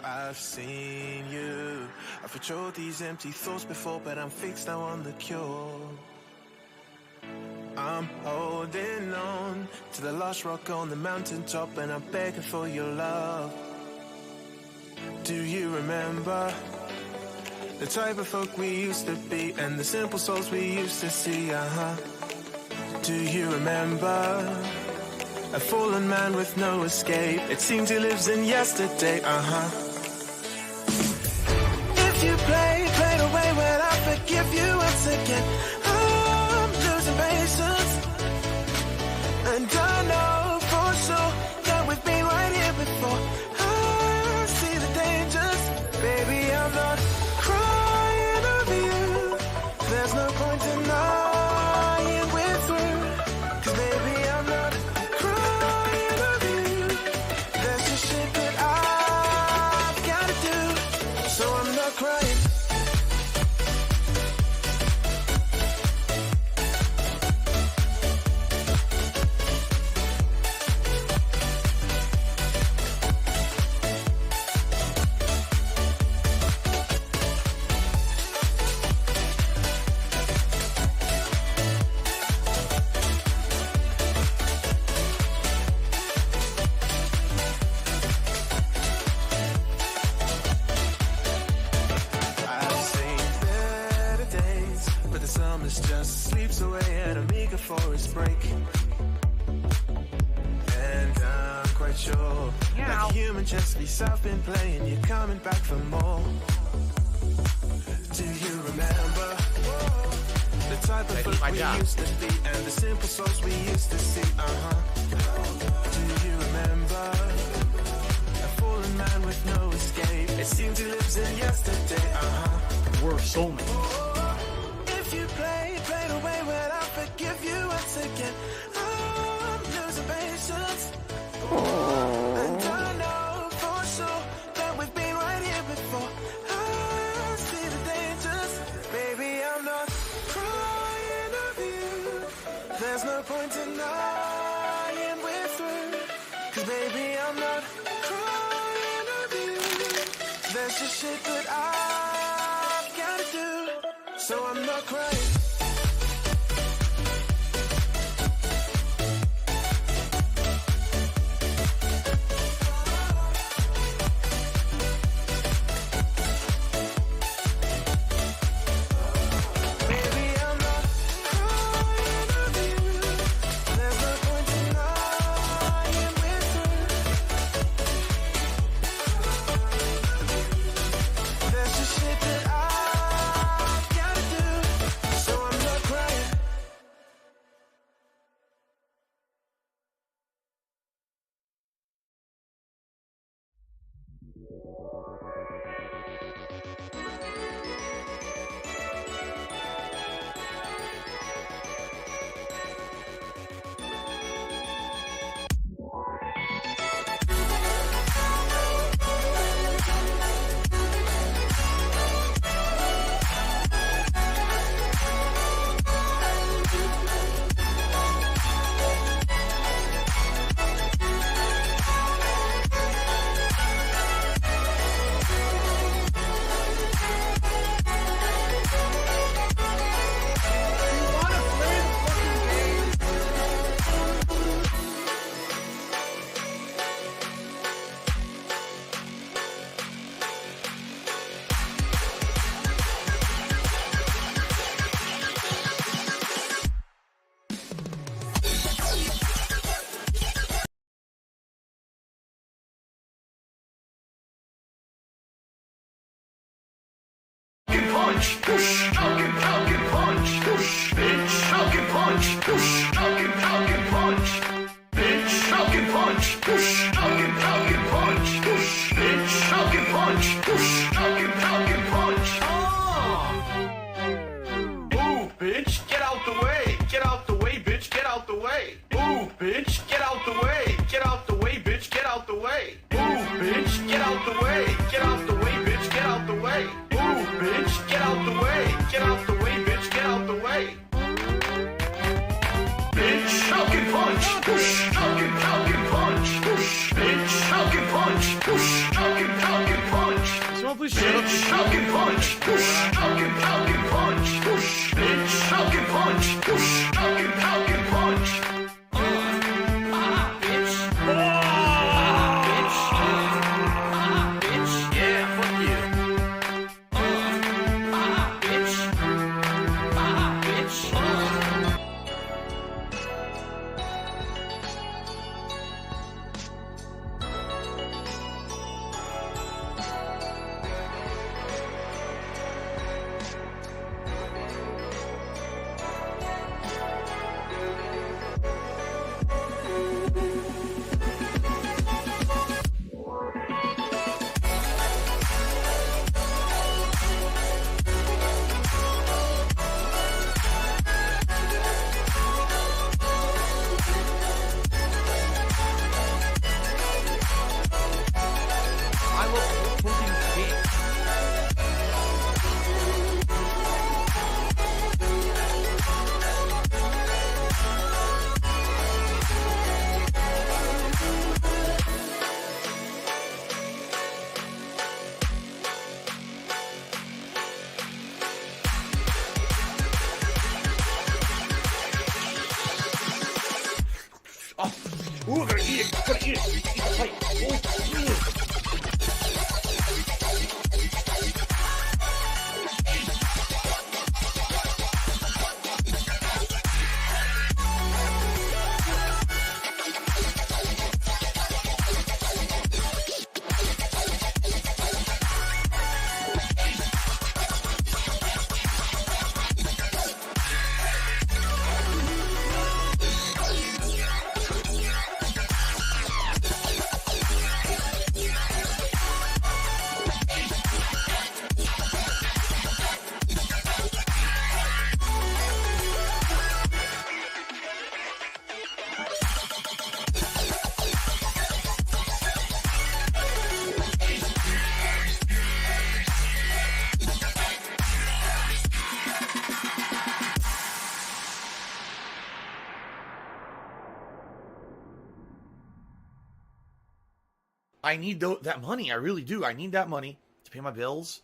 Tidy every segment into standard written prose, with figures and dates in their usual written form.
I've seen you. I've patrolled these empty thoughts before, but I'm fixed now on the cure. I'm holding on to the last rock on the mountaintop, and I'm begging for your love. Do you remember the type of folk we used to be, and the simple souls we used to see? Do you remember a fallen man with no escape? It seems he lives in yesterday. If you play the way, well, I forgive you once again. I'm losing patience, and I know for sure that we've been right here before. I see the dangers, baby, I'm not crying over you. There's no point denying we're through, 'cause baby, I'm not crying over you. There's just shit that I've gotta do, so I'm not crying. Just sleeps away at Amiga for his break. And I'm quite sure that human chess piece I've been playing, you're coming back for more. Do you remember the type of folk we used to be, and the simple souls we used to see? Do you remember a fallen man with no escape? It seems he lives in yesterday. We're soulmates. If you play the way, well, I forgive you once again. I'm losing patience, and I know for sure that we've been right here before. I see the dangers, baby, I'm not crying over you. There's no point denying we're through, 'cause baby, I'm not crying over you. There's just shit that I've gotta do, so I'm not crying. Punch, push, talking, punch, push, bitch, talking, punch, push, talking, punch, bitch, talking, punch, push, talking, punch, push, bitch, talking, punch, push, talking, punch. Ooh, bitch, get out the way, bitch, get out the way. Ooh, bitch, get out the way, bitch, get out the way. Ooh, bitch, get out the way, bitch, get out the way. Ooh, bitch, get out the way, bitch, get out the way. Bitch, talking punch, push, talking punch, push, bitch, talking punch, push, talking punch. please shut up. Falcon punch. Falcon punch. Bitch. Falcon punch. Falcon punch. Bitch. Bitch. Bitch. Yeah, fuck you. Bitch. Bitch. I love cooking cake. Oh, ooh, I'm gonna eat it. I'm gonna eat it. Eat the plate. Oh, I need that money. I really do. I need that money to pay my bills.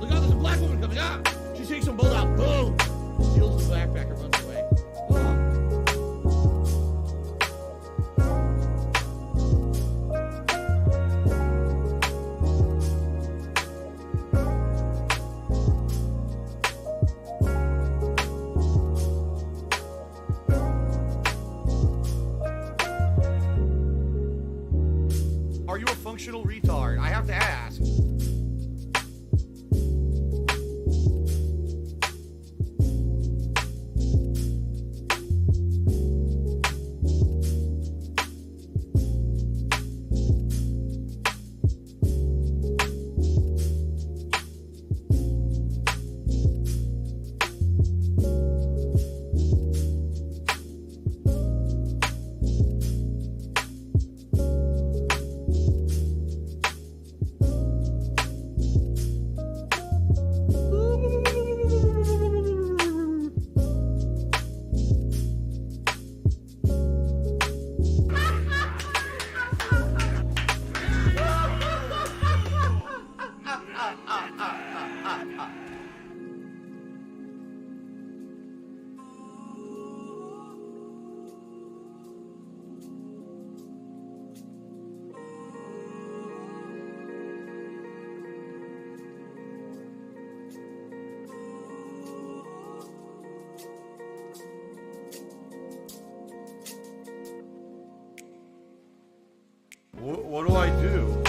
Look out, there's a black woman coming up. She takes some bolt out. Boom. Steals the backpack and runs away. Are you a functional retard? I have to ask. What do I do?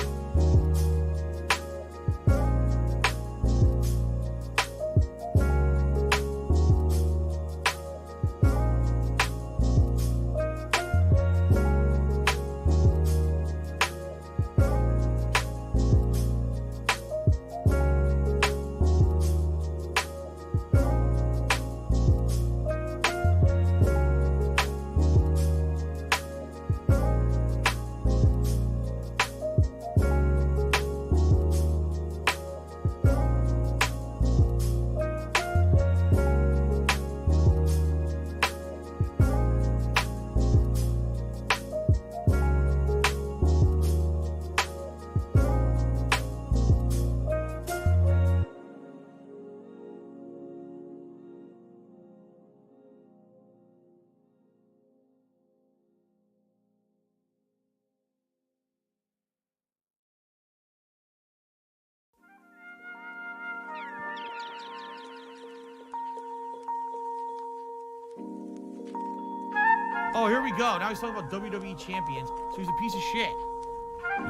Oh, here we go. Now he's talking about WWE champions. So he's a piece of shit.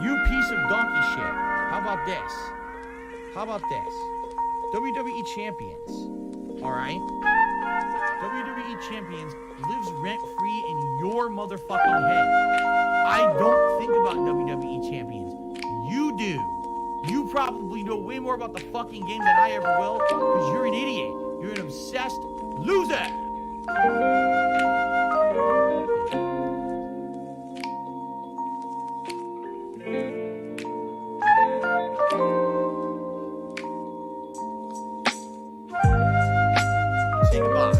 You piece of donkey shit. How about this? How about this? WWE champions. All right? WWE champions lives rent-free in your motherfucking head. I don't think about WWE champions. You do. You probably know way more about the fucking game than I ever will because you're an idiot. You're an obsessed loser. Say goodbye.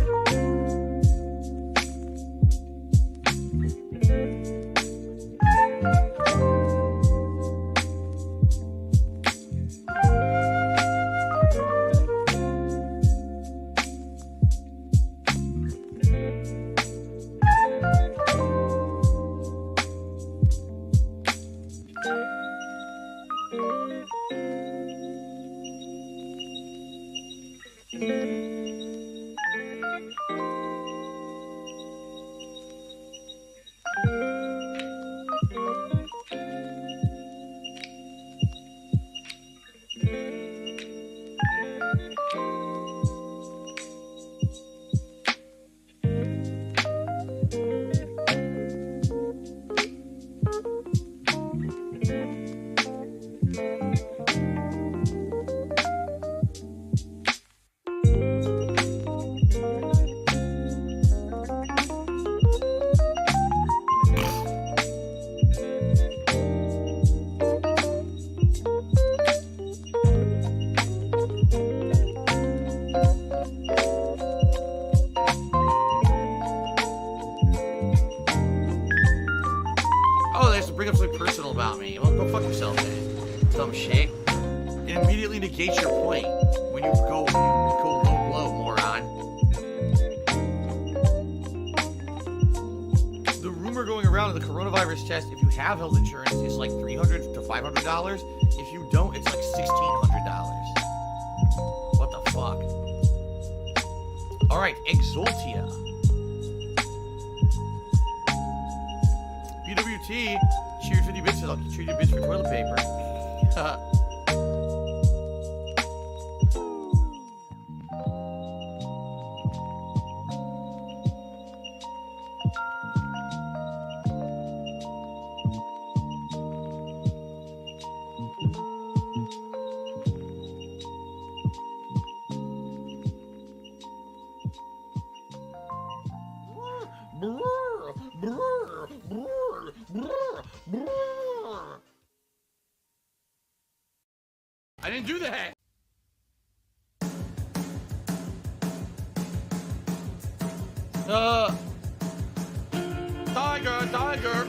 Bring up something personal about me. Well, go fuck yourself, man. Dumb shit. It immediately negates your point when you go low blow, moron. The rumor going around of the coronavirus test, if you have health insurance, is like $300 to $500. If you don't, it's like $1,600. What the fuck? All right, Exultia. BWT. Cheers 50 bits, I'll treat you bits for toilet paper. I didn't do that. Tiger,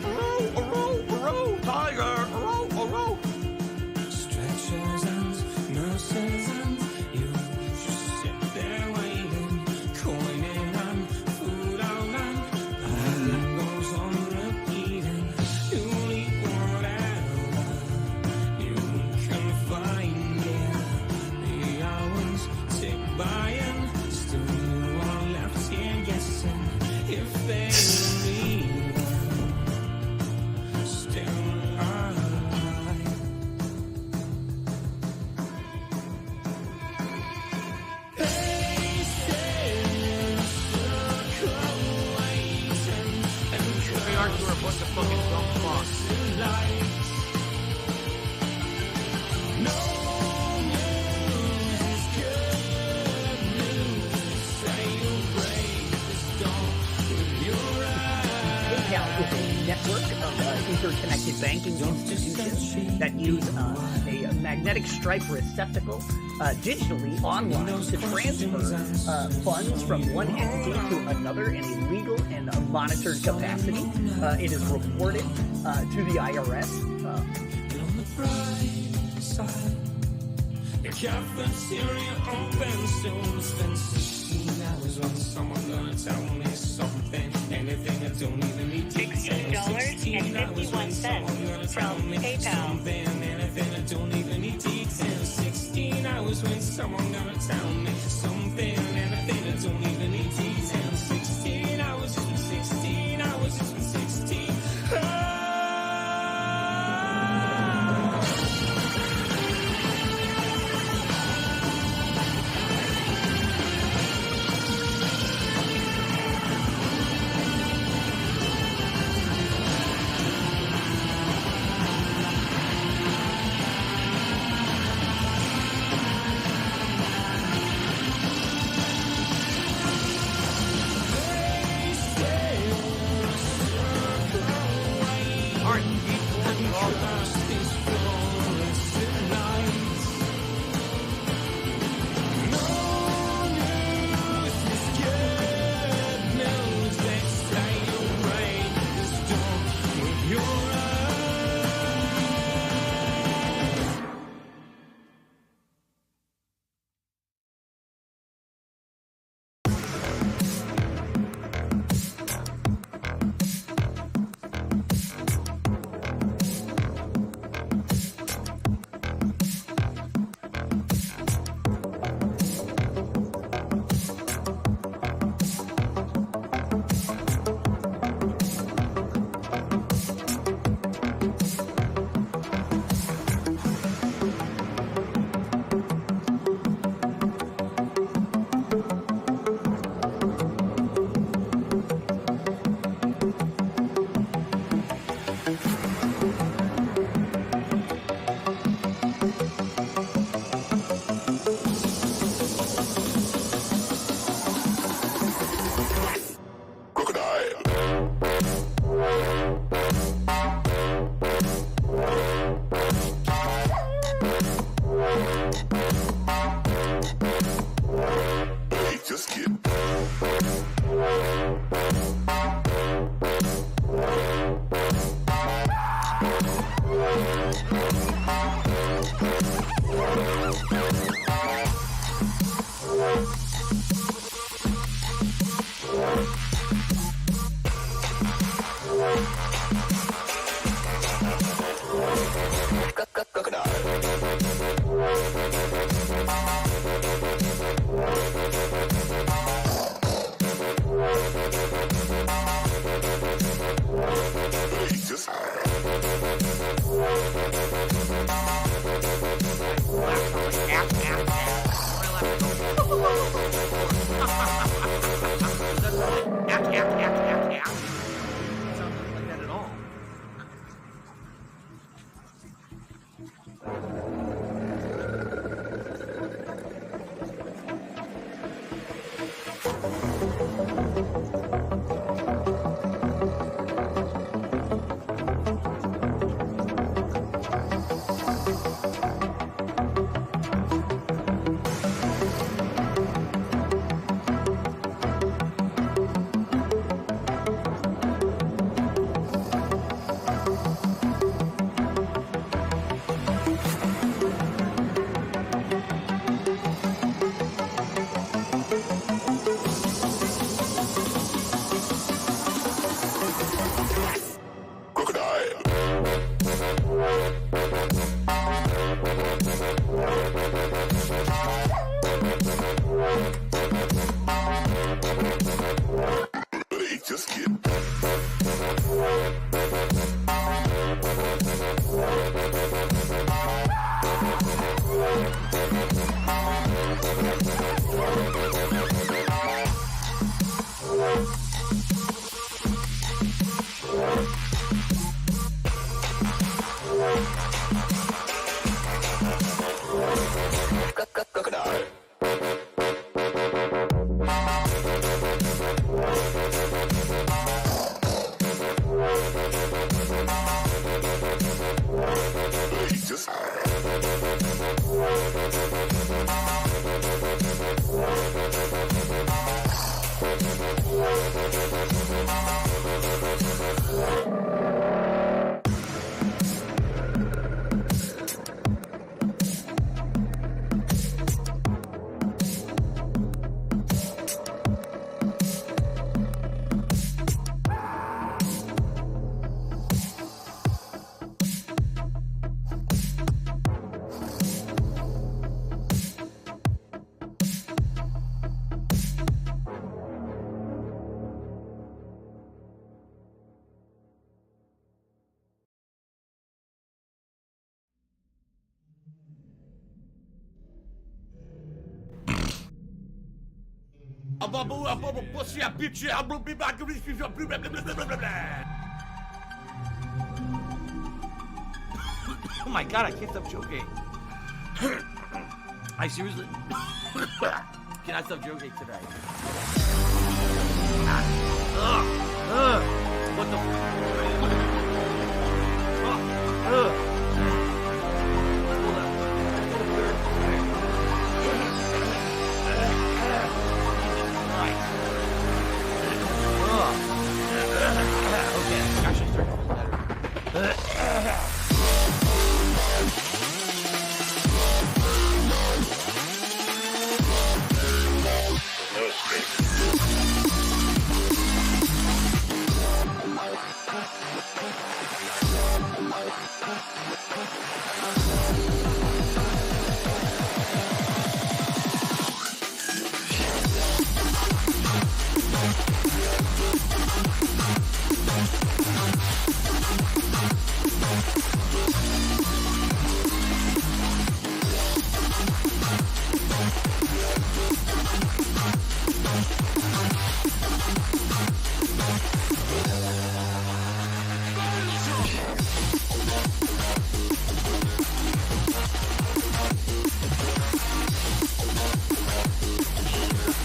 row, tiger, row. Stretchers and nurses and you just sit there waiting, coining and food out and that goes on repeating. You eat whatever you can find here. The hours tick by and still you are left here guessing if they leave. Still alive. They are doing a bunch of fucking dumb fucks. PayPal is a network of interconnected banking institutions that use a magnetic stripe receptacle digitally online to transfer funds from one entity to another in a legal and monitored capacity. It is reported to the IRS. On the bright side, your cafeteria open soon. Spend 16 hours when someone gonna tell me something. Anything I don't even need to say. $16.51 from PayPal. Anything I don't even need details. 16 hours when someone gonna tell me something. Anything I don't even need details. 16 hours, 16 hours. Oh my god, I can't stop joking. I seriously cannot stop joking today. What the okay, actually start to feel better.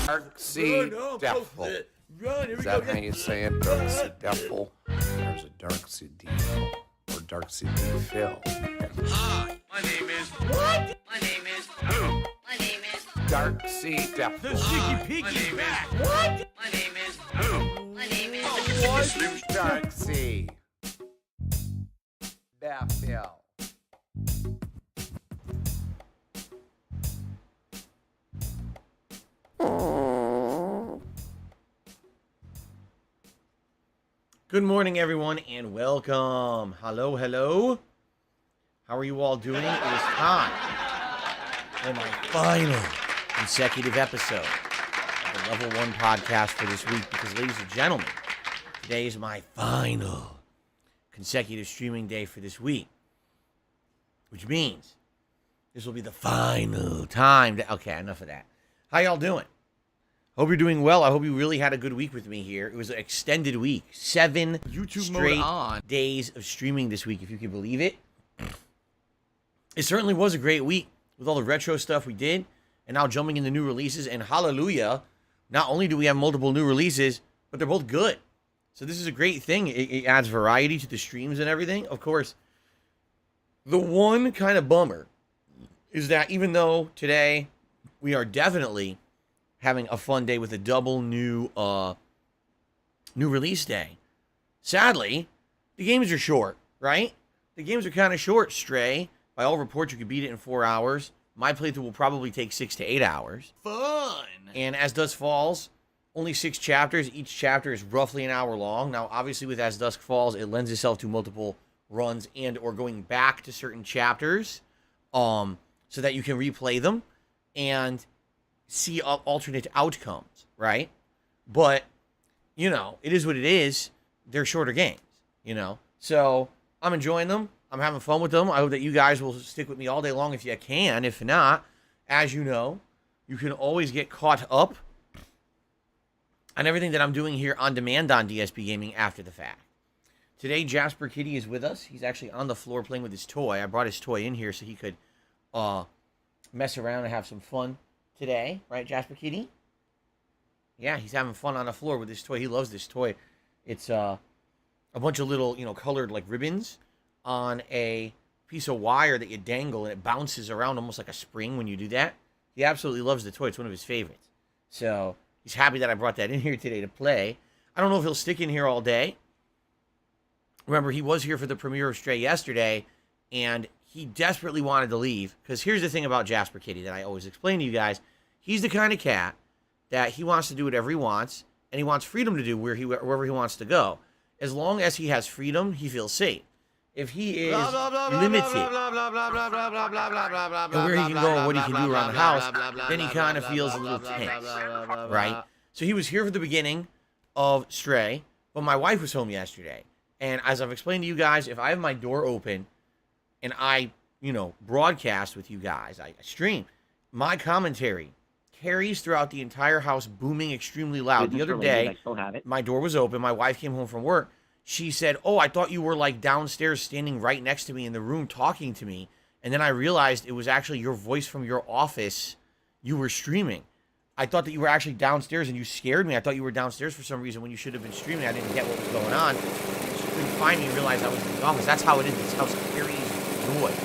Darksea Devil. Is that how you say it? Darksea Devil? There's a Darksea Devil. Or Darksea Devil. Hi, my name is... What? My name is... Who? My name is... Darksea Devil. The Sticky Piggy's back. What? My name is... Who? My name is... Darksea Devil. Good morning, everyone, and welcome. Hello, hello. How are you all doing? It is time for my final consecutive episode of the Level 1 podcast for this week because, ladies and gentlemen, today is my final consecutive streaming day for this week, which means this will be the final time to... Okay, enough of that. How y'all doing? Hope you're doing well. I hope you really had a good week with me here. It was an extended week. 7 YouTube straight mode on. days of streaming this week, if you can believe it. It certainly was a great week with all the retro stuff we did, and now jumping into new releases. And hallelujah, not only do we have multiple new releases, but they're both good. So this is a great thing. It adds variety to the streams and everything. Of course, the one kind of bummer is that even though today we are definitely having a fun day with a double new release day, sadly, the games are short, right? The games are kind of short. Stray, by all reports, you could beat it in 4 hours. My playthrough will probably take 6 to 8 hours. Fun. And as Dusk Falls, only 6 chapters. Each chapter is roughly an hour long. Now, obviously, with As Dusk Falls, it lends itself to multiple runs and or going back to certain chapters, so that you can replay them and see alternate outcomes, right? But, you know, it is what it is. They're shorter games, you know? So I'm enjoying them. I'm having fun with them. I hope that you guys will stick with me all day long if you can. If not, as you know, you can always get caught up on everything that I'm doing here on demand on DSP Gaming after the fact. Today, Jasper Kitty is with us. He's actually on the floor playing with his toy. I brought his toy in here so he could mess around and have some fun today. Right, Jasper Kitty? Yeah, he's having fun on the floor with his toy. He loves this toy. It's a bunch of little, colored like ribbons on a piece of wire that you dangle, and it bounces around almost like a spring when you do that. He absolutely loves the toy. It's one of his favorites. So he's happy that I brought that in here today to play. I don't know if he'll stick in here all day. Remember, he was here for the premiere of Stray yesterday, and he desperately wanted to leave. Because here's the thing about Jasper Kitty that I always explain to you guys. He's the kind of cat that he wants to do whatever he wants, and he wants freedom to do wherever he wants to go. As long as he has freedom, he feels safe. If he is limited and where he can go and what he can do around the house, then he kind of feels a little tense, right? So he was here for the beginning of Stray, but my wife was home yesterday. And as I've explained to you guys, if I have my door open and I, broadcast with you guys, I stream, my commentary carries throughout the entire house, booming extremely loud. The other day, my door was open. My wife came home from work. She said, "Oh, I thought you were like downstairs standing right next to me in the room talking to me." And then I realized it was actually your voice from your office. You were streaming. I thought that you were actually downstairs, and you scared me. I thought you were downstairs for some reason when you should have been streaming. I didn't get what was going on. She couldn't find me and realized I was in the office. That's how it is. This house carries noise.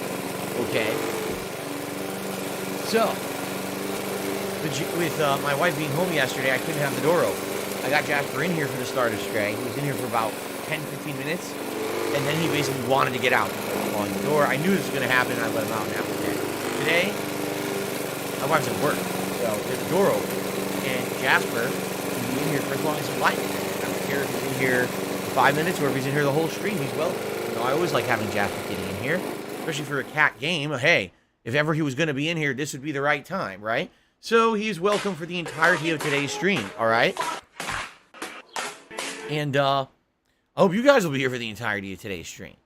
Okay? So, with my wife being home yesterday, I couldn't have the door open. I got Jasper in here for the start of Stray. He was in here for about 10-15 minutes, and then he basically wanted to get out on the door. I knew this was going to happen, and I let him out and after that. Today, my wife's at work, so there's the door open, and Jasper can be in here for as long as he likes. I don't care if he's in here 5 minutes or if he's in here the whole stream, he's welcome. I always like having Jasper getting in here, especially for a cat game. Hey, if ever he was going to be in here, this would be the right time, right? So he's welcome for the entirety of today's stream, all right? And I hope you guys will be here for the entirety of today's stream.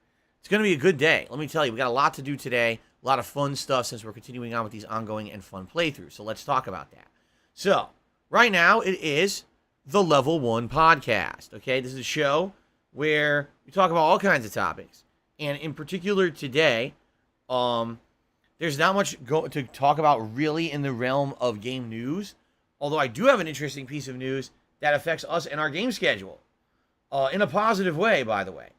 It's going to be a good day. Let me tell you, we got a lot to do today, a lot of fun stuff since we're continuing on with these ongoing and fun playthroughs. So let's talk about that. So right now it is the Level 1 Podcast, okay? This is a show where we talk about all kinds of topics. And in particular today, there's not much to talk about really in the realm of game news, although I do have an interesting piece of news that affects us and our game schedule. In a positive way, by the way.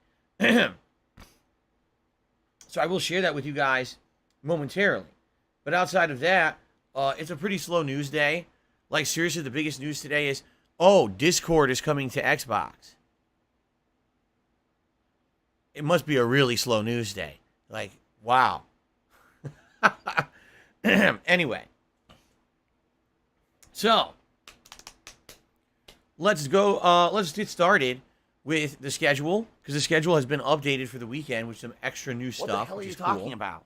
So I will share that with you guys momentarily. But outside of that, it's a pretty slow news day. Like, seriously, the biggest news today is, Discord is coming to Xbox. It must be a really slow news day. Like, wow. Anyway. So, let's go, let's get started with the schedule, because the schedule has been updated for the weekend with some extra new stuff. What the hell are you talking about?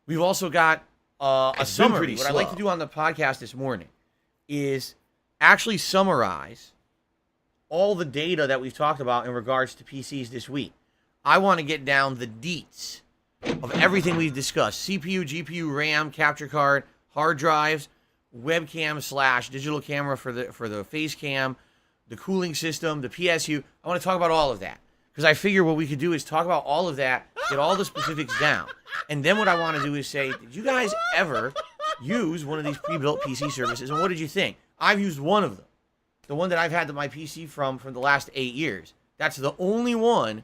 We've also got a summary. What I'd like to do on the podcast this morning is actually summarize all the data that we've talked about in regards to PCs this week. I want to get down the deets of everything we've discussed. CPU, GPU, RAM, capture card, hard drives, webcam / digital camera for the face cam, the cooling system, the PSU. I want to talk about all of that, because I figure what we could do is talk about all of that, get all the specifics down. And then what I want to do is say, did you guys ever use one of these pre-built PC services, and what did you think? I've used one of them. The one that I've had my PC from the last 8 years. That's the only one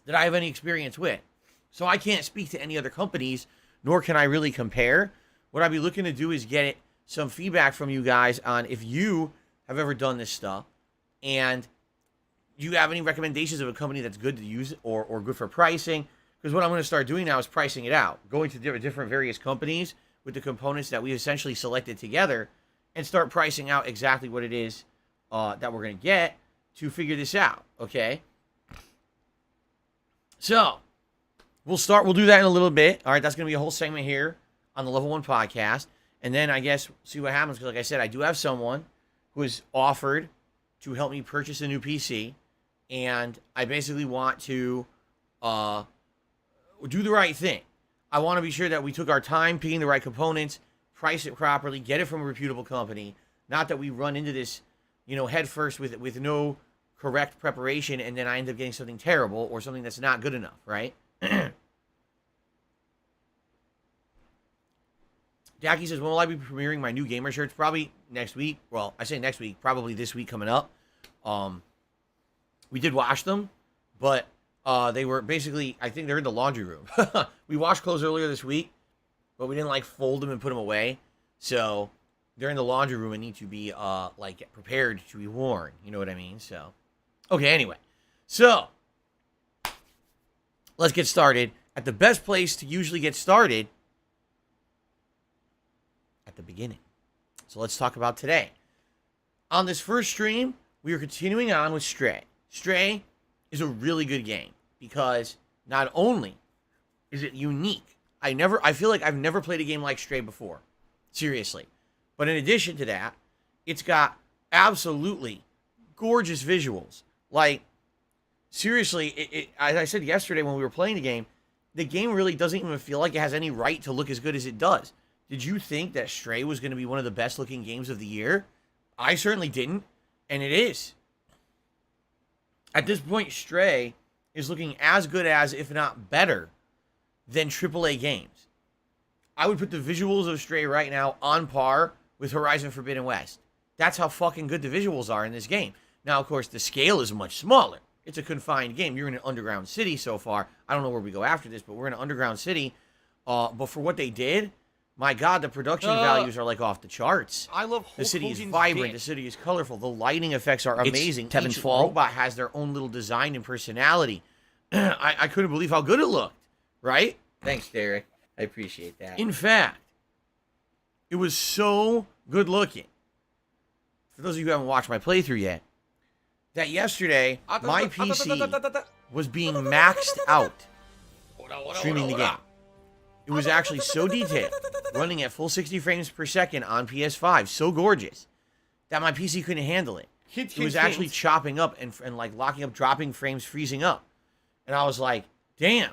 that I have any experience with. So I can't speak to any other companies, nor can I really compare. What I'd be looking to do is get some feedback from you guys on if you have ever done this stuff, and do you have any recommendations of a company that's good to use or good for pricing? Because what I'm going to start doing now is pricing it out, going to different various companies with the components that we essentially selected together, and start pricing out exactly what it is that we're going to get to figure this out, okay? So, we'll do that in a little bit. All right, that's going to be a whole segment here on the Level 1 podcast. And then I guess see what happens, because like I said, I do have someone who has offered to help me purchase a new PC, and I basically want to do the right thing. I want to be sure that we took our time picking the right components, price it properly, get it from a reputable company, not that we run into this, head first with no correct preparation, and then I end up getting something terrible or something that's not good enough, right? Jackie says, when will I be premiering my new gamer shirts? Probably next week. Well, I say next week, probably this week coming up. We did wash them, but they were basically, I think they're in the laundry room. We washed clothes earlier this week, but we didn't fold them and put them away. So they're in the laundry room and need to be prepared to be worn. You know what I mean? So, okay, anyway. So, let's get started at the best place to usually get started, at the beginning. So let's talk about today. On this first stream, we are continuing on with Stray. Stray is a really good game because not only is it unique, I feel like I've never played a game like Stray before. Seriously. But in addition to that, it's got absolutely gorgeous visuals. Seriously, as I said yesterday when we were playing the game really doesn't even feel like it has any right to look as good as it does. Did you think that Stray was going to be one of the best looking games of the year? I certainly didn't, and it is. At this point, Stray is looking as good as, if not better, than AAA games. I would put the visuals of Stray right now on par with Horizon Forbidden West. That's how fucking good the visuals are in this game. Now, of course, the scale is much smaller. It's a confined game. You're in an underground city so far. I don't know where we go after this, but we're in an underground city. But for what they did, my God, the production values are off the charts. I love the city is vibrant. The city is colorful. The lighting effects are amazing. Each robot has their own little design and personality. I couldn't believe how good it looked, right? Thanks, Derek. I appreciate that. In fact, it was so good looking. For those of you who haven't watched my playthrough yet, that yesterday, my PC was being maxed out streaming the game. It was actually so detailed, running at full 60 frames per second on PS5, so gorgeous, that my PC couldn't handle it. It was actually chopping up and locking up, dropping frames, freezing up. And I was like, damn.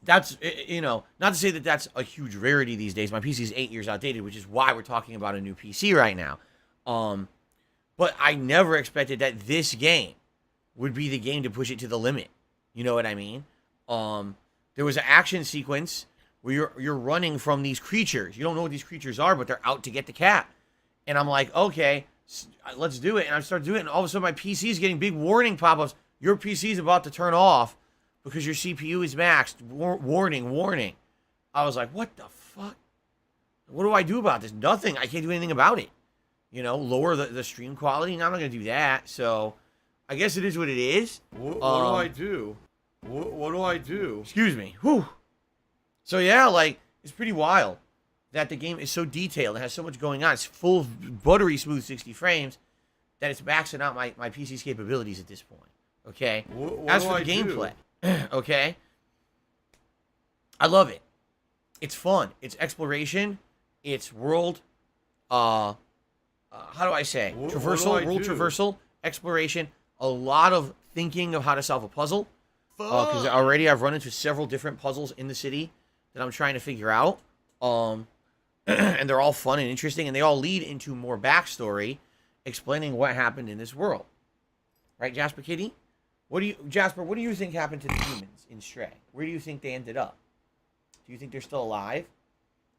That's, not to say that that's a huge rarity these days. My PC is 8 years outdated, which is why we're talking about a new PC right now. But I never expected that this game would be the game to push it to the limit. You know what I mean? There was an action sequence where you're running from these creatures. You don't know what these creatures are, but they're out to get the cat. And I'm like, okay, let's do it. And I start doing it, and all of a sudden my PC is getting big warning pop-ups. Your PC is about to turn off because your CPU is maxed. Warning. I was like, what the fuck? What do I do about this? Nothing. I can't do anything about it. Lower the stream quality. Now I'm not going to do that. So I guess it is what it is. What do I do? What do I do? Excuse me. Whew. So yeah, it's pretty wild that the game is so detailed and has so much going on. It's full buttery smooth 60 frames that it's maxing out my PC's capabilities at this point. Okay? As for the gameplay, okay? I love it. It's fun. It's exploration. It's world, how do I say? Traversal, world traversal, exploration, a lot of thinking of how to solve a puzzle. Because already I've run into several different puzzles in the city that I'm trying to figure out. And they're all fun and interesting, and they all lead into more backstory explaining what happened in this world. Right, Jasper Kitty? Jasper, what do you think happened to the humans in Stray? Where do you think they ended up? Do you think they're still alive?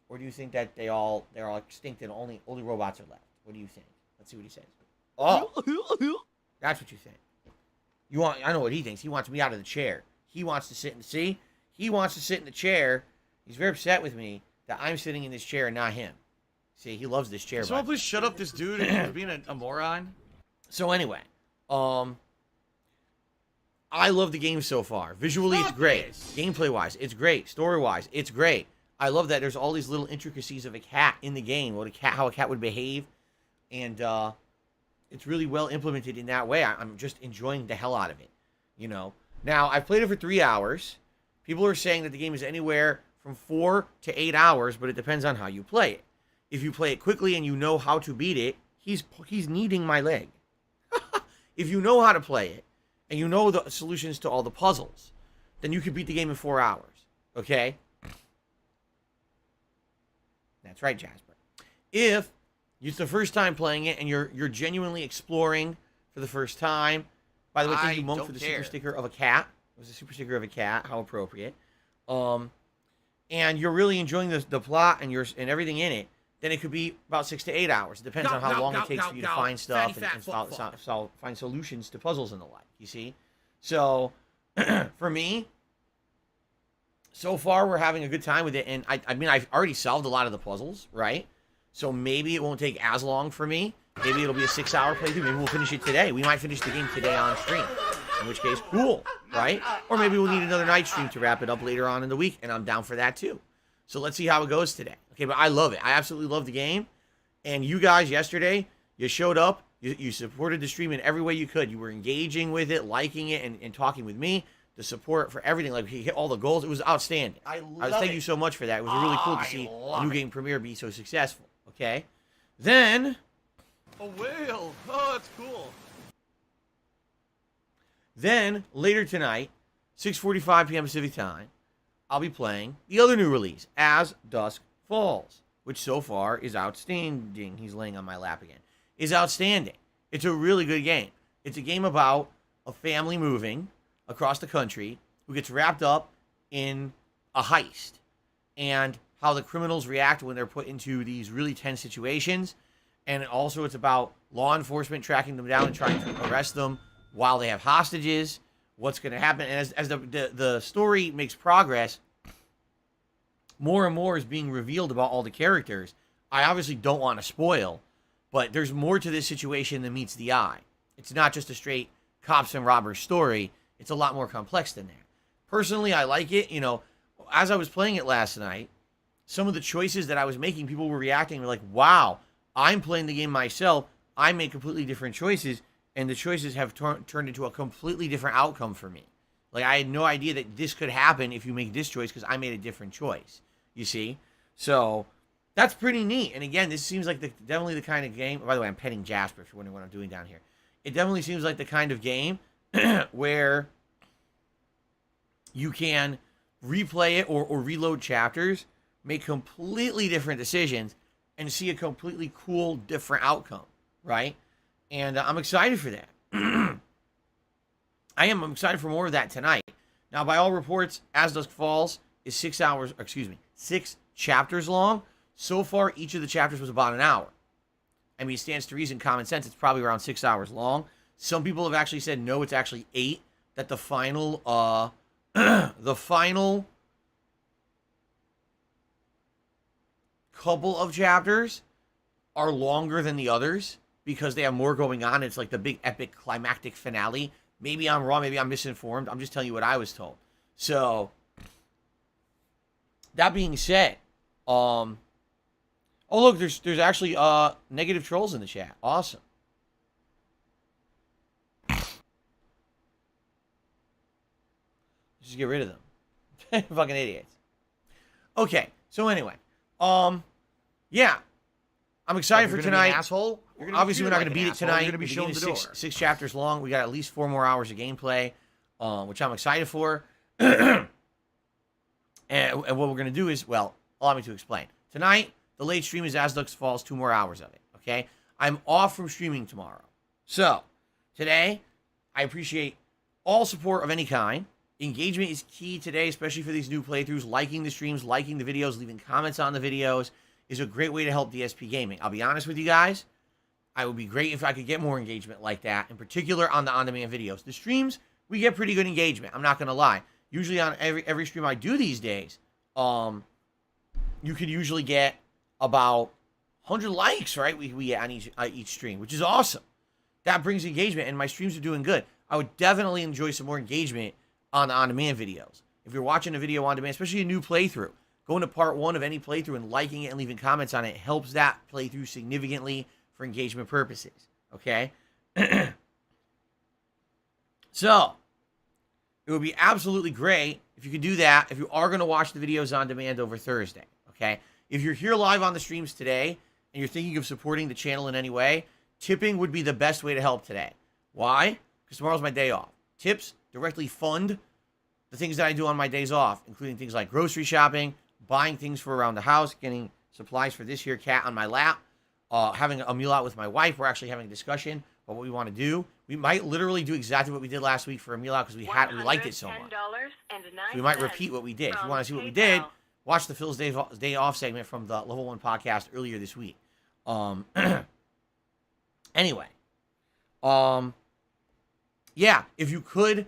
Or do you think that they're all extinct and only robots are left? What do you think? Let's see what he says. Oh, that's what you think. I know what he thinks. He wants me out of the chair. He wants to sit in the chair. He's very upset with me that I'm sitting in this chair and not him. See, he loves this chair. Someone please shut up this dude and he's being a moron. So anyway, I love the game so far. Visually, it's great. Gameplay-wise, it's great. Story-wise, it's great. I love that there's all these little intricacies of a cat in the game, how a cat would behave, and it's really well implemented in that way. I'm just enjoying the hell out of it, you know. Now, I've played it for 3 hours. People are saying that the game is anywhere from 4 to 8 hours, but it depends on how you play it. If you play it quickly and you know how to beat it, he's kneading my leg. If you know how to play it, and you know the solutions to all the puzzles, then you can beat the game in 4 hours, okay? That's right, Jasper. If it's the first time playing it and you're genuinely exploring for the first time, by the way, thank you, Monk, for the super sticker of a cat. It was a super sticker of a cat. How appropriate. And you're really enjoying the plot and everything in it, then it could be about 6 to 8 hours. It depends on how long it takes for you to find stuff and find solutions to puzzles and the like, you see? So, for me, so far we're having a good time with it. And I mean, I've already solved a lot of the puzzles, right? So maybe it won't take as long for me. Maybe it'll be a 6-hour playthrough. Maybe we'll finish it today. We might finish the game today on stream. In which case, cool, right? Or maybe we'll need another night stream to wrap it up later on in the week. And I'm down for that too. So let's see how it goes today. Okay, but I love it. I absolutely love the game. And you guys yesterday, you showed up. You supported the stream in every way you could. You were engaging with it, liking it, and talking with me. The support for everything. Like, he hit all the goals. It was outstanding. I thank you so much for that. It was really cool to see a new game premiere be so successful. Okay? Then... A whale. Oh, that's cool. Then, later tonight, 6:45 p.m. Pacific time, I'll be playing the other new release, As Dusk Falls, which so far is outstanding. He's laying on my lap again. Is outstanding. It's a really good game. It's a game about a family moving across the country who gets wrapped up in a heist and how the criminals react when they're put into these really tense situations. And also it's about law enforcement tracking them down and trying to arrest them while they have hostages. What's going to happen? And as the story makes progress, more and more is being revealed about all the characters. I obviously don't want to spoil, but there's more to this situation than meets the eye. It's not just a straight cops and robbers story. It's a lot more complex than that. Personally, I like it. You know, as I was playing it last night, some of the choices that I was making, people were reacting like, wow, I'm playing the game myself. I make completely different choices, and the choices have turned into a completely different outcome for me. Like, I had no idea that this could happen if you make this choice because I made a different choice, you see? So, that's pretty neat. And again, this seems like definitely the kind of game... By the way, I'm petting Jasper if you're wondering what I'm doing down here. It definitely seems like the kind of game where you can replay it or reload chapters, make completely different decisions, and see a completely cool, different outcome, right? And I'm excited for that. I'm excited for more of that tonight. Now, by all reports, As Dusk Falls is 6 chapters long. So far, each of the chapters was about an hour. I mean, it stands to reason, common sense, it's probably around 6 hours long. Some people have actually said, no, it's actually 8, that the final, couple of chapters are longer than the others because they have more going on. It's like the big epic climactic finale. Maybe I'm wrong. Maybe I'm misinformed. I'm just telling you what I was told. So, that being said, oh look, there's actually negative trolls in the chat. Awesome. Just get rid of them. Fucking idiots. Okay, so anyway, yeah, I'm excited for tonight. Asshole. Obviously, we're not going to beat it tonight. You're going to be shown the door. Six chapters long. We got at least 4 more hours of gameplay, which I'm excited for. and what we're going to do is, well, allow me to explain. Tonight, the late stream is As Dusk Falls, 2 more hours of it, okay? I'm off from streaming tomorrow. So, today, I appreciate all support of any kind. Engagement is key today, especially for these new playthroughs. Liking the streams, liking the videos, leaving comments on the videos is a great way to help DSP Gaming. I'll be honest with you guys. I would be great if I could get more engagement like that, in particular on the on-demand videos. The streams, we get pretty good engagement. I'm not going to lie. Usually on every stream I do these days, you can usually get about 100 likes, right? We get on each stream, which is awesome. That brings engagement, and my streams are doing good. I would definitely enjoy some more engagement on the on-demand videos. If you're watching a video on demand, especially a new playthrough, going to part 1 of any playthrough and liking it and leaving comments on it helps that playthrough significantly for engagement purposes, okay? So, it would be absolutely great if you could do that if you are going to watch the videos on demand over Thursday, okay? If you're here live on the streams today and you're thinking of supporting the channel in any way, tipping would be the best way to help today. Why? Because tomorrow's my day off. Tips directly fund the things that I do on my days off, including things like grocery shopping, buying things for around the house, getting supplies for this here cat on my lap, having a meal out with my wife. We're actually having a discussion about what we want to do. We might literally do exactly what we did last week for a meal out because we liked it so much. So we might repeat what we did. If you want to see what we did, watch the Phil's Day Off segment from the Level 1 podcast earlier this week. Anyway. Yeah, if you could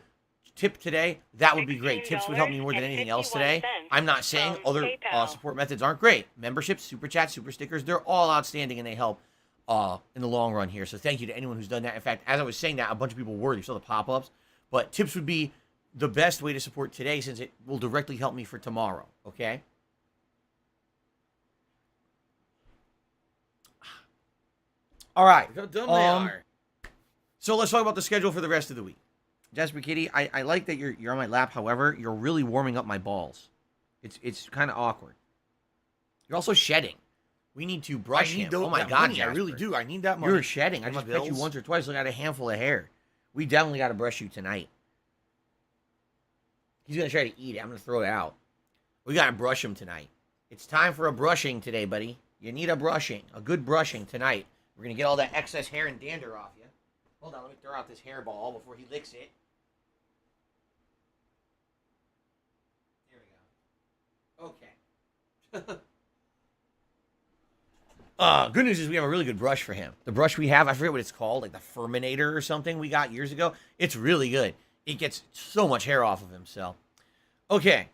tip today, that would be great. Tips would help me more than anything else today. I'm not saying other support methods aren't great. Memberships, super chats, super stickers, they're all outstanding and they help in the long run here. So thank you to anyone who's done that. In fact, as I was saying that, a bunch of people were. You saw the pop-ups. But tips would be the best way to support today since it will directly help me for tomorrow. Okay? All right. Look how dumb they are. So let's talk about the schedule for the rest of the week. Jasper Kitty, I like that you're on my lap. However, you're really warming up my balls. It's kind of awkward. You're also shedding. We need to brush him. Oh my God, Jasper. I really do. I need that money. You're shedding. I just pet you once or twice. Look at a handful of hair. We definitely got to brush you tonight. He's going to try to eat it. I'm going to throw it out. We got to brush him tonight. It's time for a brushing today, buddy. You need a brushing. A good brushing tonight. We're going to get all that excess hair and dander off you. Hold on, let me throw out this hairball before he licks it. There we go. Okay. Good news is we have a really good brush for him. The brush we have, I forget what it's called, like the Furminator or something we got years ago. It's really good. It gets so much hair off of him, so. Okay.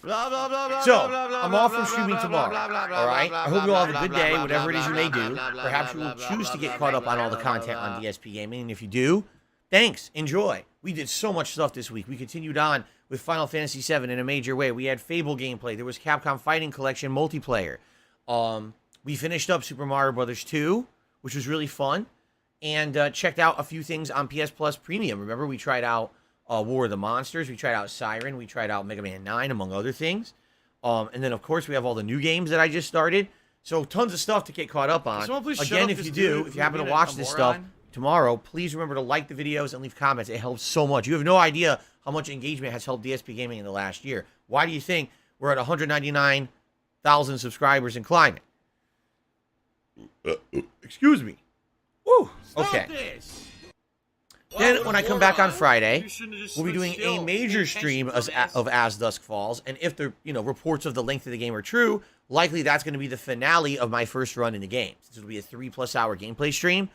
So, I'm off from streaming tomorrow, all right? I hope you all have a good day, whatever it is you may do. Perhaps you will choose to get caught up on all the content on DSP Gaming, and if you do, thanks, enjoy. We did so much stuff this week. We continued on with Final Fantasy VII in a major way. We had Fable gameplay. There was Capcom Fighting Collection multiplayer. We finished up Super Mario Bros. 2, which was really fun, and checked out a few things on PS Plus Premium. Remember, we tried out War of the Monsters, we tried out Siren, we tried out Mega Man 9, among other things. And then, of course, we have all the new games that I just started. So, tons of stuff to get caught up on. Again, if you happen to watch this stuff tomorrow, please remember to like the videos and leave comments. It helps so much. You have no idea how much engagement has helped DSP Gaming in the last year. Why do you think we're at 199,000 subscribers and climbing? Excuse me. Woo. Okay. Then, when I come back on Friday, we'll be doing a major stream of As Dusk Falls, and if the reports of the length of the game are true, likely that's going to be the finale of my first run in the game. Since it'll be a 3+ hour gameplay stream,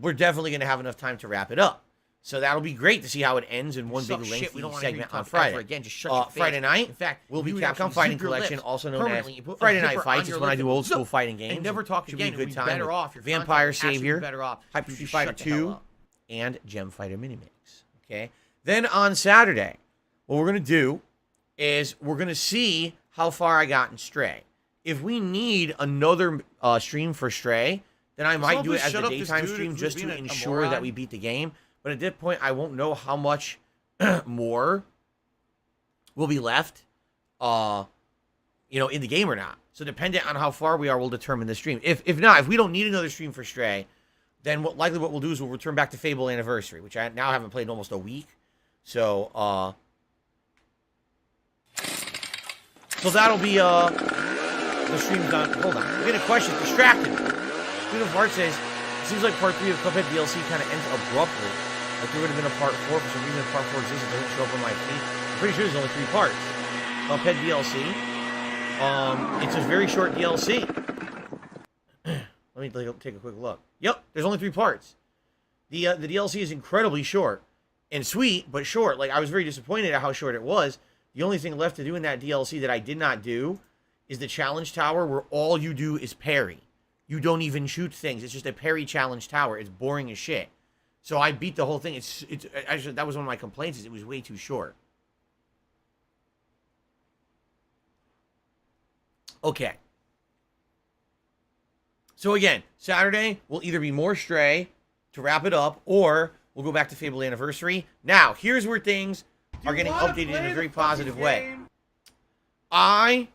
we're definitely going to have enough time to wrap it up. So that'll be great to see how it ends in one big lengthy segment on Friday. Again, just shut your face. Friday night, in fact, will be Capcom Fighting Collection, also known as Friday Night Fights. Is when I do old school fighting games. Never talk Should again. be a good time. Better off. Vampire Savior, Hyper Street Street Fighter 2. And Gem Fighter Minimix, okay? Then on Saturday, what we're going to do is we're going to see how far I got in Stray. If we need another stream for Stray, then I might do it as a daytime stream just to ensure that we beat the game. But at that point, I won't know how much more will be left, in the game or not. So dependent on how far we are, we'll determine the stream. If not, if we don't need another stream for Stray, then what we'll do is we'll return back to Fable Anniversary, which I now haven't played in almost a week. So, that'll be, the stream's done. Hold on. I'm getting a question. Distracted me. Queen of Heart says, it seems like part 3 of Cuphead DLC kind of ends abruptly. Like there would have been a part 4 for some reason. Part 4 exists. It doesn't show up on my feed. I'm pretty sure there's only 3 parts. Cuphead DLC. It's a very short DLC. Let me take a quick look. Yep, there's only 3 parts. The DLC is incredibly short and sweet, but short. Like I was very disappointed at how short it was. The only thing left to do in that DLC that I did not do is the challenge tower, where all you do is parry. You don't even shoot things. It's just a parry challenge tower. It's boring as shit. So I beat the whole thing. It's actually, that was one of my complaints, is it was way too short. Okay. So again, Saturday will either be more Stray to wrap it up, or we'll go back to Fable Anniversary. Now, here's where things are getting updated in a very positive way. I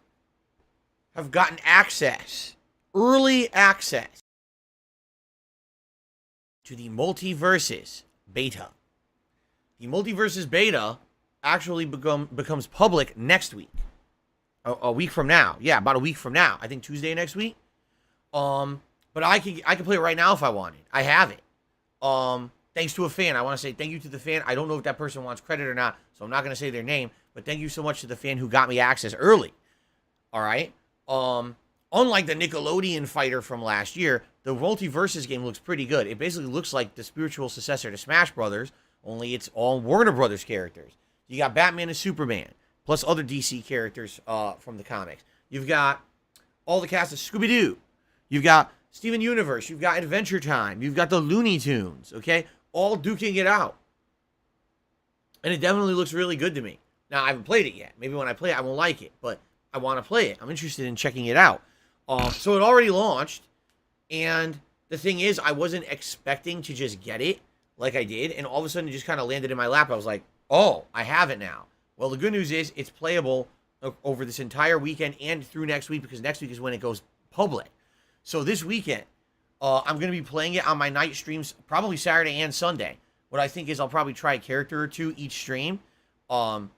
have gotten access, early access, to the MultiVersus beta. The MultiVersus beta actually becomes public next week. A week from now. Yeah, about a week from now. I think Tuesday next week. But I can play it right now if I wanted. I have it. Thanks to a fan. I want to say thank you to the fan. I don't know if that person wants credit or not, so I'm not going to say their name, but thank you so much to the fan who got me access early. All right? Unlike the Nickelodeon fighter from last year, the MultiVersus game looks pretty good. It basically looks like the spiritual successor to Smash Brothers, only it's all Warner Brothers characters. You got Batman and Superman, plus other DC characters from the comics. You've got all the cast of Scooby-Doo. You've got Steven Universe. You've got Adventure Time. You've got the Looney Tunes, okay? All duking it out. And it definitely looks really good to me. Now, I haven't played it yet. Maybe when I play it, I won't like it, but I want to play it. I'm interested in checking it out. So it already launched, and the thing is, I wasn't expecting to just get it like I did, and all of a sudden it just kind of landed in my lap. I was like, oh, I have it now. Well, the good news is it's playable over this entire weekend and through next week, because next week is when it goes public. So this weekend, I'm going to be playing it on my night streams, probably Saturday and Sunday. What I think is I'll probably try a character or two each stream to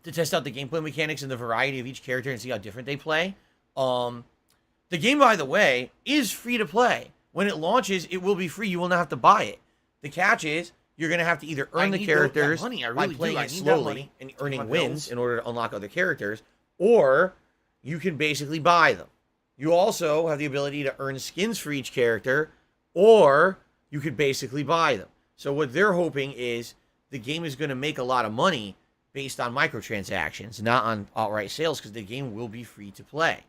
test out the gameplay mechanics and the variety of each character and see how different they play. The game, by the way, is free to play. When it launches, it will be free. You will not have to buy it. The catch is you're going to have to either earn the characters by playing it slowly and earning wins in order to unlock other characters, or you can basically buy them. You also have the ability to earn skins for each character, or you could basically buy them. So what they're hoping is the game is going to make a lot of money based on microtransactions, not on outright sales, because the game will be free to play.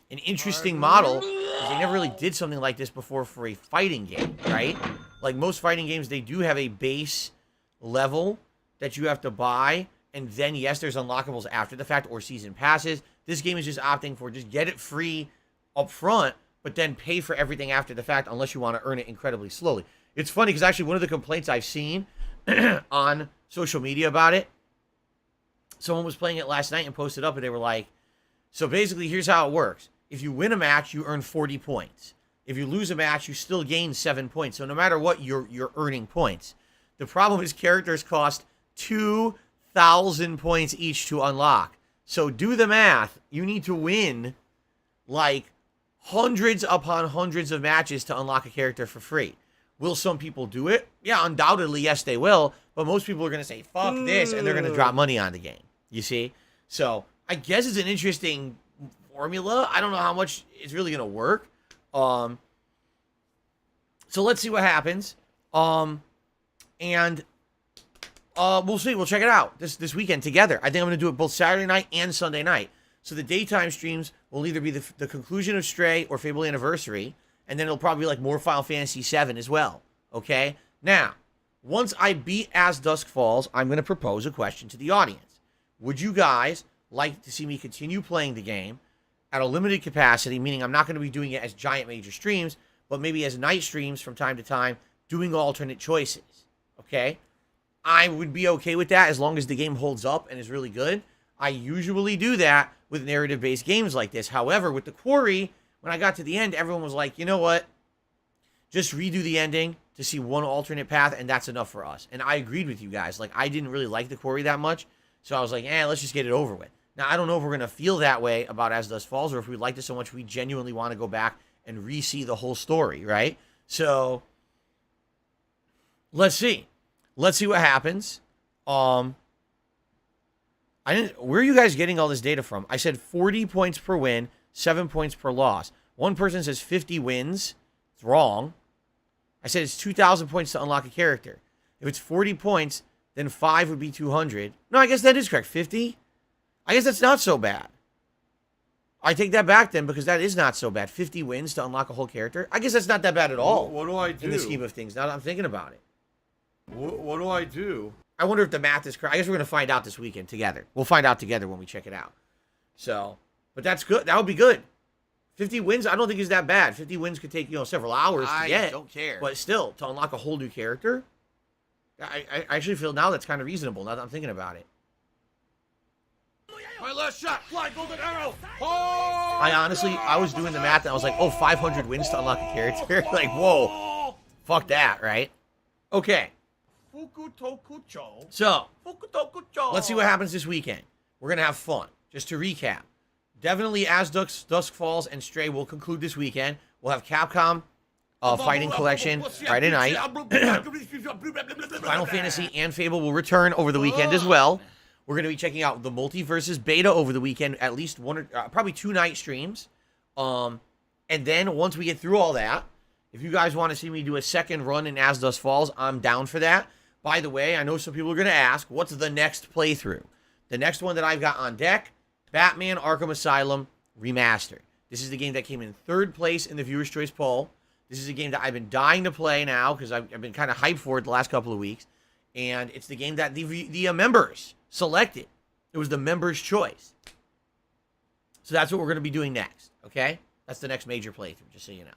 An interesting model, because they never really did something like this before for a fighting game, right? Like most fighting games, they do have a base level that you have to buy, and then, yes, there's unlockables after the fact or season passes. This game is just opting for just get it free up front, but then pay for everything after the fact unless you want to earn it incredibly slowly. It's funny because actually one of the complaints I've seen on social media about it, someone was playing it last night and posted up, and they were like, so basically here's how it works. If you win a match, you earn 40 points. If you lose a match, you still gain 7 points. So no matter what, you're earning points. The problem is characters cost 2,000 points each to unlock. So do the math. You need to win like hundreds upon hundreds of matches to unlock a character for free. Will some people do it? Yeah, undoubtedly, yes, they will. But most people are going to say, fuck this, and they're going to drop money on the game. You see? So I guess it's an interesting formula. I don't know how much it's really going to work. So let's see what happens. And we'll see. We'll check it out this weekend together. I think I'm going to do it both Saturday night and Sunday night. So the daytime streams will either be the conclusion of Stray or Fable Anniversary, and then it'll probably be like more Final Fantasy VII as well. Okay? Now, once I beat As Dusk Falls, I'm going to propose a question to the audience. Would you guys like to see me continue playing the game at a limited capacity, meaning I'm not going to be doing it as giant major streams, but maybe as night streams from time to time, doing alternate choices? Okay? I would be okay with that as long as the game holds up and is really good. I usually do that with narrative-based games like this. However, with The Quarry, when I got to the end, everyone was like, you know what? Just redo the ending to see one alternate path, and that's enough for us. And I agreed with you guys. Like, I didn't really like The Quarry that much, so I was like, let's just get it over with. Now, I don't know if we're going to feel that way about As Dusk Falls, or if we liked it so much we genuinely want to go back and re-see the whole story, right? So let's see. Let's see what happens. Where are you guys getting all this data from? I said 40 points per win, 7 points per loss. One person says 50 wins. It's wrong. I said it's 2,000 points to unlock a character. If it's 40 points, then 5 would be 200. No, I guess that is correct. 50? I guess that's not so bad. I take that back then because that is not so bad. 50 wins to unlock a whole character. I guess that's not that bad at all. What do I do? In the scheme of things. Now that I'm thinking about it. What do I do? I wonder if the math is correct. I guess we're going to find out this weekend together. We'll find out together when we check it out. So, but that's good. That would be good. 50 wins, I don't think is that bad. 50 wins could take, several hours to get. I don't care. But still, to unlock a whole new character, I actually feel now that's kind of reasonable now that I'm thinking about it. My last shot, fly golden arrow. I was doing the math and I was like, 500 wins to unlock a character. Like, whoa, fuck that, right? Okay. So, let's see what happens this weekend. We're going to have fun. Just to recap, definitely as Dusk Falls and Stray will conclude this weekend. We'll have Capcom Fighting Collection Friday night. Final Fantasy and Fable will return over the weekend as well. We're going to be checking out the MultiVersus beta over the weekend, at least one or probably 2 night streams. And then once we get through all that, if you guys want to see me do a second run in As Dusk Falls, I'm down for that. By the way, I know some people are going to ask, what's the next playthrough? The next one that I've got on deck, Batman Arkham Asylum Remastered. This is the game that came in 3rd place in the Viewer's Choice poll. This is a game that I've been dying to play now because I've been kind of hyped for it the last couple of weeks. And it's the game that the members selected. It was the members' choice. So that's what we're going to be doing next, okay? That's the next major playthrough, just so you know.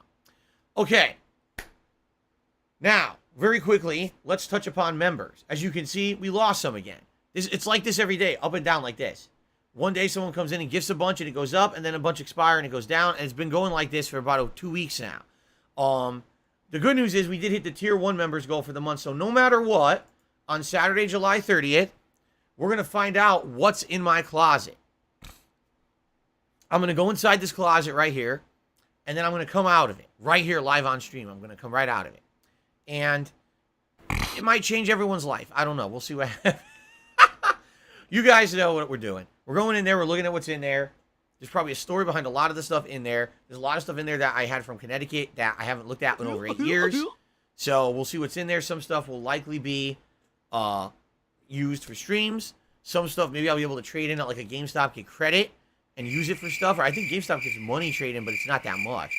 Okay. Now, very quickly, let's touch upon members. As you can see, we lost some again. It's like this every day, up and down like this. One day someone comes in and gifts a bunch and it goes up, and then a bunch expire and it goes down, and it's been going like this for about 2 weeks now. The good news is we did hit the Tier 1 members goal for the month, so no matter what, on Saturday, July 30th, we're going to find out what's in my closet. I'm going to go inside this closet right here, and then I'm going to come out of it. Right here, live on stream. I'm going to come right out of it. And it might change everyone's life. I don't know. We'll see what happens. You guys know what we're doing. We're going in there. We're looking at what's in there. There's probably a story behind a lot of the stuff in there. There's a lot of stuff in there that I had from Connecticut that I haven't looked at in over 8 years. So we'll see what's in there. Some stuff will likely be used for streams. Some stuff maybe I'll be able to trade in at like a GameStop, get credit, and use it for stuff. Or I think GameStop gets money trade in, but it's not that much.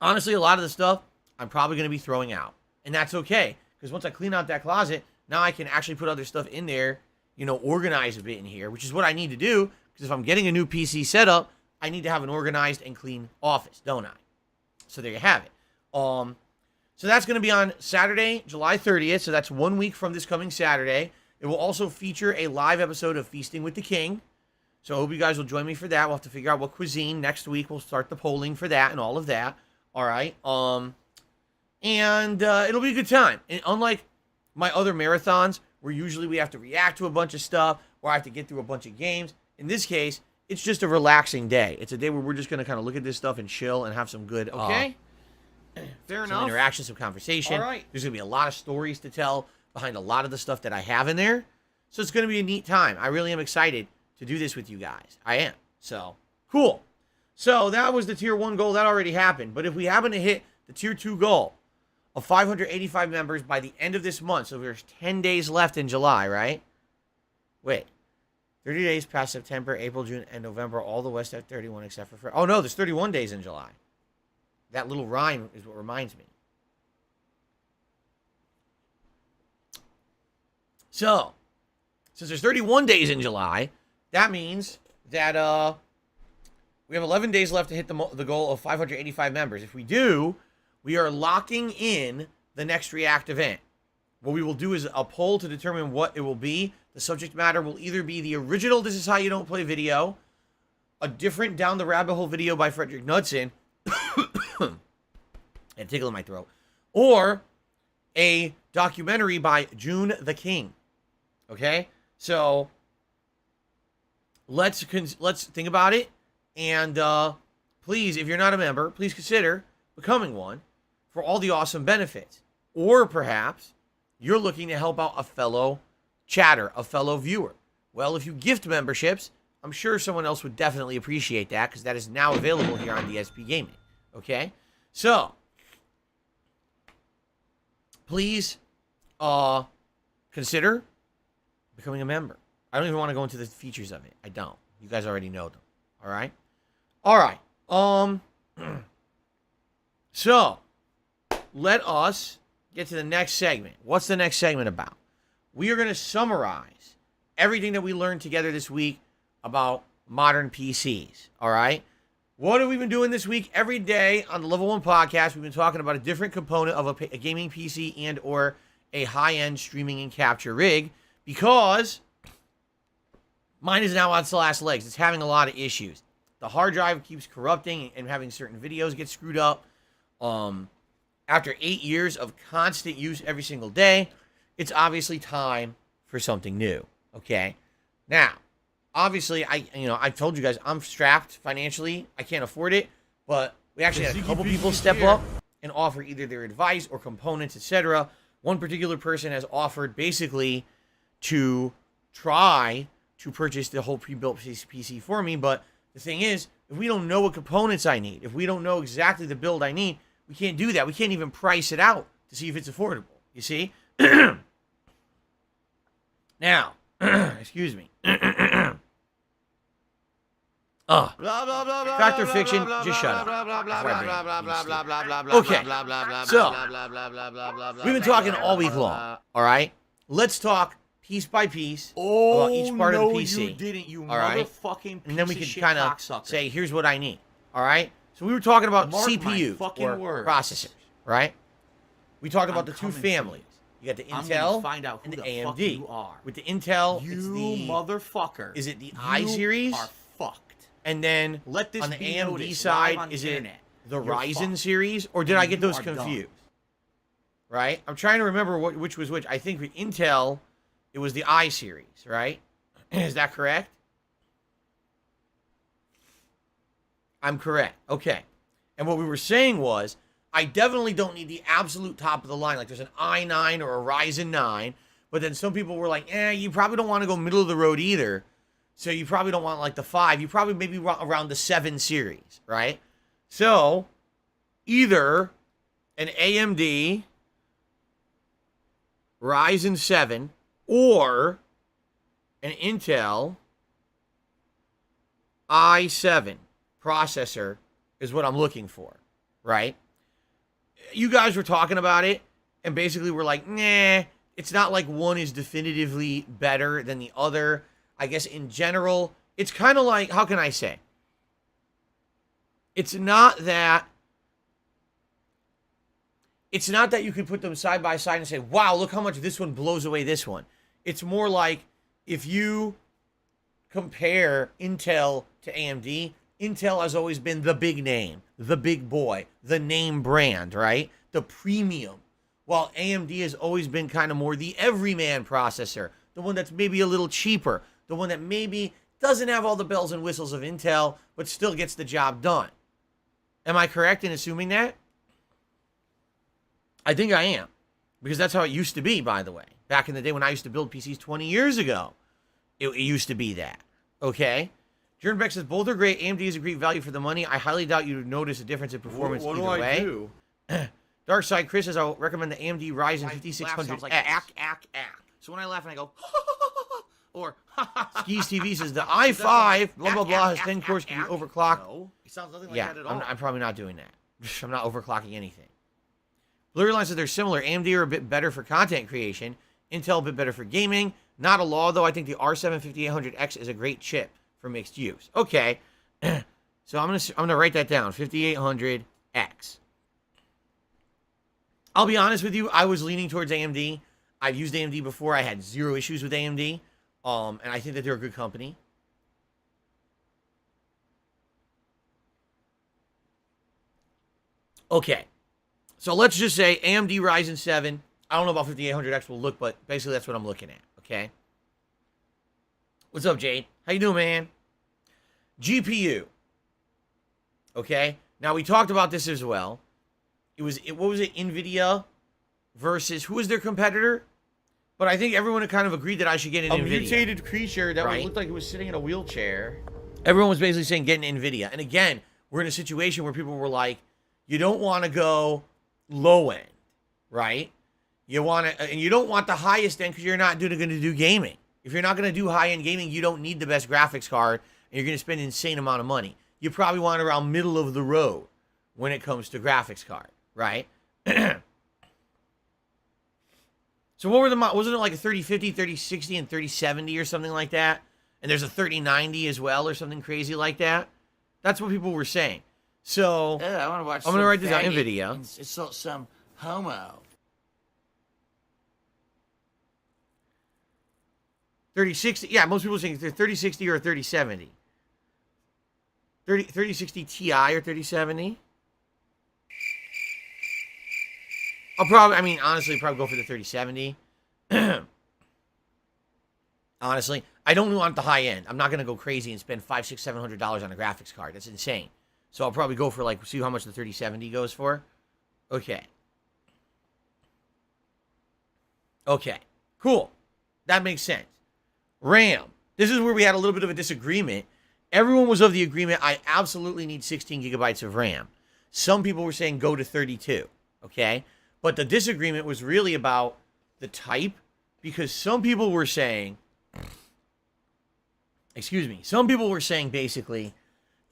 Honestly, a lot of the stuff I'm probably going to be throwing out. And that's okay. Because once I clean out that closet, now I can actually put other stuff in there, organize a bit in here, which is what I need to do. Because if I'm getting a new PC setup, I need to have an organized and clean office, don't I? So there you have it. So that's going to be on Saturday, July 30th. So that's 1 week from this coming Saturday. It will also feature a live episode of Feasting with the King. So I hope you guys will join me for that. We'll have to figure out what cuisine next week. We'll start the polling for that and all of that. All right. And it'll be a good time. And unlike my other marathons, where usually we have to react to a bunch of stuff, or I have to get through a bunch of games, in this case, it's just a relaxing day. It's a day where we're just going to kind of look at this stuff and chill and have some good, Fair enough. some interaction, some conversation. All right. There's going to be a lot of stories to tell behind a lot of the stuff that I have in there. So it's going to be a neat time. I really am excited to do this with you guys. I am. So, cool. So that was the Tier 1 goal. That already happened. But if we happen to hit the Tier 2 goal of 585 members by the end of this month, so there's 10 days left in July, right? Wait. 30 days past September, April, June, and November. All the West have 31 except for... Oh, no, there's 31 days in July. That little rhyme is what reminds me. So, since there's 31 days in July, that means that we have 11 days left to hit the goal of 585 members. If we do, we are locking in the next React event. What we will do is a poll to determine what it will be. The subject matter will either be the original This Is How You Don't Play video, a different Down the Rabbit Hole video by Frederick Knudsen, and tickle in my throat, or a documentary by June the King. Okay? So, let's think about it. And please, if you're not a member, please consider becoming one for all the awesome benefits. Or perhaps you're looking to help out a fellow chatter, a fellow viewer. Well, if you gift memberships, I'm sure someone else would definitely appreciate that because that is now available here on DSP Gaming. Okay? So, please consider becoming a member. I don't even want to go into the features of it. I don't. You guys already know them. All right? All right. So, let us get to the next segment. What's the next segment about? We are going to summarize everything that we learned together this week about modern PCs. All right? What have we been doing this week? Every day on the Level 1 podcast, we've been talking about a different component of a gaming PC and or a high-end streaming and capture rig because mine is now on its last legs. It's having a lot of issues. The hard drive keeps corrupting and having certain videos get screwed up. After 8 years of constant use every single day, it's obviously time for something new. Okay? Now, obviously, I told you guys I'm strapped financially. I can't afford it, but we actually had a couple people step up and offer either their advice or components, etc. One particular person has offered basically to try to purchase the whole pre-built PC for me, but the thing is, if we don't know what components I need, if we don't know exactly the build I need, we can't do that. We can't even price it out to see if it's affordable. You see? Now, excuse me. Fact or fiction, just shut up. Okay, so, we've been talking all week long, all right? Let's talk piece by piece about each part of the PC. You didn't, you all right? motherfucking piece and then we of can shit kind of cocksucker. say, here's what I need, all right? So we were talking about Mark my CPUs fucking or words. processors, right? We talked about I'm the two coming for families. You got the I'm gonna Intel find out who and the the AMD. fuck you are. With the Intel, You it's the motherfucker. Is it the You I series? are fucked. And then Let this on the be AMD noticed side, live on is the it internet. the You're Ryzen fucked. series, or did I get You those are done. confused? Right? I'm trying to remember which was which. I think with Intel, it was the I series, right? Is that correct? I'm correct. Okay. And what we were saying was, I definitely don't need the absolute top of the line. Like there's an i9 or a Ryzen 9. But then some people were like, you probably don't want to go middle of the road either. So you probably don't want like the 5. You probably maybe around the 7 series, right? So either an AMD Ryzen 7 or an Intel i7 processor is what I'm looking for, right? You guys were talking about it, and basically we're like, nah, it's not like one is definitively better than the other. I guess in general, it's kind of like, how can I say? It's not that you can put them side by side and say, wow, look how much this one blows away this one. It's more like if you compare Intel to AMD, Intel has always been the big name, the big boy, the name brand, right? The premium. While AMD has always been kind of more the everyman processor, the one that's maybe a little cheaper, the one that maybe doesn't have all the bells and whistles of Intel, but still gets the job done. Am I correct in assuming that? I think I am. Because that's how it used to be, by the way. Back in the day when I used to build PCs 20 years ago, it used to be that. Okay? Jordan Beck says, both are great. AMD is a great value for the money. I highly doubt you would notice a difference in performance What either do way. I do? Dark Side Chris says, I'll recommend the AMD Ryzen 5600X. Sounds like ack. So when I laugh and I go, or Skis TV says, the i5, blah, blah, blah, has 10 cores, can be overclocked. No, it sounds nothing like Yeah, that at all. I'm probably not doing that. I'm not overclocking anything. Blurry Line says they're similar. AMD are a bit better for content creation. Intel a bit better for gaming. Not a law, though. I think the R7 5800X is a great chip for mixed use. Okay. So I'm gonna write that down. 5800X. I'll be honest with you. I was leaning towards AMD. I've used AMD before. I had zero issues with AMD. And I think that they're a good company. Okay. So let's just say AMD Ryzen 7. I don't know about 5800X will look, but basically that's what I'm looking at. Okay. What's up, Jade? How you doing, man? GPU. Okay. Now we talked about this as well. what was it? NVIDIA versus, who was their competitor? But I think everyone had kind of agreed that I should get an NVIDIA. Mutated creature that Right. looked like it was sitting in a wheelchair. Everyone was basically saying get an NVIDIA. And again, we're in a situation where people were like, you don't want to go low end, right? You want to, and you don't want the highest end because you're not going to do gaming. If you're not going to do high end gaming, you don't need the best graphics card, and you're going to spend an insane amount of money. You probably want around middle of the road when it comes to graphics card, right? So what were the, wasn't it like a 3050, 3060, and 3070 or something like that? And there's a 3090 as well or something crazy like that? That's what people were saying. So I want to watch. I'm going to write this down, NVIDIA. Insult some homo. 3060, yeah, most people are saying 3060 or 3070. 3060 Ti or 3070. Honestly, probably go for the 3070. Honestly, I don't want the high end. I'm not going to go crazy and spend $500, $600, $700 on a graphics card. That's insane. So I'll probably go for see how much the 3070 goes for. Okay. Okay. Cool. That makes sense. RAM. This is where we had a little bit of a disagreement. Everyone was of the agreement I absolutely need 16 gigabytes of RAM. Some people were saying go to 32. Okay. But the disagreement was really about the type, because some people were saying, some people were saying basically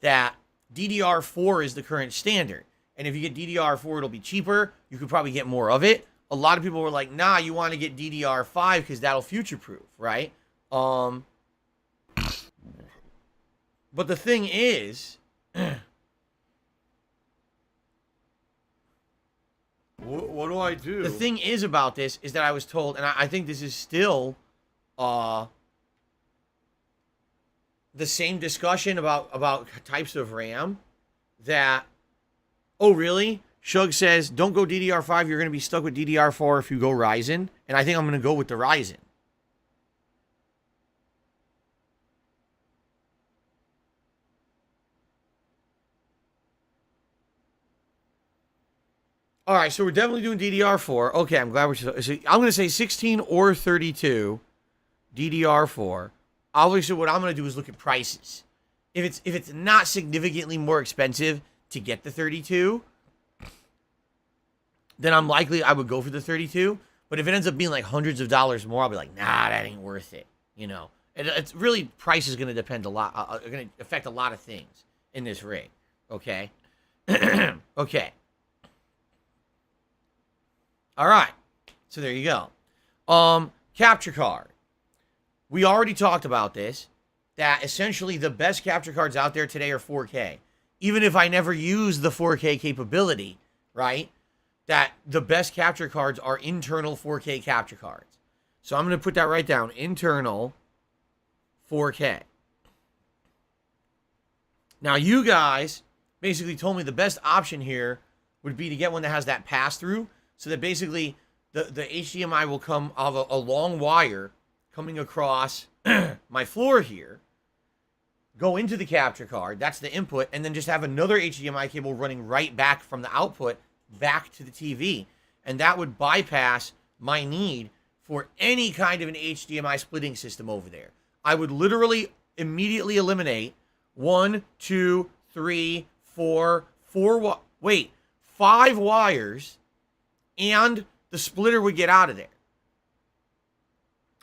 that DDR4 is the current standard. And if you get DDR4, it'll be cheaper. You could probably get more of it. A lot of people were like, nah, you want to get DDR5 because that'll future-proof, right? But the thing is, What do I do? the thing is about this is that I was told, and I think this is still the same discussion about types of RAM, that, oh, really? Shug says, don't go DDR5, you're going to be stuck with DDR4 if you go Ryzen. And I think I'm going to go with the Ryzen. All right, so we're definitely doing DDR4. Okay, I'm glad so I'm going to say 16 or 32 DDR4. Obviously, what I'm going to do is look at prices. If it's not significantly more expensive to get the 32, then I would go for the 32. But if it ends up being like hundreds of dollars more, I'll be like, nah, that ain't worth it. You know, it's really, price is going to depend a lot, going to affect a lot of things in this rig. Okay. Okay. All right. So there you go. Capture card. We already talked about this, that essentially the best capture cards out there today are 4K. Even if I never use the 4K capability, right? That the best capture cards are internal 4K capture cards. So I'm going to put that right down. Internal 4K. Now, you guys basically told me the best option here would be to get one that has that pass-through, so that basically the HDMI will come of a long wire coming across my floor here, go into the capture card, that's the input, and then just have another HDMI cable running right back from the output back to the TV. And that would bypass my need for any kind of an HDMI splitting system over there. I would literally immediately eliminate 5 wires, and the splitter would get out of there.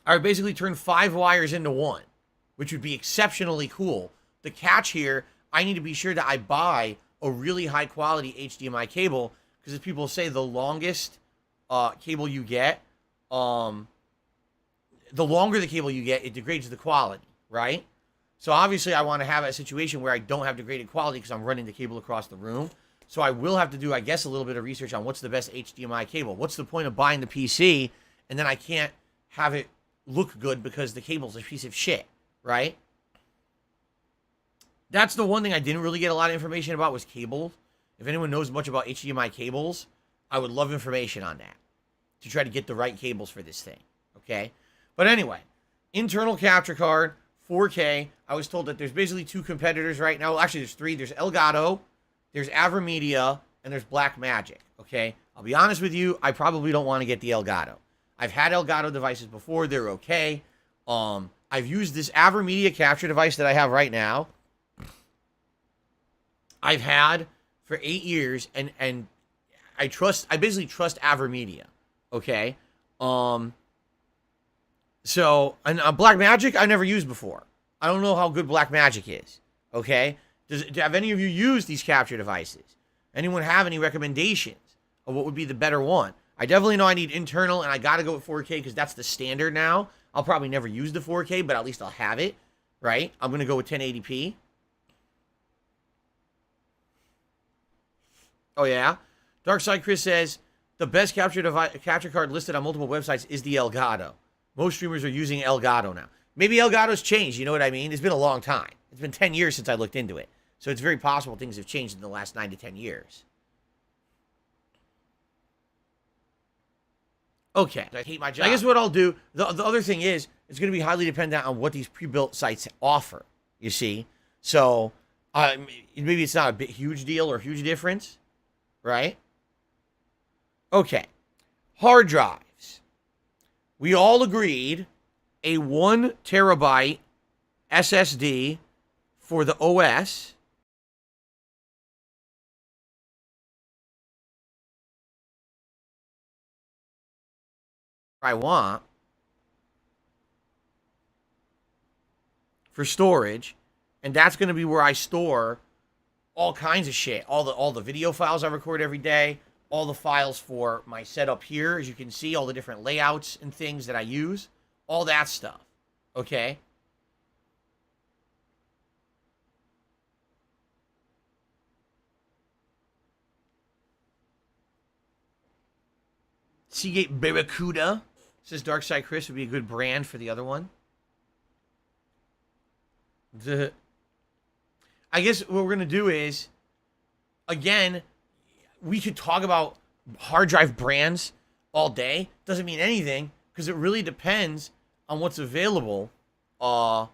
I would basically turn 5 wires into one, which would be exceptionally cool. The catch here, I need to be sure that I buy a really high quality HDMI cable, because as people say, the longest cable you get, the longer the cable you get, it degrades the quality, right? So obviously I want to have a situation where I don't have degraded quality because I'm running the cable across the room. So I will have to do, I guess, a little bit of research on what's the best HDMI cable. What's the point of buying the PC and then I can't have it look good because the cable's a piece of shit, right? That's the one thing I didn't really get a lot of information about, was cables. If anyone knows much about HDMI cables, I would love information on that to try to get the right cables for this thing, okay? But anyway, internal capture card, 4K. I was told that there's basically 2 competitors right now. Well, actually, there's 3. There's Elgato, there's AverMedia, and there's Blackmagic, okay? I'll be honest with you, I probably don't want to get the Elgato. I've had Elgato devices before, they're okay. I've used this AverMedia capture device that I have right now. I've had for 8 years, and I basically trust AverMedia, okay? So, and Blackmagic I never used before. I don't know how good Blackmagic is, okay? Have any of you used these capture devices? Anyone have any recommendations of what would be the better one? I definitely know I need internal, and I got to go with 4K because that's the standard now. I'll probably never use the 4K, but at least I'll have it, right? I'm going to go with 1080p. Oh, yeah? Darkside Chris says, the best capture card listed on multiple websites is the Elgato. Most streamers are using Elgato now. Maybe Elgato's changed, you know what I mean? It's been a long time. It's been 10 years since I looked into it. So it's very possible things have changed in the last 9 to 10 years. Okay. I hate my job. I guess what I'll do, the other thing is, it's going to be highly dependent on what these pre-built sites offer, you see? So, maybe it's not a huge deal or huge difference, right? Okay. Hard drives. We all agreed a 1 terabyte SSD for the OS I want for storage, and that's going to be where I store all kinds of shit, all the video files I record every day, all the files for my setup here, as you can see, all the different layouts and things that I use, all that stuff, okay? Seagate Barracuda, says Darkside Chris, would be a good brand for the other one. I guess what we're going to do is, again, we could talk about hard drive brands all day. Doesn't mean anything, because it really depends on what's available via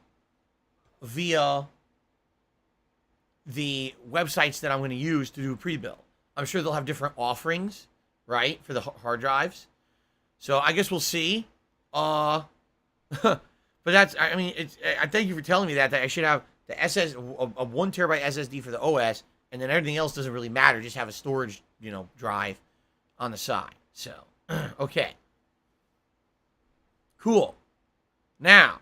the websites that I'm going to use to do a pre-build. I'm sure they'll have different offerings, right, for the hard drives. So I guess we'll see. But that's, I mean, I thank you for telling me that I should have the a 1 terabyte SSD for the OS, and then everything else doesn't really matter. Just have a storage, drive on the side. So, okay. Cool. Now,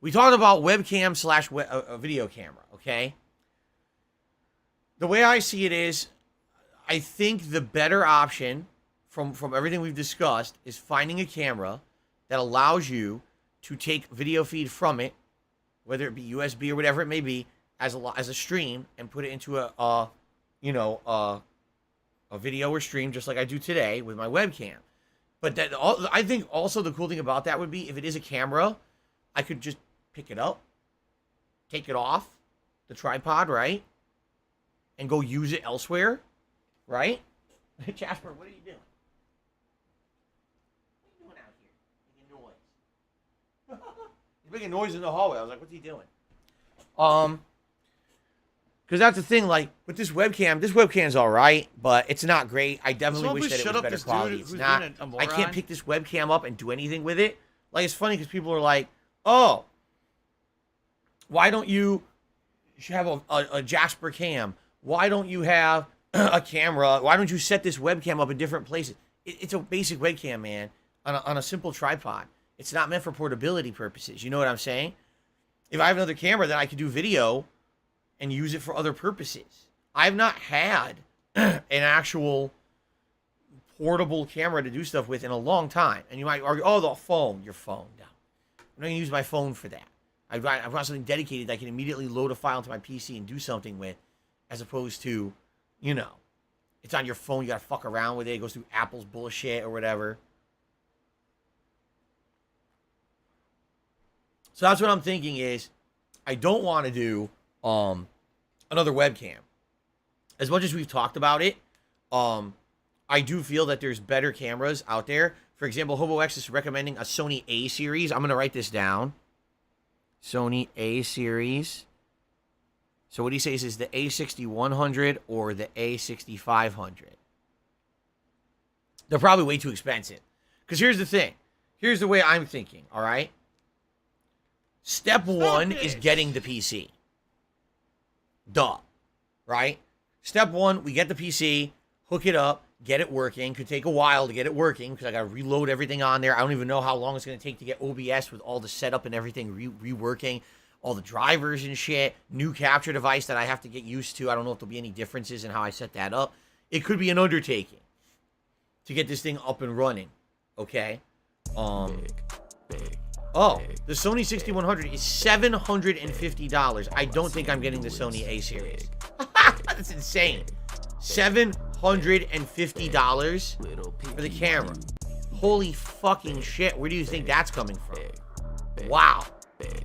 we talked about webcam slash video camera, okay? The way I see it is, I think the better option from everything we've discussed is finding a camera that allows you to take video feed from it, whether it be USB or whatever it may be, as a stream, and put it into a video or stream, just like I do today with my webcam. But I think also the cool thing about that would be, if it is a camera, I could just pick it up, take it off the tripod, right, and go use it elsewhere, right? Jasper, what are you doing? What are you doing out here? Making noise. He's making noise in the hallway. I was like, what's he doing? Because that's the thing, like, with this webcam's all right, but it's not great. I definitely wish that it was better quality. It's not. I can't pick this webcam up and do anything with it. Like, it's funny because people are like, oh, why don't you have a Jasper cam? Why don't you have a camera? Why don't you set this webcam up in different places? It's a basic webcam, man, on a simple tripod. It's not meant for portability purposes. You know what I'm saying? If I have another camera, then I could do video and use it for other purposes. I've not had an actual portable camera to do stuff with in a long time. And you might argue, oh, the phone. Your phone. No. I'm not going to use my phone for that. I've got something dedicated that I can immediately load a file into my PC and do something with, as opposed to, it's on your phone. You got to fuck around with it. It goes through Apple's bullshit or whatever. So that's what I'm thinking is, I don't want to do another webcam. As much as we've talked about it, I do feel that there's better cameras out there. For example, HoboX is recommending a Sony A series. I'm going to write this down. Sony A series. So what he says is the A6100 or the A6500. They're probably way too expensive. Because here's the thing. Here's the way I'm thinking, all right? Step one is getting the PC. Duh. Right? Step one, we get the PC, hook it up, get it working. Could take a while to get it working because I got to reload everything on there. I don't even know how long it's going to take to get OBS with all the setup and everything reworking, all the drivers and shit, new capture device that I have to get used to. I don't know if there'll be any differences in how I set that up. It could be an undertaking to get this thing up and running. Okay? The Sony 6100 is $750. I don't think I'm getting the Sony A series. That's insane. $750 for the camera. Holy fucking shit. Where do you think that's coming from? Wow. Okay.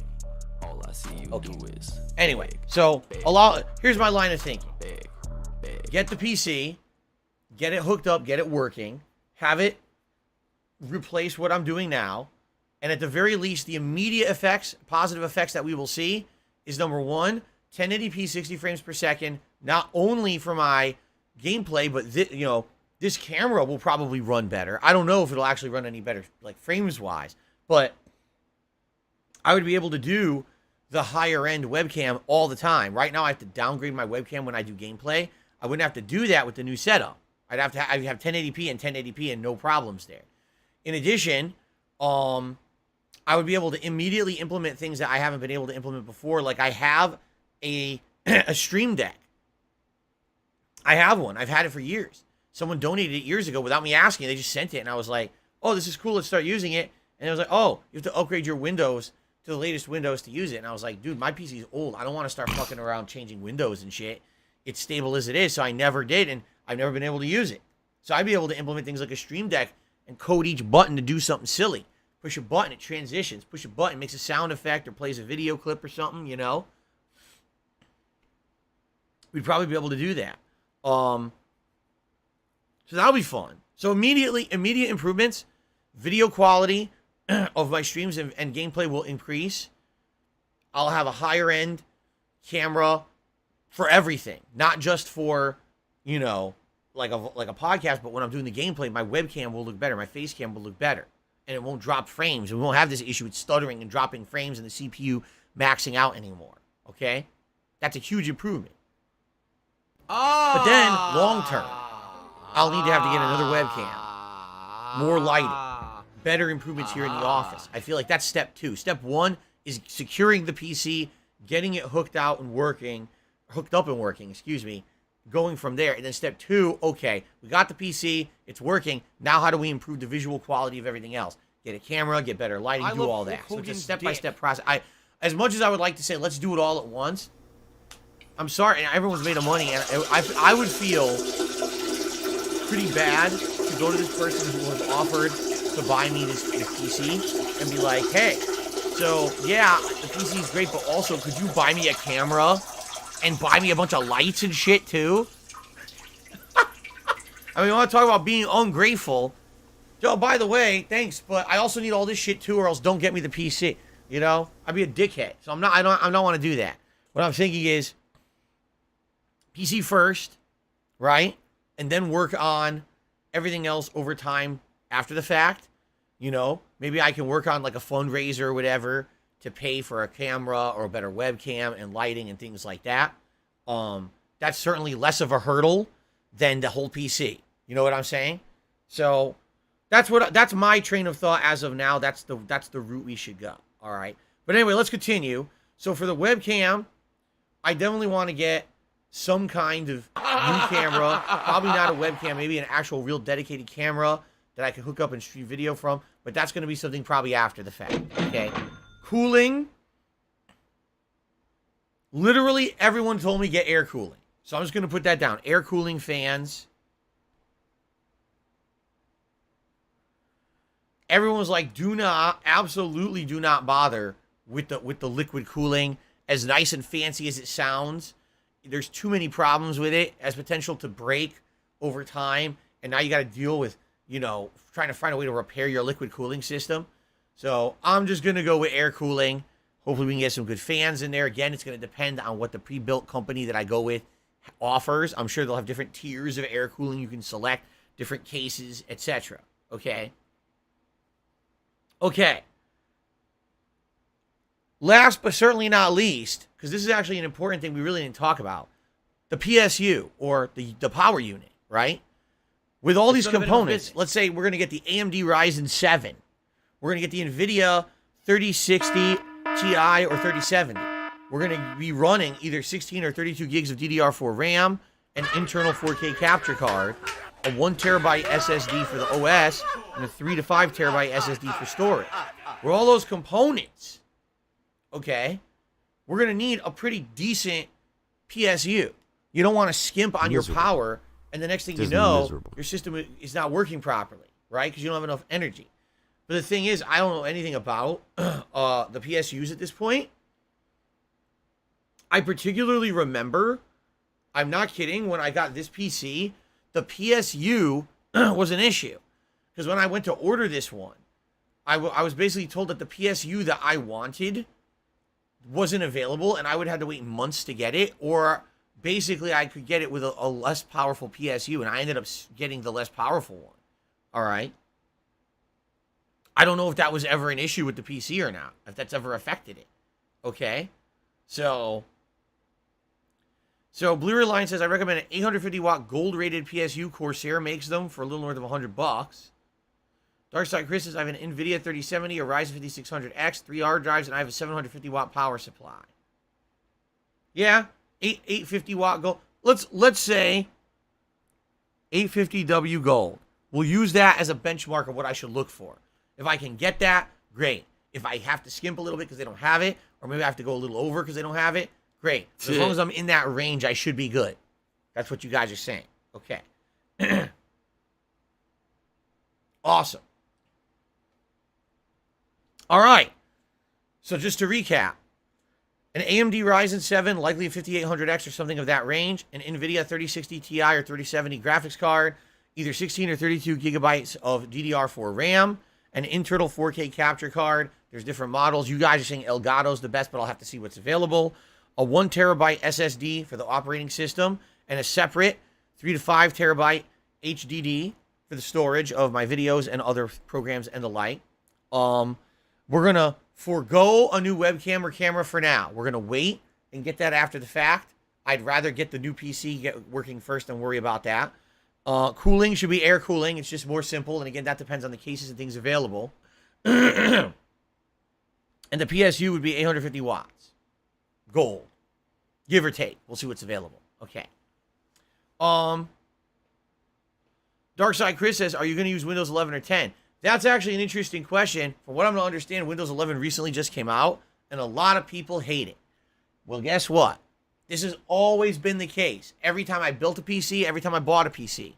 Anyway, so here's my line of thinking. Get the PC, get it hooked up, get it working, have it replace what I'm doing now, and at the very least, the immediate effects, positive effects that we will see is number one, 1080p 60 frames per second, not only for my gameplay, but this camera will probably run better. I don't know if it'll actually run any better, like frames wise, but I would be able to do the higher end webcam all the time. Right now, I have to downgrade my webcam when I do gameplay. I wouldn't have to do that with the new setup. I'd have 1080p and 1080p and no problems there. In addition, I would be able to immediately implement things that I haven't been able to implement before. Like I have a Stream Deck. I have one. I've had it for years. Someone donated it years ago without me asking. They just sent it, and I was like, "Oh, this is cool. Let's start using it." And it was like, "Oh, you have to upgrade your Windows to the latest Windows to use it." And I was like, "Dude, my PC is old. I don't want to start fucking around changing Windows and shit. It's stable as it is." So I never did, and I've never been able to use it. So I'd be able to implement things like a Stream Deck and code each button to do something silly. Push a button, it transitions. Push a button, makes a sound effect or plays a video clip or something, We'd probably be able to do that. So that'll be fun. So immediate improvements, video quality of my streams and gameplay will increase. I'll have a higher end camera for everything, not just for, like a podcast, but when I'm doing the gameplay, my webcam will look better, my face cam will look better, and it won't drop frames. We won't have this issue with stuttering and dropping frames and the CPU maxing out anymore. Okay, that's a huge improvement. But then, long term, I'll need to have to get another webcam, more lighting, better improvements here in the office. I feel like that's step two. Step one is securing the PC, getting it hooked up and working, going from there. And then step two, okay, we got the PC, it's working. Now how do we improve the visual quality of everything else? Get a camera, get better lighting, do all that. So it's a step-by-step process. As much as I would like to say, let's do it all at once, I'm sorry, and everyone's made of money, and I would feel pretty bad to go to this person who has offered to buy me this PC and be like, hey, so yeah, the PC is great, but also could you buy me a camera and buy me a bunch of lights and shit too? I mean, I want to talk about being ungrateful. Joe, by the way, thanks, but I also need all this shit too, or else don't get me the PC. I'd be a dickhead. So I don't want to do that. What I'm thinking is PC first, right? And then work on everything else over time after the fact. Maybe I can work on like a fundraiser or whatever to pay for a camera or a better webcam and lighting and things like that. That's certainly less of a hurdle than the whole PC. You know what I'm saying? So that's my train of thought as of now. That's the route we should go. All right. But anyway, let's continue. So for the webcam, I definitely want to get some kind of new camera, probably not a webcam, maybe an actual real dedicated camera that I can hook up and stream video from, but that's going to be something probably after the fact, okay? Cooling. Literally everyone told me get air cooling. So I'm just going to put that down. Air cooling fans. Everyone was like, absolutely do not bother with the liquid cooling. As nice and fancy as it sounds, there's too many problems with it, as potential to break over time, and now you got to deal with, trying to find a way to repair your liquid cooling system. So I'm just going to go with air cooling. Hopefully we can get some good fans in there. Again, it's going to depend on what the pre-built company that I go with offers. I'm sure they'll have different tiers of air cooling you can select, different cases, etc. Okay? Okay. Last but certainly not least, because this is actually an important thing we really didn't talk about, the PSU, or the power unit, right? With all these components, let's say we're going to get the AMD Ryzen 7. We're going to get the NVIDIA 3060 Ti or 3070. We're going to be running either 16 or 32 gigs of DDR4 RAM, an internal 4K capture card, a 1 terabyte SSD for the OS, and a 3 to 5 terabyte SSD for storage. With all those components, okay, we're going to need a pretty decent PSU. You don't want to skimp on your power, and the next thing you know, your system is not working properly, right? Because you don't have enough energy. But the thing is, I don't know anything about the PSUs at this point. I particularly remember, I'm not kidding, when I got this PC, the PSU was an issue. Because when I went to order this one, I was basically told that the PSU that I wanted wasn't available, and I would have to wait months to get it, or basically I could get it with a less powerful PSU, and I ended up getting the less powerful one. All right? I don't know if that was ever an issue with the PC or not, if that's ever affected it. Okay? So Blue Line says, I recommend an 850 watt gold rated PSU. Corsair makes them for a little north of $100. Darkside Chris says, I have an NVIDIA 3070, a Ryzen 5600X, 3 hard drives, and I have a 750 watt power supply. Yeah, 850 watt gold. Let's say 850W gold. We'll use that as a benchmark of what I should look for. If I can get that, great. If I have to skimp a little bit because they don't have it, or maybe I have to go a little over because they don't have it, great. As long as I'm in that range, I should be good. That's what you guys are saying. Okay. Awesome. All right. So just to recap, an AMD Ryzen 7, likely a 5800X or something of that range, an NVIDIA 3060 Ti or 3070 graphics card, either 16 or 32 gigabytes of DDR4 RAM, an internal 4K capture card. There's different models. You guys are saying Elgato's the best, but I'll have to see what's available. A 1 terabyte SSD for the operating system, and a separate 3 to 5 terabyte HDD for the storage of my videos and other programs and the like. We're going to forego a new webcam or camera for now. We're going to wait and get that after the fact. I'd rather get the new PC get working first and worry about that. Cooling should be air cooling. It's just more simple. And again, that depends on the cases and things available. And the PSU would be 850 watts. Gold. Give or take. We'll see what's available. Okay. Darkside Chris says, are you going to use Windows 11 or 10? That's actually an interesting question. From what I'm going to understand, Windows 11 recently just came out, and a lot of people hate it. Well, guess what? This has always been the case. Every time I built a PC, every time I bought a PC,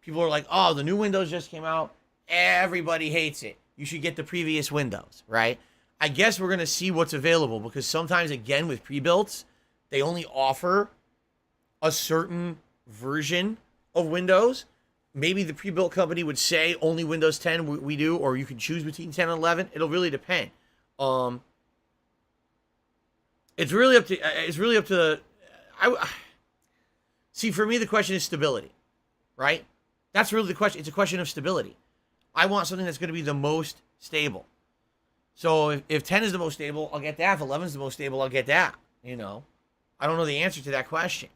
people are like, oh, the new Windows just came out. Everybody hates it. You should get the previous Windows, right? I guess we're going to see what's available, because sometimes, again, with pre-builts, they only offer a certain version of Windows. Maybe the pre-built company would say only Windows 10 we do, or you can choose between 10 and 11. It'll really depend. It's really up to. See, for me, the question is stability, right? That's really the question. It's a question of stability. I want something that's going to be the most stable. So if 10 is the most stable, I'll get that. If 11 is the most stable, I'll get that. You know, I don't know the answer to that question.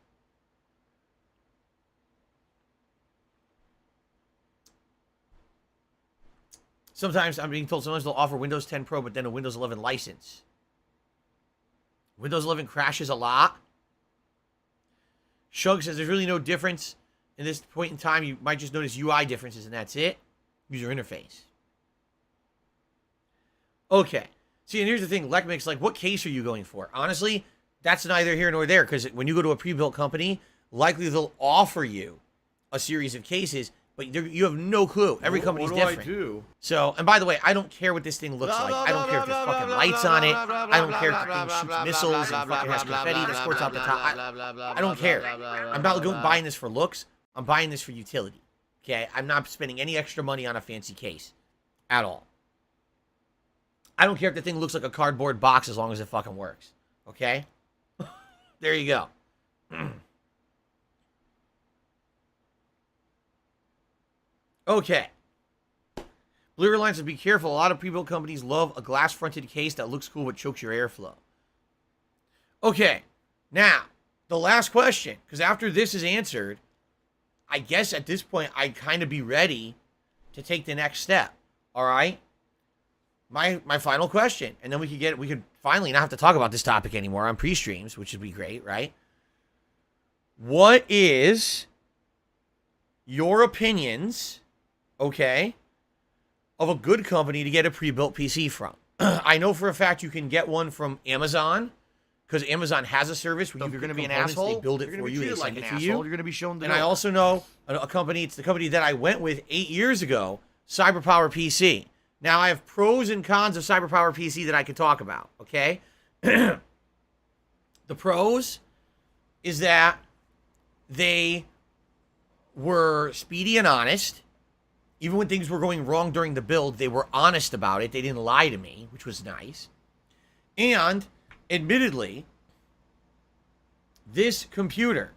Sometimes I'm being told sometimes they'll offer Windows 10 Pro, but then a Windows 11 license. Windows 11 crashes a lot. Shug says there's really no difference in this point in time. You might just notice UI differences, and that's it. User interface. Okay. See, and here's the thing. Lekmik's like, what case are you going for? Honestly, that's neither here nor there, because when you go to a pre-built company, likely they'll offer you a series of cases, but you have no clue. Every company's different. What do I do? So, and by the way, I don't care what this thing looks like. I don't care if there's fucking lights on it. I don't care if the thing shoots missiles and fucking has confetti that squirts out the top. I don't care. I'm not buying this for looks. I'm buying this for utility. Okay? I'm not spending any extra money on a fancy case at all. I don't care if the thing looks like a cardboard box as long as it fucking works. Okay? There you go. Okay. Blue Airlines says, be careful. A lot of pre-built companies love a glass-fronted case that looks cool but chokes your airflow. Okay. Now, the last question, because after this is answered, I guess at this point I'd kind of be ready to take the next step. All right? My final question, and then we could finally not have to talk about this topic anymore on pre-streams, which would be great, right? What is your opinions, okay, of a good company to get a pre-built PC from? I know for a fact you can get one from Amazon, because Amazon has a service where you're going to be an asshole. They build it for you. They send it to you. You're going to be shown the. And I also know a company. It's the company that I went with 8 years ago, CyberPower PC. Now I have pros and cons of CyberPower PC that I could talk about. Okay, the pros is that they were speedy and honest. Even when things were going wrong during the build, they were honest about it. They didn't lie to me, which was nice. And admittedly, this computer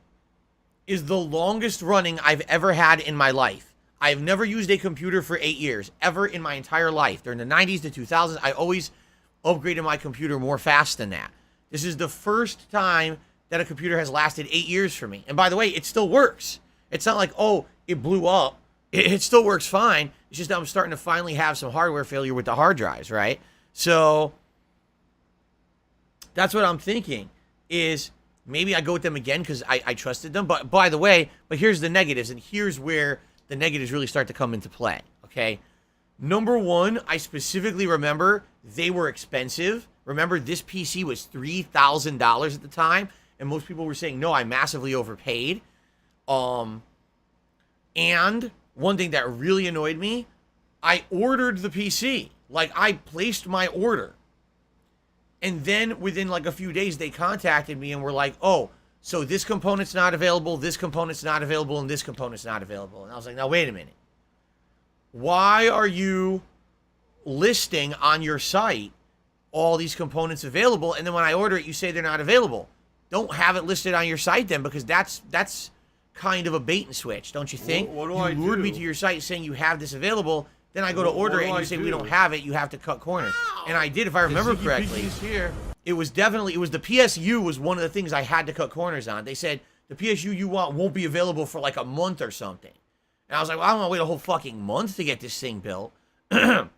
is the longest running I've ever had in my life. I've never used a computer for 8 years, ever in my entire life. During the 90s to 2000s, I always upgraded my computer more fast than that. This is the first time that a computer has lasted 8 years for me. And by the way, it still works. It's not like, oh, it blew up. It still works fine. It's just that I'm starting to finally have some hardware failure with the hard drives, right? So that's what I'm thinking, is maybe I go with them again because I trusted them. But by the way, here's the negatives, and here's where the negatives really start to come into play, okay? Number one, I specifically remember they were expensive. Remember, this PC was $3,000 at the time, and most people were saying, no, I massively overpaid. And one thing that really annoyed me, I ordered the PC. Like, I placed my order. And then within like a few days, they contacted me and were like, oh, so this component's not available, this component's not available, and this component's not available. And I was like, now, wait a minute. Why are you listing on your site all these components available, and then when I order it, you say they're not available? Don't have it listed on your site then, because that's kind of a bait and switch, don't you think? What do you I do? lured me to your site saying you have this available, then I go to order it, and you say we don't have it, you have to cut corners. And I did, if I remember correctly. It was the PSU was one of the things I had to cut corners on. They said, the PSU you want won't be available for like a month or something. And I was like, well, I don't want to wait a whole fucking month to get this thing built. So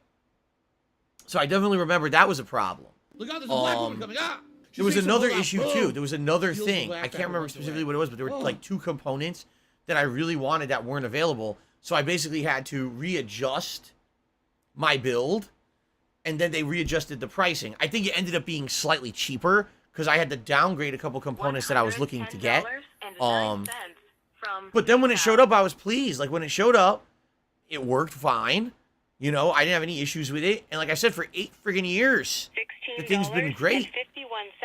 I definitely remember that was a problem. Look out, there's a black woman coming out. There was another issue too. There was another thing. I can't remember specifically what it was, but there were like two components that I really wanted that weren't available. So I basically had to readjust my build, and then they readjusted the pricing. I think it ended up being slightly cheaper because I had to downgrade a couple components that I was looking to get. But then when it showed up, I was pleased. Like, when it showed up, it worked fine. You know, I didn't have any issues with it. And like I said, for 8 friggin' years, the thing's been great.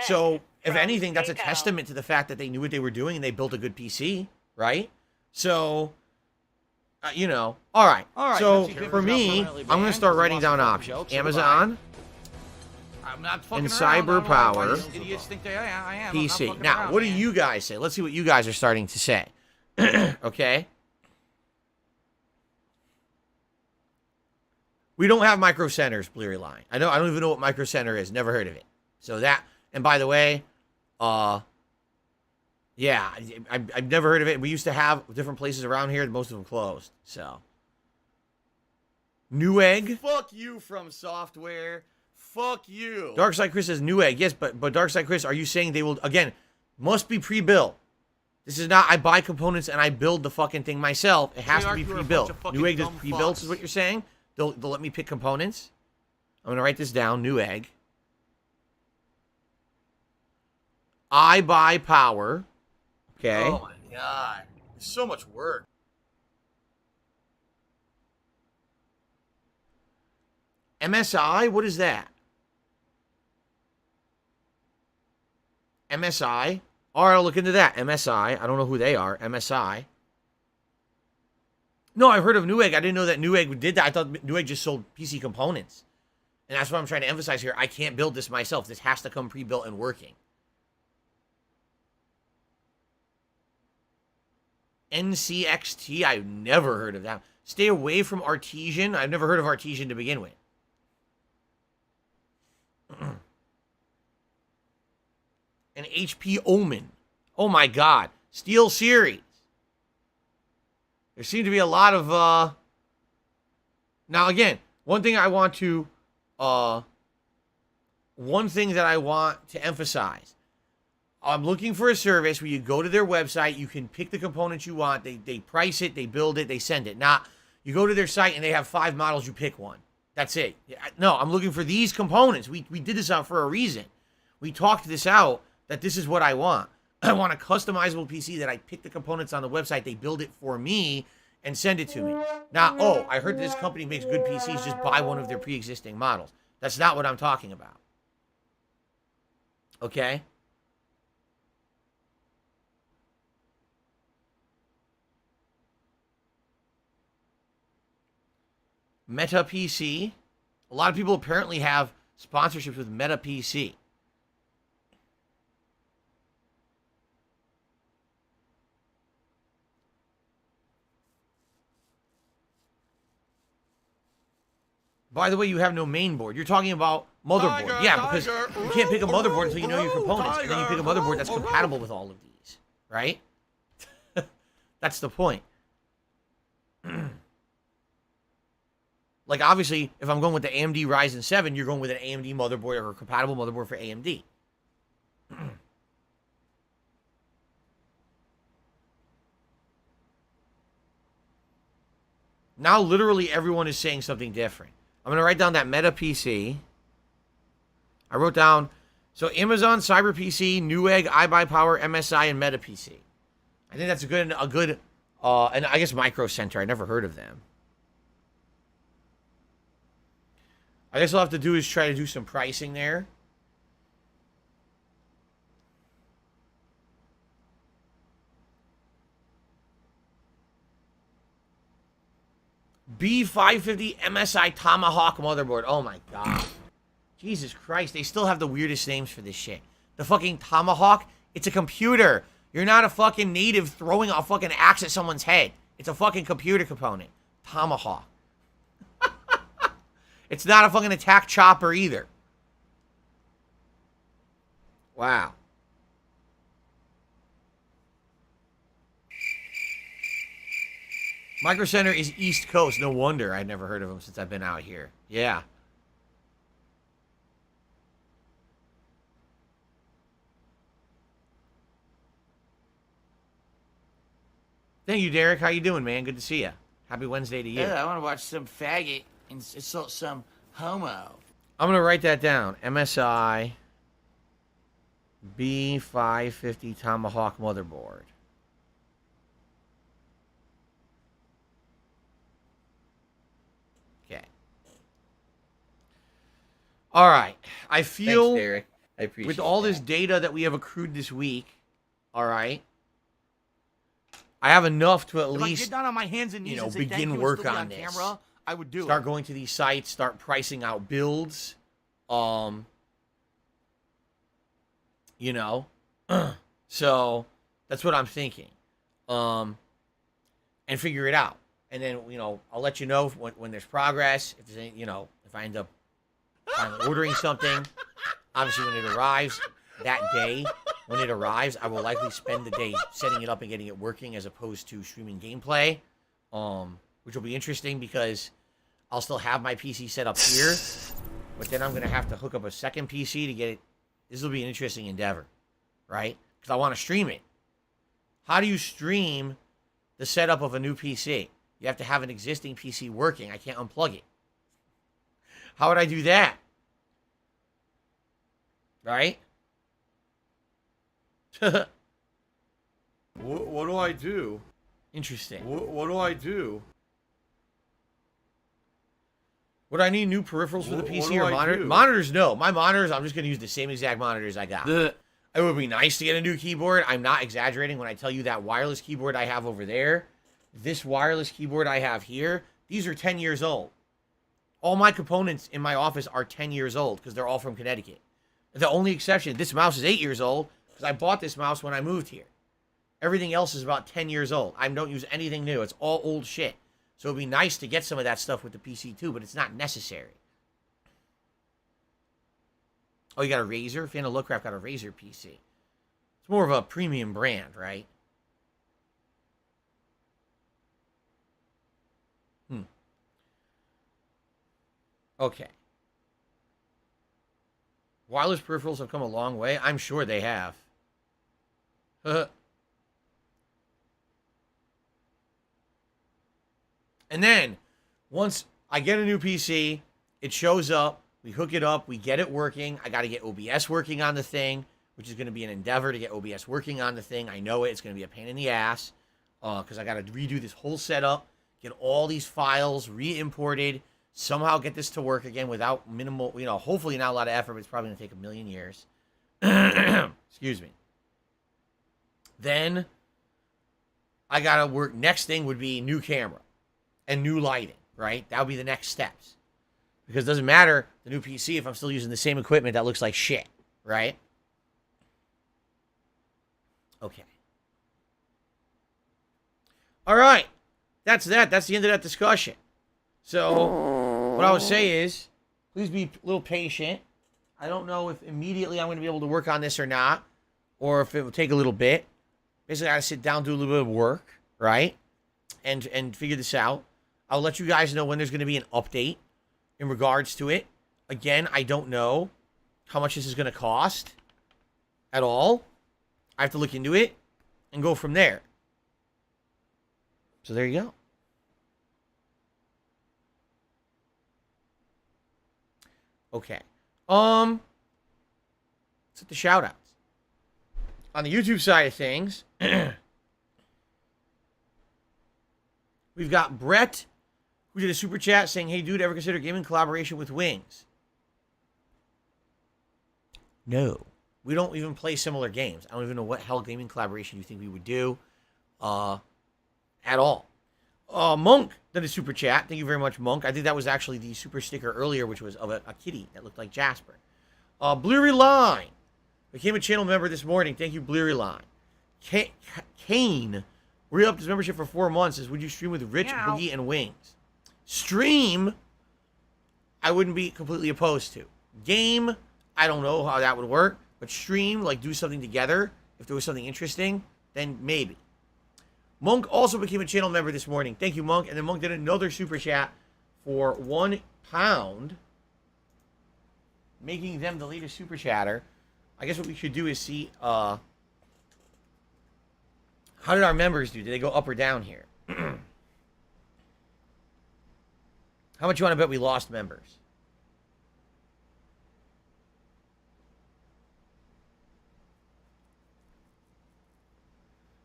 So, if anything, that's a testament to the fact that they knew what they were doing and they built a good PC, right? So, you know, all right. So, for me, I'm going to start writing down options. Amazon I'm not fucking and around. CyberPower Idiots think I am. PC. Now, what do you guys say? Let's see what you guys are starting to say. Okay? We don't have micro centers, Bleary Line. I don't even know what micro center is. Never heard of it. So that, and by the way, yeah, I've never heard of it. We used to have different places around here. Most of them closed. So, Newegg. Fuck you, From Software. Fuck you. Darkside Chris says Newegg. Yes, but Darkside Chris, are you saying they will, again, must be pre-built? This is not, I buy components and I build the fucking thing myself. It has to be pre-built. Newegg does pre-built is what you're saying? They'll let me pick components. I'm going to write this down. Newegg. I buy power. Okay. Oh my god. It's so much work. MSI? What is that? MSI? All right, I'll look into that. MSI. I don't know who they are. MSI. No, I've heard of Newegg. I didn't know that Newegg did that. I thought Newegg just sold PC components. And that's what I'm trying to emphasize here. I can't build this myself. This has to come pre-built and working. NCXT, I've never heard of that. Stay away from Artesian. I've never heard of Artesian to begin with. An HP Omen. Oh my god. Steel Series. There seem to be a lot of, Now again, one thing that I want to emphasize. I'm looking for a service where you go to their website, you can pick the components you want, they price it, they build it, they send it. Not, you go to their site and they have 5 models, you pick one. That's it. No, I'm looking for these components. We did this out for a reason. We talked this out that this is what I want. I want a customizable PC that I pick the components on the website, they build it for me, and send it to me. Now, oh, I heard this company makes good PCs, just buy one of their pre-existing models. That's not what I'm talking about. Okay? Meta PC. A lot of people apparently have sponsorships with Meta PC. By the way, you have no main board. You're talking about motherboard. Because you can't pick a motherboard until you know your components. And then you pick a motherboard that's compatible with all of these. Right? That's the point. Like, obviously, if I'm going with the AMD Ryzen 7, you're going with an AMD motherboard or a compatible motherboard for AMD. Now, literally, everyone is saying something different. I'm going to write down that Meta PC. I wrote down, so Amazon, Cyber PC, Newegg, iBuyPower, MSI, and Meta PC. I think that's a good, and I guess Micro Center. I never heard of them. I guess all I have to do is try to do some pricing there. B550 MSI Tomahawk motherboard. Oh my god. Jesus Christ. They still have the weirdest names for this shit. The fucking Tomahawk, it's a computer. You're not a fucking native throwing a fucking axe at someone's head. It's a fucking computer component. Tomahawk. It's not a fucking attack chopper either. Wow. Micro Center is East Coast. No wonder I've never heard of them since I've been out here. Yeah. Thank you, Derek. How you doing, man? Good to see you. Happy Wednesday to you. Yeah, I want to watch some faggot insult some homo. I'm going to write that down. MSI B550 Tomahawk motherboard. Okay. All right. I feel Thanks, Derek. I appreciate with all this that. data that we have accrued this week, all right, I have enough to at If I least get down on my hands and knees and say begin thank you and work still be on this. camera, I would do start it. going to these sites, start pricing out builds. You know, so that's what I'm thinking. And figure it out. And then, I'll let you know when there's progress. If there's any, if I end up finally ordering something, obviously when it arrives that day, when it arrives, I will likely spend the day setting it up and getting it working as opposed to streaming gameplay, which will be interesting because I'll still have my PC set up here, but then I'm going to have to hook up a second PC to get it. This will be an interesting endeavor, right? Because I want to stream it. How do you stream the setup of a new PC? You have to have an existing PC working. I can't unplug it. How would I do that? Right? What do I do? Interesting. What do I do? Would I need new peripherals for the What PC do or I monitor? do? Monitors, no. My monitors, I'm just going to use the same exact monitors I got. It would be nice to get a new keyboard. I'm not exaggerating when I tell you that wireless keyboard I have over there, this wireless keyboard I have here, these are 10 years old. All my components in my office are 10 years old because they're all from Connecticut. The only exception, this mouse is 8 years old because I bought this mouse when I moved here. Everything else is about 10 years old. I don't use anything new. It's all old shit. So it'd be nice to get some of that stuff with the PC too, but it's not necessary. Oh, you got a Razer? Fan of Lookcraft got a Razer PC. It's more of a premium brand, right? Okay. Wireless peripherals have come a long way. I'm sure they have. And then, once I get a new PC, it shows up, we hook it up, we get it working. I got to get OBS working on the thing, which is going to be an endeavor to get OBS working on the thing. I know it. It's going to be a pain in the ass because I got to redo this whole setup, get all these files re-imported, somehow get this to work again without minimal, hopefully not a lot of effort, but it's probably going to take a million years. Excuse me. Then I got to work. Next thing would be new camera and new lighting, right? That would be the next steps. Because it doesn't matter the new PC if I'm still using the same equipment that looks like shit, right? Okay. All right. That's that. That's the end of that discussion. So, what I would say is, please be a little patient. I don't know if immediately I'm going to be able to work on this or not, or if it will take a little bit. Basically, I got to sit down, do a little bit of work, right? And figure this out. I'll let you guys know when there's going to be an update in regards to it. Again, I don't know how much this is going to cost at all. I have to look into it and go from there. So there you go. Okay. Let's hit the shout-outs. On the YouTube side of things, we've got Brett, who did a super chat saying, "Hey, dude, ever consider gaming collaboration with Wings?" No. We don't even play similar games. I don't even know what hell gaming collaboration you think we would do at all. Monk did a super chat. Thank you very much, Monk. I think that was actually the super sticker earlier, which was of a kitty that looked like Jasper. Bleary Line became a channel member this morning. Thank you, Bleary Line. Kane re-upped his membership for 4 months. Says, would you stream with Rich, Boogie, and Wings? Stream, I wouldn't be completely opposed to. Game, I don't know how that would work. But stream, like do something together. If there was something interesting, then maybe. Monk also became a channel member this morning. Thank you, Monk. And then Monk did another super chat for £1, making them the latest super chatter. I guess what we should do is see how did our members do? Did they go up or down here? How much you want to bet we lost members?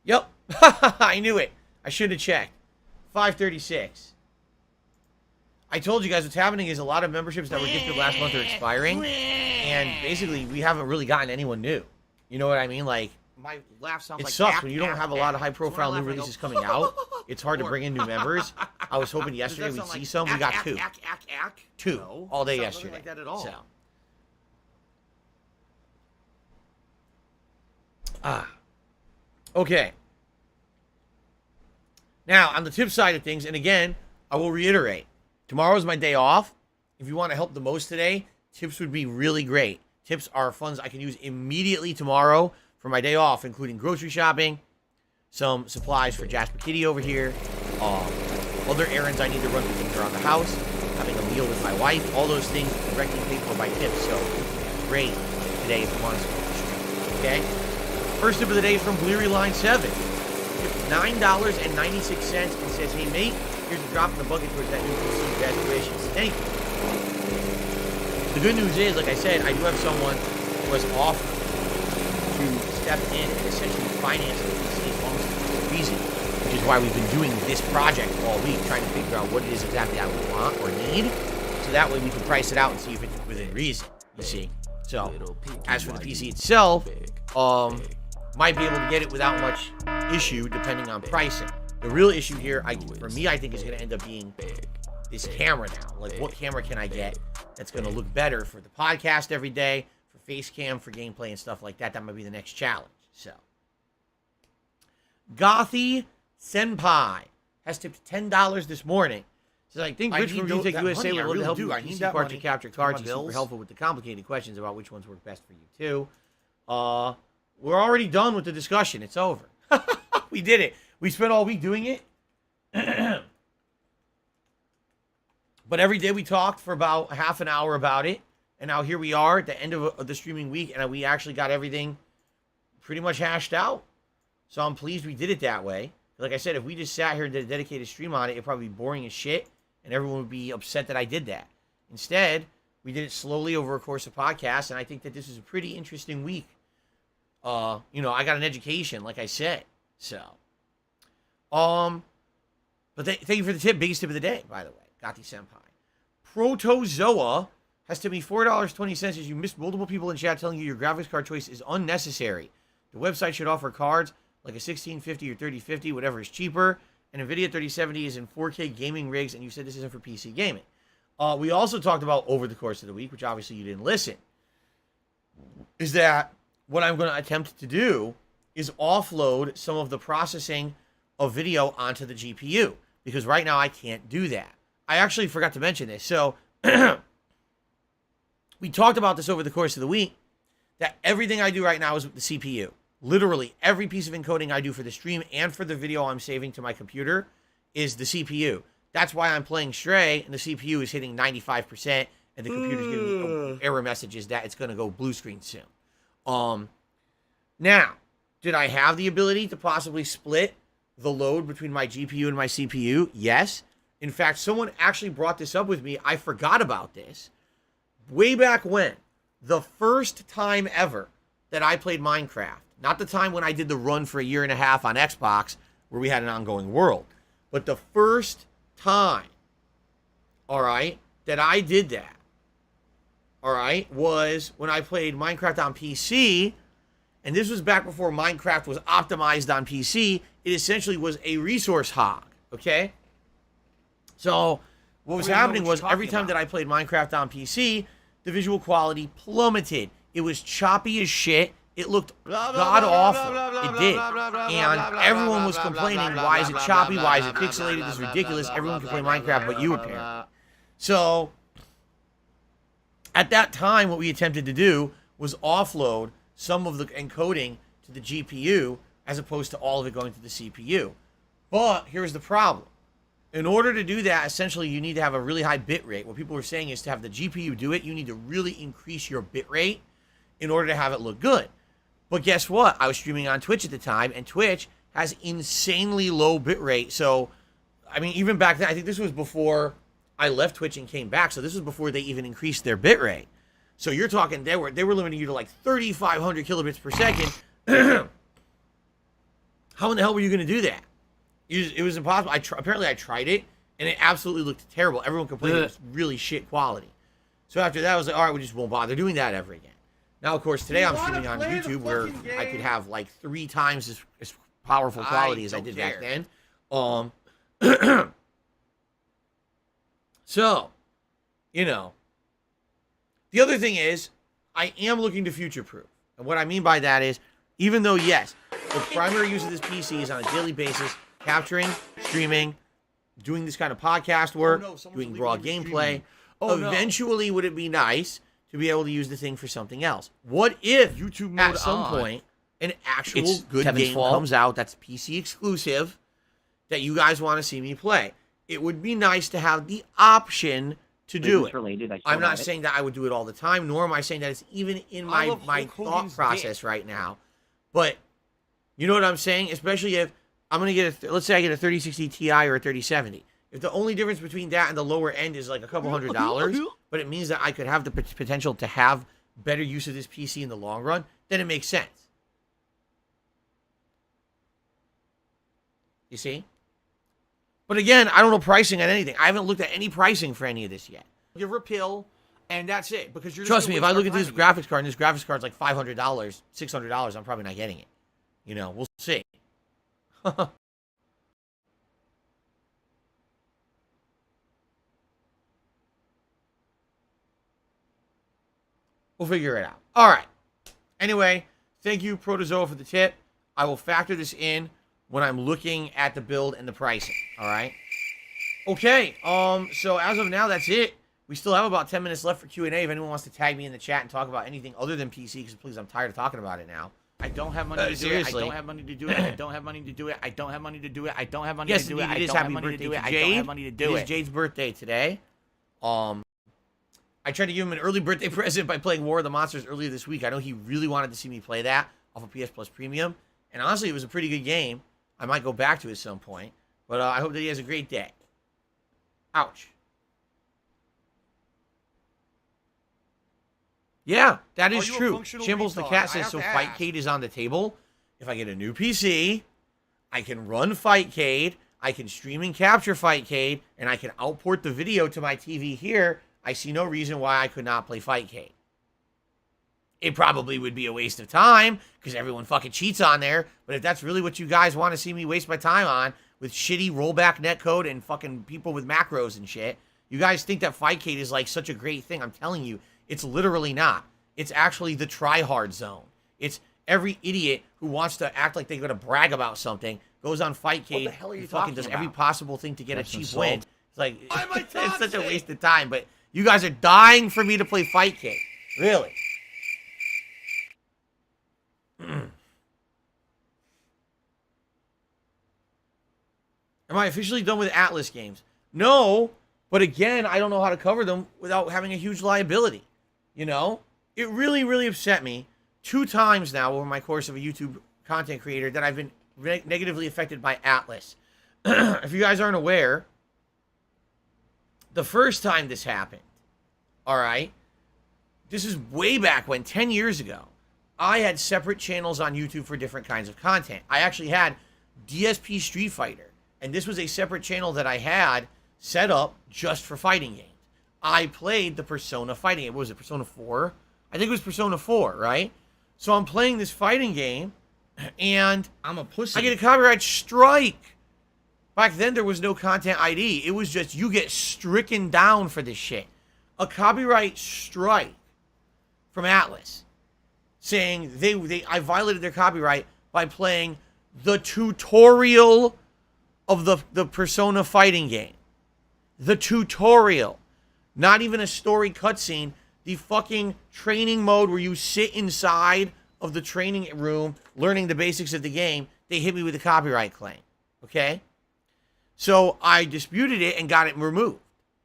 Yep. I knew it. I should have checked. 536. I told you guys what's happening is a lot of memberships that were gifted last month are expiring. And basically, we haven't really gotten anyone new. You know what I mean? Like, My laugh sounds it like sucks when you don't have a lot of high-profile new So when I laugh, I releases go, coming out. It's hard to bring in new members. I was hoping yesterday Does that we'd sound see like some. We got two. ack? Two. No, All day it sounds yesterday. nothing like that at all. So. Okay. Now, on the tip side of things, and again, I will reiterate, tomorrow's my day off. If you want to help the most today, tips would be really great. Tips are funds I can use immediately tomorrow for my day off, including grocery shopping, some supplies for Jasper Kitty over here, other errands I need to run for things around the house, having a meal with my wife, all those things directly paid for by tips. So, great today if you want to support the stream. Okay? First tip of the day is from Bleary Line 7. $9.96 and says, "Hey mate, here's a drop in the bucket towards that new PC. Best wishes." Thank you. The good news is, like I said, I do have someone who has offered to step in and essentially finance the PC as long as it's easy, which is why we've been doing this project all week, trying to figure out what it is exactly I would want or need, so that way we can price it out and see if it's within reason. You see. So, as for the PC itself, might be able to get it without much issue depending on pricing. The real issue here, for me, I think is going to end up being this camera now. Like, what camera can I get that's going to look better for the podcast every day, for face cam, for gameplay and stuff like that? That might be the next challenge. So, Gothy Senpai has tipped $10 this morning. So I think Rich from Music USA would love to help you with PC cards to capture cards. He's super helpful with the complicated questions about which ones work best for you, too. We're already done with the discussion. It's over. We did it. We spent all week doing it. But every day we talked for about half an hour about it. And now here we are at the end of the streaming week. And we actually got everything pretty much hashed out. So I'm pleased we did it that way. Like I said, if we just sat here and did a dedicated stream on it, it'd probably be boring as shit. And everyone would be upset that I did that. Instead, we did it slowly over a course of podcasts. And I think that this is a pretty interesting week. I got an education, like I said. So, but thank you for the tip. Biggest tip of the day, by the way. Gothy Senpai. Protozoa has tipped me $4.20 as you missed multiple people in chat telling you your graphics card choice is unnecessary. The website should offer cards like a 1650 or 3050, whatever is cheaper. And NVIDIA 3070 is in 4K gaming rigs, and you said this isn't for PC gaming. We also talked about over the course of the week, which obviously you didn't listen, is that what I'm going to attempt to do is offload some of the processing of video onto the GPU, because right now I can't do that. I actually forgot to mention this. So we talked about this over the course of the week, that everything I do right now is with the CPU. Literally every piece of encoding I do for the stream and for the video I'm saving to my computer is the CPU. That's why I'm playing Stray and the CPU is hitting 95% and the computer's giving me error messages that it's going to go blue screen soon. Now, did I have the ability to possibly split the load between my GPU and my CPU? Yes. In fact, someone actually brought this up with me. I forgot about this. Way back when, the first time ever that I played Minecraft, not the time when I did the run for a year and a half on Xbox where we had an ongoing world, but the first time, all right, that I did that, all right, was when I played Minecraft on PC. And this was back before Minecraft was optimized on PC. It essentially was a resource hog, okay? So what was happening was every time that I played Minecraft on PC, the visual quality plummeted. It was choppy as shit. It looked god-awful. It did. And everyone was complaining, why is it choppy? Why is it pixelated? This is ridiculous. Everyone can play Minecraft but you, apparently. So at that time, what we attempted to do was offload some of the encoding to the GPU as opposed to all of it going to the CPU. But here's the problem. In order to do that, essentially you need to have a really high bit rate. What people were saying is to have the GPU do it, you need to really increase your bit rate in order to have it look good. But guess what? I was streaming on Twitch at the time, and Twitch has insanely low bit rate. So, I mean, even back then, I think this was before I left Twitch and came back. So this was before they even increased their bit rate. So you're talking, they were limiting you to like 3,500 kilobits per second. How in the hell were you going to do that? It was impossible. Apparently I tried it, and it absolutely looked terrible. Everyone complained it was really shit quality. So after that, I was like, all right, we just won't bother doing that ever again. Now, of course, today I'm streaming on YouTube where I could have like 3 times as powerful quality as I did back then. So, the other thing is, I am looking to future-proof. And what I mean by that is, even though, yes, the primary use of this PC is on a daily basis, capturing, streaming, doing this kind of podcast work, doing raw gameplay, eventually would it be nice to be able to use the thing for something else? What if, YouTube at some point, an actual good game comes out that's PC exclusive that you guys want to see me play? It would be nice to have the option to do it. I'm not saying that I would do it all the time, nor am I saying that it's even in my thought process right now. But you know what I'm saying? Especially if I'm going to get let's say I get a 3060 Ti or a 3070. If the only difference between that and the lower end is like a couple $100, but it means that I could have the potential to have better use of this PC in the long run, then it makes sense. You see? But again, I don't know pricing on anything. I haven't looked at any pricing for any of this yet. Give her a pill, and that's it. Because you're trust me, if I look at this graphics card, and this graphics card's like $500, $600, I'm probably not getting it. We'll see. We'll figure it out. All right. Anyway, thank you, Protozoa, for the tip. I will factor this in when I'm looking at the build and the pricing. All right. Okay. So as of now, that's it. We still have about 10 minutes left for Q&A. If anyone wants to tag me in the chat and talk about anything other than PC, because please, I'm tired of talking about it now. I don't have money to do it. I don't have money to do it. I don't have money to do it. I don't have money to do it. I don't have money to do it. Yes, it is happy birthday to Jade. I don't have money to do it. It is Jade's birthday today. I tried to give him an early birthday present by playing War of the Monsters earlier this week. I know he really wanted to see me play that off of PS Plus Premium. And honestly, it was a pretty good game. I might go back to it at some point. But I hope that he has a great day. Ouch. Yeah, that is true. Shambles the Cat says, so Fightcade is on the table. If I get a new PC, I can run Fightcade, I can stream and capture Fightcade, and I can outport the video to my TV here. I see no reason why I could not play Fightcade. It probably would be a waste of time, because everyone fucking cheats on there, but if that's really what you guys want to see me waste my time on, with shitty rollback netcode and fucking people with macros and shit, you guys think that Fightcade is like such a great thing. I'm telling you, it's literally not. It's actually the try-hard zone. It's every idiot who wants to act like they're going to brag about something, goes on Fightcade, What the hell are you and fucking talking does about? every possible thing to get a cheap insult. win. It's like, Why am I it's such a toxic? waste of time, but you guys are dying for me to play Fightcade. Really. Am I officially done with Atlas games? No, but again, I don't know how to cover them without having a huge liability. You know? It really, really upset me 2 times now over my course of a YouTube content creator that I've been negatively affected by Atlas. If you guys aren't aware, the first time this happened, all right, this is way back when, 10 years ago, I had separate channels on YouTube for different kinds of content. I actually had DSP Street Fighter, and this was a separate channel that I had set up just for fighting games. I played the Persona fighting game. What was it, Persona 4? I think it was Persona 4, right? So I'm playing this fighting game, and I'm a pussy. I get a copyright strike. Back then, there was no content ID. It was just, you get stricken down for this shit. A copyright strike from Atlas saying I violated their copyright by playing the tutorial of the Persona fighting game. The tutorial. Not even a story cutscene. The fucking training mode where you sit inside of the training room learning the basics of the game. They hit me with a copyright claim. Okay? So I disputed it and got it removed.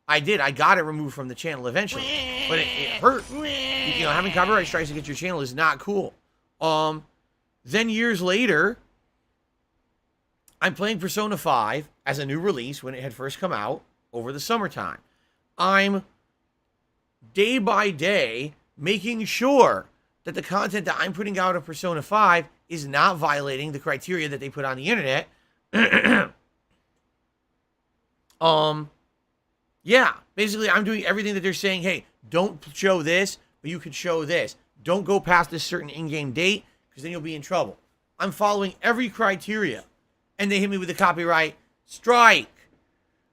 I did. I got it removed from the channel eventually. But it hurt. You know, having copyright strikes against your channel is not cool. Then years later, I'm playing Persona 5 as a new release when it had first come out over the summertime. I'm day by day making sure that the content that I'm putting out of Persona 5 is not violating the criteria that they put on the internet. Yeah, basically I'm doing everything that they're saying, hey, don't show this, but you could show this. Don't go past this certain in-game date, because then you'll be in trouble. I'm following every criteria, and they hit me with a copyright strike.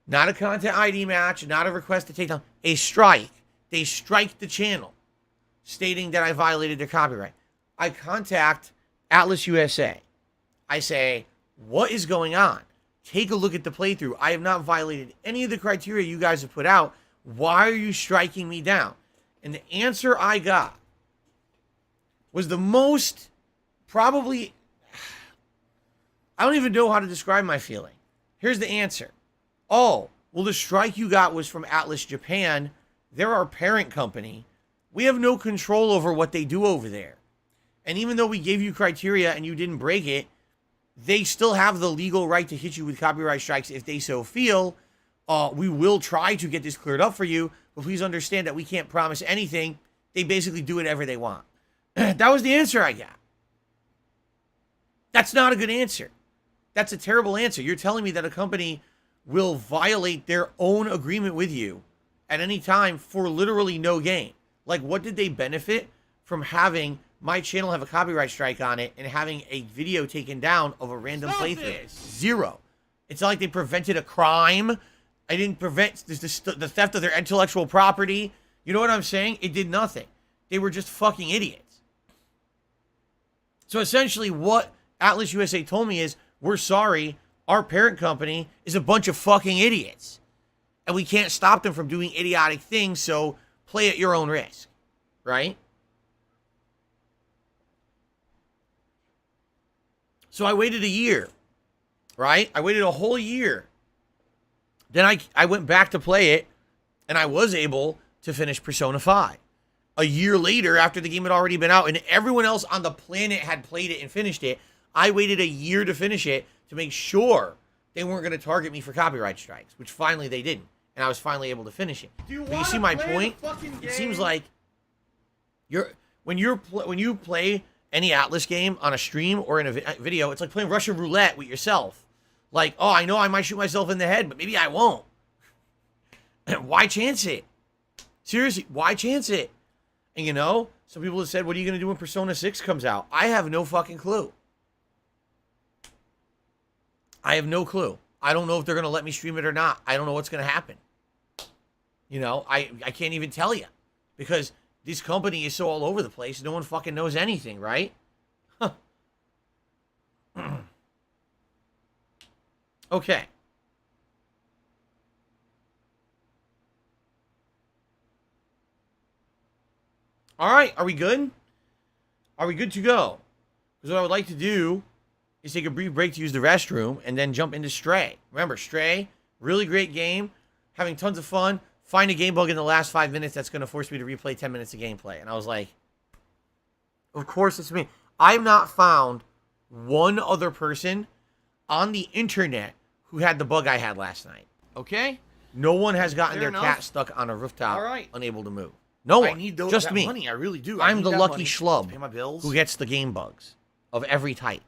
Not a content ID match, not a request to take down, a strike. They strike the channel, stating that I violated their copyright. I contact Atlas USA. I say, what is going on? Take a look at the playthrough. I have not violated any of the criteria you guys have put out. Why are you striking me down? And the answer I got was the most, probably, I don't even know how to describe my feeling. Here's the answer. Oh, well, the strike you got was from Atlas Japan. They're our parent company. We have no control over what they do over there. And even though we gave you criteria and you didn't break it, they still have the legal right to hit you with copyright strikes if they so feel. We will try to get this cleared up for you, but please understand that we can't promise anything. They basically do whatever they want. That was the answer I got. That's not a good answer. That's a terrible answer. You're telling me that a company will violate their own agreement with you at any time for literally no gain. Like, what did they benefit from having my channel have a copyright strike on it and having a video taken down of a random playthrough? Zero. It's not like they prevented a crime. I didn't prevent the theft of their intellectual property. You know what I'm saying? It did nothing. They were just fucking idiots. So essentially what Atlas USA told me is, we're sorry, our parent company is a bunch of fucking idiots. And we can't stop them from doing idiotic things, so play at your own risk. Right? So I waited a year. Right? I waited a whole year. Then I went back to play it, and I was able to finish Persona 5. A year later, after the game had already been out, and everyone else on the planet had played it and finished it, I waited a year to finish it to make sure they weren't going to target me for copyright strikes, which finally they didn't, and I was finally able to finish it. But you see my point? It seems like when you play any Atlas game on a stream or in a video, it's like playing Russian roulette with yourself. Like, oh, I know I might shoot myself in the head, but maybe I won't. Why chance it? Seriously, why chance it? And you know, some people have said, what are you going to do when Persona 6 comes out? I have no fucking clue. I have no clue. I don't know if they're going to let me stream it or not. I don't know what's going to happen. You know, I can't even tell you. Because this company is so all over the place, no one fucking knows anything, right? Huh. Okay. All right, are we good? Are we good to go? Because what I would like to do is take a brief break to use the restroom and then jump into Stray. Remember, Stray, really great game, having tons of fun. Find a game bug in the last 5 minutes that's going to force me to replay 10 minutes of gameplay. And I was like, of course it's me. I've not found one other person on the internet who had the bug I had last night. Okay? No one has gotten their cat stuck on a rooftop, unable to move. No one. I need just me. Money. I really do. I'm the lucky schlub pay my bills. who gets the game bugs of every type.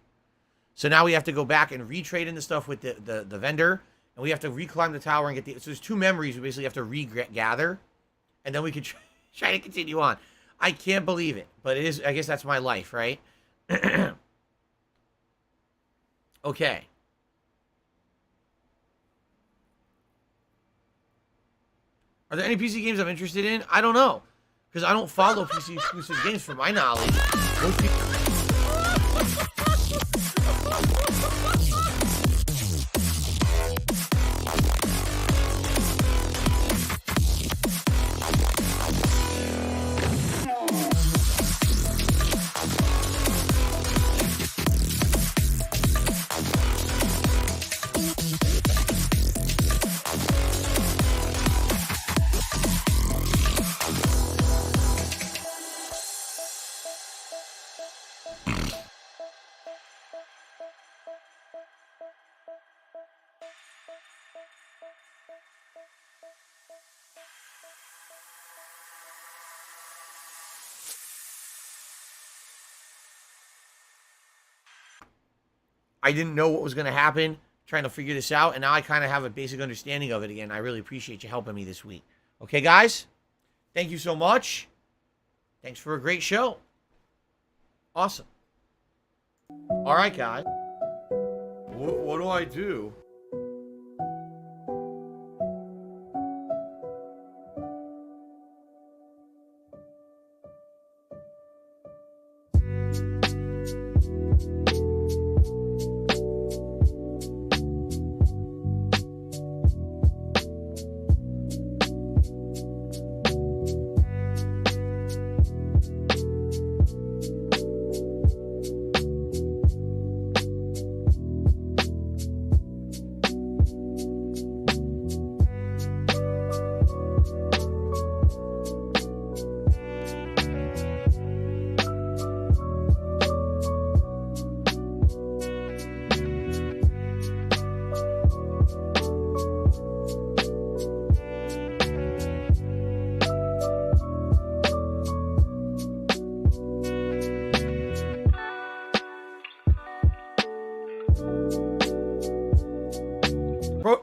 So now we have to go back and retrade in the stuff with the vendor, and we have to reclimb the tower and get the. So there's 2 memories we basically have to regather, and then we can try to continue on. I can't believe it, but it is. I guess that's my life, right? Okay. Are there any PC games I'm interested in? I don't know. Because I don't follow PC exclusive games from my knowledge. Most people... I didn't know what was going to happen, trying to figure this out, and now I kind of have a basic understanding of it again. I really appreciate you helping me this week. Okay, guys? Thank you so much. Thanks for a great show. Awesome. All right, guys. What do I do?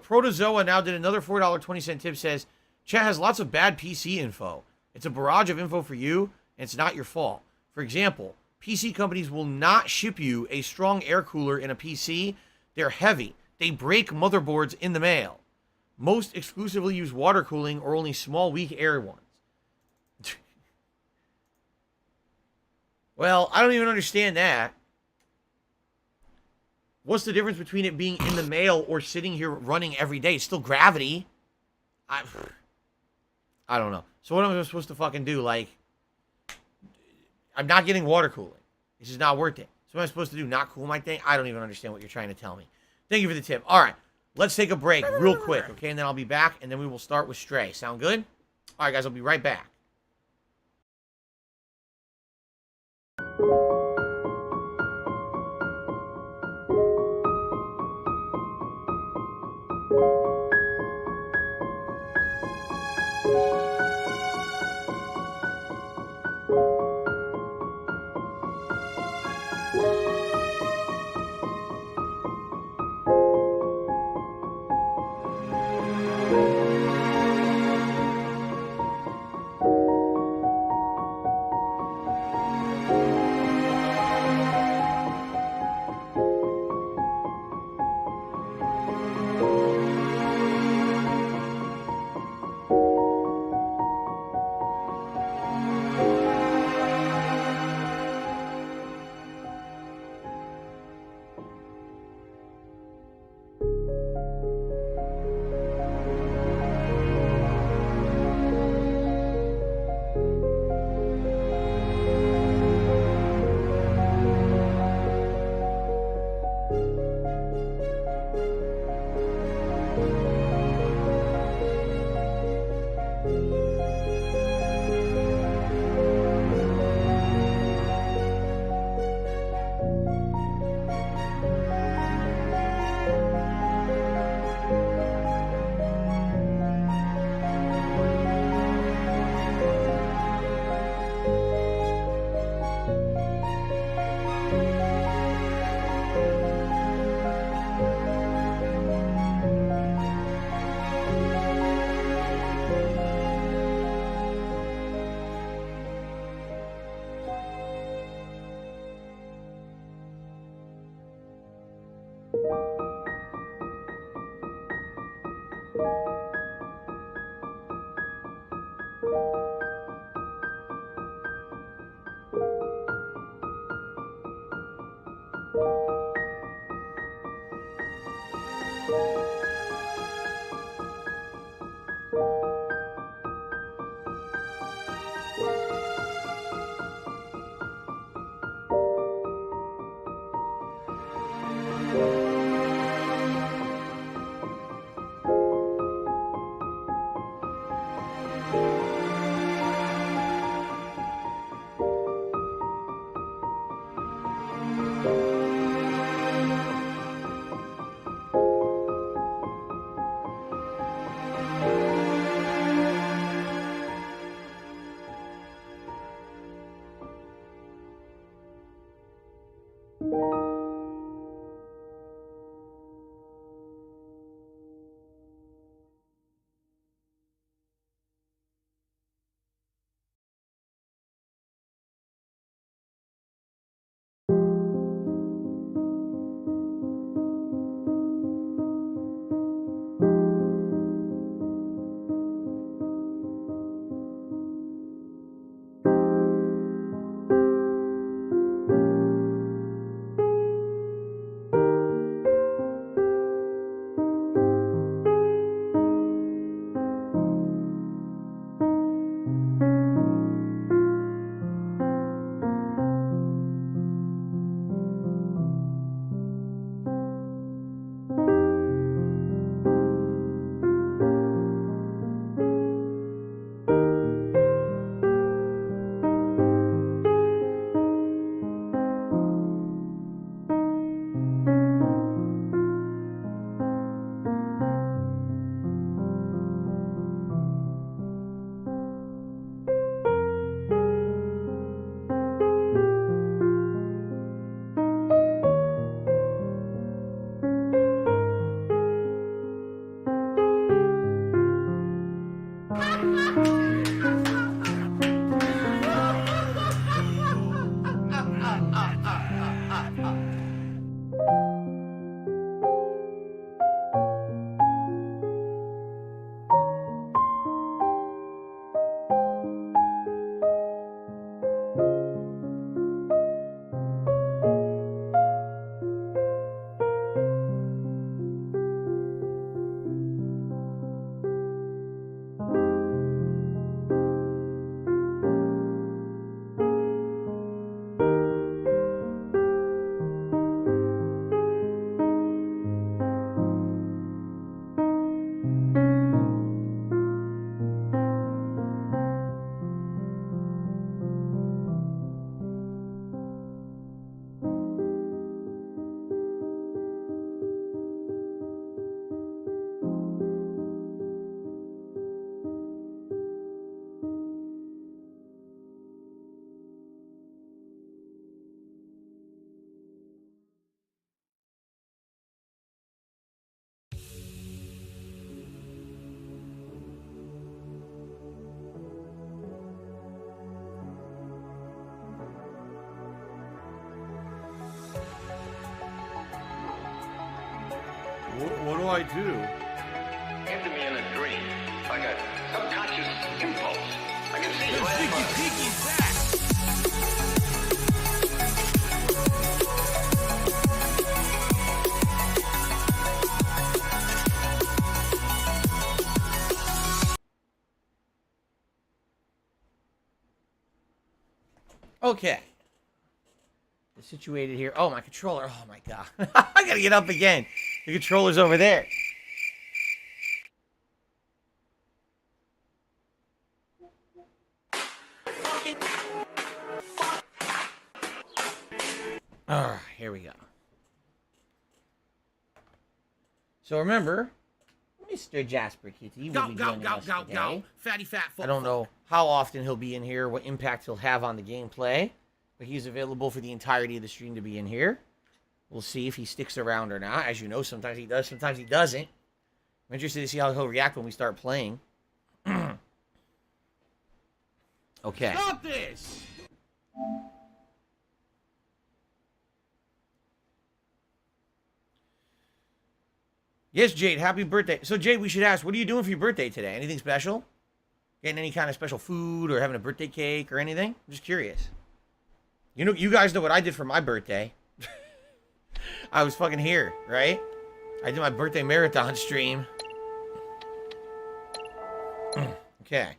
Protozoa now did another $4.20 tip, says, chat has lots of bad PC info. It's a barrage of info for you, and it's not your fault. For example, PC companies will not ship you a strong air cooler in a PC. They're heavy. They break motherboards in the mail. Most exclusively use water cooling or only small, weak air ones. Well, I don't even understand that. What's the difference between it being in the mail or sitting here running every day? It's still gravity. I don't know. So what am I supposed to fucking do? Like, I'm not getting water cooling. This is not worth it. So what am I supposed to do? Not cool my thing? I don't even understand what you're trying to tell me. Thank you for the tip. All right. Let's take a break real quick, okay? And then I'll be back, and then we will start with Stray. Sound good? All right, guys. I'll be right back. What do I do? Came to me in a dream, like a subconscious impulse. I can see it right above. Okay. It's situated here. Oh, my controller. Oh, my God. I gotta get up again. The controller's over there. All right, here we go. So remember, Mr. Jasper Kitty will be joining us today. Fatty fat. I don't know how often he'll be in here, what impact he'll have on the gameplay, but he's available for the entirety of the stream to be in here. We'll see if he sticks around or not. As you know, sometimes he does, sometimes he doesn't. I'm interested to see how he'll react when we start playing. Okay. Stop this! Yes, Jade, happy birthday. So, Jade, we should ask, what are you doing for your birthday today? Anything special? Getting any kind of special food or having a birthday cake or anything? I'm just curious. You know, you guys know what I did for my birthday. I was fucking here, right? I did my birthday marathon stream. Okay.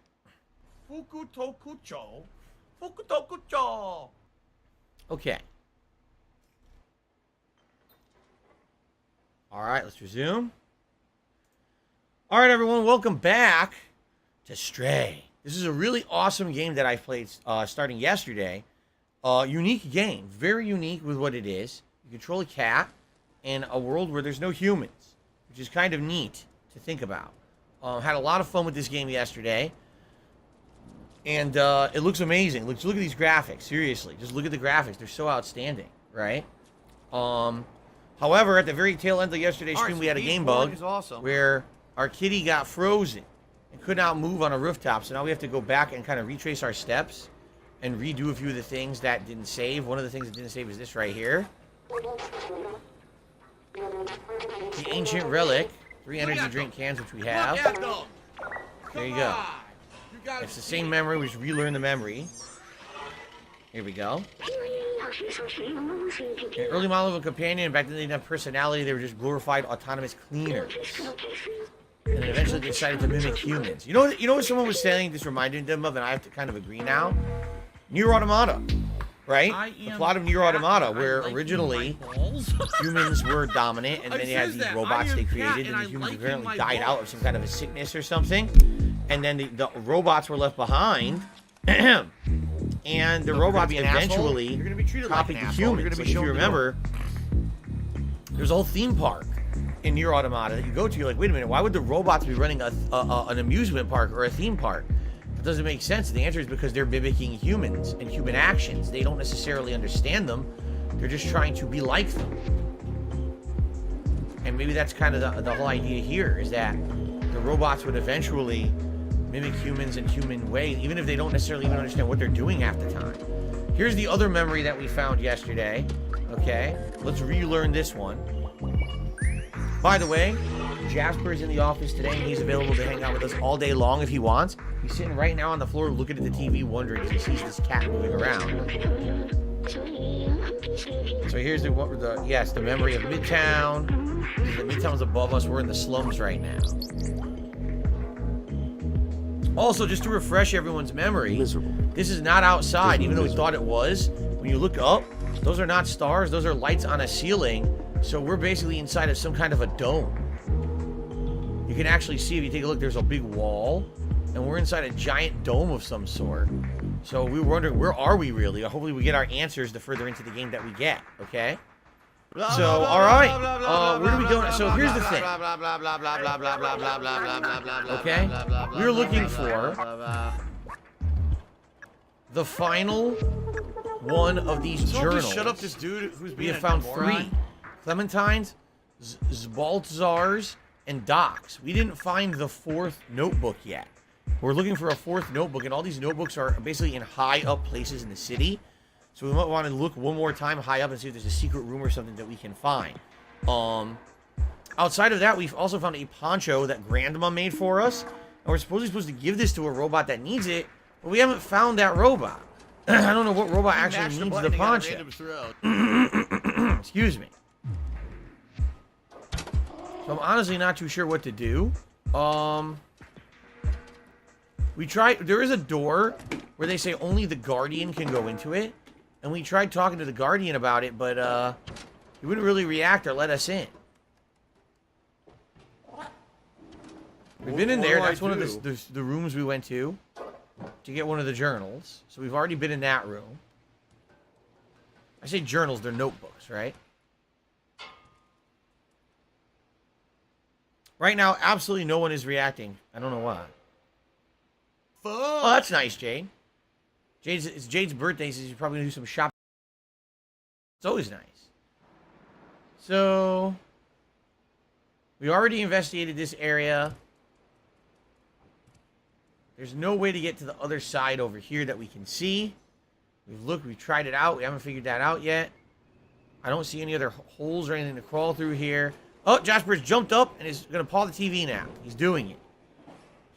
Fukutokucho. Fukutokucho. Okay. All right, let's resume. All right, everyone, welcome back to Stray. This is a really awesome game that I played starting yesterday. Unique game, very unique with what it is. You control a cat in a world where there's no humans, which is kind of neat to think about. Had a lot of fun with this game yesterday, and it looks amazing. Look at these graphics, seriously. Just look at the graphics. They're so outstanding, right? However, at the very tail end of yesterday's stream, we had a game bug where our kitty got frozen and could not move on a rooftop. So now we have to go back and kind of retrace our steps and redo a few of the things that didn't save. One of the things that didn't save is this right here. The ancient relic. 3 energy drink cans, which we have. There you go. It's the same memory. We just relearn the memory. Here we go. An early model of a companion, back then they didn't have personality, they were just glorified autonomous cleaners. And then eventually they decided to mimic humans. You know what someone was saying this reminded them of, and I have to kind of agree now? Nier Automata, right? The plot of Nier Automata, where originally humans were dominant, and then they had these robots they created, and these humans apparently died out of some kind of a sickness or something. And then the robots were left behind. And the robots eventually copied the humans. If you remember, there's a whole theme park in Nier Automata that you go to. You're like, wait a minute, why would the robots be running an amusement park or a theme park? It doesn't make sense. The answer is because they're mimicking humans and human actions. They don't necessarily understand them. They're just trying to be like them. And maybe that's kind of the whole idea here, is that the robots would eventually mimic humans in human ways, even if they don't necessarily even understand what they're doing half the time. Here's the other memory that we found yesterday. Okay, let's relearn this one. By the way, Jasper is in the office today, and he's available to hang out with us all day long if he wants. He's sitting right now on the floor looking at the TV, wondering if he sees this cat moving around. So here's the memory of Midtown. The Midtown's above us. We're in the slums right now. Also, just to refresh everyone's memory, this is not outside, even though we thought it was. When you look up, those are not stars, those are lights on a ceiling. So we're basically inside of some kind of a dome. You can actually see, if you take a look, there's a big wall, and we're inside a giant dome of some sort. So we were wondering, where are we really? Hopefully we get our answers the further into the game that we get, okay? So, all right, where do we go? So here's the thing. Okay, we're looking for the final one of these journals. Shut up, this dude who's being we have found 3: Clementines, Zbaltzars, and Docs. We didn't find the 4th notebook yet. We're looking for a 4th notebook, and all these notebooks are basically in high up places in the city. So we might want to look one more time high up and see if there's a secret room or something that we can find. outside of that, we've also found a poncho that Grandma made for us. And we're supposed to give this to a robot that needs it, but we haven't found that robot. I don't know what robot actually needs the poncho. Excuse me. So I'm honestly not too sure what to do. We tried, there is a door where they say only the Guardian can go into it. And we tried talking to the Guardian about it, but he wouldn't really react or let us in. We've been in there. That's one of the rooms we went to get one of the journals. So we've already been in that room. I say journals, they're notebooks, right? Right now, absolutely no one is reacting. I don't know why. Oh, that's nice, Jade. It's Jade's birthday, so she's probably going to do some shopping. It's always nice. So, we already investigated this area. There's no way to get to the other side over here that we can see. We've looked, we've tried it out. We haven't figured that out yet. I don't see any other holes or anything to crawl through here. Oh, Jasper's jumped up and is going to paw the TV now. He's doing it.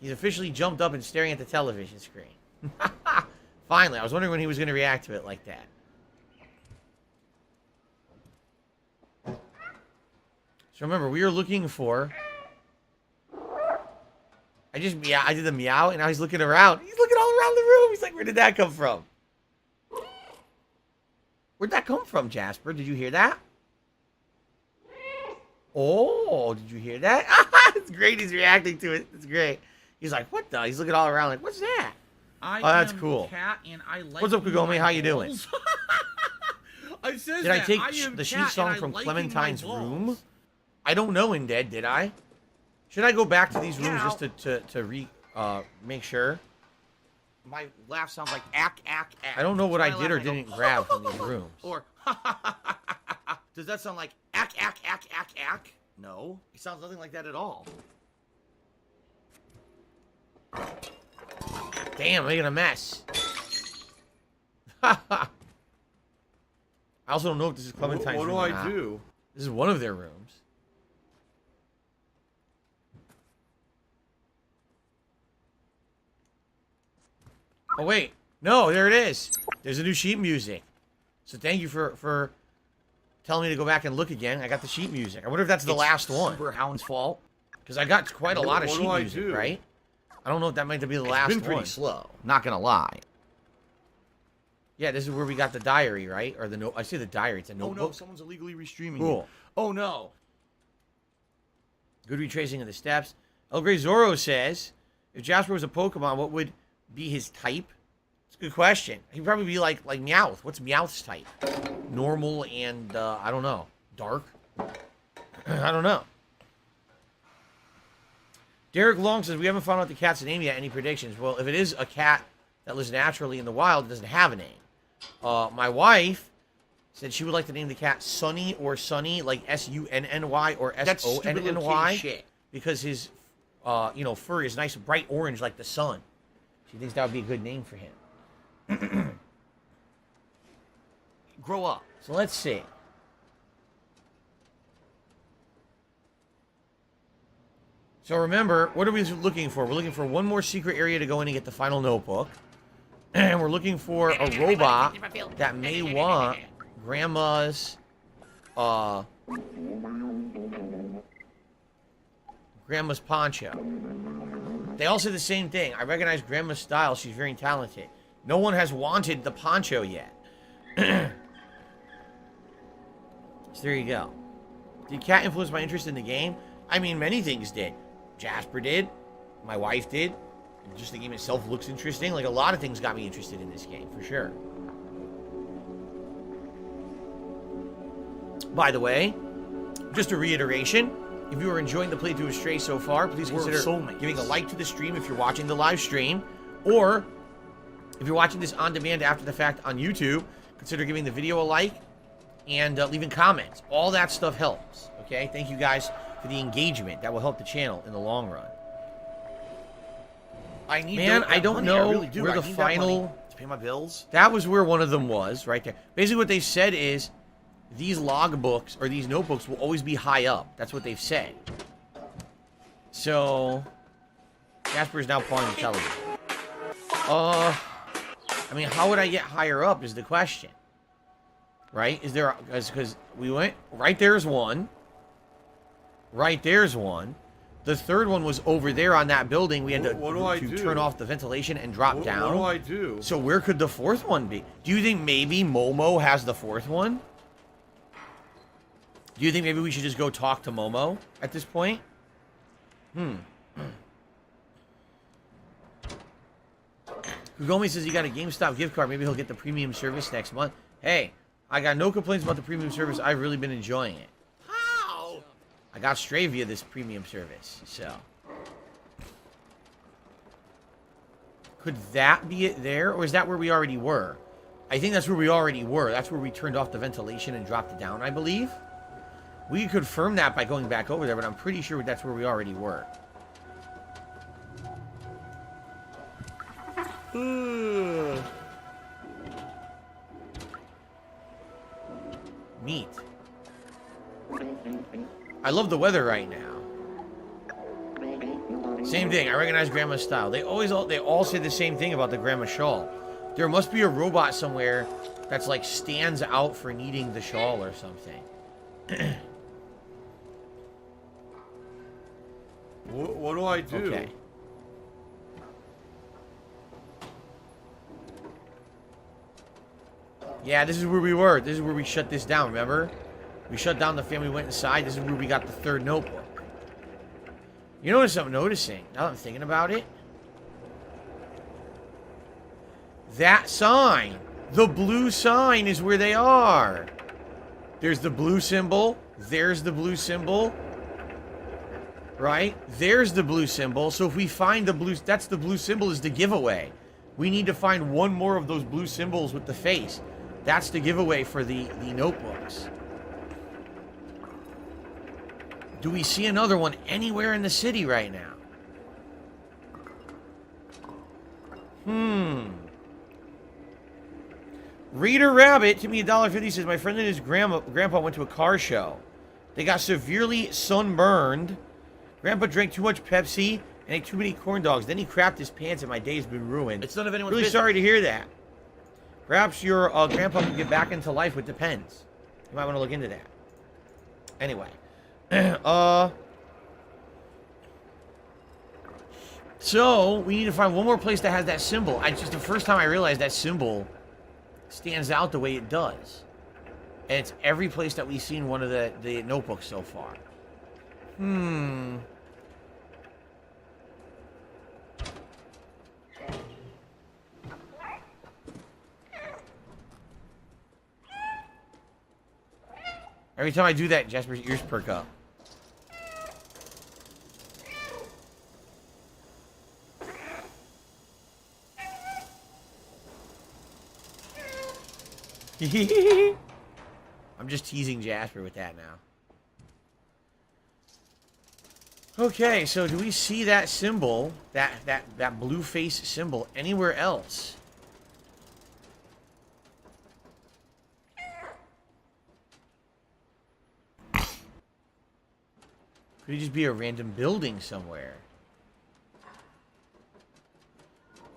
He's officially jumped up and staring at the television screen. Finally, I was wondering when he was going to react to it like that. So remember, we are looking for... I did the meow, and now he's looking around. He's looking all around the room. He's like, where did that come from? Where'd that come from, Jasper? Did you hear that? Oh, did you hear that? It's great. He's reacting to it. It's great. He's like, what the? He's looking all around like, what's that? Oh, that's cool. Cat and I like what's up, Kagome? How you doing? Did I take the sheet song from Clementine's room? I don't know, Indead, did I? Should I go back to these rooms just to make sure? My laugh sounds like ack. I don't know what I did or didn't grab from these rooms. Or does that sound like ack? No, it sounds nothing like that at all. Damn, making a mess. I also don't know if this is Clementine's room. What do I do? This is one of their rooms. Oh, wait. No, there it is. There's a new sheet music. So thank you for telling me to go back and look again. I got the sheet music. I wonder if that's the last one. Super Hound's fault. Because I got quite a lot of sheet music, right? I don't know if that might be the last one. It's been pretty slow. Not gonna lie. Yeah, this is where we got the diary, right? Or the note. I say the diary. It's a notebook. Oh no, someone's illegally restreaming. Cool. Oh no. Good retracing of the steps. El Grey Zorro says, if Jasper was a Pokemon, what would be his type? It's a good question. He'd probably be like Meowth. What's Meowth's type? Normal and, I don't know. Dark? I don't know. Derek Long says, we haven't found out the cat's name yet. Any predictions? Well, if it is a cat that lives naturally in the wild, it doesn't have a name. My wife said she would like to name the cat Sunny or Sunny, like S-U-N-N-Y or S-O-N-N-Y. Because his, fur is nice and bright orange like the sun. She thinks that would be a good name for him. Grow up. So let's see. So remember, what are we looking for? We're looking for one more secret area to go in and get the final notebook. And we're looking for a robot that may want Grandma's poncho. They all say the same thing. I recognize Grandma's style. She's very talented. No one has wanted the poncho yet. So there you go. Did cat influence my interest in the game? I mean, many things did. Jasper did. My wife did. Just the game itself looks interesting. Like, a lot of things got me interested in this game, for sure. By the way, just a reiteration, if you are enjoying the playthrough of Stray so far, please consider giving a like to the stream if you're watching the live stream. Or, if you're watching this on demand after the fact on YouTube, consider giving the video a like and leaving comments. All that stuff helps, okay? Thank you guys for the engagement. That will help the channel in the long run. I don't know where the final... to pay my bills. That was where one of them was, right there. Basically what they said is, these logbooks or these notebooks will always be high up. That's what they've said. So, Jasper is now pawing the television. I mean, how would I get higher up is the question. Right? Is there... Because we went... Right there's one. Right there's one. The third one was over there on that building. We had to turn off the ventilation and drop down. What do I do? So where could the fourth one be? Do you think maybe Momo has the fourth one? Do you think maybe we should just go talk to Momo at this point? Kugomi says he got a GameStop gift card. Maybe he'll get the premium service next month. Hey, I got no complaints about the premium service. I've really been enjoying it. How? I got Stray via this premium service, so. Could that be it there? Or is that where we already were? I think that's where we already were. That's where we turned off the ventilation and dropped it down, I believe. We could confirm that by going back over there, but I'm pretty sure that's where we already were. Neat. I love the weather right now. Same thing. I recognize Grandma's style. They all say the same thing about the Grandma shawl. There must be a robot somewhere that's like stands out for needing the shawl or something. What do I do? Okay. Yeah, this is where we were. This is where we shut this down, remember? We shut down the family, went inside. This is where we got the third notebook. You know what I'm noticing, now that I'm thinking about it? That sign. The blue sign is where they are. There's the blue symbol. There's the blue symbol. Right? There's the blue symbol. So if we find the blue... That's the blue symbol is the giveaway. We need to find one more of those blue symbols with the face. That's the giveaway for the notebooks. Do we see another one anywhere in the city right now? Reader Rabbit, to me $1.50, says, my friend and his grandpa went to a car show. They got severely sunburned. Grandpa drank too much Pepsi and ate too many corn dogs. Then he crapped his pants and my day's been ruined. It's none of anyone's Really business. sorry to hear that. Perhaps your grandpa can get back into life with the pens. You might want to look into that. Anyway. So, we need to find one more place that has that symbol. It's just the first time I realized that symbol stands out the way it does. And it's every place that we've seen one of the notebooks so far. Every time I do that, Jasper's ears perk up. I'm just teasing Jasper with that now. Okay, so do we see that symbol, that blue face symbol anywhere else? Could it just be a random building somewhere?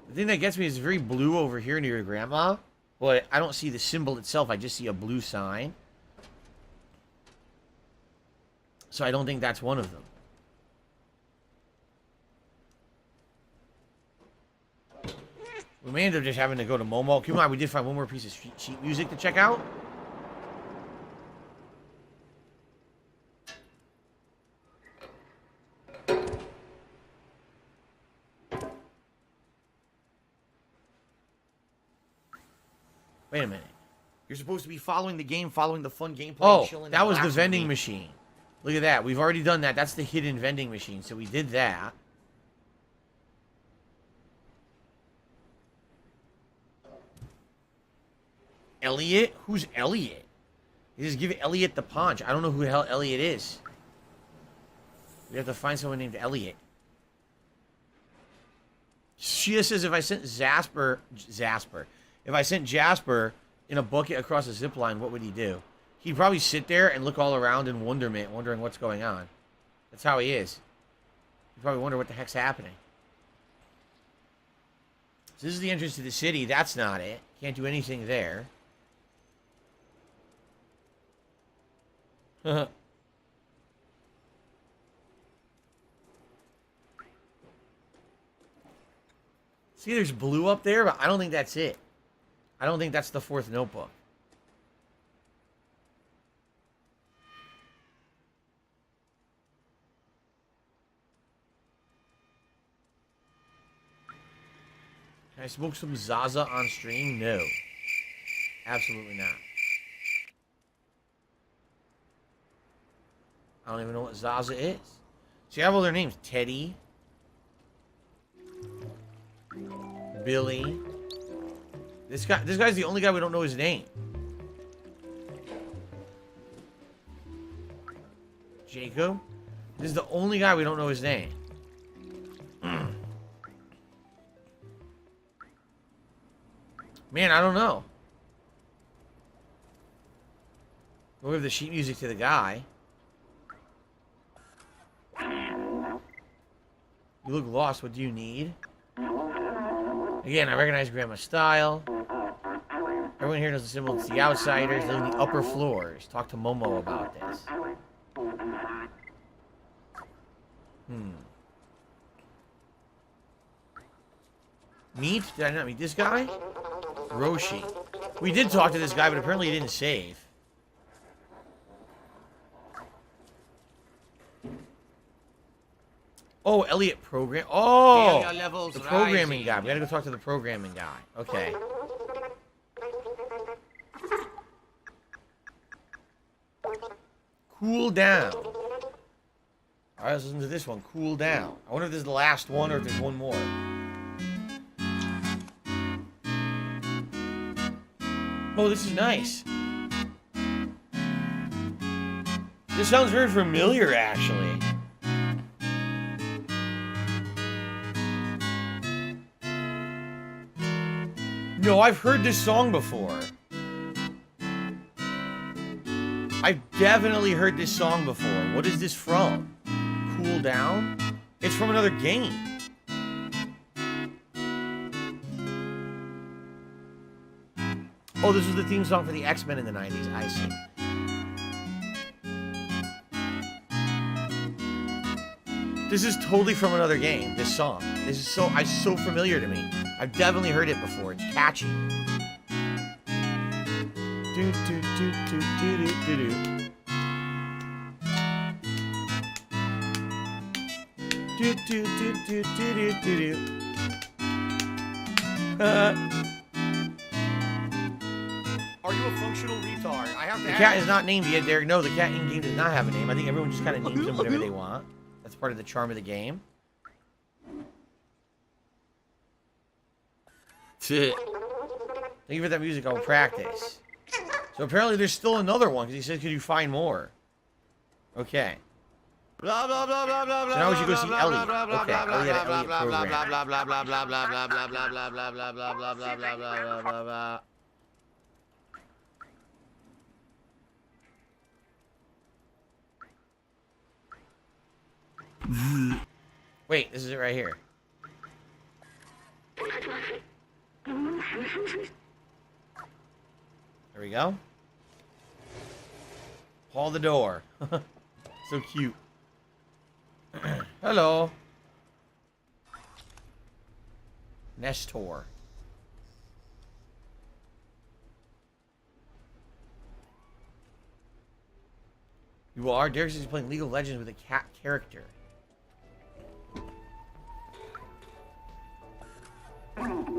The thing that gets me is very blue over here near your grandma. Well, I don't see the symbol itself. I just see a blue sign. So I don't think that's one of them. We may end up just having to go to Momo. Come on, we did find one more piece of sheet music to check out. Wait a minute. You're supposed to be following the game, following the fun gameplay. Oh, chilling that and was the relaxing vending with me. machine. Look at that. We've already done that. That's the hidden vending machine. So we did that. Elliot? Who's Elliot? You just give Elliot the punch. I don't know who the hell Elliot is. We have to find someone named Elliot. She says if I sent Jasper, if I sent Jasper in a bucket across a zip line, what would he do? He'd probably sit there and look all around in wonderment, wondering what's going on. That's how he is. You probably wonder what the heck's happening. So this is the entrance to the city. That's not it. Can't do anything there. See, there's blue up there, but I don't think that's it. I don't think that's the fourth notebook. Can I smoke some Zaza on stream? No. Absolutely not. I don't even know what Zaza is. See, I have all their names. Teddy. Billy. This guy's the only guy we don't know his name. Jacob. This is the only guy we don't know his name. Man, I don't know. We'll give the sheet music to the guy. You look lost. What do you need? Again, I recognize Grandma's style. Everyone here knows the symbol. It's the outsiders. They live in the upper floors. Talk to Momo about this. Meet? Did I not meet this guy? Roshi. We did talk to this guy, but apparently he didn't save. Oh, Elliot program. Oh, the programming guy. We gotta go talk to the programming guy. Okay. Cool down. All right, let's listen to this one. Cool down. I wonder if this is the last one or if there's one more. Oh, this is nice. This sounds very familiar, actually. No, I've heard this song before. I've definitely heard this song before. What is this from? Cool Down? It's from another game. Oh, this was the theme song for the X-Men in the 90s. I see. This is totally from another game, this song. This is so familiar to me. I've definitely heard it before. It's catchy. Do, do, do, do, do, do, do, do. Do, do, do, do, do, do, do, do. Are you a functional retard? I have to The cat is not named yet, Derek. No, the cat in game does not have a name. I think everyone just kind of names them whatever they want. That's part of the charm of the game. Thank you for that music. I'll practice. So apparently there's still another one because he said, "Could you find more?" Okay. Blah blah blah blah blah blah. So now we should go see Elliot. Okay, Elliot at Elliot program. Blah blah blah blah blah blah blah blah blah blah blah blah blah blah blah blah blah blah blah. Wait, this is it right here. There we go. Paul the door. So cute. Hello. Nestor. You are? Derek says he's playing League of Legends with a cat character.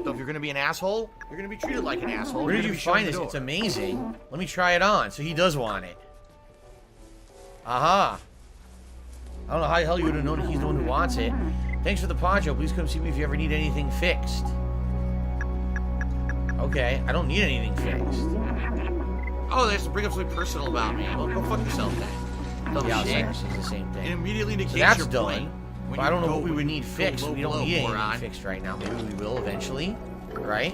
So if you're gonna be an asshole, you're gonna be treated like an asshole. Where did you find this? It's amazing. Let me try it on. So he does want it. Aha. I don't know how the hell you would have known he's the one who wants it. Thanks for the poncho. Please come see me if you ever need anything fixed. Okay, I don't need anything fixed. Oh, they have to bring up something personal about me. Well, go fuck yourself then. The outsiders is the same It thing. immediately So negates that's your done. point. But I don't know what we would need fixed. We don't need anything moron. fixed right now. Maybe we will eventually, right?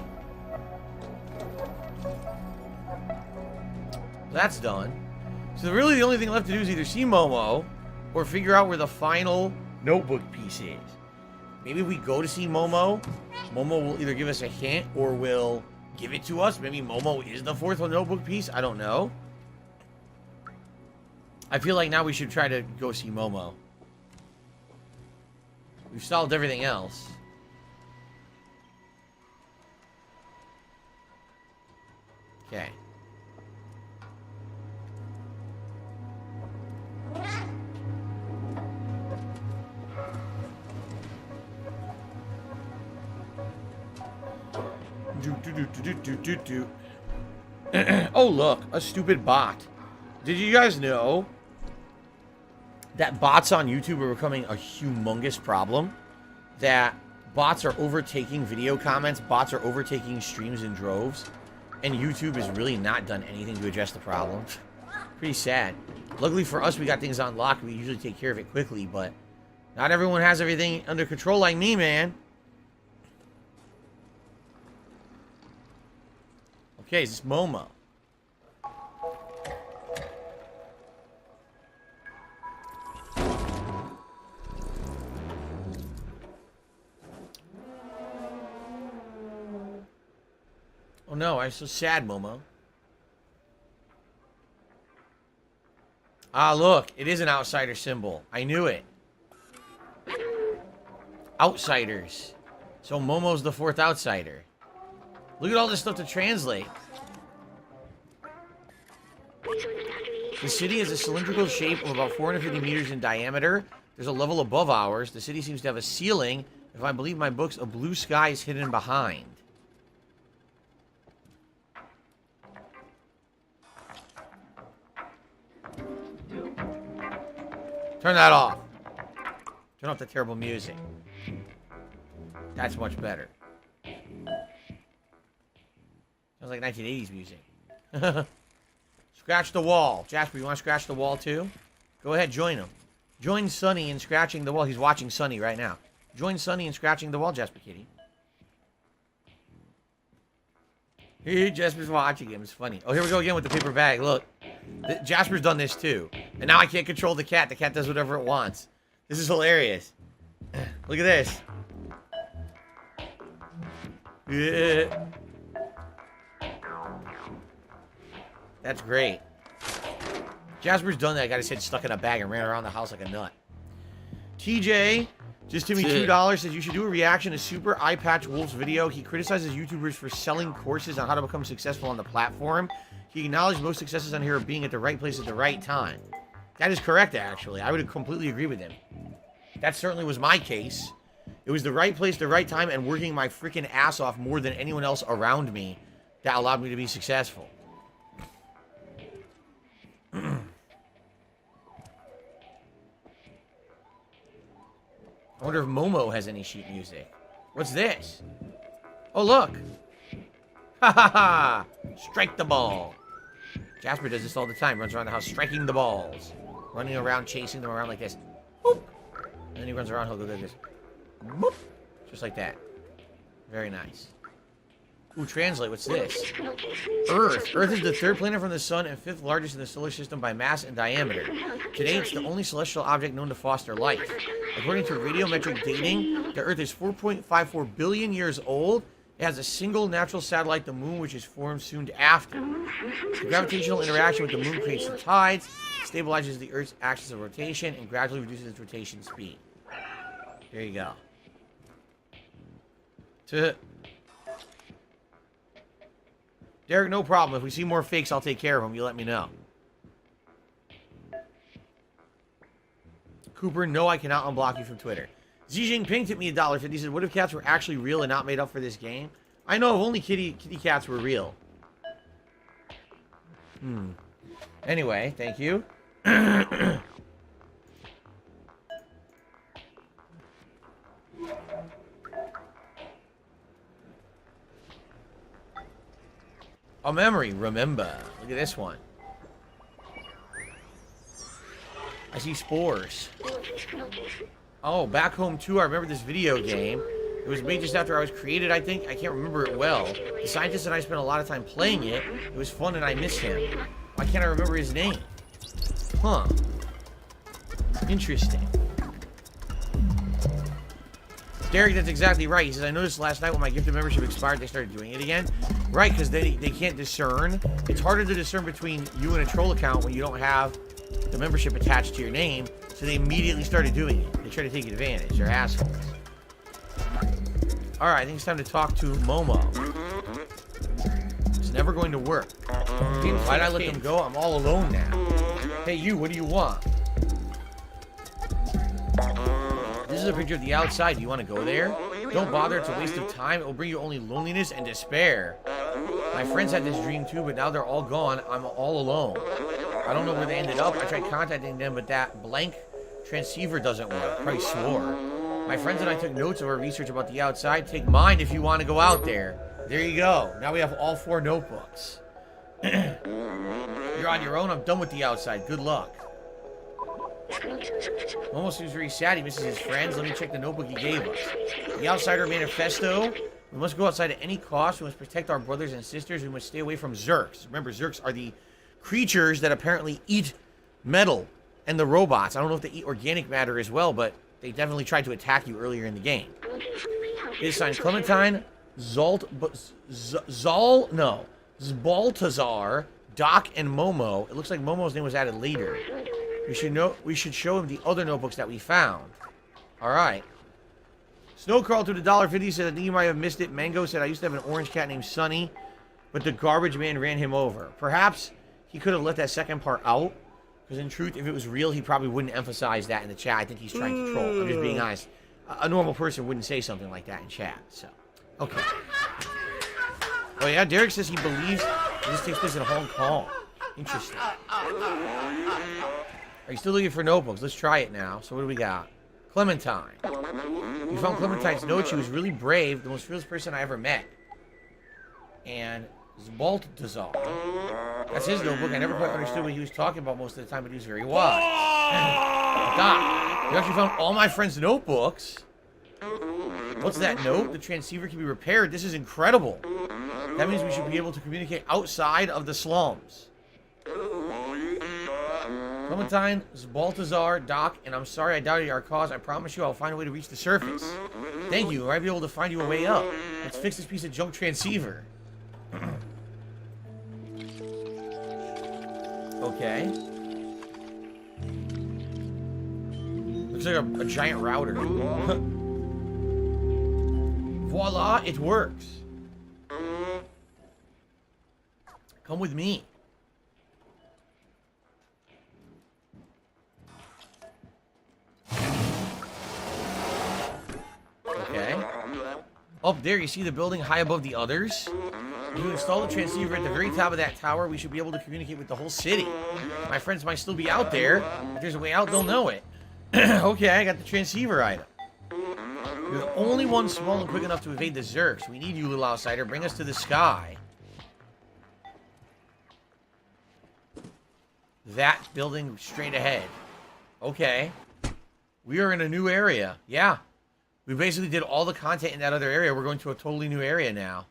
That's done. So really the only thing left to do is either see Momo or figure out where the final notebook piece is. Maybe if we go to see Momo, Momo will either give us a hint or will give it to us. Maybe Momo is the fourth notebook piece. I don't know. I feel like now we should try to go see Momo. We've solved everything else. Okay. Oh, look, a stupid bot. Did you guys know that bots on YouTube are becoming a humongous problem? That bots are overtaking video comments, bots are overtaking streams in droves, and YouTube has really not done anything to address the problem. Pretty sad. Luckily for us, we got things on lock. We usually take care of it quickly, but not everyone has everything under control like me, man. Okay, is this Momo? Oh no, I'm so sad, Momo. Ah, look, it is an outsider symbol. I knew it. Outsiders. So Momo's the fourth outsider. Look at all this stuff to translate. The city has a cylindrical shape of about 450 meters in diameter. There's a level above ours. The city seems to have a ceiling. If I believe my books, a blue sky is hidden behind. Turn that off. Turn off the terrible music. That's much better. Sounds like 1980s music. Scratch the wall. Jasper, you want to scratch the wall too? Go ahead, join him. Join Sonny in scratching the wall. He's watching Sonny right now. Join Sonny in scratching the wall, Jasper Kitty. Hey, Jasper's watching him. It's funny. Oh, here we go again with the paper bag. Look. Jasper's done this too. And now I can't control the cat. The cat does whatever it wants. This is hilarious. Look at this. Yeah. That's great. Jasper's done that. Got his head stuck in a bag and ran around the house like a nut. TJ just gave me $2. Says you should do a reaction to Super Eye Patch Wolf's video. He criticizes YouTubers for selling courses on how to become successful on the platform. He acknowledged most successes on here are being at the right place at the right time. That is correct, actually. I would completely agree with him. That certainly was my case. It was the right place, the right time, and working my freaking ass off more than anyone else around me that allowed me to be successful. I wonder if Momo has any sheet music. What's this? Oh, look. Ha ha ha! Strike the ball. Jasper does this all the time. Runs around the house striking the balls. Running around, chasing them around like this. Boop. And then he runs around, he'll go like this. Boop. Just like that. Very nice. Ooh, translate. What's this? Earth. Earth is the third planet from the sun and fifth largest in the solar system by mass and diameter. Today, it's the only celestial object known to foster life. According to radiometric dating, the Earth is 4.54 billion years old. It has a single natural satellite, the moon, which is formed soon after. The gravitational interaction with the moon creates the tides, stabilizes the Earth's axis of rotation, and gradually reduces its rotation speed. There you go. Derek, no problem. If we see more fakes, I'll take care of them. You let me know. Cooper, no, I cannot unblock you from Twitter. Xi Jinping tipped me $1.50. He said, what if cats were actually real and not made up for this game? I know if only kitty cats were real. Anyway, thank you. A memory, remember. Look at this one. I see spores. Oh, Back Home 2, I remember this video game. It was made just after I was created, I think. I can't remember it well. The scientist and I spent a lot of time playing it. It was fun and I miss him. Why can't I remember his name? Huh. Interesting. Derek, that's exactly right. He says, I noticed last night when my gifted membership expired, they started doing it again. Right, because they can't discern. It's harder to discern between you and a troll account when you don't have the membership attached to your name. So they immediately started doing it. They try to take advantage. They're assholes. Alright, I think it's time to talk to Momo. It's never going to work. Why'd I let them go? I'm all alone now. Hey, you, what do you want? This is a picture of the outside. Do you want to go there? Don't bother. It's a waste of time. It will bring you only loneliness and despair. My friends had this dream too, but now they're all gone. I'm all alone. I don't know where they ended up. I tried contacting them, but that blank transceiver doesn't work. Probably swore. My friends and I took notes of our research about the outside. Take mine if you want to go out there. There you go. Now we have all 4 notebooks. You're on your own. I'm done with the outside. Good luck. Momo seems very sad. He misses his friends. Let me check the notebook he gave us. The Outsider Manifesto. We must go outside at any cost. We must protect our brothers and sisters. We must stay away from Zerks. Remember, Zerks are the creatures that apparently eat metal and the robots. I don't know if they eat organic matter as well, but they definitely tried to attack you earlier in the game. It is signed Clementine, Zbaltazar, Doc, and Momo. It looks like Momo's name was added later. We should show him the other notebooks that we found. Alright. Snow crawled to the $1.50, said I think you might have missed it. Mango said I used to have an orange cat named Sunny, but the garbage man ran him over. Perhaps he could have let that second part out, because in truth, if it was real, he probably wouldn't emphasize that in the chat. I think he's trying to troll. I'm just being honest. A normal person wouldn't say something like that in chat, so. Okay. Oh yeah, Derek says he believes this takes place in Hong Kong. Interesting. Are you still looking for notebooks? Let's try it now. So what do we got? Clementine. We found Clementine's note. She was really brave, the most fearless person I ever met. And Zbaltazar. That's his notebook. I never quite understood what he was talking about most of the time, but he was very wise. Doc, you actually found all my friends' notebooks. What's that note? The transceiver can be repaired. This is incredible. That means we should be able to communicate outside of the slums. Clementine, Zbaltazar, Doc, and I'm sorry I doubted our cause. I promise you I'll find a way to reach the surface. Thank you. I might be able to find you a way up. Let's fix this piece of junk transceiver. Okay. Looks like a giant router. Voila, it works. Come with me. Okay. Up there, you see the building high above the others? If you install the transceiver at the very top of that tower, we should be able to communicate with the whole city. My friends might still be out there. If there's a way out, they'll know it. Okay, I got the transceiver item. You're the only one small and quick enough to evade the Zerks. We need you, little outsider. Bring us to the sky. That building straight ahead. Okay. We are in a new area. Yeah. We basically did all the content in that other area. We're going to a totally new area now.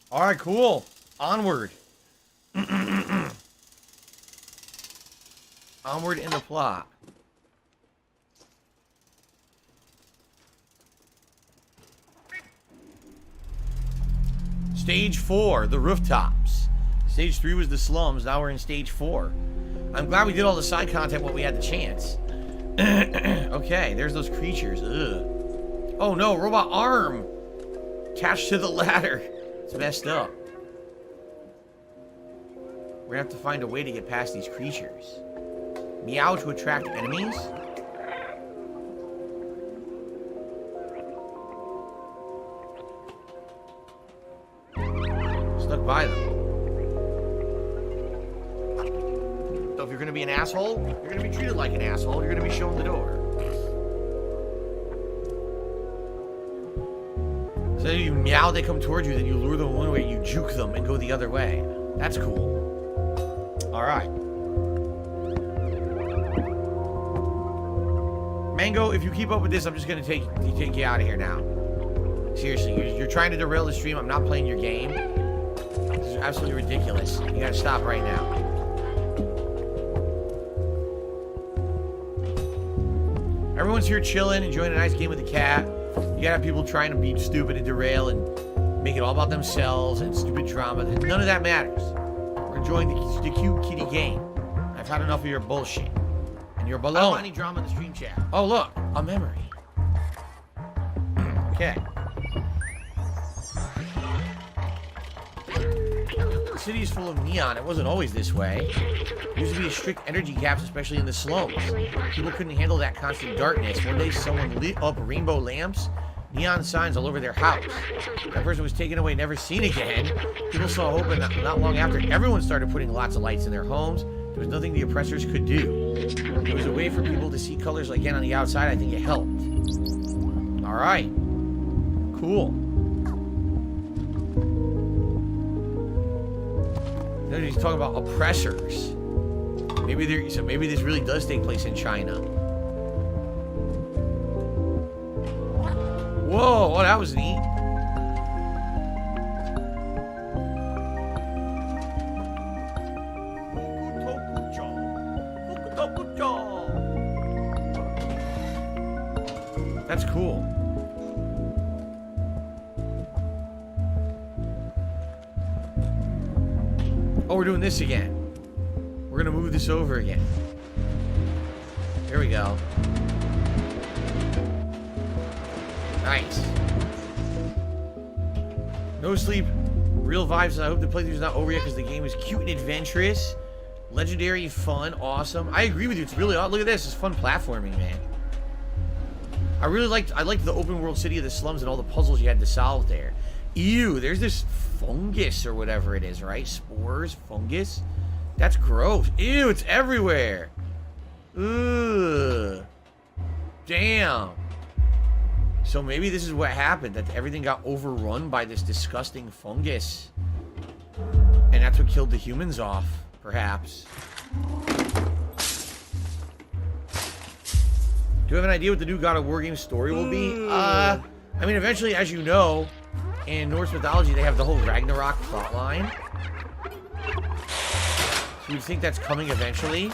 Alright, cool. Onward. Onward in the plot. Stage 4, the rooftops. Stage 3 was the slums. Now we're in stage 4. I'm glad we did all the side content when we had the chance. Okay, there's those creatures. Ugh. Oh no, robot arm! Attached to the ladder. It's messed up. We're gonna have to find a way to get past these creatures. Meow to attract enemies? Stuck by them. So if you're gonna be an asshole, you're gonna be treated like an asshole. You're gonna be shown the door. So you meow, they come towards you, then you lure them one way, you juke them and go the other way. That's cool. Alright. Mango, if you keep up with this, I'm just gonna take you out of here now. Seriously, you're trying to derail the stream. I'm not playing your game. This is absolutely ridiculous. You gotta stop right now. Everyone's here chilling, enjoying a nice game with the cat. You gotta have people trying to be stupid and derail and make it all about themselves and stupid drama. None of that matters. We're enjoying the cute kitty game. I've had enough of your bullshit. And you're below. I don't want any drama in the stream chat. Oh, look. A memory. Okay. The city is full of neon. It wasn't always this way. There used to be strict energy caps, especially in the slums. People couldn't handle that constant darkness. One day, someone lit up rainbow lamps, neon signs all over their house. That person was taken away, never seen again. People saw hope, and not long after, everyone started putting lots of lights in their homes. There was nothing the oppressors could do. It was a way for people to see colors again on the outside. I think it helped. All right. Cool. No, he's talking about oppressors. Maybe this really does take place in China. Whoa! Oh, that was neat. That's cool. Oh, we're doing this again. We're gonna move this over again. There we go. Nice. No sleep. Real vibes. I hope the playthrough is not over yet because the game is cute and adventurous. Legendary, fun, awesome. I agree with you. It's really odd. Look at this. It's fun platforming, man. I liked the open world city of the slums and all the puzzles you had to solve there. Ew, there's this fungus or whatever it is, right? Spores, fungus. That's gross. Ew, it's everywhere. Ugh. Damn. So maybe this is what happened, that everything got overrun by this disgusting fungus. And that's what killed the humans off, perhaps. Do you have an idea what the new God of War game story will be? I mean, eventually, as you know, in Norse mythology, they have the whole Ragnarok plotline. So you'd think that's coming eventually.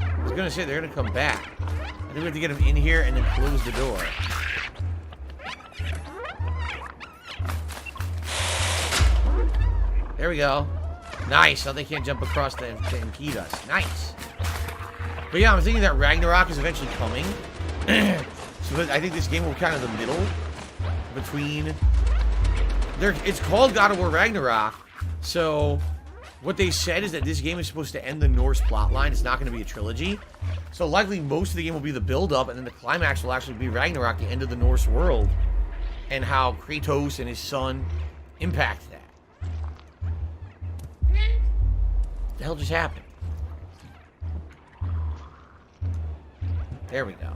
I was gonna say they're gonna come back. I think we have to get them in here and then close the door. There we go. Nice. Now they can't jump across to impede us. Nice. But yeah, I'm thinking that Ragnarok is eventually coming. So I think this game will be kind of the middle between... It's called God of War Ragnarok. So what they said is that this game is supposed to end the Norse plotline. It's not going to be a trilogy. So likely most of the game will be the build-up, and then the climax will actually be Ragnarok, the end of the Norse world, and how Kratos and his son impact that. What the hell just happened? There we go.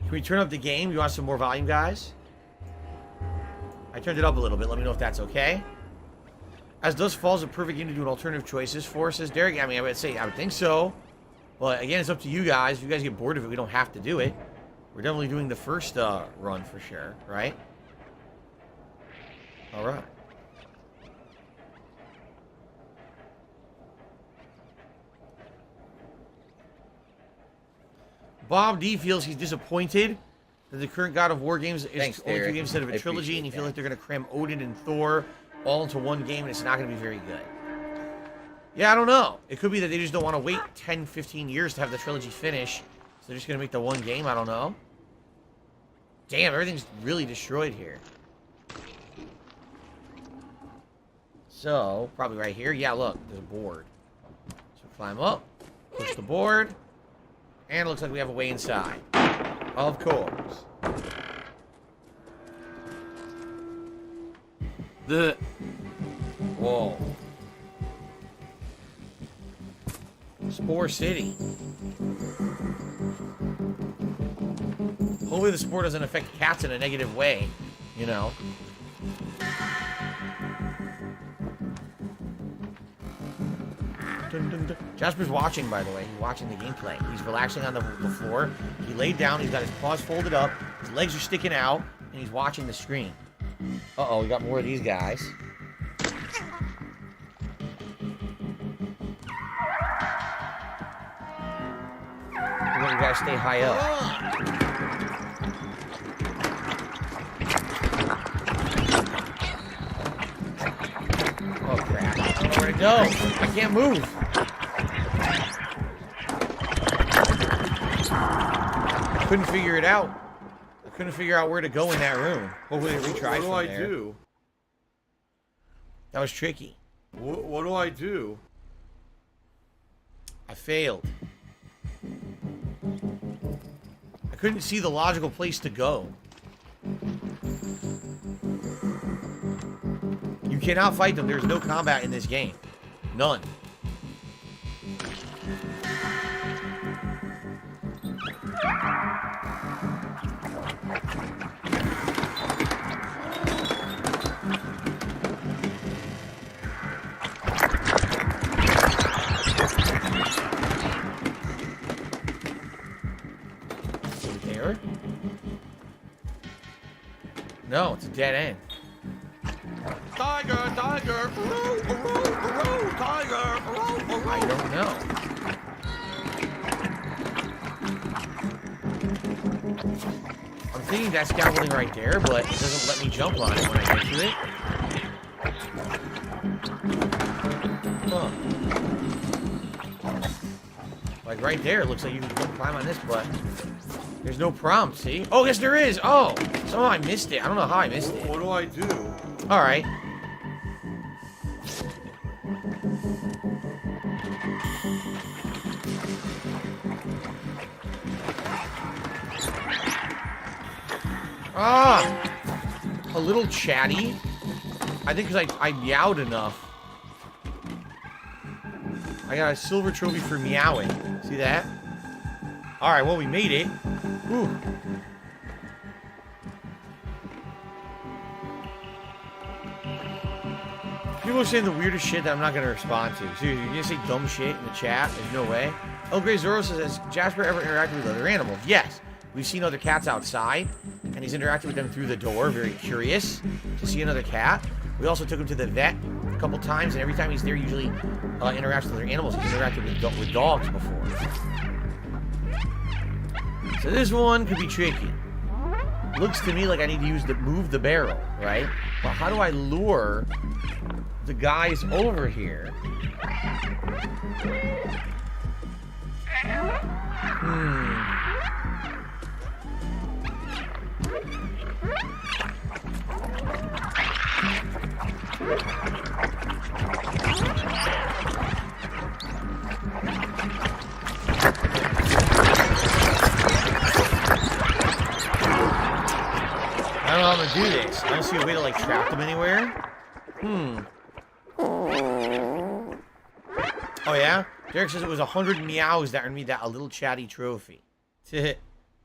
Can we turn up the game? You want some more volume, guys? I turned it up a little bit. Let me know if that's okay. As Dusk Falls, a perfect game to do an alternative choices for, says Derek. I mean, I would think so. But again, it's up to you guys. If you guys get bored of it, we don't have to do it. We're definitely doing the first run for sure, right? All right. Bob D feels he's disappointed that the current God of War games is only 2 games instead of a trilogy, and he feels like they're going to cram Odin and Thor all into one game, and it's not going to be very good. Yeah, I don't know. It could be that they just don't want to wait 10, 15 years to have the trilogy finish, so they're just going to make the one game. I don't know. Damn, everything's really destroyed here. So, probably right here. Yeah, look, there's a board. So climb up, push the board. And it looks like we have a way inside. Of course. Whoa. Spore City. Hopefully the spore doesn't affect cats in a negative way, you know. Dun, dun, dun. Jasper's watching, by the way. He's watching the gameplay. He's relaxing on the floor. He laid down. He's got his paws folded up. His legs are sticking out, and he's watching the screen. Uh-oh, we got more of these guys. You gotta stay high up. Oh crap. I don't know where to go. I can't move. I couldn't figure it out. I couldn't figure out where to go in that room. Hopefully it retries from What do I there. do? That was tricky. What do I do? I failed. I couldn't see the logical place to go. You cannot fight them. There's no combat in this game. None. No, it's a dead end. Tiger, tiger, tiger, I don't know. I'm thinking that's scaffolding right there, but it doesn't let me jump on it when I get to it. Huh. Like right there, it looks like you can climb on this, but there's no prompt, see? Oh, yes there is! Oh! Somehow I missed it. I don't know how I missed it. What do I do? Alright. Ah! A little chatty. I think because I meowed enough. I got a silver trophy for meowing. See that? Alright, well, we made it. Ooh. People are saying the weirdest shit that I'm not going to respond to. Seriously, you're going to say dumb shit in the chat? There's no way. El Grey Zoro says, has Jasper ever interacted with other animals? Yes. We've seen other cats outside, and he's interacted with them through the door. Very curious to see another cat. We also took him to the vet a couple times, and every time he's there, he usually interacts with other animals. He's interacted with dogs before. So this one could be tricky. Looks to me like I need to move the barrel, right? But how do I lure the guys over here? I don't know how I'm gonna do this. I don't see a way to like trap them anywhere. Oh yeah? Derek says it was 100 meows that earned me that a little chatty trophy. It's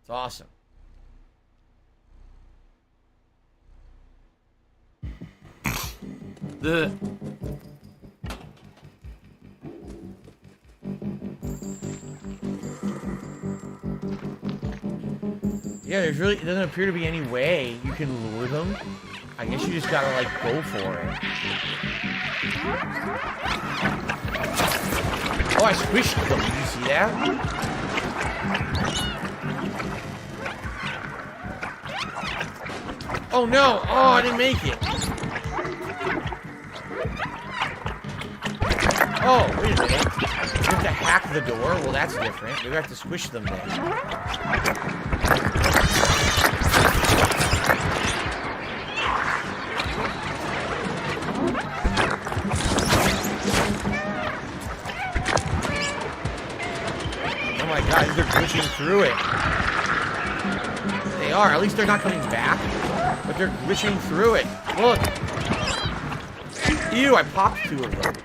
awesome. The yeah, it doesn't appear to be any way you can lure them. I guess you just gotta like go for it. Oh, I squished them. Did you see that? Oh no! Oh, I didn't make it. Oh, wait a minute. You have to hack the door? Well, that's different. Maybe I have to squish them then. Oh my god, they're glitching through it. They are. At least they're not coming back. But they're glitching through it. Look. Ew, I popped 2 of them.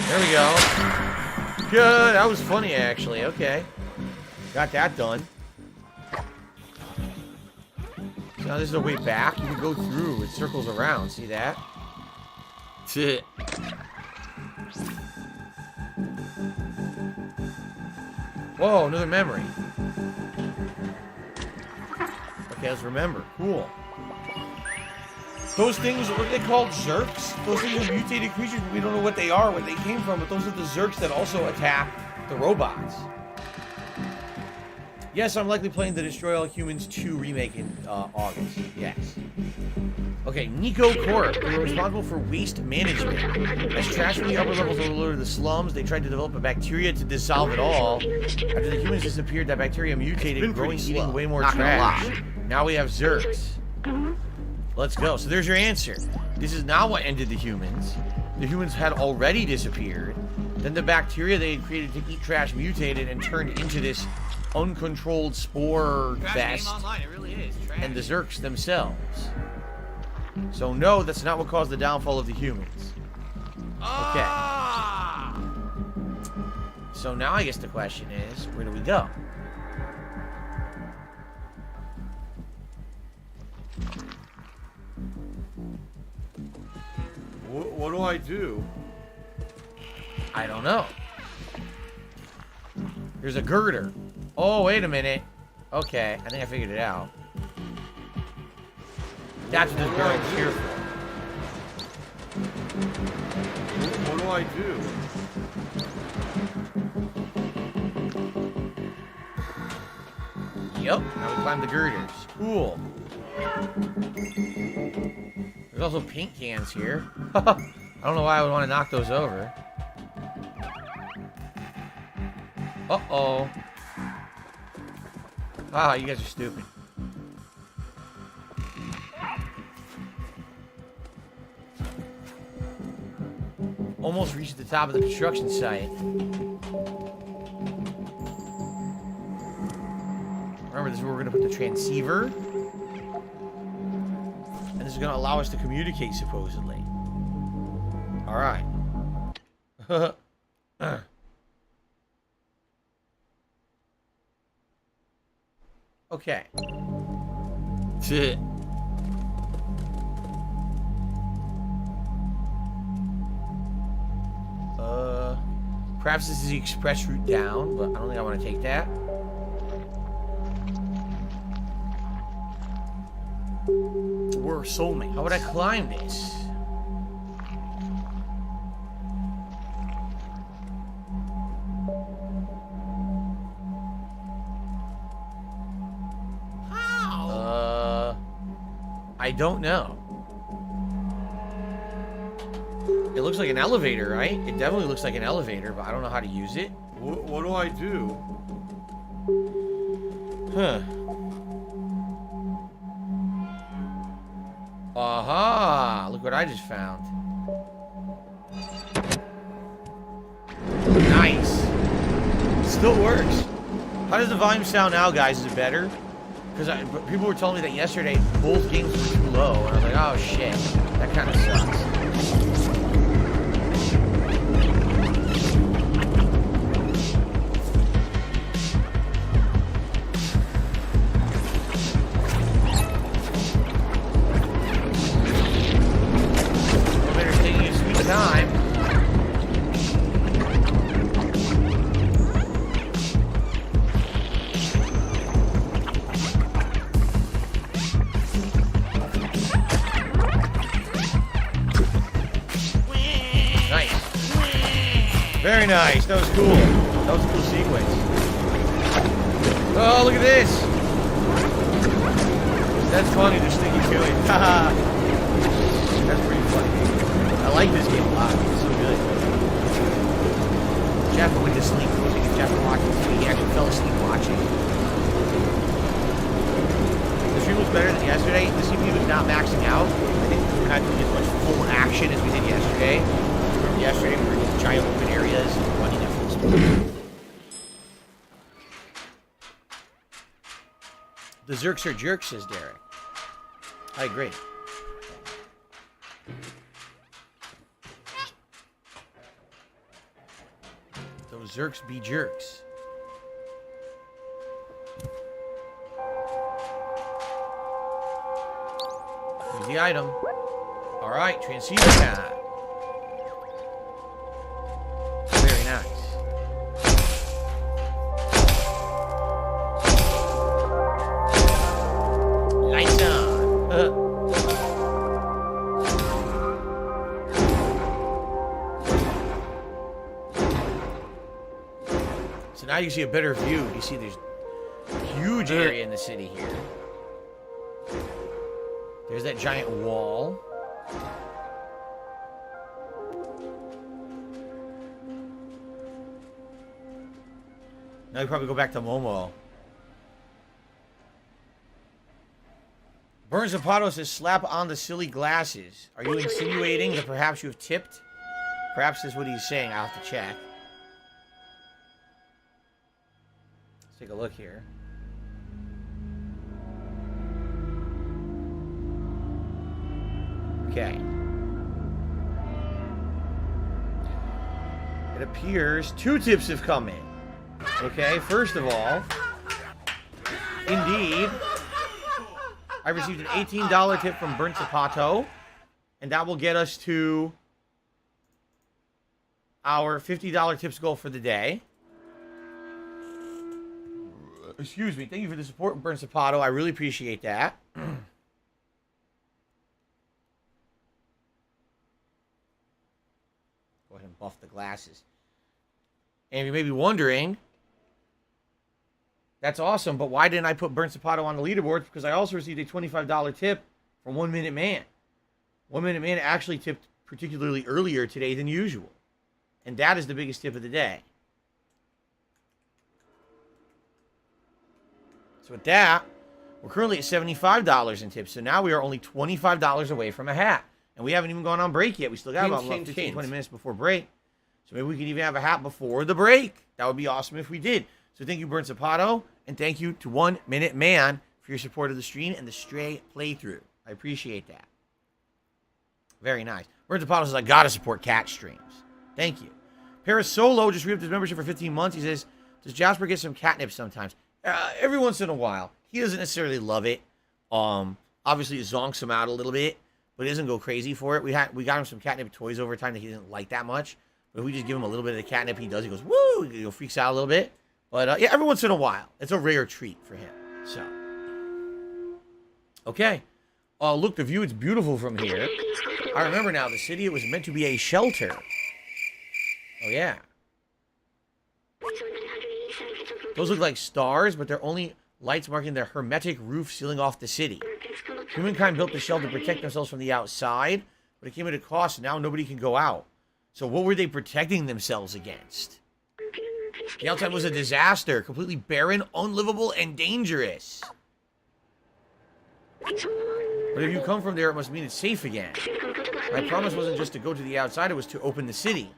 There we go. Good. That was funny, actually. Okay. Got that done. So now there's no way back. You can go through. It circles around. See that? Whoa, another memory. Okay, let's remember. Cool. Those things, what are they called? Zerks? Those things are mutated creatures, but we don't know what they are, where they came from, but those are the Zerks that also attack the robots. Yes, I'm likely playing the Destroy All Humans 2 remake in August. Yes. Okay, Nico Corp. They were responsible for waste management. As trash from the upper levels overloaded the slums, they tried to develop a bacteria to dissolve it all. After the humans disappeared, that bacteria mutated, growing, eating way more trash. Now we have Zerks. Let's go. So there's your answer. This is not what ended the humans. The humans had already disappeared. Then the bacteria they had created to eat trash mutated and turned into this uncontrolled spore fest. It really is. And the Zerks themselves. So no, that's not what caused the downfall of the humans. Okay. So now I guess the question is, where do we go? What do I do? I don't know. There's a girder. Oh, wait a minute. Okay, I think I figured it out. That's what this girder's here for. What do I do? Yep, now we climb the girders. Cool. There's also paint cans here. I don't know why I would want to knock those over. Uh-oh. Wow, you guys are stupid. Almost reached the top of the construction site. Remember, this is where we're going to put the transceiver. And this is going to allow us to communicate, supposedly. Alright. Okay. Perhaps this is the express route down, but I don't think I want to take that. We're soulmates. How would I climb this? How? I don't know. It looks like an elevator, right? It definitely looks like an elevator, but I don't know how to use it. What do I do? Huh. Aha! Look what I just found. Nice. Still works. How does the volume sound now, guys? Is it better? Because people were telling me that yesterday both games were too low, and I was like, oh shit, that kind of sucks. Elevator's taking its sweet time. Very nice. That was cool. That was a cool sequence. Oh, look at this. That's funny, the sticky chewing. Haha. That's pretty funny. I like this game a lot. It's so good. Jasper went to sleep. It was like if Jasper watching TV. He actually fell asleep watching. The stream was better than yesterday. The CPU was not maxing out. I think we're not doing as much full action as we did yesterday. Yesterday we were in these giant open areas running at full speed. The Zerks are jerks, says Derek. I agree. Those Zerks be jerks. the item. All right, transceiver time. Very nice. Lights on. So now you see a better view. You see there's a huge area in the city here. There's that giant wall. Now you probably go back to Momo. Burn Zapato says, slap on the silly glasses. Are you insinuating that perhaps you have tipped? Perhaps that's what he's saying. I'll have to check. Let's take a look here. Okay. It appears 2 tips have come in. Okay, first of all, indeed, I received an $18 tip from Burnt Zapato, and that will get us to our $50 tips goal for the day. Excuse me. Thank you for the support, Burnt Zapato. I really appreciate that. Go ahead and buff the glasses. And you may be wondering, that's awesome, but why didn't I put Burnt Zapato on the leaderboard? Because I also received a $25 tip from 1 Minute Man. 1 Minute Man actually tipped particularly earlier today than usual. And that is the biggest tip of the day. So with that, we're currently at $75 in tips. So now we are only $25 away from a hat. And we haven't even gone on break yet. We still got about 15, 20 minutes before break. So maybe we could even have a hat before the break. That would be awesome if we did. So thank you, Burnt Zapato. And thank you to 1 Minute Man for your support of the stream and the Stray playthrough. I appreciate that. Very nice. Burnt Zapato says, I gotta support cat streams. Thank you. Paris Solo just re-upped his membership for 15 months. He says, does Jasper get some catnip sometimes? Every once in a while. He doesn't necessarily love it. Obviously, it zonks him out a little bit, but he doesn't go crazy for it. We got him some catnip toys over time that he didn't like that much. But if we just give him a little bit of the catnip, he does. He goes, woo! He freaks out a little bit. But yeah, every once in a while. It's a rare treat for him. So. Okay. Look, the view, it's beautiful from here. I remember now, the city, it was meant to be a shelter. Oh, yeah. Those look like stars, but they're only lights marking the hermetic roof sealing off the city. Humankind built the shelter to protect themselves from the outside, but it came at a cost, and now nobody can go out. So what were they protecting themselves against? The outside was a disaster, completely barren, unlivable, and dangerous. But if you come from there, it must mean it's safe again. My promise wasn't just to go to the outside, it was to open the city.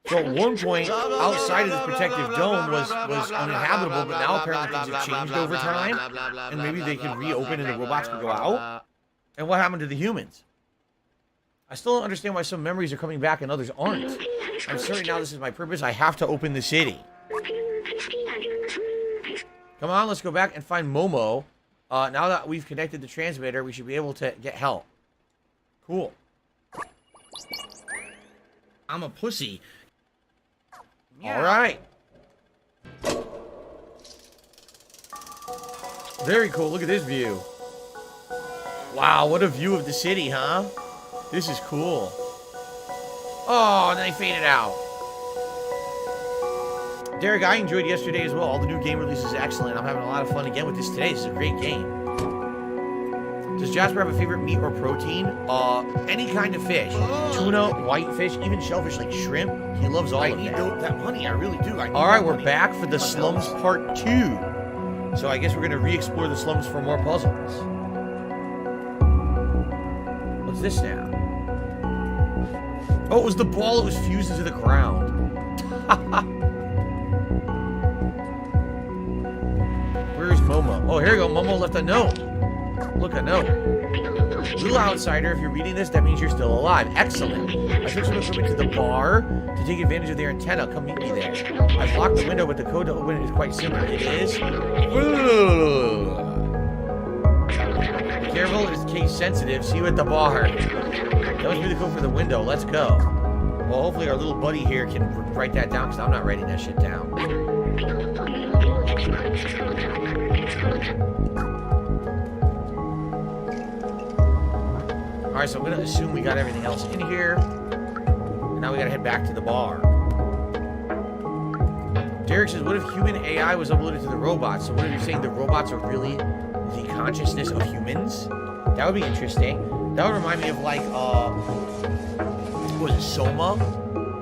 So at one point, outside of this protective dome was uninhabitable, but now apparently things have changed over time, and maybe they can reopen and the robots can go out. And what happened to the humans? I still don't understand why some memories are coming back and others aren't. I'm certain now this is my purpose. I have to open the city. Come on, let's go back and find Momo. Now that we've connected the transmitter, we should be able to get help. Cool. I'm a pussy. Yeah. All right. Very cool. Look at this view. Wow, what a view of the city, huh? This is cool. Oh, and then they faded out. Derek, I enjoyed yesterday as well. All the new game releases are excellent. I'm having a lot of fun again with this today. This is a great game. Does Jasper have a favorite meat or protein? Any kind of fish. Tuna, whitefish, even shellfish like shrimp. He loves all of that. I need that money. I really do. All right, we're back for the Slums Part 2. So I guess we're going to re-explore the slums for more puzzles. What's this now? Oh, it was the ball that was fused into the ground. Where's Momo? Oh, here we go. Momo left a note. Look, a note. Little outsider, if you're reading this, that means you're still alive. Excellent. I took some equipment to the bar to take advantage of their antenna. Come meet me there. I've locked the window, but the code to open it is quite simple. It is... Be careful, Stay sensitive. See you at the bar. That was really cool for the window. Let's go. Well, hopefully our little buddy here can write that down because I'm not writing that shit down. Alright, so I'm going to assume we got everything else in here. And now we got to head back to the bar. Derek says, what if human AI was uploaded to the robots? So what are you saying? The robots are really the consciousness of humans? That would be interesting. That would remind me of like, what was it, Soma?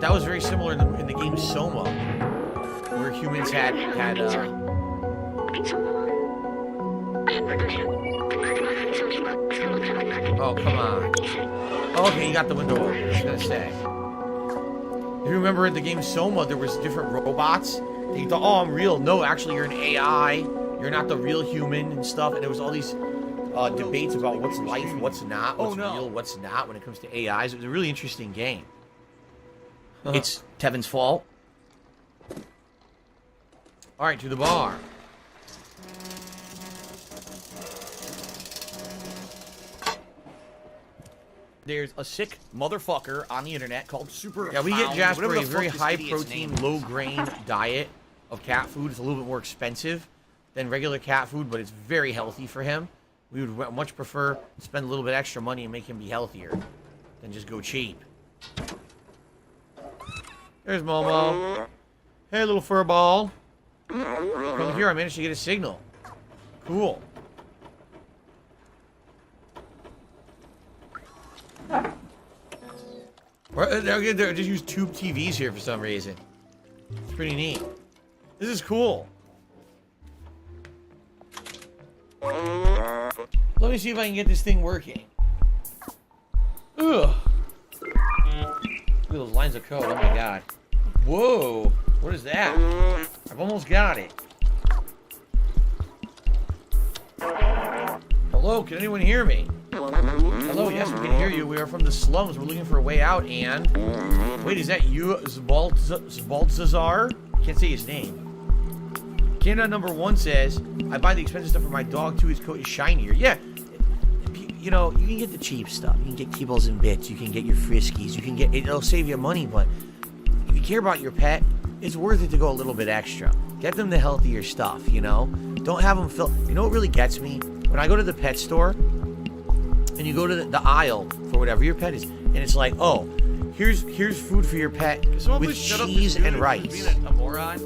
That was very similar in the game Soma, where humans had oh, come on. Oh, okay, you got the window open. I was gonna say. If you remember in the game Soma, there was different robots. They thought, oh, I'm real. No, actually, you're an AI. You're not the real human and stuff. And there was all these debates about what's life, what's not, what's real, what's not when it comes to AIs. It was a really interesting game. It's Tevin's fault. All right, to the bar. There's a sick motherfucker on the internet called Super. Yeah, we get Jasper a very high protein, low grain diet of cat food. It's a little bit more expensive than regular cat food, but it's very healthy for him. We would much prefer to spend a little bit extra money and make him be healthier than just go cheap. There's Momo. Hey, little fur ball. Come here, I managed to get a signal. Cool. They just use tube TVs here for some reason. It's pretty neat. This is cool. Let me see if I can get this thing working. Ugh. Look at those lines of code. Oh my god. Whoa. What is that? I've almost got it. Hello, can anyone hear me? Hello, yes, we can hear you. We are from the slums. We're looking for a way out, and... Wait, is that you, Zbaltzazar? Can't say his name. Canada number 1 says, I buy the expensive stuff for my dog, too. His coat is shinier. Yeah, you know, you can get the cheap stuff. You can get kibbles and bits. You can get your Friskies. You can get... It'll save you money, but if you care about your pet, it's worth it to go a little bit extra. Get them the healthier stuff, you know? Don't have them fill... You know what really gets me? When I go to the pet store... And you go to the aisle for whatever your pet is, and it's like, oh, here's food for your pet with cheese and rice. A moron?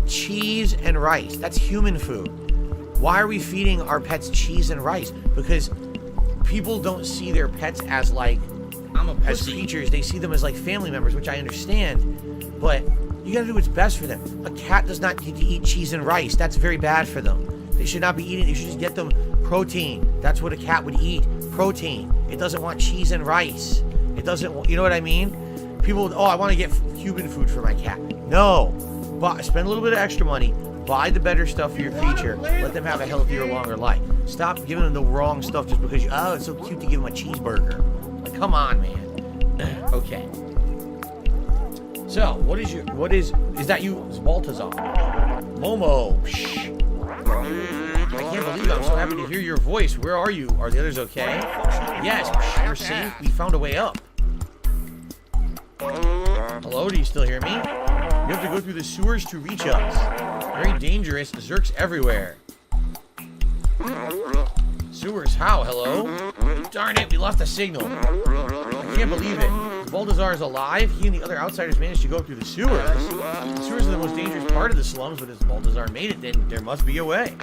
Cheese and rice. That's human food. Why are we feeding our pets cheese and rice? Because people don't see their pets as like as creatures. They see them as like family members, which I understand. But you gotta do what's best for them. A cat does not need to eat cheese and rice. That's very bad for them. They should not be eating. You should just get them protein. That's what a cat would eat. Protein. It doesn't want cheese and rice. It doesn't, you know what I mean? People, oh, I want to get human food for my cat. No. But spend a little bit of extra money. Buy the better stuff for your creature. Let them have a healthier, longer life. Stop giving them the wrong stuff just because, oh, it's so cute to give them a cheeseburger. Like, come on, man. Okay. So, is that you, Baltazar? Momo. Shh. I can't believe it. I'm so happy to hear your voice. Where are you? Are the others okay? Yes, you're safe. We found a way up. Hello, do you still hear me? You have to go through the sewers to reach us. Very dangerous. Zerks everywhere. Sewers, how? Hello? Darn it, we lost the signal. I can't believe it. Baltazar is alive. He and the other outsiders managed to go through the sewers. The sewers are the most dangerous part of the slums, but if Baltazar made it, then there must be a way.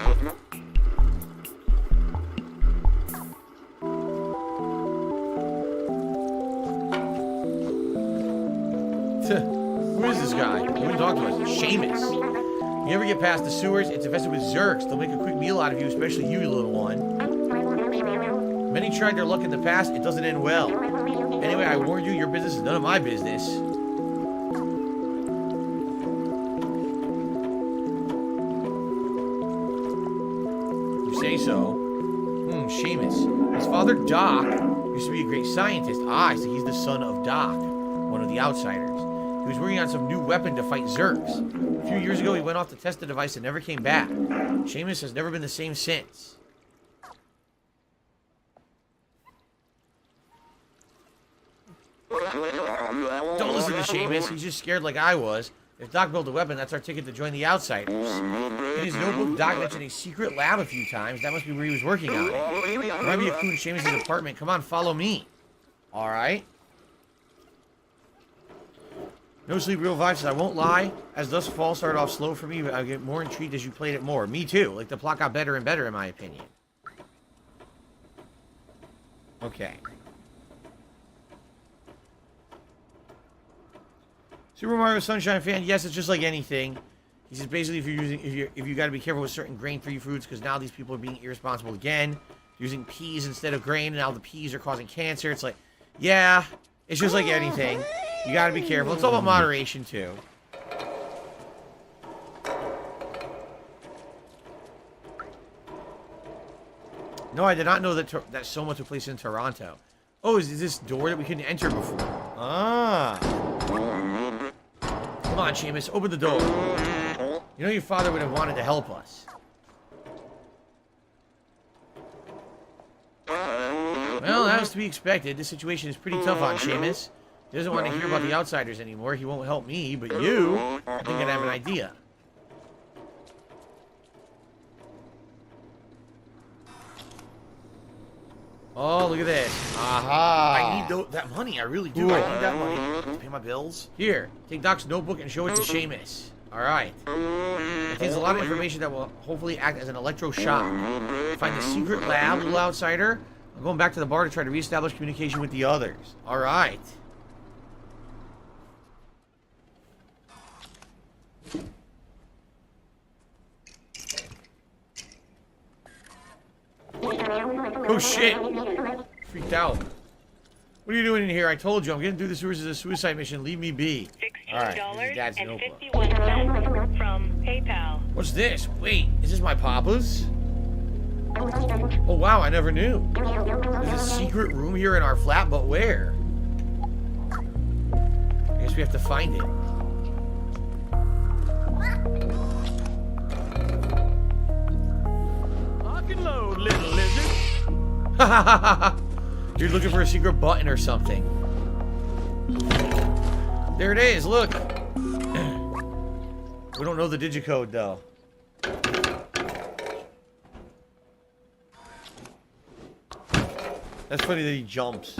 Who is this guy? Who would talk to us? Seamus. You ever get past the sewers, it's infested with Zerks. They'll make a quick meal out of you, especially you, little one. Many tried their luck in the past. It doesn't end well. Anyway, I warned you, your business is none of my business. You say so. Seamus. His father, Doc, used to be a great scientist. Ah, so he's the son of Doc, one of the outsiders. He was working on some new weapon to fight Zerks. A few years ago, he went off to test the device and never came back. Seamus has never been the same since. Don't listen to Seamus. He's just scared like I was. If Doc built a weapon, that's our ticket to join the Outsiders. In his notebook, Doc mentioned a secret lab a few times. That must be where he was working on it. There might be a clue in Seamus' apartment. Come on, follow me. All right. No Sleep Real Vibe says, I won't lie. As Dusk Falls started off slow for me, but I get more intrigued as you played it more. Me too. Like, the plot got better and better, in my opinion. Okay. Super Mario Sunshine fan, yes, it's just like anything. He says basically if you got to be careful with certain grain-free foods because now these people are being irresponsible again, using peas instead of grain, and now the peas are causing cancer. It's like, yeah, it's just like anything. You got to be careful. It's all about moderation too. No, I did not know that that Soma took place in Toronto. Oh, is this door that we couldn't enter before? Ah. Come on, Seamus, open the door. You know your father would have wanted to help us. Well, that was to be expected. This situation is pretty tough on Seamus. He doesn't want to hear about the Outsiders anymore. He won't help me, but you, I think I'd have an idea. Oh, look at this. Aha. I need that money. I really do. I need that money to pay my bills. Here, take Doc's notebook and show it to Seamus. All right. It contains a lot of information that will hopefully act as an electroshock. Find the secret lab, little outsider. I'm going back to the bar to try to reestablish communication with the others. All right. Oh shit! Freaked out. What are you doing in here? I told you, I'm getting through the sewers as a suicide mission. Leave me be. $16.51 from PayPal. What's this? Wait, is this my papa's? Oh wow, I never knew. There's a secret room here in our flat, but where? I guess we have to find it. Lock and load, little lizard. You're looking for a secret button or something. There it is, look. We don't know the digicode though. That's funny that he jumps.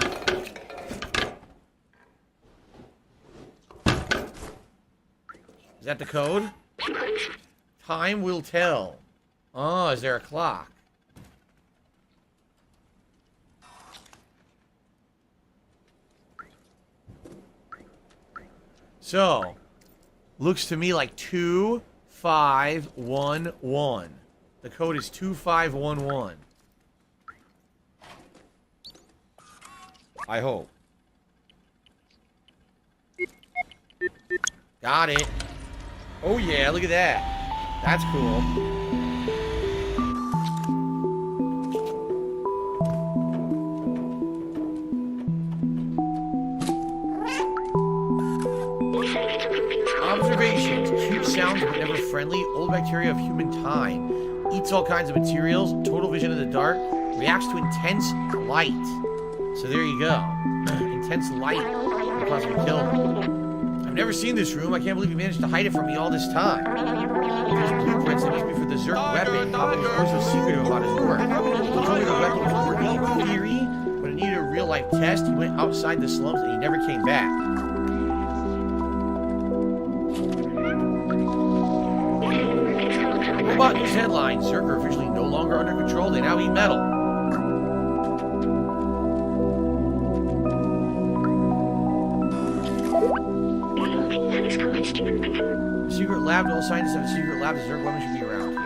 Is that the code? Time will tell. Oh, is there a clock? So, looks to me like 2511. The code is 2511. I hope. Got it. Oh yeah, look at that. That's cool. Observations. Cute sounds but never friendly. Old bacteria of human time. Eats all kinds of materials. Total vision in the dark. Reacts to intense light. So there you go. Intense light. Could possibly kill him. I've never seen this room. I can't believe you managed to hide it from me all this time. There's blueprints. They must be for the Zerk weapon. Probably was so secretive about his work. He told me the weapon was working in theory, but it needed a real-life test. He went outside the slums and he never came back. What about news headlines? Zerk are officially no longer under control. They now eat metal. Secret lab. All scientists have a secret lab. The Zerk women should be around here.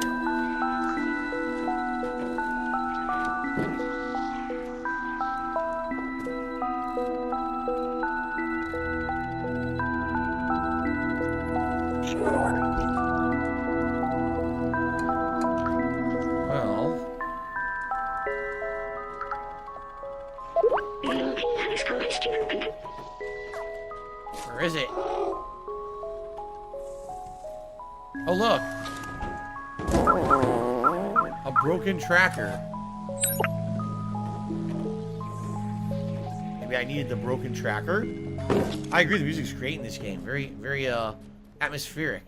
Well, where is it? Oh, look. A broken tracker. Maybe Maybe I needed the broken tracker. I agree, the music's great in this game. Very, very, atmospheric.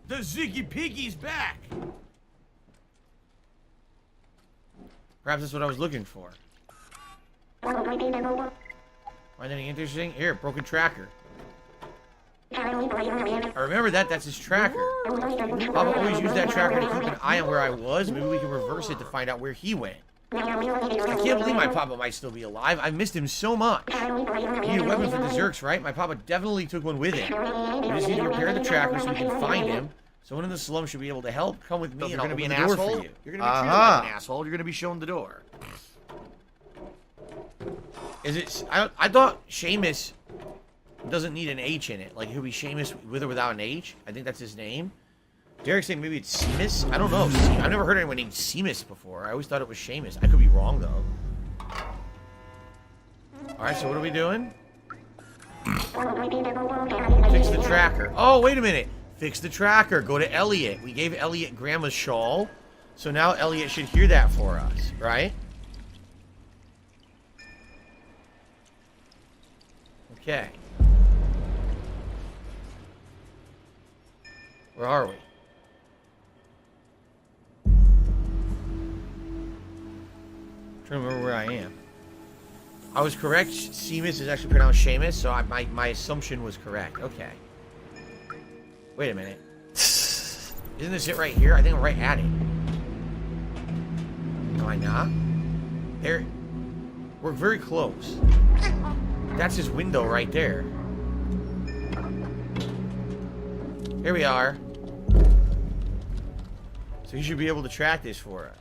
The Ziggy Piggy's back. Perhaps that's what I was looking for. Find anything interesting? Here, broken tracker. I remember that. That's his tracker. Papa always used that tracker to keep an eye on where I was. Maybe we can reverse it to find out where he went. I can't believe my Papa might still be alive. I missed him so much. You need a weapon for the Zerks, right? My Papa definitely took one with him. We just need to repair the tracker so we can find him. Someone in the slum should be able to help. Come with me, So and I'll you're gonna open be the an door asshole. for you. You're gonna be treated like an asshole. You're gonna be shown the door. Is it? I thought Seamus doesn't need an H in it. Like he'll be Seamus with or without an H. I think that's his name. Derek's saying maybe it's Seamus. I don't know. I've never heard anyone named Seamus before. I always thought it was Seamus. I could be wrong though. All right. So what are we doing? Fix the tracker. Oh, wait a minute. Fix the tracker. Go to Elliot. We gave Elliot Grandma's shawl. So now Elliot should hear that for us, right? Okay. Where are we? I'm trying to remember where I am. I was correct. Seamus is actually pronounced Seamus, so my assumption was correct. Okay. Wait a minute. Isn't this it right here? I think I'm right at it. Am I not? There. We're very close. That's his window right there. Here we are. So he should be able to track this for us.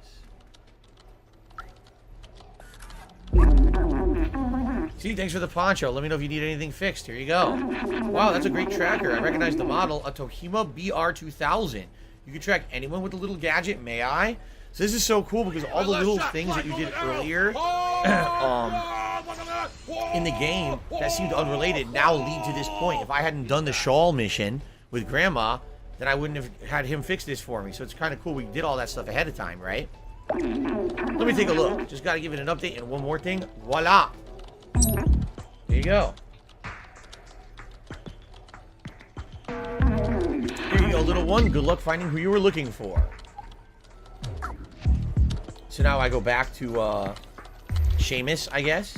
See, thanks for the poncho. Let me know if you need anything fixed. Here you go. Wow, that's a great tracker. I recognize the model, a Tohima BR2000. You can track anyone with a little gadget, may I? So this is so cool because all the little things that you did earlier in the game that seemed unrelated now lead to this point. If I hadn't done the shawl mission with Grandma, then I wouldn't have had him fix this for me. So it's kind of cool we did all that stuff ahead of time, right? Let me take a look. Just got to give it an update. And one more thing. Voila. There you go. Here you go, little one. Good luck finding who you were looking for. So now I go back to Seamus, I guess.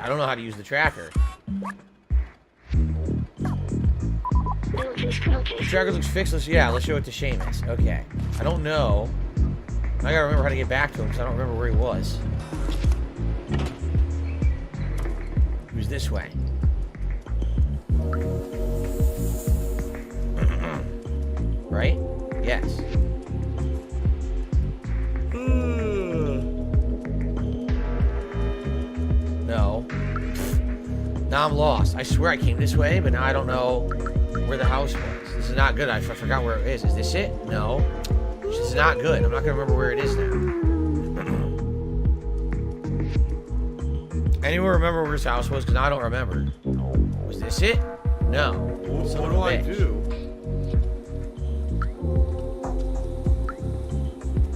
I don't know how to use the tracker. The tracker looks fixed. Let's show it to Seamus. Okay. I don't know. I gotta remember how to get back to him because I don't remember where he was. He was this way. Right? Yes. No. Now I'm lost. I swear I came this way, but now I don't know where the house was. This is not good. I forgot where it is. Is this it? No. This is not good. I'm not going to remember where it is now. Anyone remember where his house was? Because now I don't remember. Was this it? No. What do I do?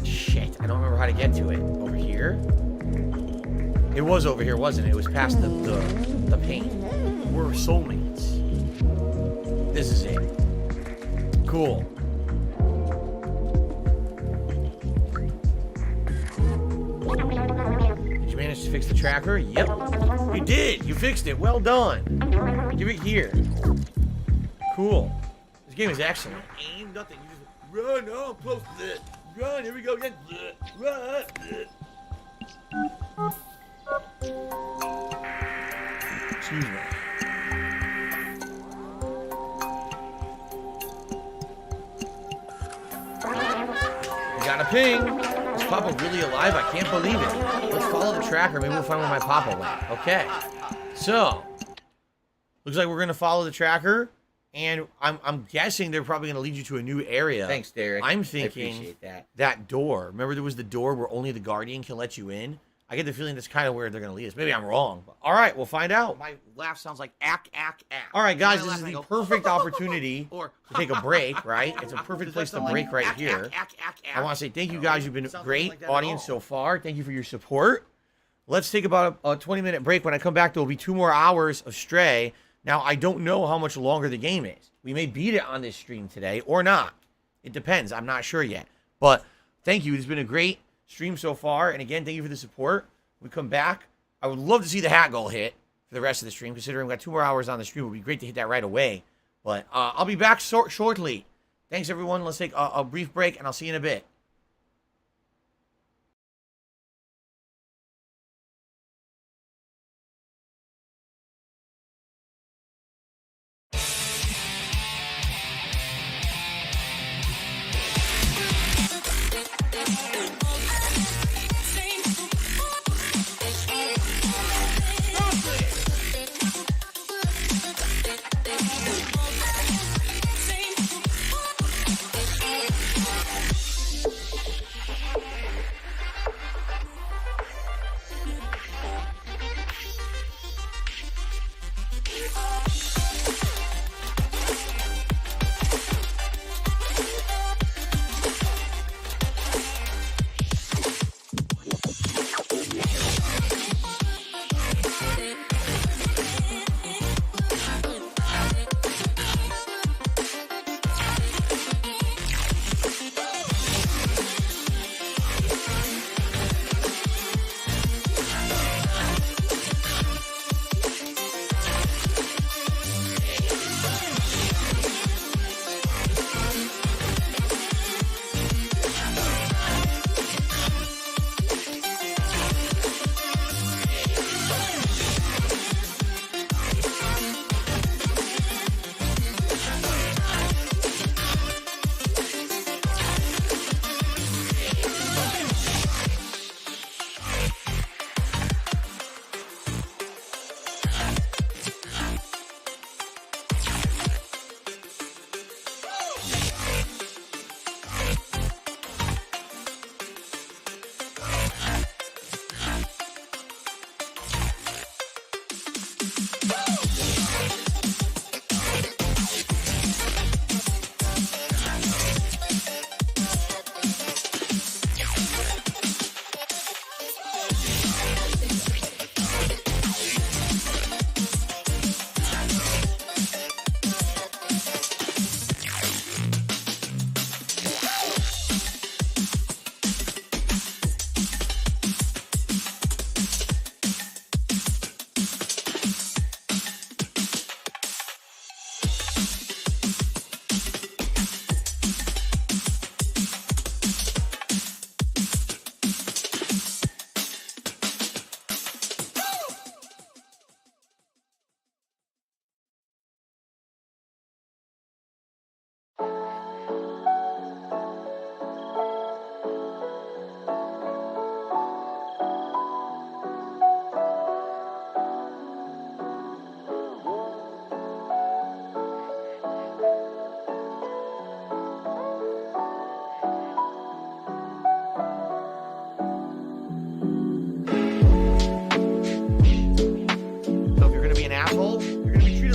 Shit. I don't remember how to get to it. Over here? It was over here, wasn't it? It was past the paint. We're soulmates. This is it. Cool. Did you manage to fix the tracker? Yep. You did! You fixed it. Well done. Give it here. Cool. This game is excellent. Aim nothing. You just run. Oh, I'm close to it. Run. Here we go again. Run. Excuse me. We got a ping. Is Papa really alive? I can't believe it. Let's follow the tracker. Maybe we'll find where my Papa went. Okay. So, looks like we're going to follow the tracker. And I'm guessing they're probably going to lead you to a new area. Thanks, Derek. I'm I thinking appreciate that. that door. Remember there was the door where only the Guardian can let you in? I get the feeling that's kind of where they're going to lead us. Maybe I'm wrong. But, all right, we'll find out. My laugh sounds like ack, ack, ack. All right, guys, My this laugh is and I the go, perfect opportunity or to take a break, right? It's a perfect Does place that to sound break like right ack, here. ack, ack, ack, I want to say thank you guys. You've been Sounds great like that at audience all. so far. Thank you for your support. Let's take about a 20-minute break. When I come back, there will be 2 more hours of Stray. Now, I don't know how much longer the game is. We may beat it on this stream today or not. It depends. I'm not sure yet. But thank you. It's been a great stream so far. And again, thank you for the support. When we come back, I would love to see the hat goal hit for the rest of the stream, considering we've got 2 more hours on the stream. It would be great to hit that right away. But I'll be back shortly. Thanks, everyone. Let's take a brief break, and I'll see you in a bit.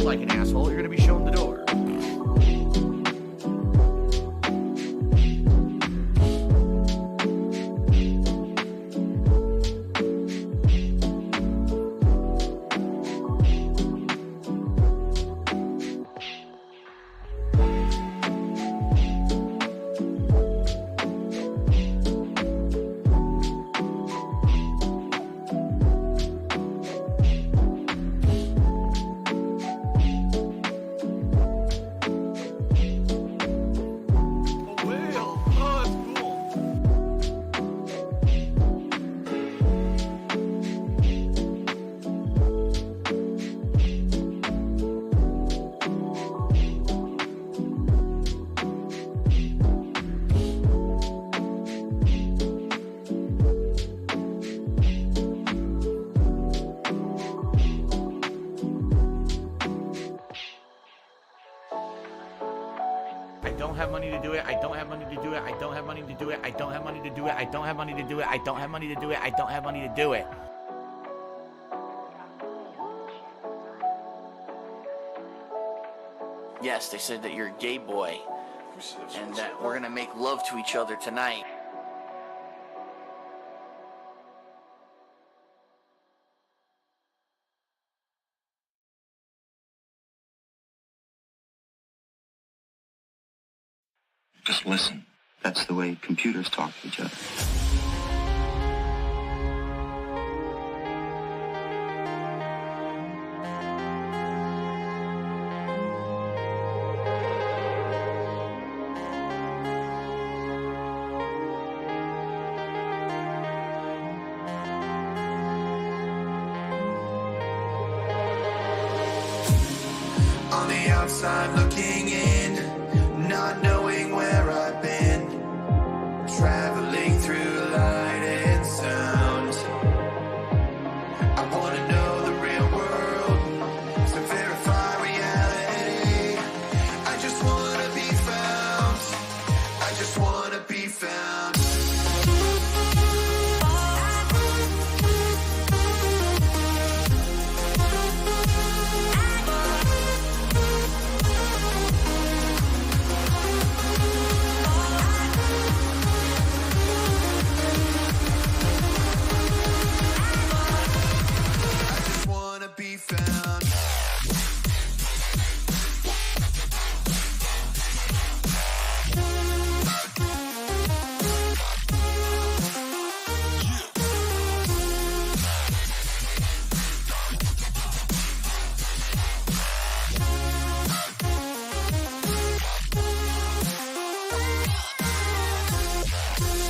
like an asshole, you're going to be shown the door. money to do it. I don't have money to do it. I don't have money to do it. I don't have money to do it. I don't have money to do it. I don't have money to do it. I don't have money to do it. Yes, they said that you're a gay boy and that we're gonna make love to each other tonight. Just listen. That's the way computers talk to each other. On the outside looking in, not knowing where I've been, traveling through light and sound. I wanna know the real world to verify reality. I just wanna be found. I just wanna be found. Be found.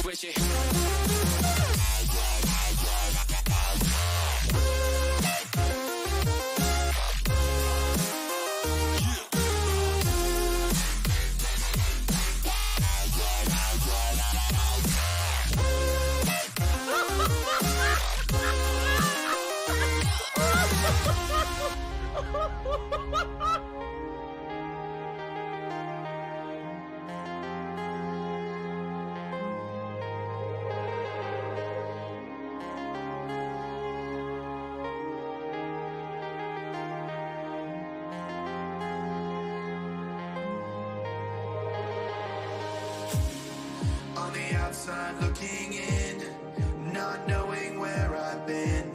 Switch it. On the outside looking in, not knowing where I've been,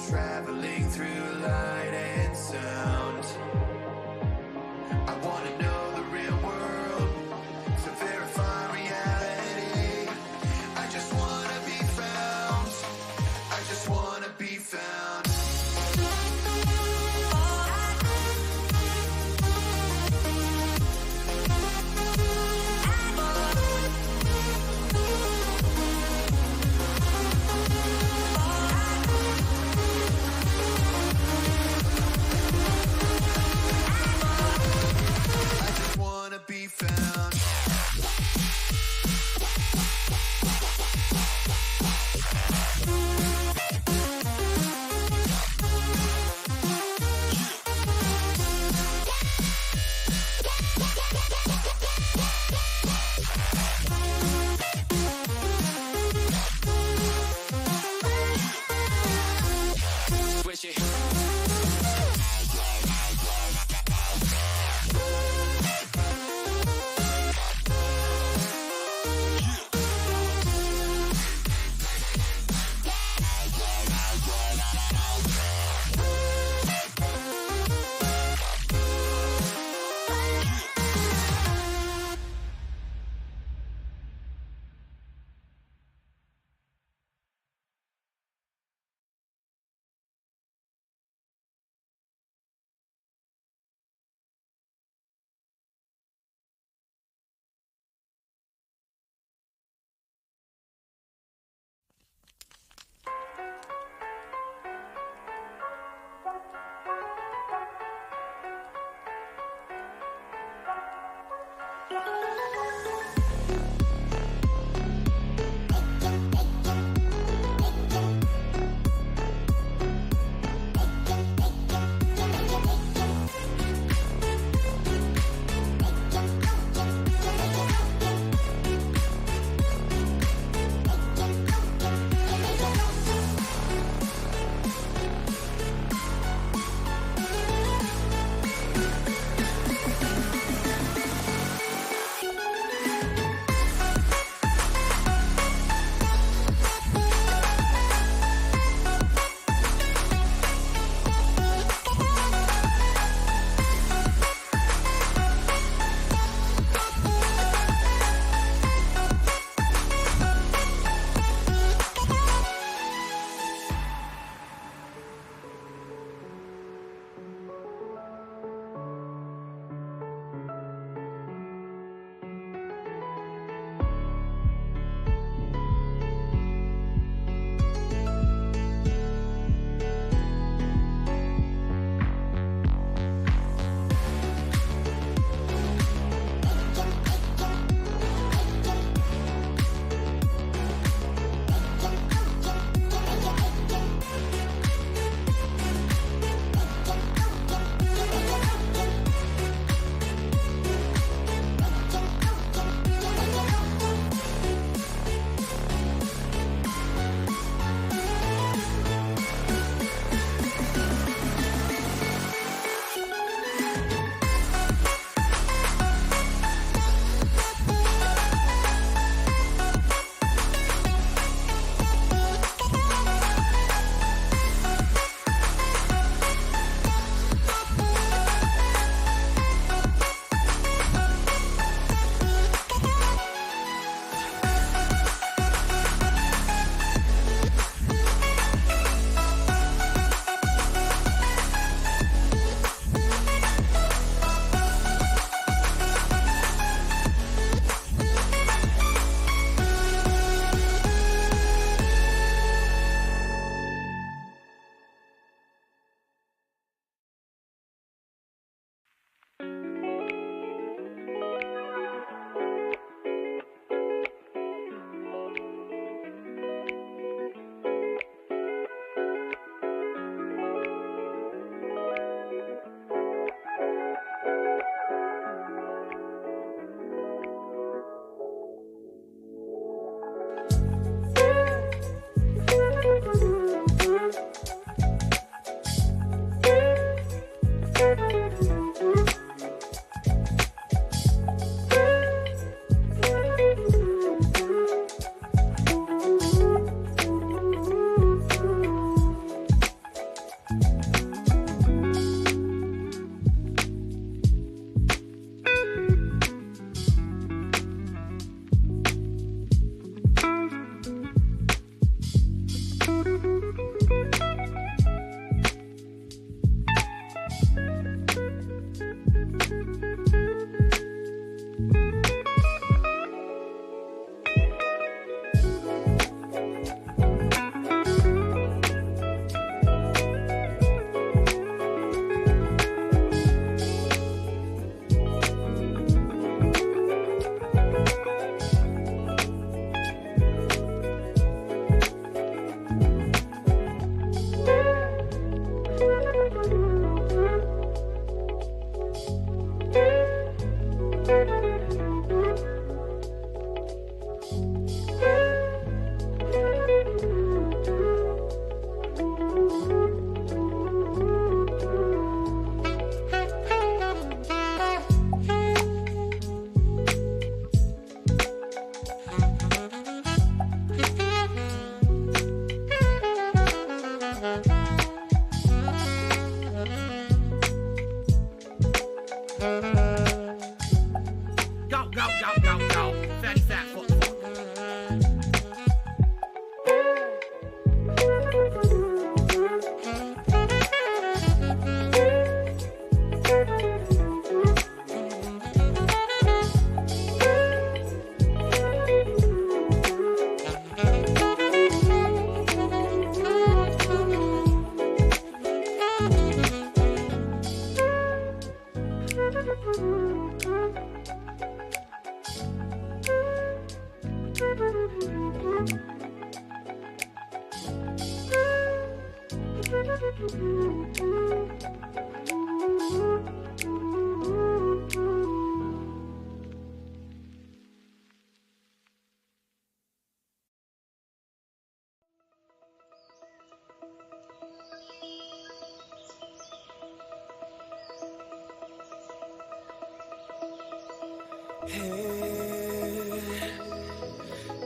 traveling through light and sound. I wanna know the real world to verify reality. I just wanna be found. I just wanna be found. Be found. Switch it.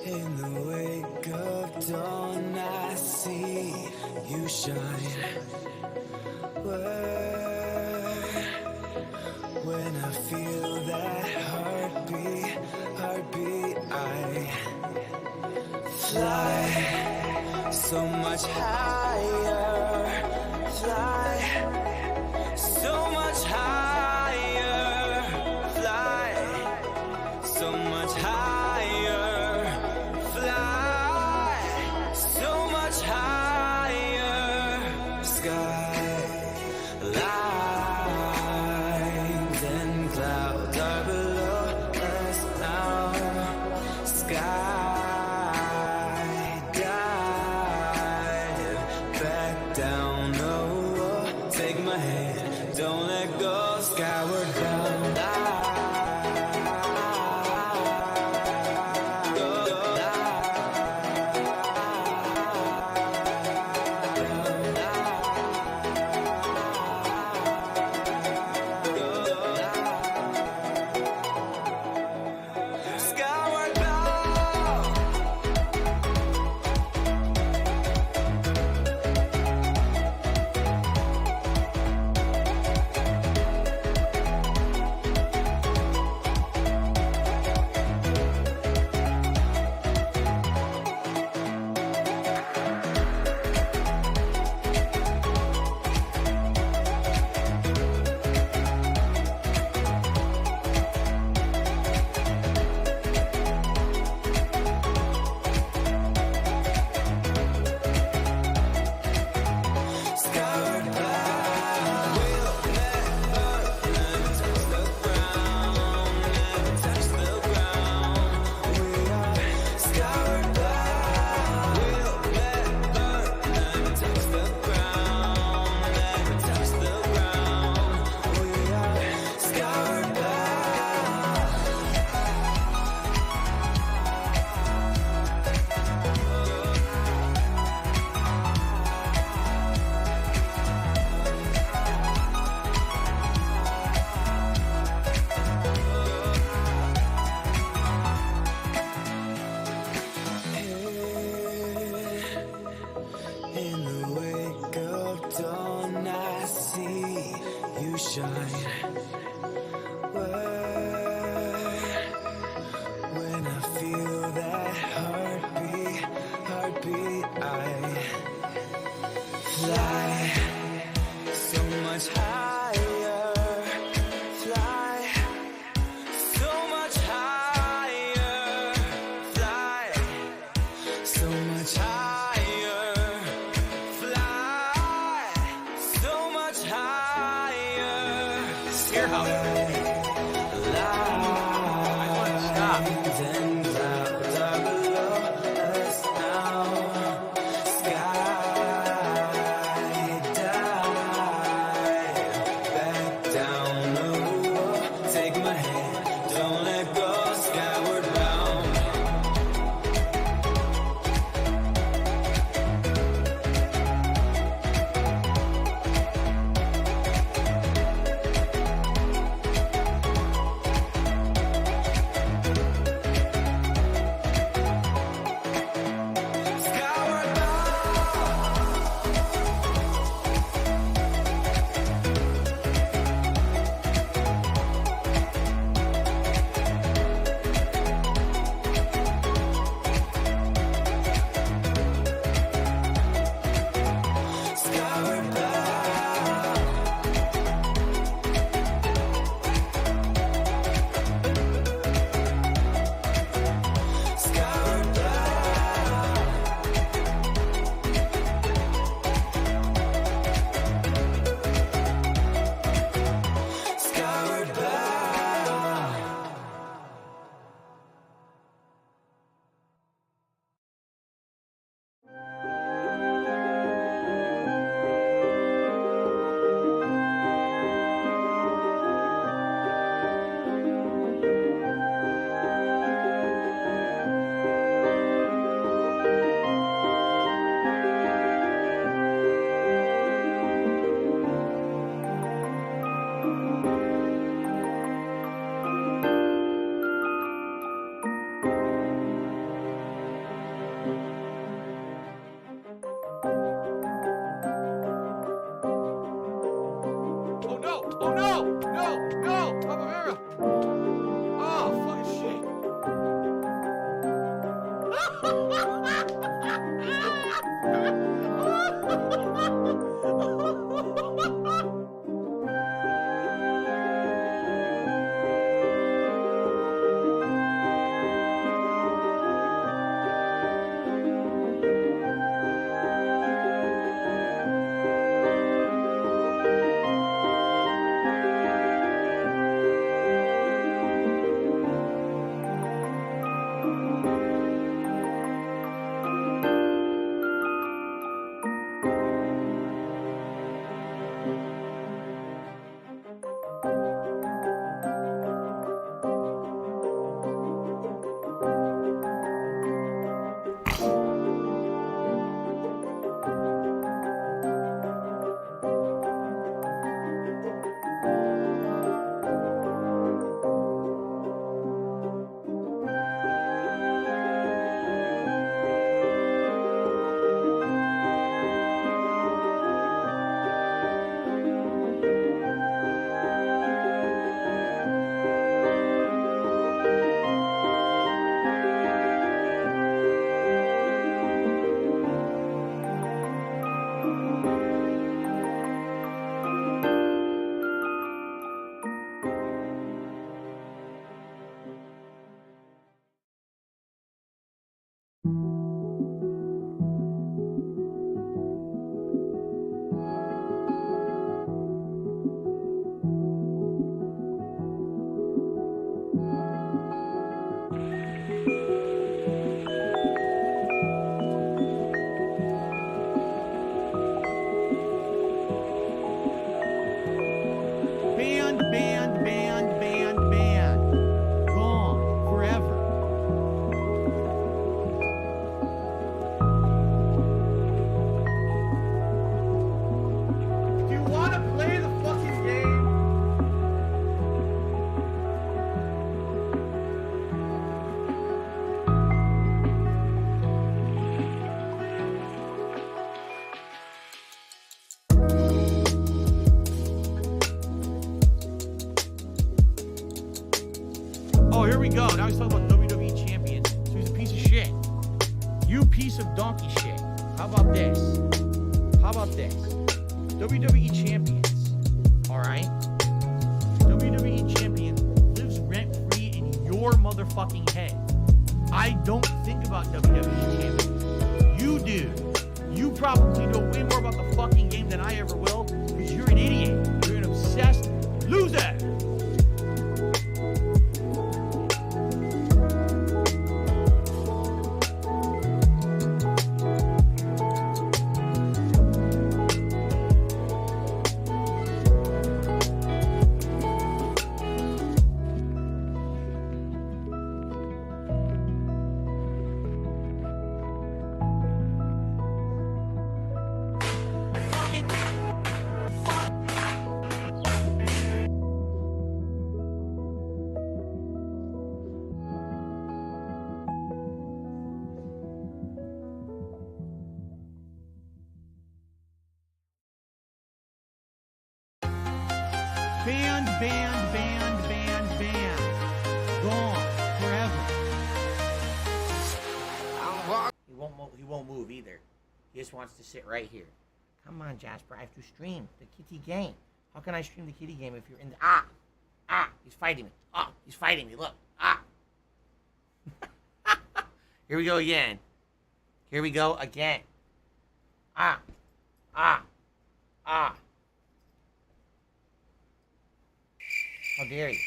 In the wake of dawn, I see you shine. When I feel that heartbeat, I fly so much higher, fly so much higher, fly so much higher, fly so much higher, sky lines and clouds are below us now, sky dive back down, oh, take my hand, don't let go, skyward bound. When I feel that heartbeat, I fly so much higher, fly so much higher, fly so much higher, fly so much higher. Here, how? always talk about WWE champions, so he's a piece of shit. You piece of donkey shit. How about this? How about this? WWE champions, alright? WWE champion lives rent-free in your motherfucking head. I don't think about WWE champions. You do. You probably know way more about the fucking game than I ever will, because you're an idiot. You're an obsessed loser. Banned. Gone forever. He won't move either. He just wants to sit right here. Come on, Jasper. I have to stream the kitty game. How can I stream the kitty game if you're in the... He's fighting me. He's fighting me. Look. Here we go again. How dare you?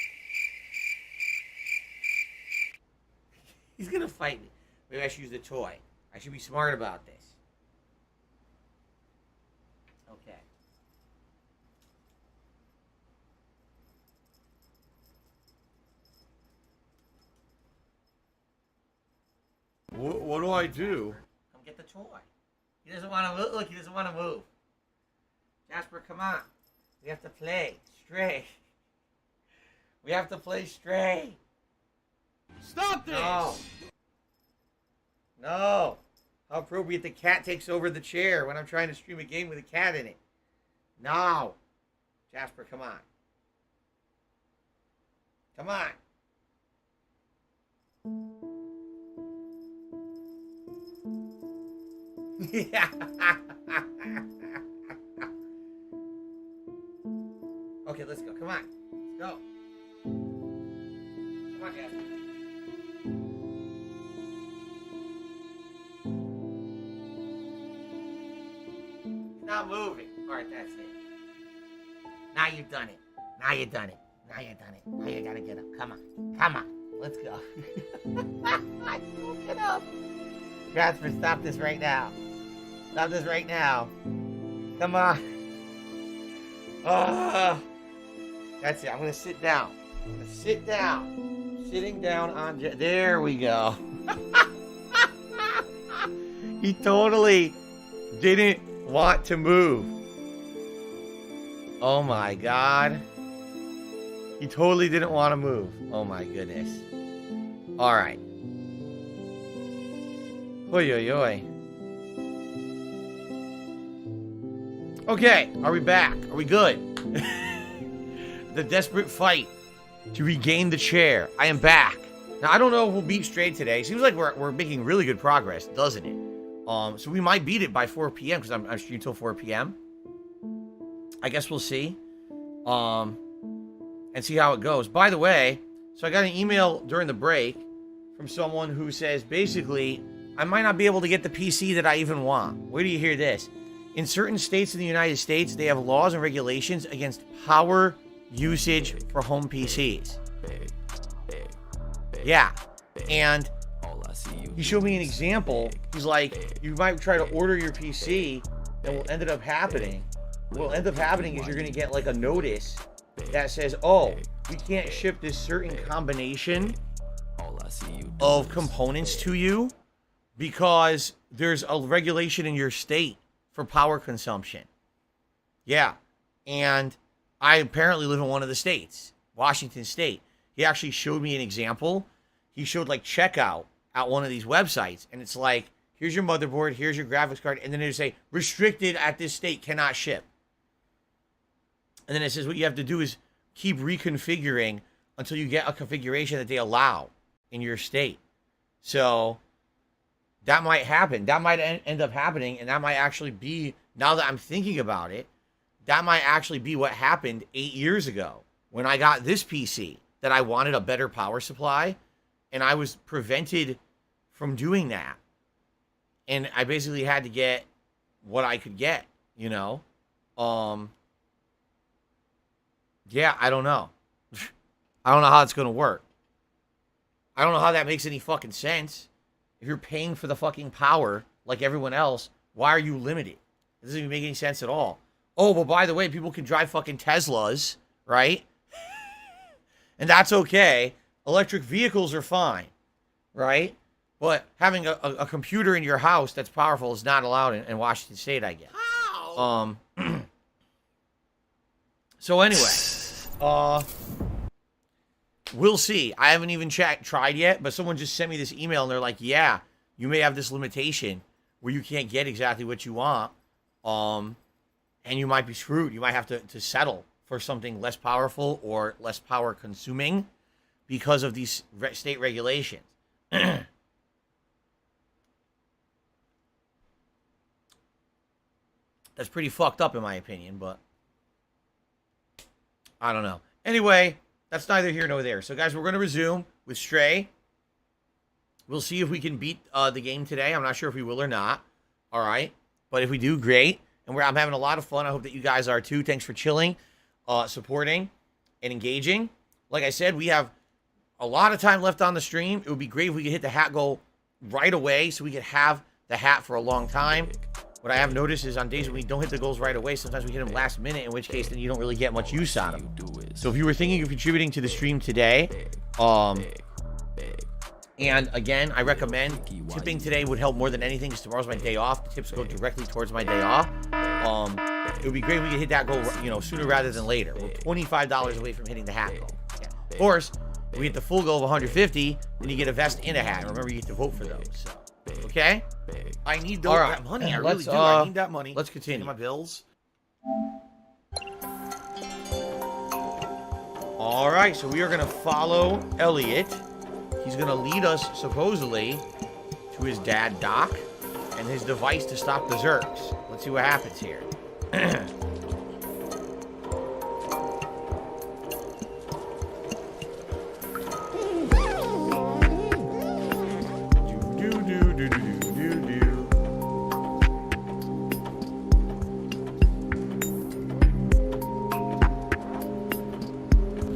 He's gonna fight me. Maybe I should use the toy. I should be smart about this. Okay. What do I do? Come get the toy. He doesn't want to move. Look, he doesn't want to move. Jasper, come on. We have to play straight. We have to play straight. Stop this! No. How appropriate the cat takes over the chair when I'm trying to stream a game with a cat in it. No. Jasper, come on. Come on. Yeah. Okay, let's go. Come on. Let's go. Come on, Jasper. He's not moving. All right, that's it. Now you've done it. Now you gotta get up. Come on. Let's go. Get up. Jasper, stop this right now. Come on. That's it. I'm gonna sit down. Sitting down on... There we go. He totally didn't want to move. Oh my God. He totally didn't want to move. Oh my goodness. All right. Oy, oy, oy. Okay, are we back? Are we good? The desperate fight to regain the chair. I am back. Now, I don't know if we'll beat Stray today. Seems like we're making really good progress, doesn't it? So we might beat it by 4 p.m. because I'm streaming till 4 p.m. I guess we'll see. And see how it goes. By the way, so I got an email during the break from someone who says, basically, I might not be able to get the PC that I even want. Where do you hear this? In certain states in the United States, they have laws and regulations against power usage for home PCs. Yeah. And he showed me an example. He's like, you might try to order your PC, and what ended up happening, is you're going to get like a notice that says, oh, we can't ship this certain combination of components to you because there's a regulation in your state for power consumption. Yeah. And I apparently live in one of the states, Washington State. He actually showed me an example. He showed like checkout at one of these websites, and it's like, here's your motherboard, here's your graphics card, and then they say, restricted at this state, cannot ship. And then it says what you have to do is keep reconfiguring until you get a configuration that they allow. in your state. So that might happen. That might end up happening, and that might actually be, now that I'm thinking about it, that might actually be what happened 8 years ago when I got this PC, that I wanted a better power supply, and I was prevented from doing that. And I basically had to get what I could get, you know? Yeah, I don't know. I don't know how it's going to work. I don't know how that makes any fucking sense. If you're paying for the fucking power like everyone else, why are you limited? It doesn't even make any sense at all. Oh, but by the way, people can drive fucking Teslas, right? And that's okay. Electric vehicles are fine, right? But having a computer in your house that's powerful is not allowed in Washington State, I guess. How? So anyway, we'll see. I haven't even tried yet, but someone just sent me this email, and they're like, yeah, you may have this limitation where you can't get exactly what you want, and you might be screwed. You might have to settle for something less powerful or less power consuming because of these state regulations. That's pretty fucked up in my opinion, but I don't know. Anyway, that's neither here nor there. So guys, we're going to resume with Stray. We'll see if we can beat the game today. I'm not sure if we will or not. All right. But if we do, great. And I'm having a lot of fun. I hope that you guys are too. Thanks for chilling, supporting, and engaging. Like I said, we have a lot of time left on the stream. It would be great if we could hit the hat goal right away so we could have the hat for a long time. What I have noticed is on days when we don't hit the goals right away, sometimes we hit them last minute, in which case then you don't really get much use out of them. So if you were thinking of contributing to the stream today, and again, I recommend tipping today would help more than anything because tomorrow's my day off. The tips go directly towards my day off. It would be great if we could hit that goal, you know, sooner rather than later. We're $25 away from hitting the hat goal. Yeah. Of course, if we hit the full goal of 150, then you get a vest and a hat. And remember, you get to vote for those. So, okay? I need those, that money. I really do. I need that money. Let's continue. My bills. All right, so we are going to follow Elliot. He's going to lead us, supposedly, to his dad, Doc, and his device to stop the Zerks. Let's see what happens here.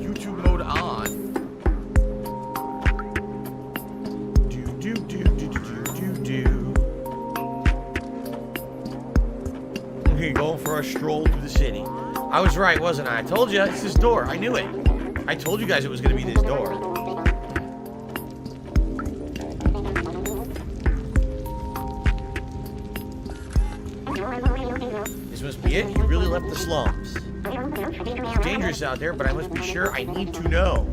YouTube mode on. Okay, going for a stroll through the city. I was right, wasn't I? I told you, it's this door. I knew it. I told you guys it was going to be this door. This must be it. He really left the slums. It's dangerous out there, but I must be sure. I need to know.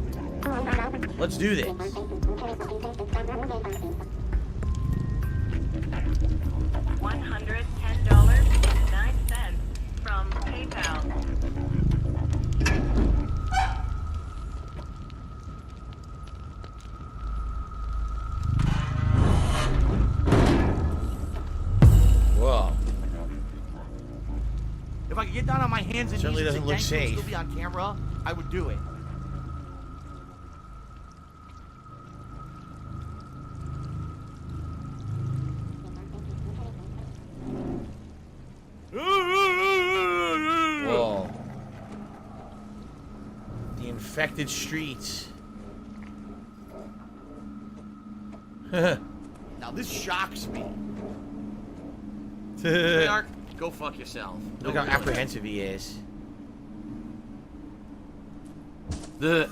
Let's do this. $110.09 from PayPal. Whoa. If I could get down on my hands and Certainly knees doesn't and look still safe. be on camera, I would do it. Whoa. The infected streets. Now this shocks me. Hey, Ark, go fuck yourself. Look how apprehensive he is. The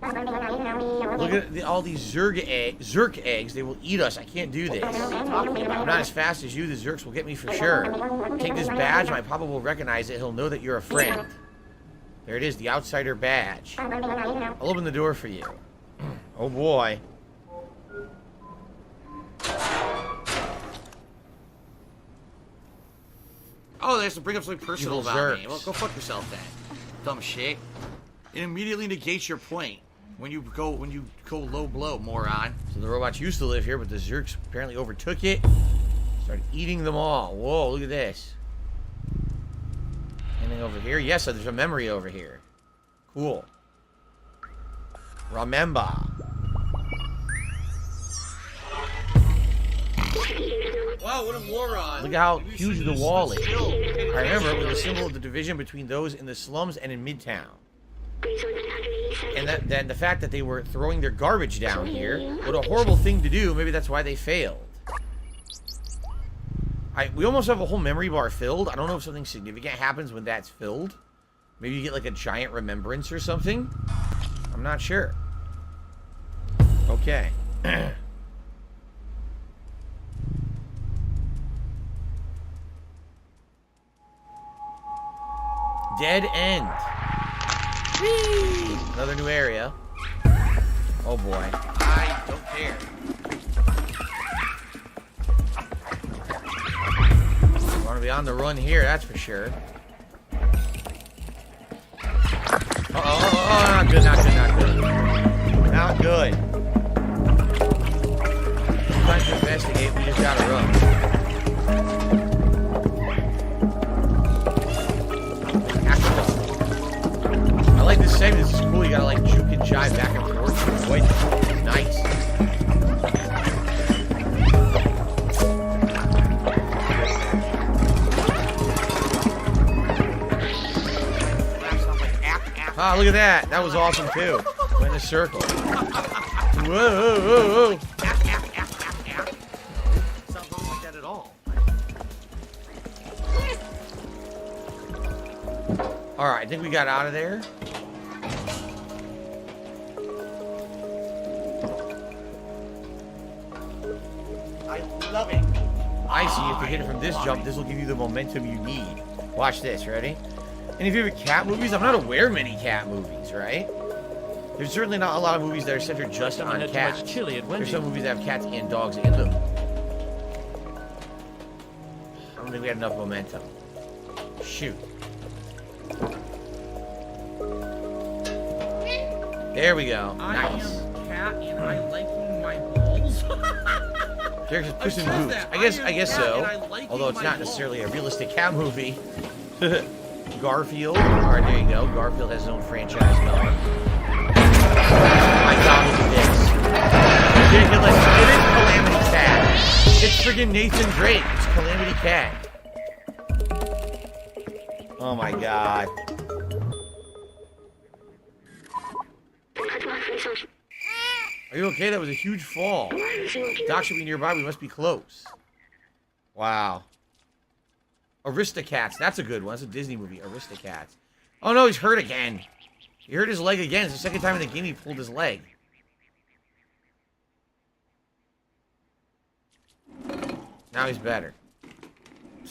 Look at all these Zerk eggs. They will eat us. I can't do this. I'm not as fast as you. The Zerks will get me for sure. Take this badge. My papa will recognize it. He'll know that you're a friend. There it is, the outsider badge. I'll open the door for you. Oh boy. Oh, there's to bring up something personal Evil about me. Zerks. Well, go fuck yourself then. Dumb shit. It immediately negates your point. When you go low blow, moron. So the robots used to live here, but the Zerks apparently overtook it. Started eating them all. Whoa, look at this. Anything over here? Yes, so there's a memory over here. Cool. Remember. Wow, what a moron. Look at how huge the wall is. I remember it was a symbol of the division between those in the slums and in Midtown. And then the fact that they were throwing their garbage down here, what a horrible thing to do. Maybe that's why they failed. We almost have a whole memory bar filled. I don't know if something significant happens when that's filled. Maybe you get like a giant remembrance or something. I'm not sure. Okay. Dead end. Whee! Another new area. Oh boy. I don't care. You want to be on the run here, that's for sure. Oh, not good, not good, not good. Not good. Time to investigate, we just gotta run. I like this segment, this is cool, you gotta like juke and jive back and forth. Wait, nice. Ah, look at that. That was awesome, too. Went in a circle. Whoa, whoa, whoa, whoa. Sounds nothing like that at all. Alright, I think we got out of there. I love it. I see. If you hit it from this jump, this will give you the momentum you need. Watch this. Ready? Any favorite cat movies? I'm not aware of many cat movies, right? There's certainly not a lot of movies that are centered just on cats. There's some movies that have cats and dogs in them. I don't think we had enough momentum. Shoot. There we go. Nice. I am cat and I liking my balls. They're just pushing I've said boots. that. I guess I am so. cat and I liking Although it's my not balls. necessarily a realistic cat movie. Garfield. Alright, there you go. Garfield has his own franchise going. My God, look at this. Ridiculous. It is Calamity Cat. It's friggin' Nathan Drake. It's Calamity Cat. Oh my God. Are you okay? That was a huge fall. Doc should be nearby. We must be close. Wow. Aristocats. That's a good one. That's a Disney movie. Aristocats. Oh no, he's hurt again. He hurt his leg again. It's the second time in the game he pulled his leg. Now he's better.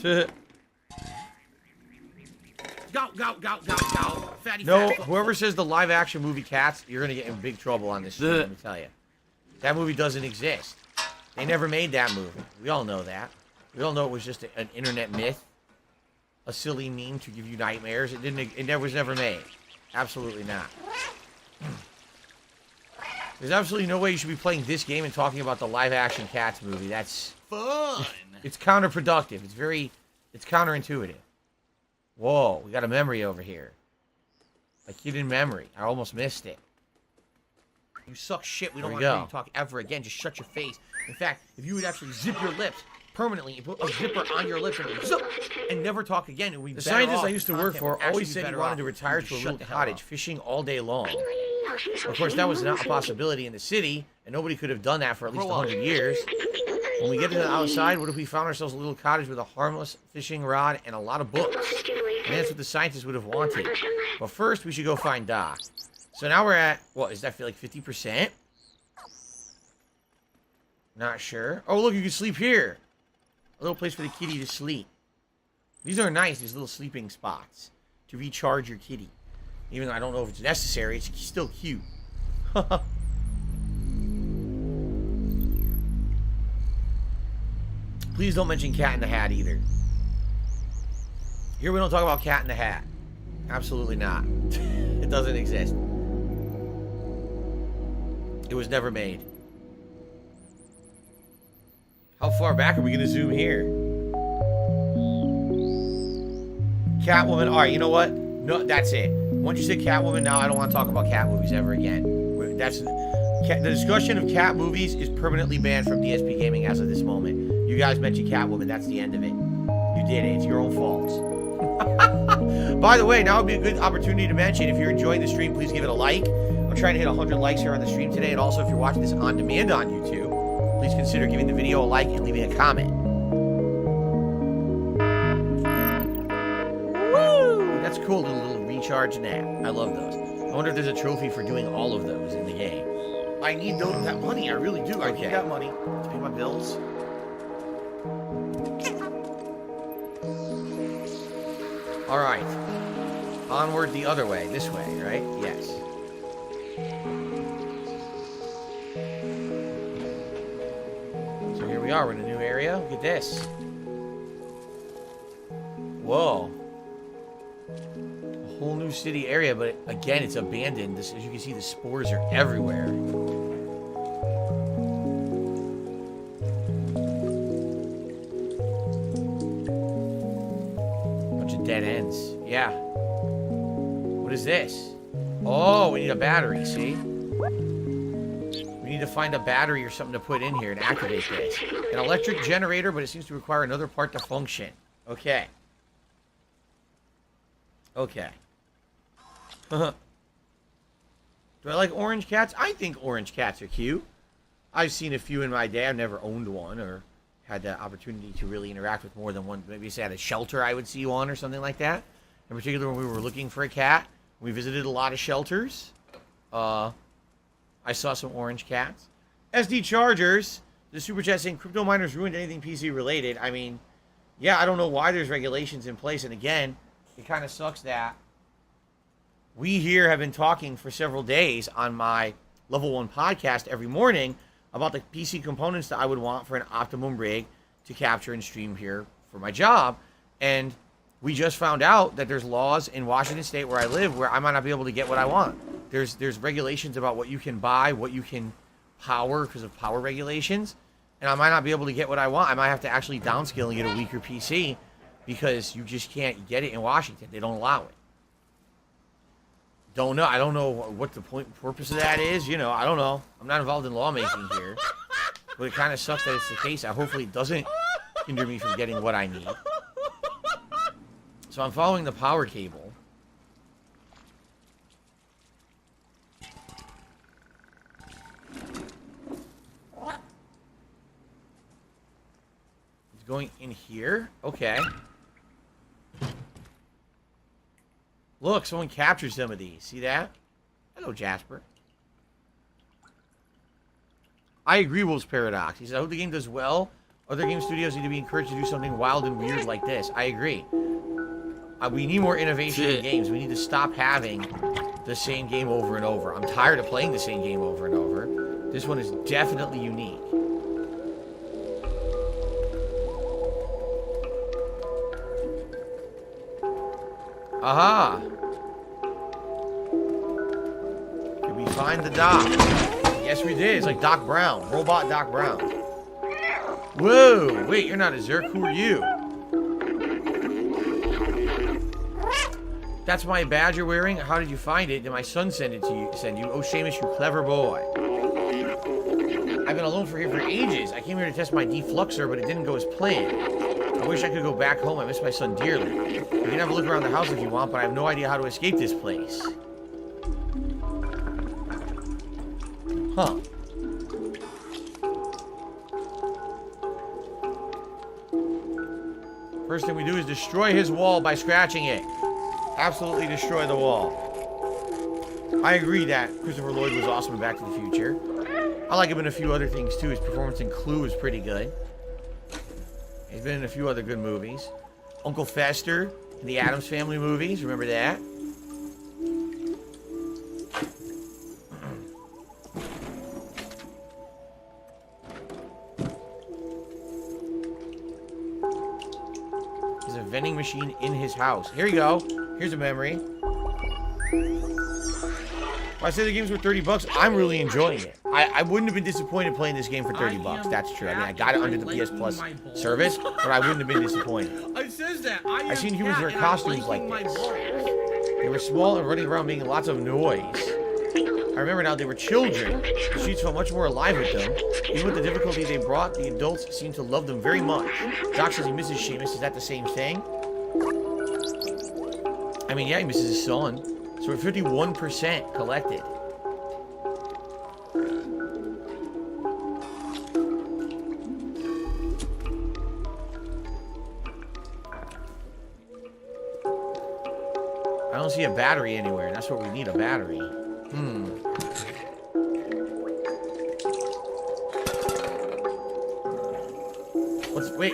Go, go, go, go, go. Fatty, No, fatty. whoever says the live action movie Cats, you're gonna get in big trouble on this stream, let me tell you. That movie doesn't exist. They never made that movie. We all know that. We all know it was just an internet myth. A silly meme to give you nightmares. It was never made. Absolutely not. There's absolutely no way you should be playing this game and talking about the live action Cats movie. That's Fun. it's counterproductive. It's counterintuitive. Whoa, we got a memory over here. A hidden memory. I almost missed it. You suck shit. We don't There want we to hear go. you talk ever again. Just shut your face. In fact, if you would actually zip your lips permanently and put a zipper on your lips and go zip and never talk again, it would be The better scientist off. I used to work Content for would actually always be said he better wanted off. to retire You to a just little shut the hell cottage up. fishing all day long. Of course, that was not a possibility in the city, and nobody could have done that for at least Grow up. 100 years. When we get to the outside, what if we found ourselves a little cottage with a harmless fishing rod and a lot of books? And that's what the scientists would have wanted. But first, we should go find Doc. So now we're at, what, is that like 50%? Not sure. Oh, look, you can sleep here. A little place for the kitty to sleep. These are nice, these little sleeping spots to recharge your kitty. Even though I don't know if it's necessary, it's still cute. Please don't mention Cat in the Hat either. Here we don't talk about Cat in the Hat. Absolutely not. It doesn't exist. It was never made. How far back are we gonna zoom here? Catwoman. All right, you know what? No, that's it. Once you said Catwoman, now I don't want to talk about cat movies ever again. That's the discussion of cat movies is permanently banned from DSP Gaming as of this moment. You guys mentioned Catwoman. That's the end of it. You did it. It's your own fault. By the way, now would be a good opportunity to mention, if you're enjoying the stream, please give it a like. I'm trying to hit 100 likes here on the stream today. And also, if you're watching this on demand on YouTube, please consider giving the video a like and leaving a comment. Woo! That's cool. Little recharge nap. I love those. I wonder if there's a trophy for doing all of those in the game. I need that money. I really do. I need that money to pay my bills. All right. Onward the other way. This way, right? Yes. So here we are. We're in a new area. Look at this. Whoa. A whole new city area, but again, it's abandoned. As you can see, the spores are everywhere. Bunch of dead ends. Yeah. What is this? Oh, we need a battery, see? We need to find a battery or something to put in here and activate this. An electric generator, but it seems to require another part to function. Okay. Okay. Do I like orange cats? I think orange cats are cute. I've seen a few in my day. I've never owned one or had the opportunity to really interact with more than one. Maybe say at a shelter I would see one or something like that. In particular, when we were looking for a cat, we visited a lot of shelters. I saw some orange cats. SD Chargers, the super chat saying crypto miners ruined anything PC related. I mean, yeah, I don't know why there's regulations in place. And again, it kind of sucks that we here have been talking for several days on my Level 1 podcast every morning about the PC components that I would want for an optimum rig to capture and stream here for my job. And we just found out that there's laws in Washington State where I live where I might not be able to get what I want. There's regulations about what you can buy, what you can power because of power regulations. And I might not be able to get what I want. I might have to actually downscale and get a weaker PC because you just can't get it in Washington. They don't allow it. Don't know. I don't know what the purpose of that is. You know, I don't know. I'm not involved in lawmaking here. But it kind of sucks that it's the case. Hopefully it doesn't hinder me from getting what I need. So I'm following the power cable. It's going in here. Okay. Look, someone captured some of these. See that? Hello, Jasper. I agree, Wolf's Paradox. He said, I hope the game does well. Other game studios need to be encouraged to do something wild and weird like this. I agree. We need more innovation in games. We need to stop having the same game over and over. I'm tired of playing the same game over and over. This one is definitely unique. Aha! Did we find the Doc? Yes, we did. It's like Doc Brown. Robot Doc Brown. Whoa! Wait, you're not a Zerk. Who are you? That's my badge you're wearing? How did you find it? Did my son send it to you? Oh, Seamus, you clever boy. I've been alone here for ages. I came here to test my defluxer, but it didn't go as planned. I wish I could go back home. I miss my son dearly. You can have a look around the house if you want, but I have no idea how to escape this place. Huh. First thing we do is destroy his wall by scratching it. Absolutely destroy the wall. I agree that Christopher Lloyd was awesome in Back to the Future. I like him in a few other things too. His performance in Clue is pretty good. He's been in a few other good movies. Uncle Fester in the Addams Family movies. Remember that? There's a vending machine in his house. Here you go. Here's a memory. If I say the game's worth $30, I'm really enjoying it. I wouldn't have been disappointed playing this game for $30. That's true. I mean, I got it under the PS Plus service, but I wouldn't have been disappointed. It says that. I've seen humans wear costumes like this. They were small and running around making lots of noise. I remember now they were children. The streets felt much more alive with them. Even with the difficulty they brought, the adults seemed to love them very much. Doc says he misses Seamus. Is that the same thing? I mean, yeah, he misses his son. So we're 51% collected. I don't see a battery anywhere, and that's what we need, a battery.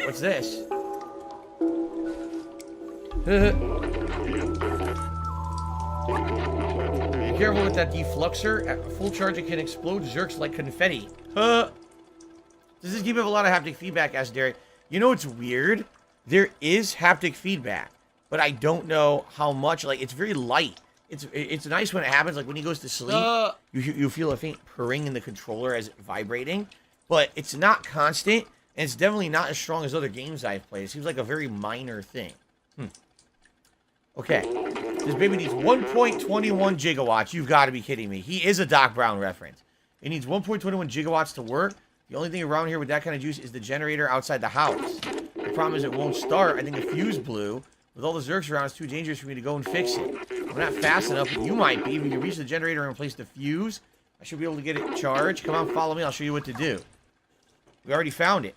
What's this? Be careful with that defluxer. At full charge, it can explode zerks like confetti. Does this game have a lot of haptic feedback? Asked Derek. You know, it's weird. There is haptic feedback, but I don't know how much. Like, it's very light. It's nice when it happens. Like when he goes to sleep, you feel a faint purring in the controller as it vibrating, but it's not constant, and it's definitely not as strong as other games I've played. It seems like a very minor thing. Okay, this baby needs 1.21 gigawatts. You've got to be kidding me. He is a Doc Brown reference. It needs 1.21 gigawatts to work. The only thing around here with that kind of juice is the generator outside the house. The problem is it won't start. I think the fuse blew. With all the Zerks around, it's too dangerous for me to go and fix it. I'm not fast enough, but you might be. If you can reach the generator and replace the fuse, I should be able to get it charged. Come on, follow me. I'll show you what to do. We already found it.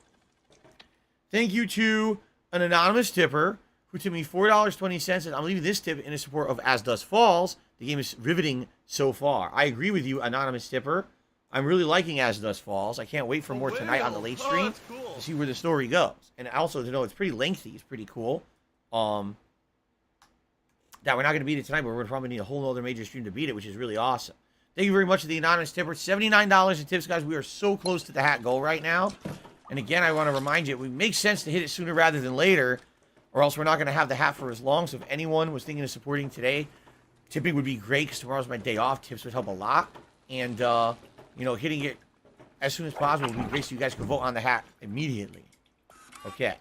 Thank you to an anonymous tipper who tipped me $4.20, and I'm leaving this tip in support of As Dusk Falls. The game is riveting so far. I agree with you, anonymous tipper. I'm really liking As Dusk Falls. I can't wait for more tonight on the late stream to see where the story goes. And also to know it's pretty lengthy. It's pretty cool. That we're not going to beat it tonight, but we're going to probably need a whole other major stream to beat it, which is really awesome. Thank you very much to the anonymous tipper. $79 in tips, guys. We are so close to the hat goal right now. And again, I want to remind you, it would make sense to hit it sooner rather than later, or else we're not going to have the hat for as long. So if anyone was thinking of supporting today, tipping would be great because tomorrow's my day off. Tips would help a lot. And, you know, hitting it as soon as possible would be great so you guys can vote on the hat immediately. Okay.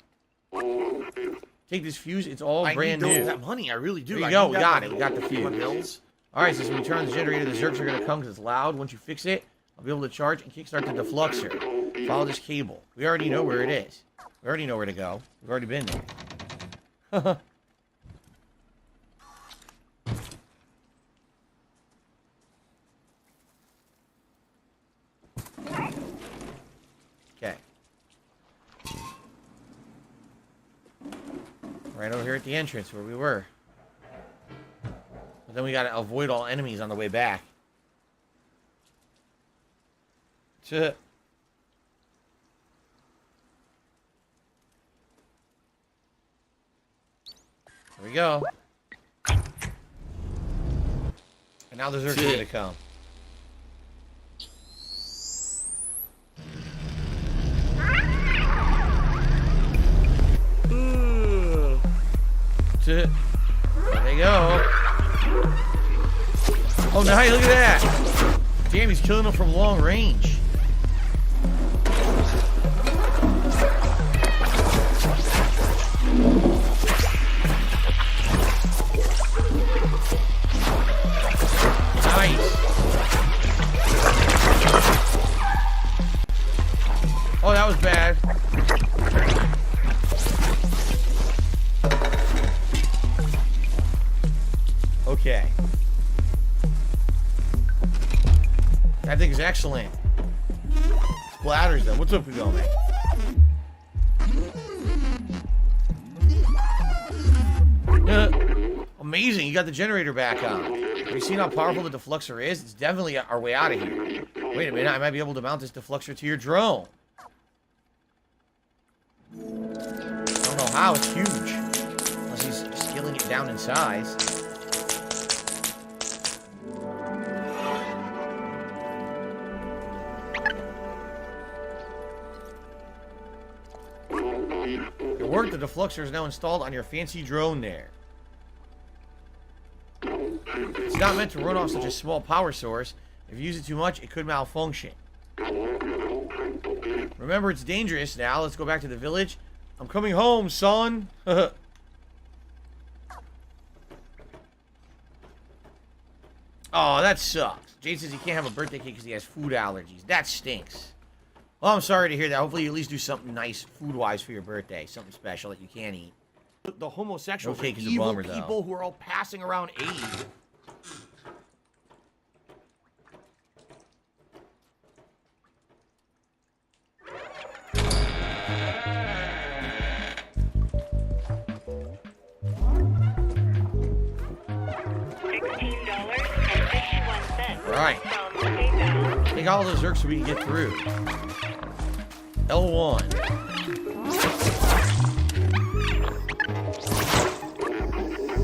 Take this fuse. It's all brand new. That money, I really do. There you go. We got it. We got the fuse. All right, so when you turn on the generator, the Zerks are going to come because it's loud. Once you fix it, I'll be able to charge and kickstart the defluxer. Follow this cable. We already know where it is. We already know where to go. We've already been there. Okay. Right over here at the entrance where we were. But then we gotta avoid all enemies on the way back. There we go. And now the Zerks are gonna come. There they go. Oh, nice. Look at that. Damn, he's killing them from long range. Nice. Oh, that was bad. Okay. That thing's excellent. Splatters them. What's up, we go, man? Amazing. You got the generator back on. Have you seen how powerful the defluxer is? It's definitely our way out of here. Wait a minute. I might be able to mount this defluxer to your drone. I don't know how. It's huge. Unless he's scaling it down in size. It worked. The defluxer is now installed on your fancy drone there. It's not meant to run off such a small power source. If you use it too much, it could malfunction. Remember, it's dangerous. Now, let's go back to the village. I'm coming home, son. Oh, that sucks. Jade says he can't have a birthday cake because he has food allergies. That stinks. Well, I'm sorry to hear that. Hopefully you at least do something nice food-wise for your birthday. Something special that you can't eat. The homosexuals are evil people who are all passing around AIDS. Alright. Take all those Zerks so we can get through. L1.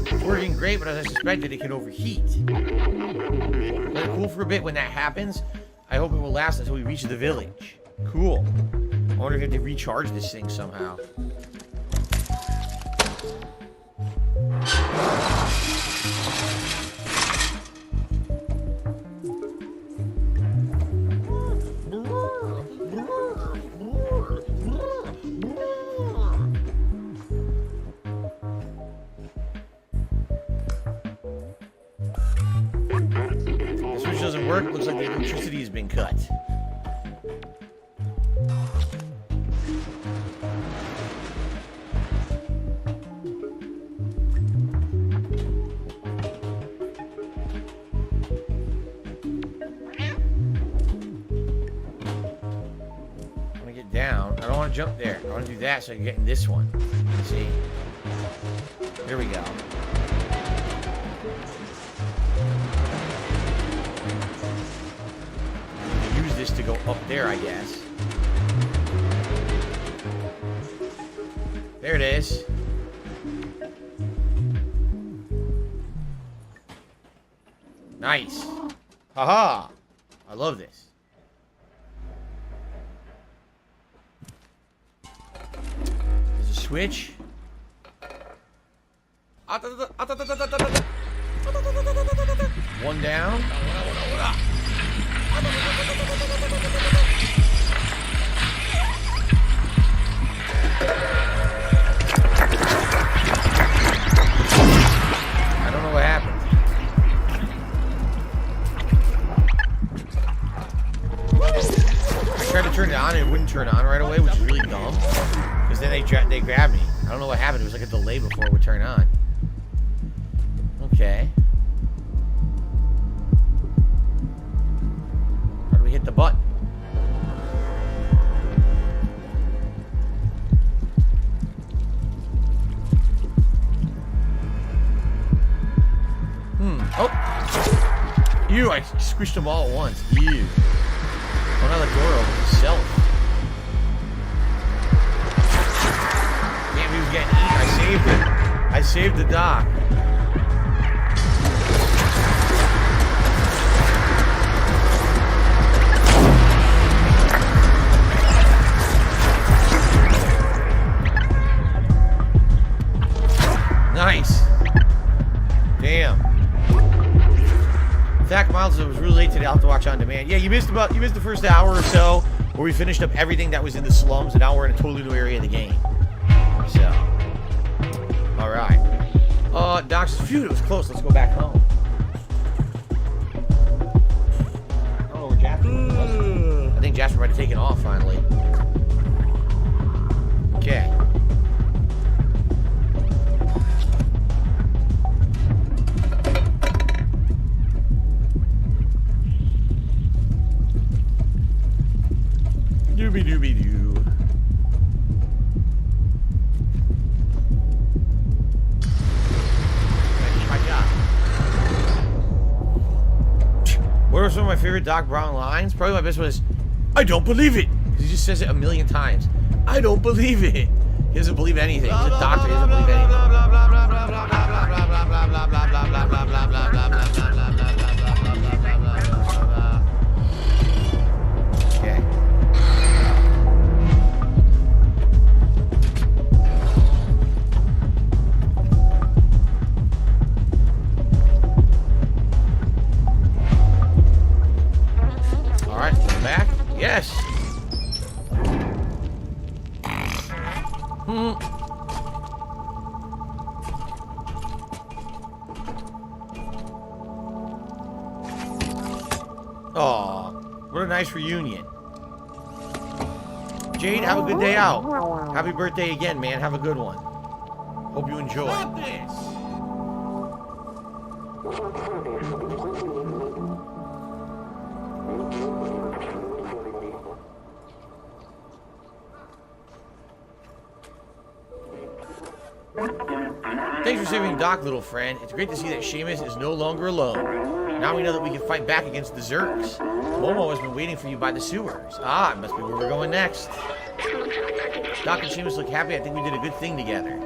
It's working great, but as I suspected, it can overheat. Let it cool for a bit. When that happens, I hope it will last until we reach the village. Cool. I wonder if you have to recharge this thing somehow. Work, looks like the electricity has been cut. I want to get down. I don't want to jump there. I want to do that so I can get in this one. See? Here we go. To go up there, I guess. There it is. Nice. Haha. I love this. There's a switch. One down. I don't know what happened. I tried to turn it on and it wouldn't turn on right away, which is really dumb. Because then they grabbed me. I don't know what happened. It was like a delay before it would turn on. Okay. How do we hit the button? Oh! Ew, I squished them all at once. Ew. Oh, now the door opens itself. Damn, he was getting eaten. I saved it. I saved the dock. Nice. Damn. Zach Miles, it was really late today. I'll have to watch on demand. Yeah, you missed the first hour or so where we finished up everything that was in the slums, and now we're in a totally new area of the game. So, all right. Doc's phew, it was close. Let's go back home. I don't know where Jasper was. I think Jasper might have taken off finally. Okay. Doobie doobie doo. My job. What are some of my favorite Doc Brown lines? Probably my best one is, "I don't believe it." He just says it a million times. I don't believe it. He doesn't believe anything. He's a doctor. He doesn't believe anything. Okay. Aw, what a nice reunion. Jade, have a good day out. Happy birthday again, man. Have a good one. Hope you enjoy. Stop this! Thanks for saving Doc, little friend. It's great to see that Seamus is no longer alone. Now we know that we can fight back against the Zergs. Momo has been waiting for you by the sewers. Ah, it must be where we're going next. Doc and Seamus look happy. I think we did a good thing together.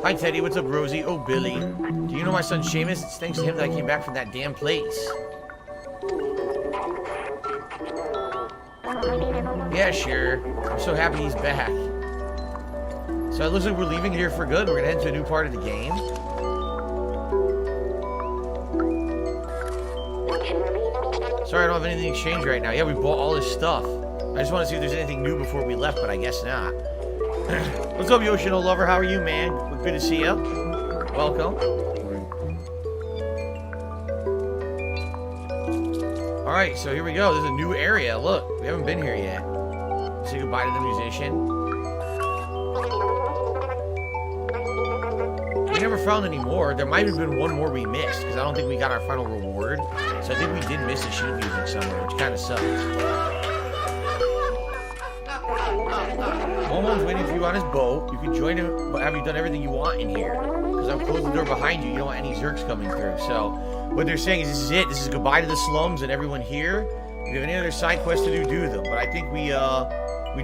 Hi, Teddy. What's up, Rosie? Oh, Billy. Do you know my son Seamus? It's thanks to him that I came back from that damn place. Yeah, sure. I'm so happy he's back. So it looks like we're leaving here for good. We're gonna head to a new part of the game. Sorry, I don't have anything to exchange right now. Yeah, we bought all this stuff. I just want to see if there's anything new before we left, but I guess not. What's up, Yoshino Lover? How are you, man? Good to see you. Welcome. Alright, so here we go. There's a new area. Look, we haven't been here yet. Say goodbye to the musician. We never found any more. There might have been one more we missed, because I don't think we got our final reward. So I think we did miss the sheet music somewhere, which kind of sucks. Momo's waiting for you on his boat. You can join him, but have you done everything you want in here? Because I've closed the door behind you. You don't want any Zergs coming through. So what they're saying is this is it. This is goodbye to the slums and everyone here. If you have any other side quests to do them. But I think we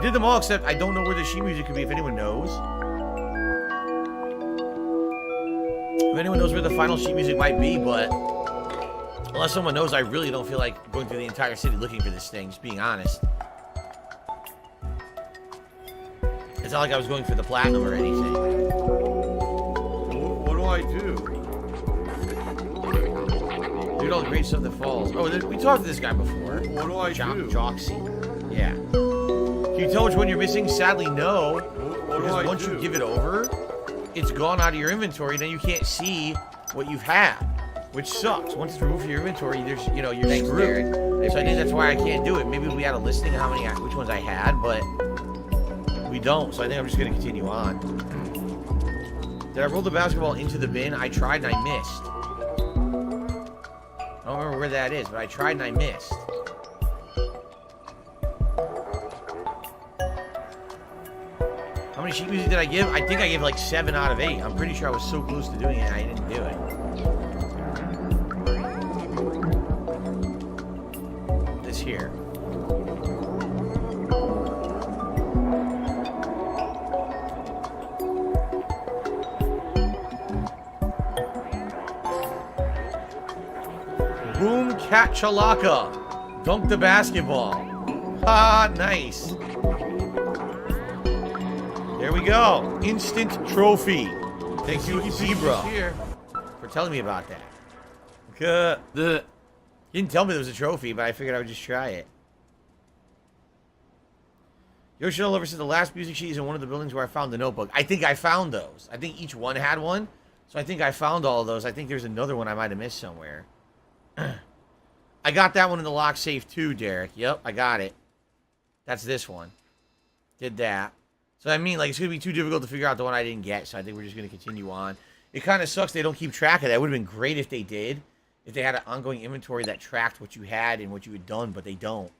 did them all, except I don't know where the sheet music could be, if anyone knows. If anyone knows where the final sheet music might be, but unless someone knows, I really don't feel like going through the entire city looking for this thing, just being honest. It's not like I was going for the platinum or anything. What do I do? Dude, all the great stuff that falls. Oh, we talked to this guy before. What do I do? Joxy. Yeah. Can you tell which one you're missing? Sadly, no. Because once you give it over, it's gone out of your inventory. Then you can't see what you've had, which sucks. Once it's removed from your inventory, there's, you're screwed. So I think that's why I can't do it. Maybe we had a listing of which ones I had, but we don't. So I think I'm just gonna continue on. Did I roll the basketball into the bin? I tried and I missed. I don't remember where that is, but I tried and I missed. How many sheet music did I give? I think I gave like 7 out of 8. I'm pretty sure I was so close to doing it and I didn't do it. This here. Boom Katchalaka. Dunk the basketball. Ah, nice. There we go. Instant trophy. Thank you, Zebra, for telling me about that. You didn't tell me there was a trophy, but I figured I would just try it. Yoshino Lover said the last music sheet is in one of the buildings where I found the notebook. I think I found those. I think each one had one. So I think I found all of those. I think there's another one I might have missed somewhere. I got that one in the lock safe too, Derek. Yep, I got it. That's this one. Did that. So I mean, like, it's going to be too difficult to figure out the one I didn't get, so I think we're just going to continue on. It kind of sucks they don't keep track of that. It would have been great if they did. If they had an ongoing inventory that tracked what you had and what you had done, but they don't.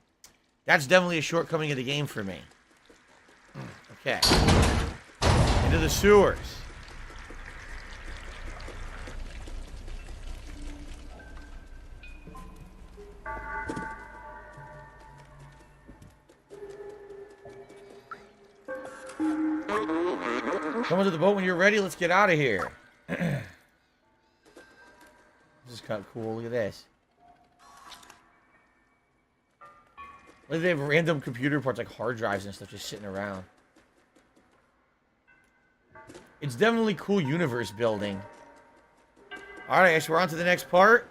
That's definitely a shortcoming of the game for me. Okay. Into the sewers. Come to the boat when you're ready. Let's get out of here. This is kind of cool. Look at this. Like they have random computer parts like hard drives and stuff just sitting around. It's definitely cool universe building. Alright, I guess we're on to the next part.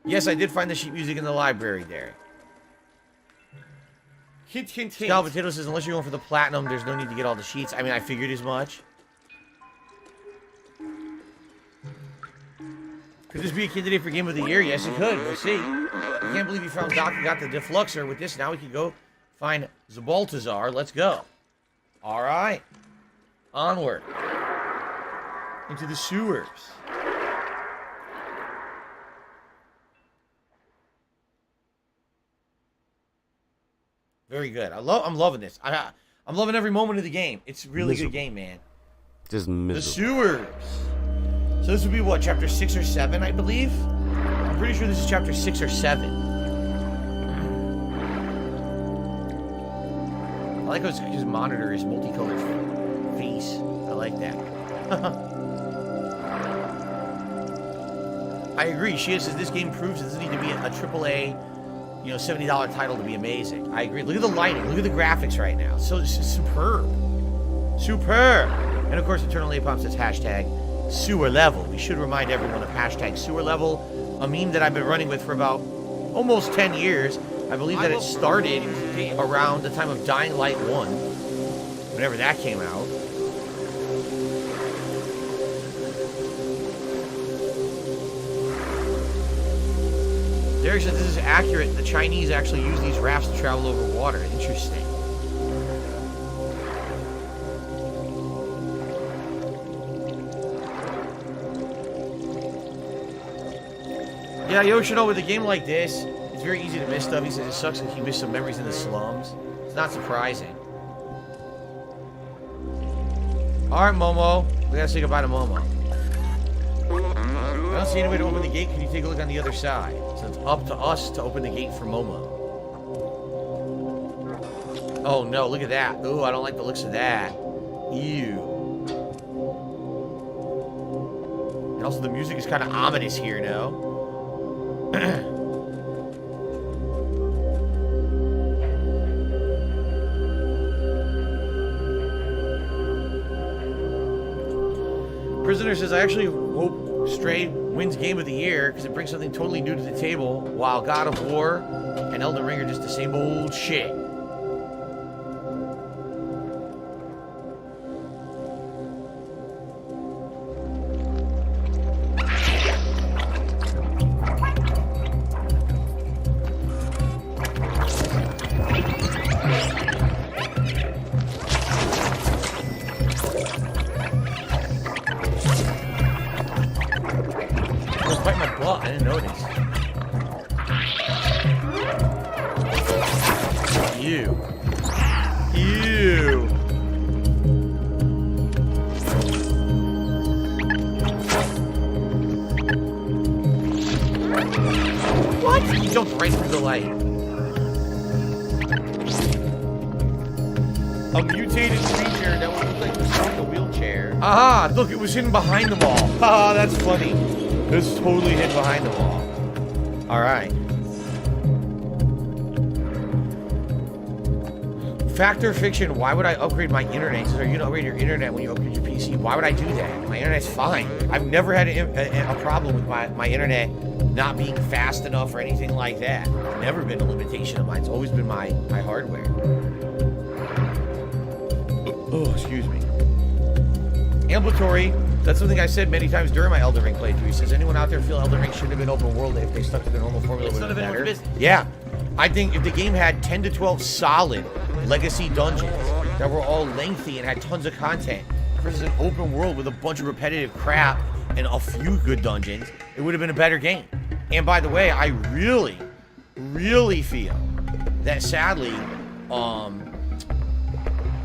Yes, I did find the sheet music in the library, Derek. Hint, hint, hint. Scal Potato says, unless you're going for the platinum, there's no need to get all the sheets. I mean, I figured as much. Could this be a candidate for Game of the Year? Yes, it could. We'll see. I can't believe you found Doc and got the defluxer with this. Now we can go find Zabaltazar. Let's go. All right. Onward. Into the sewers. Very good. I'm loving this. I'm loving every moment of the game. It's a really good game, man. Just The miserable. sewers. So this would be what, chapter 6 or 7, I believe? I'm pretty sure this is chapter 6 or 7. I like how his monitor is multicolored face. I like that. I agree. Shia says this game proves it doesn't need to be a AAA, $70 title to be amazing. I agree. Look at the lighting. Look at the graphics right now. So it's just superb. Superb. And of course, Eternal Napalm says hashtag sewer level. We should remind everyone of hashtag sewer level, a meme that I've been running with for about almost 10 years. I believe that it started around the time of Dying Light 1, whenever that came out. Derek says this is accurate. The Chinese actually use these rafts to travel over water. Interesting. Yeah, Yoshino, with a game like this, it's very easy to miss stuff. He says it sucks if you miss some memories in the slums. It's not surprising. Alright, Momo. We gotta say goodbye to Momo. I don't see any way to open the gate. Can you take a look on the other side? So it's up to us to open the gate for Momo. Oh no, look at that. Ooh, I don't like the looks of that. Ew. And also the music is kind of ominous here, no? Prisoner says, I actually hope Stray wins Game of the Year because it brings something totally new to the table, while God of War and Elden Ring are just the same old shit. Look, it was hidden behind the wall. Ah, that's funny. It was totally hidden behind the wall. Alright. Fact or fiction, why would I upgrade my internet? So you don't upgrade your internet when you upgrade your PC. Why would I do that? My internet's fine. I've never had a problem with my internet not being fast enough or anything like that. It's never been a limitation of mine. It's always been my hardware. Oh, excuse me. Ambulatory, that's something I said many times during my Elden Ring playthrough. He says, anyone out there feel Elden Ring shouldn't have been open world if they stuck to the normal formula? It would have been better. Yeah. I think if the game had 10 to 12 solid legacy dungeons that were all lengthy and had tons of content versus an open world with a bunch of repetitive crap and a few good dungeons, it would have been a better game. And by the way, I really, really feel that sadly,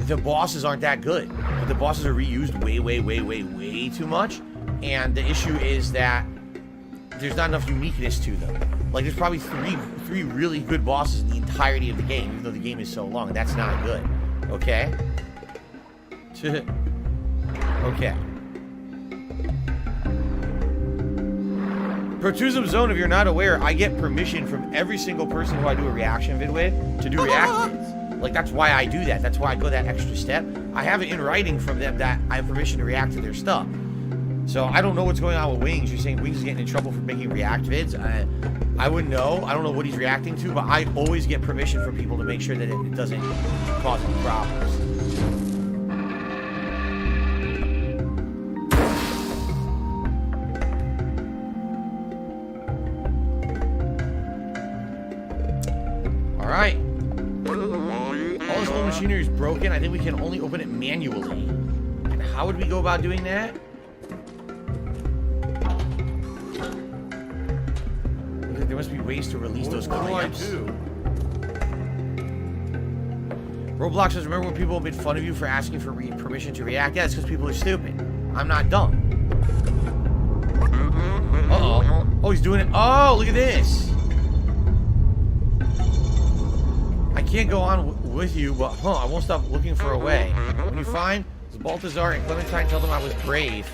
the bosses aren't that good. The bosses are reused way too much. And the issue is that there's not enough uniqueness to them. Like, there's probably three really good bosses in the entirety of the game, even though the game is so long, and that's not good. Okay? Okay. Protusum Zone, if you're not aware, I get permission from every single person who I do a reaction vid with to do react vids. Like, that's why I do that. That's why I go that extra step. I have it in writing from them that I have permission to react to their stuff. So I don't know what's going on with Wings. You're saying Wings is getting in trouble for making react vids. I wouldn't know. I don't know what he's reacting to, but I always get permission from people to make sure that it doesn't cause any problems. All right. All this old machinery is broken. I think we can only open it manually. And how would we go about doing that? There must be ways to release those clamps. Roblox says, remember when people made fun of you for asking for permission to react? Yeah, it's because people are stupid. I'm not dumb. Uh-oh. Oh, he's doing it. Oh, look at this. I can't go on with you, but I won't stop looking for a way. When you find Baltazar and Clementine, tell them I was brave.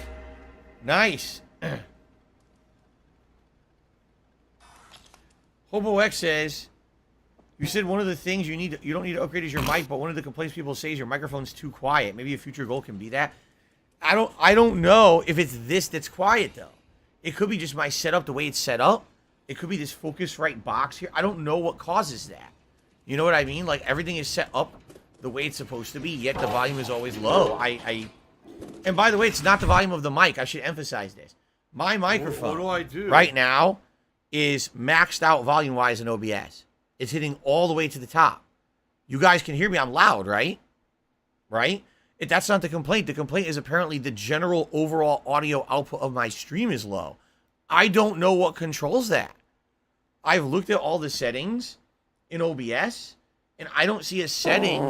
Nice. Hobo X says, you said one of the things you don't need to upgrade is your mic, but one of the complaints people say is your microphone's too quiet. Maybe a future goal can be that. I don't know if it's this that's quiet though. It could be just my setup, the way it's set up. It could be this Focusrite box here. I don't know what causes that. You know what I mean? Like everything is set up the way it's supposed to be, yet the volume is always low. And by the way, it's not the volume of the mic. I should emphasize this. My microphone what do I do? right now is maxed out volume-wise in OBS. It's hitting all the way to the top. You guys can hear me. I'm loud, right? Right? That's not the complaint. The complaint is apparently the general overall audio output of my stream is low. I don't know what controls that. I've looked at all the settings in OBS, and I don't see a setting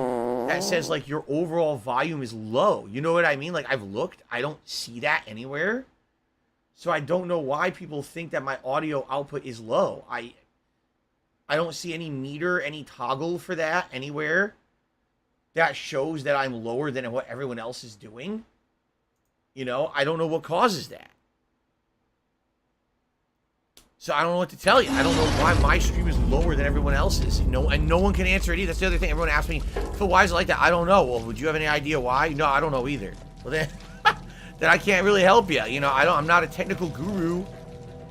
that says, like, your overall volume is low. You know what I mean? Like, I've looked. I don't see that anywhere. So I don't know why people think that my audio output is low. I don't see any meter, any toggle for that anywhere that shows that I'm lower than what everyone else is doing. You know, I don't know what causes that. So I don't know what to tell you. I don't know why my stream is lower than everyone else's. And no one can answer it either. That's the other thing. Everyone asks me, Phil, why is it like that? I don't know. Well, would you have any idea why? No, I don't know either. Well, then I can't really help you. You know, I'm not a technical guru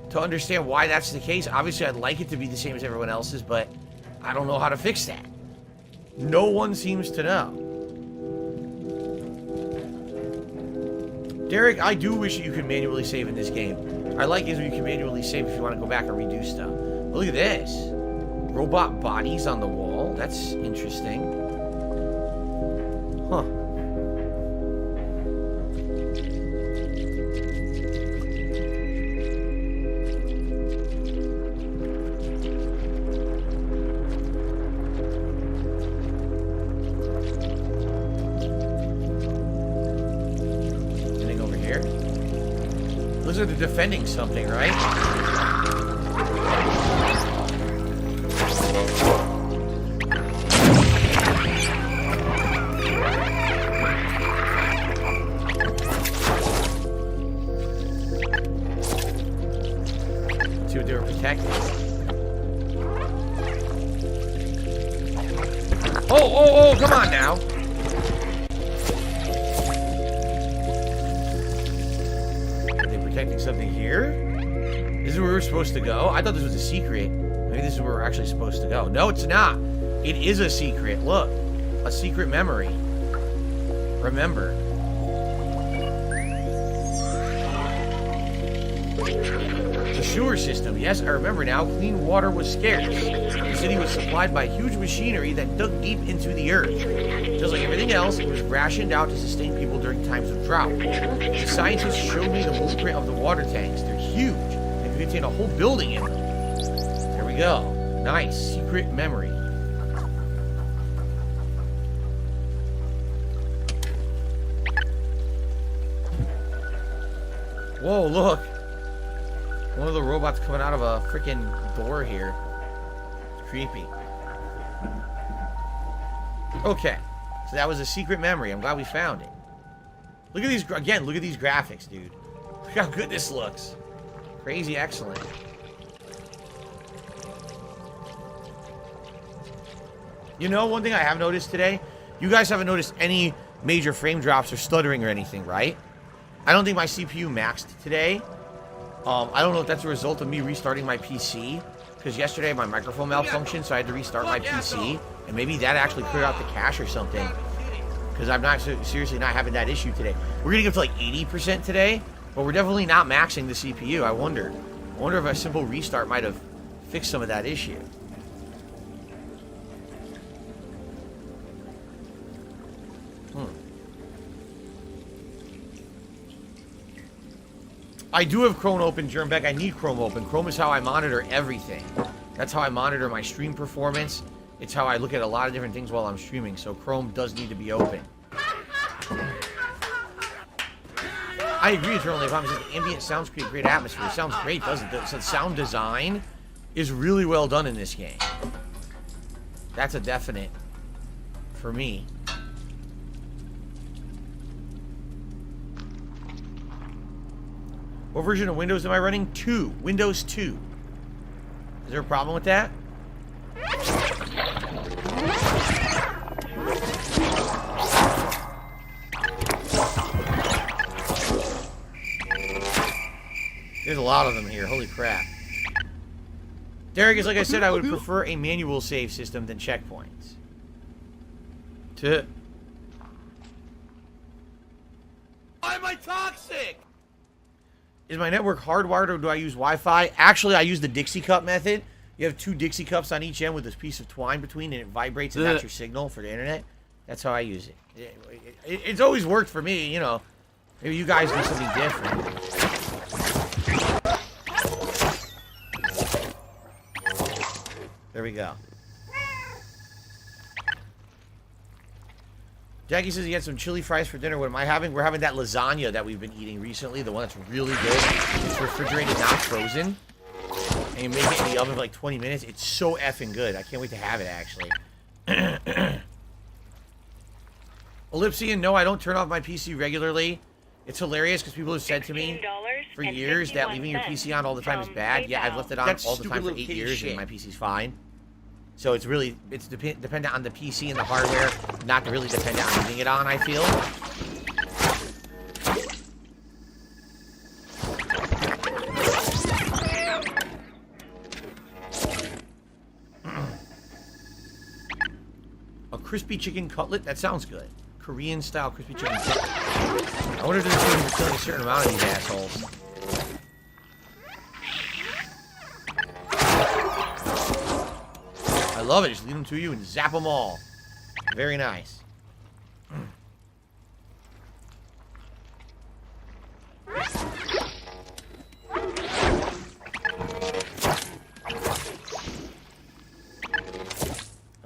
to understand why that's the case. Obviously, I'd like it to be the same as everyone else's, but I don't know how to fix that. No one seems to know. Derek, I do wish you could manually save in this game. I like games where you can manually save if you want to go back and redo stuff. But look at this. Robot bodies on the wall. That's interesting. Huh. They're defending something, right? See what they were protecting. Oh, come on now. Protecting something here? This is where we're supposed to go? I thought this was a secret. Maybe this is where we're actually supposed to go. No, it's not. It is a secret. Look. A secret memory. Remember. The sewer system. Yes, I remember now. Clean water was scarce. The city was supplied by huge machinery that dug deep into the earth. Just like everything else, it was rationed out to sustain people during times of drought. The scientists showed me the blueprint of the water tanks. They're huge. They can contain a whole building in them. There we go. Nice. Secret memory. Whoa, look. One of the robots coming out of a freaking door here. It's creepy. Okay. So that was a secret memory. I'm glad we found it. Look at these, again, look at these graphics, dude. Look how good this looks. Crazy excellent. You know, one thing I have noticed today, you guys haven't noticed any major frame drops or stuttering or anything, right? I don't think my CPU maxed today. I don't know if that's a result of me restarting my PC, because yesterday my microphone malfunctioned, so I had to restart my PC, and maybe that actually cleared out the cache or something, because I'm not seriously not having that issue today. We're gonna get to like 80% today, but we're definitely not maxing the CPU. I wonder if a simple restart might have fixed some of that issue. I do have Chrome open, Germbeck. I need Chrome open. Chrome is how I monitor everything. That's how I monitor my stream performance. It's how I look at a lot of different things while I'm streaming. So Chrome does need to be open. I agree, Eternal If I'm saying ambient sounds create great atmosphere. It sounds great, doesn't it? So sound design is really well done in this game. That's a definite for me. What version of Windows am I running? 2. Windows 2. Is there a problem with that? There's a lot of them here. Holy crap. Derek is like I said, I would prefer a manual save system than checkpoints. Why am I toxic? Is my network hardwired or do I use Wi-Fi? Actually, I use the Dixie cup method. You have 2 Dixie cups on each end with this piece of twine between, and it vibrates, and that's your signal for the internet. That's how I use it. It's always worked for me, you know. Maybe you guys do something different. There we go. Jackie says he had some chili fries for dinner. What am I having? We're having that lasagna that we've been eating recently. The one that's really good. It's refrigerated, not frozen. And you make it in the oven for like 20 minutes. It's so effing good. I can't wait to have it, actually. Ellipsian, no, I don't turn off my PC regularly. It's hilarious because people have said to me for years that leaving your PC on all the time is bad. Yeah, I've left it on all the time for 8 years and my PC's fine. So it's really, it's dependent on the PC and the hardware, not really dependent on leaving it on, I feel. A crispy chicken cutlet? That sounds good. Korean style crispy chicken cutlet. I wonder if there's going to kill a certain amount of these assholes. I love it. Just lead them to you and zap them all. Very nice.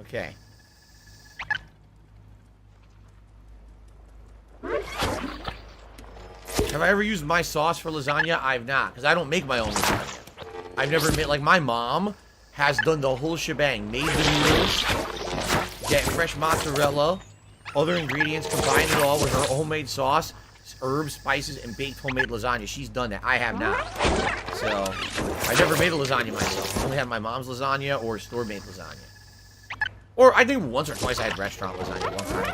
Okay. Have I ever used my sauce for lasagna? I've not, because I don't make my own lasagna. I've never made, like, my mom has done the whole shebang. Made the noodles, get fresh mozzarella, other ingredients, combined it all with her homemade sauce, herbs, spices, and baked homemade lasagna. She's done that. I have not. So, I never made a lasagna myself. I only had my mom's lasagna or store-made lasagna. Or, I think once or twice I had restaurant lasagna one time.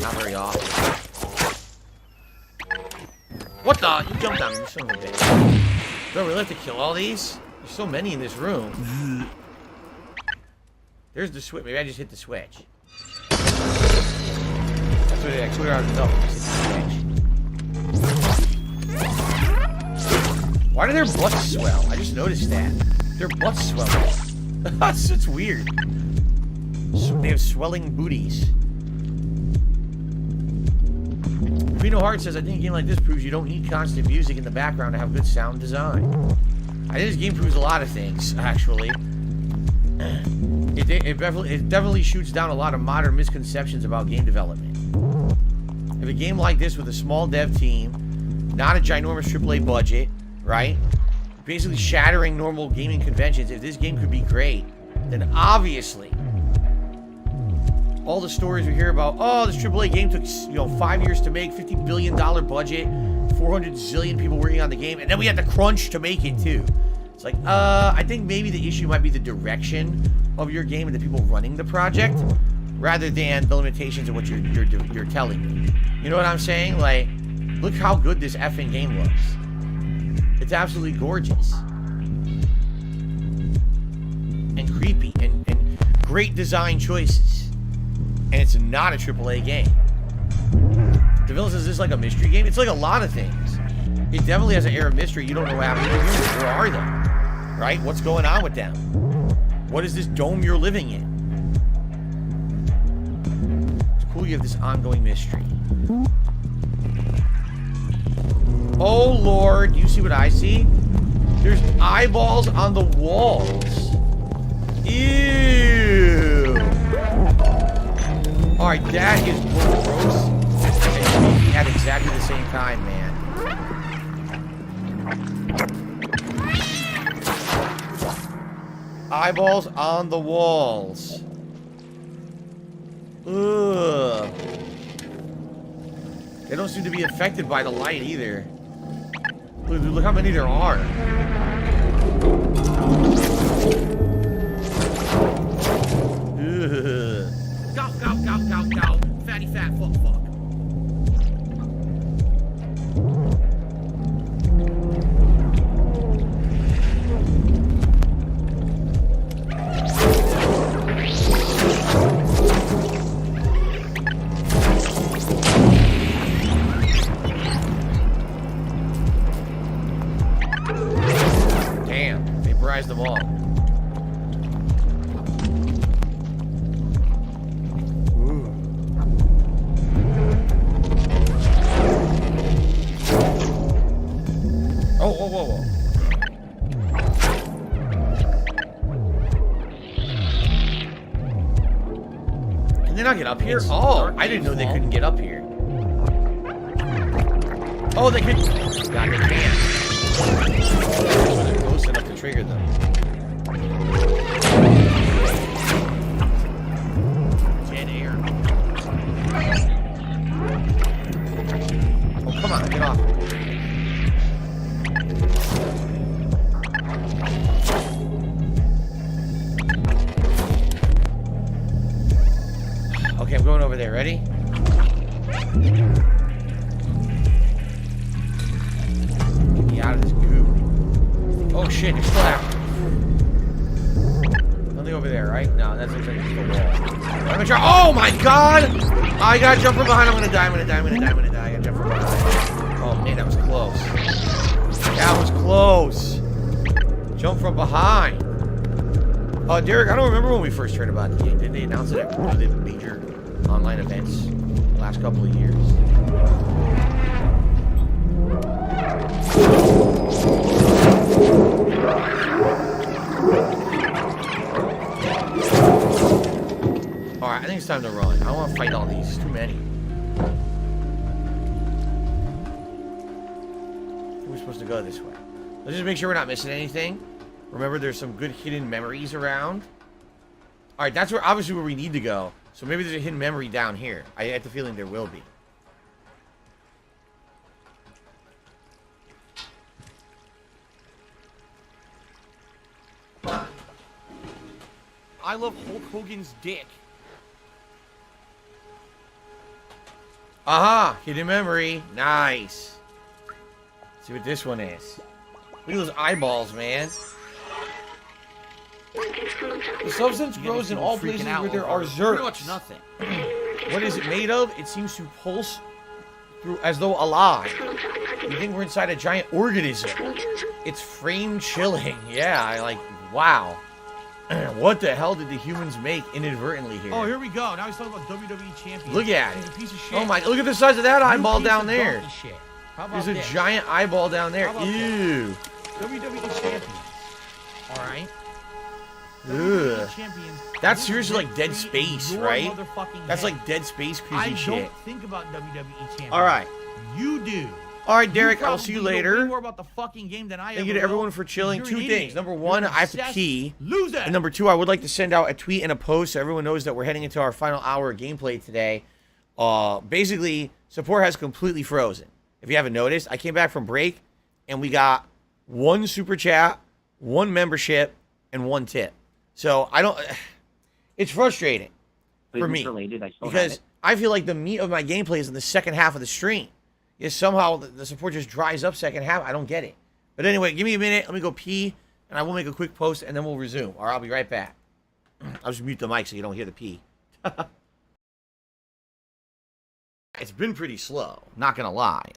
Not very often. What the? You jumped on me, you son of a bitch. Do I really have to kill all these? There's so many in this room. There's the switch. Maybe I just hit the switch. That's what I clear out the double. Why do their butts swell? I just noticed that. Their butts swell. It's weird. So they have swelling booties. Reno Hart says, I think a game like this proves you don't need constant music in the background to have good sound design. I think this game proves a lot of things, actually. It definitely shoots down a lot of modern misconceptions about game development. If a game like this with a small dev team, not a ginormous AAA budget, right? Basically shattering normal gaming conventions, if this game could be great, then obviously all the stories we hear about, oh, this AAA game took, 5 years to make, $50 billion budget, 400 zillion people working on the game, and then we had to crunch to make it too. It's like, I think maybe the issue might be the direction of your game and the people running the project, rather than the limitations of what you're telling me. You know what I'm saying? Like, Look how good this effing game looks. It's absolutely gorgeous. And creepy. And great design choices. And it's not a AAA game. The villain says, is this like a mystery game? It's like a lot of things. It definitely has an air of mystery. You don't know what happened to humans. Where are they? Right? What's going on with them? What is this dome you're living in? It's cool you have this ongoing mystery. Oh, Lord. Do you see what I see? There's eyeballs on the walls. Ew. Alright, that is gross. And creepy at exactly the same time, man. Eyeballs on the walls. Ugh. They don't seem to be affected by the light either. Look how many there are. Ugh. Go. Fatty fat fuck. Damn, they vaporized them all. Whoa. Can they not get up here? Oh, I didn't know they couldn't get up here. Oh, they can. God, they can't. They're close enough to trigger them. Dead air. Oh, come on, get off. Okay, I'm going over there. Ready? Get me out of this goo. Oh shit, it's still active. Nothing over there, right? No, that looks like it's the wall. I'm gonna try. Oh my god! I gotta jump from behind. I'm gonna die. I gotta jump from behind. Oh man, that was close. That was close. Jump from behind. Derek, I don't remember when we first heard about the game. Did they announce it at one of the major online events the last couple of years? Alright, I think it's time to run. I don't want to fight all these. It's too many. We're supposed to go this way. Let's just make sure we're not missing anything. Remember, there's some good hidden memories around. Alright, that's where obviously where we need to go. So maybe there's a hidden memory down here. I have the feeling there will be. I love Hulk Hogan's dick. Aha! Hidden memory. Nice. Let's see what this one is. Look at those eyeballs, man. The substance grows in all places where there are zerks. Pretty much nothing. What is it made of? It seems to pulse through as though alive. You think we're inside a giant organism. It's frame chilling. Yeah, I like, wow. What the hell did the humans make inadvertently here? Oh, here we go. Now he's talking about WWE champion. Look at it. He's a piece of shit. Oh my, look at the size of that eyeball Piece down of there. donkey shit. How about There's a this? giant eyeball down there. How about Ew. WWE champion. All right. Ugh. Champions. That's seriously like Dead Space, Your right? motherfucking That's head. like Dead Space I creepy shit. don't think about WWE champion. All right. You do. All right, Derek, You I'll see you probably know way later. more about the fucking game than I Thank you ever to everyone will. for chilling. You're Two an things. idiot. Number You're one, an I have to obsessed pee. Loser. And number two, I would like to send out a tweet and a post so everyone knows that we're heading into our final hour of gameplay today. Basically, support has completely frozen. If you haven't noticed, I came back from break and we got one super chat, one membership, and one tip. So I don't. It's frustrating for me because I feel like the meat of my gameplay is in the second half of the stream. is somehow the support just dries up second half. I don't get it. But anyway, give me a minute. Let me go pee, and I will make a quick post, and then we'll resume. Or I'll be right back. I'll just mute the mic so you don't hear the pee. It's been pretty slow, not gonna lie.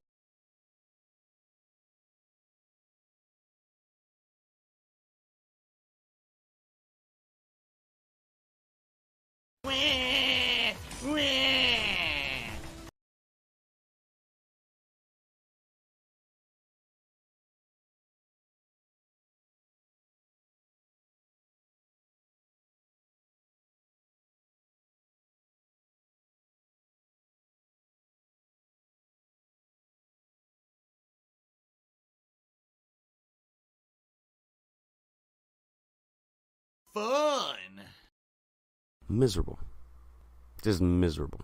Fun. Miserable. Just miserable.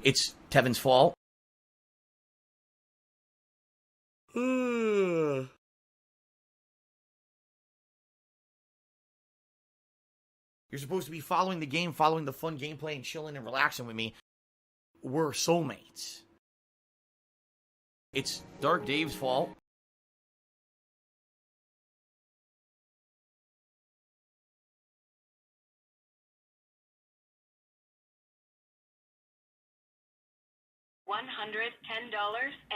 It's Tevin's fault. You're supposed to be following the game, following the fun gameplay, and chilling and relaxing with me. We're soulmates. It's Dark Dave's fault. $110.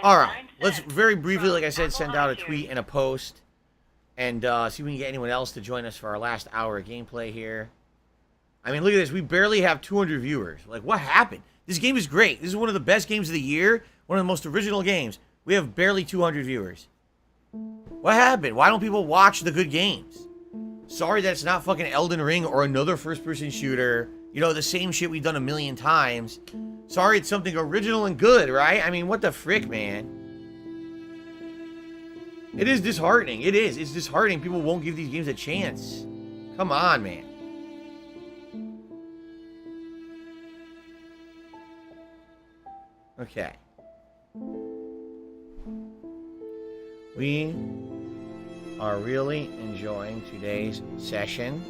All right, let's very briefly, like I said, send out a tweet and a post, and see if we can get anyone else to join us for our last hour of gameplay here. I mean, look at this. We barely have 200 viewers. Like, what happened? This game is great. This is one of the best games of the year. One of the most original games. We have barely 200 viewers. What happened? Why don't people watch the good games? Sorry that it's not fucking Elden Ring or another first-person shooter. You know, the same shit we've done a million times. Sorry it's something original and good, right? I mean, what the frick, man? It is disheartening. It is. It's disheartening. People won't give these games a chance. Come on, man. Okay. We are really enjoying today's session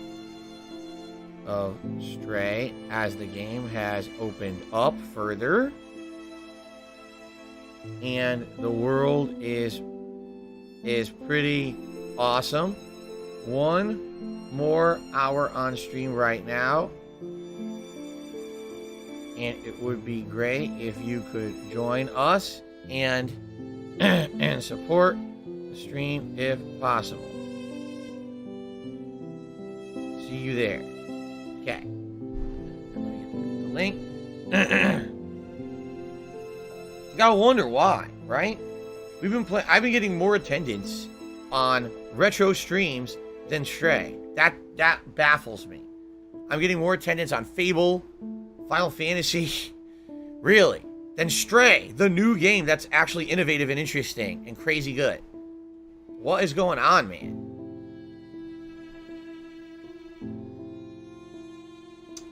of Stray as the game has opened up further. And the world is pretty awesome. One more hour on stream right now. And it would be great if you could join us and and support the stream if possible. See you there. Okay. The link. Gotta wonder why, right? I've been getting more attendance on retro streams than Stray. That baffles me. I'm getting more attendance on Fable, Final Fantasy, really, than Stray, the new game that's actually innovative and interesting and crazy good. What is going on, man?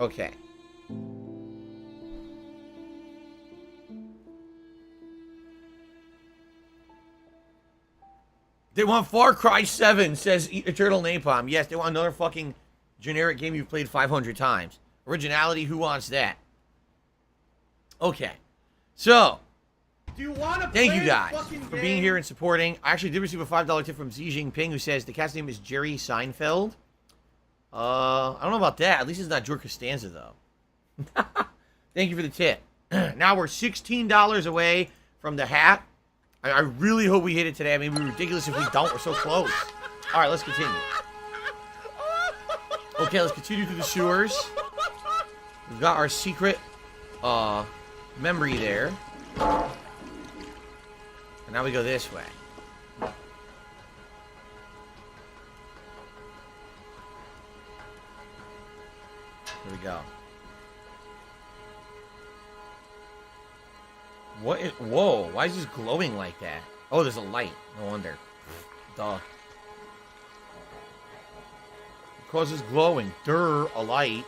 Okay. They want Far Cry 7, says Eternal Napalm. Yes, they want another fucking generic game you've played 500 times. Originality, who wants that? Okay. So, do you want to thank you guys for being here and supporting. I actually did receive a $5 tip from Xi Jinping, who says the cat's name is Jerry Seinfeld. I don't know about that. At least it's not George Costanza, though. Thank you for the tip. Now we're $16 away from the hat. I really hope we hit it today. I mean, it would be ridiculous if we don't. We're so close. All right, let's continue. Okay, let's continue through the sewers. We've got our secret memory there. And now we go this way. Here we go. What is... Whoa, why is this glowing like that? Oh, there's a light. No wonder. Duh. It causes glowing. Durr, a light.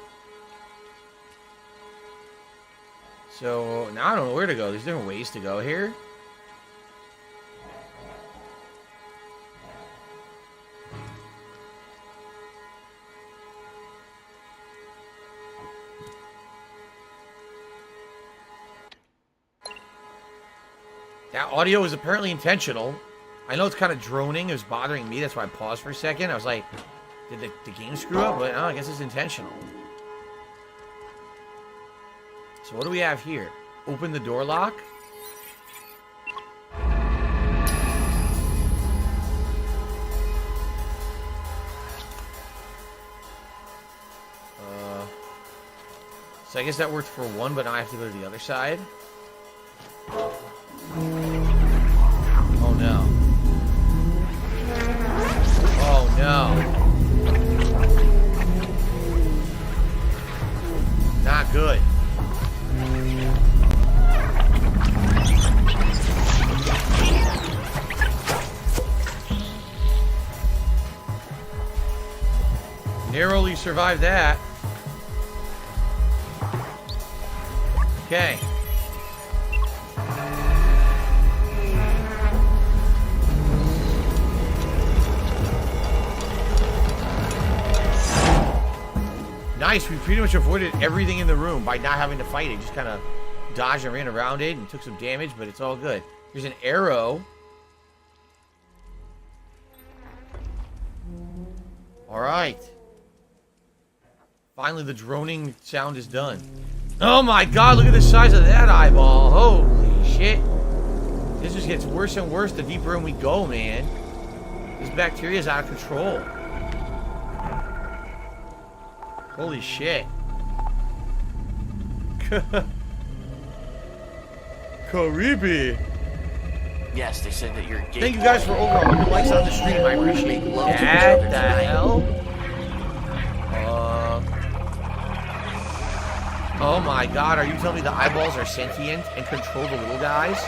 So, now I don't know where to go. There's different ways to go here. That audio is apparently intentional. I know it's kind of droning. It was bothering me. That's why I paused for a second. I was like, did the game screw up? But no, I guess it's intentional. So what do we have here? Open the door lock. So I guess that worked for one, but now I have to go to the other side. Oh no. Oh no. Not good. Narrowly survived that. Okay. Nice, we pretty much avoided everything in the room by not having to fight it. Just kind of dodged and ran around it and took some damage, but it's all good. There's an arrow. Alright. Finally, the droning sound is done. Oh my god, look at the size of that eyeball. Holy shit. This just gets worse and worse the deeper in we go, man. This bacteria is out of control. Holy shit. Caribe. Yes, they said that you're gay. Thank you guys for over 100 likes on the stream. I appreciate it. What the hell? Oh my god, are you telling me the eyeballs are sentient and control the little guys?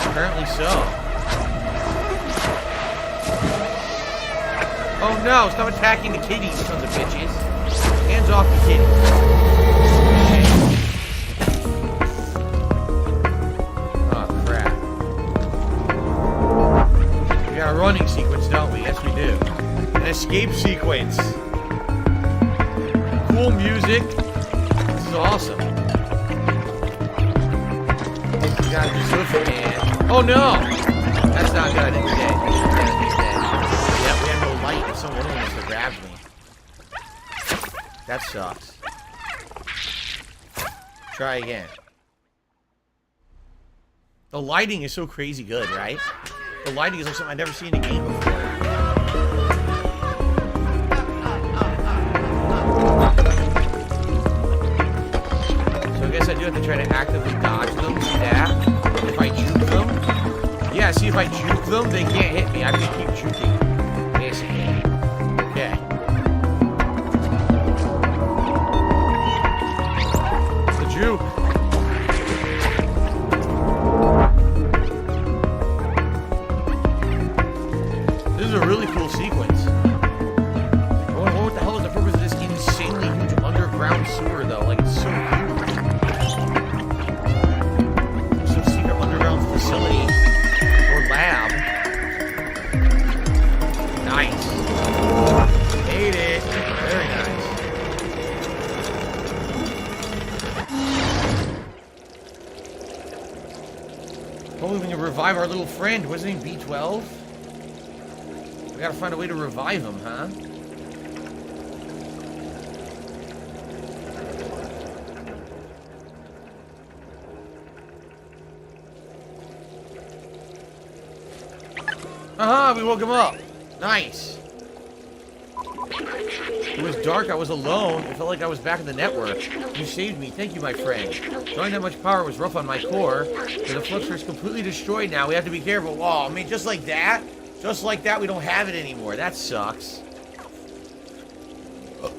Apparently so. Oh no, stop attacking the kitties, sons of bitches. Hands off the kitties. Oh crap. We got a running sequence, don't we? Yes we do. An escape sequence. Cool music. This is awesome. We gotta do something, man. Oh no! That's not good. He's dead. He's dead. Yep, we have no light. If someone wants to grab me. That sucks. Try again. The lighting is so crazy good, right? The lighting is like something I've never seen in a game before. I guess I do have to try to actively dodge them. See that? If I juke them. Yeah, see if I juke them, they can't hit me. I have to keep juking. Basically. Okay. It's a juke. This is a really cool sequence. What the hell is the purpose of this insanely huge underground sewer, though? Like, it's so huge. Facility or lab. Nice. Made it. Very nice. Hopefully we can revive our little friend. Wasn't he B12? We gotta find a way to revive him, huh? Aha, we woke him up. Nice. It was dark, I was alone. It felt like I was back in the network. You saved me, thank you, my friend. Drawing that much power was rough on my core, but the fluxer is completely destroyed now. We have to be careful. Oh, I mean, just like that, we don't have it anymore. That sucks.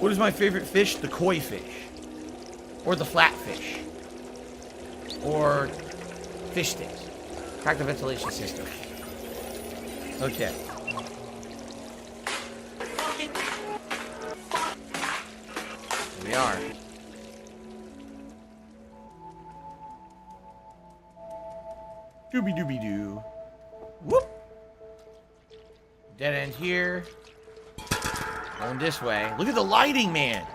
What is my favorite fish? The koi fish. Or the flatfish. Or fish sticks. Crack the ventilation system. Okay. Here we are. Doobie-doobie-doo. Whoop. Dead end here. Going this way. Look at the lighting, man.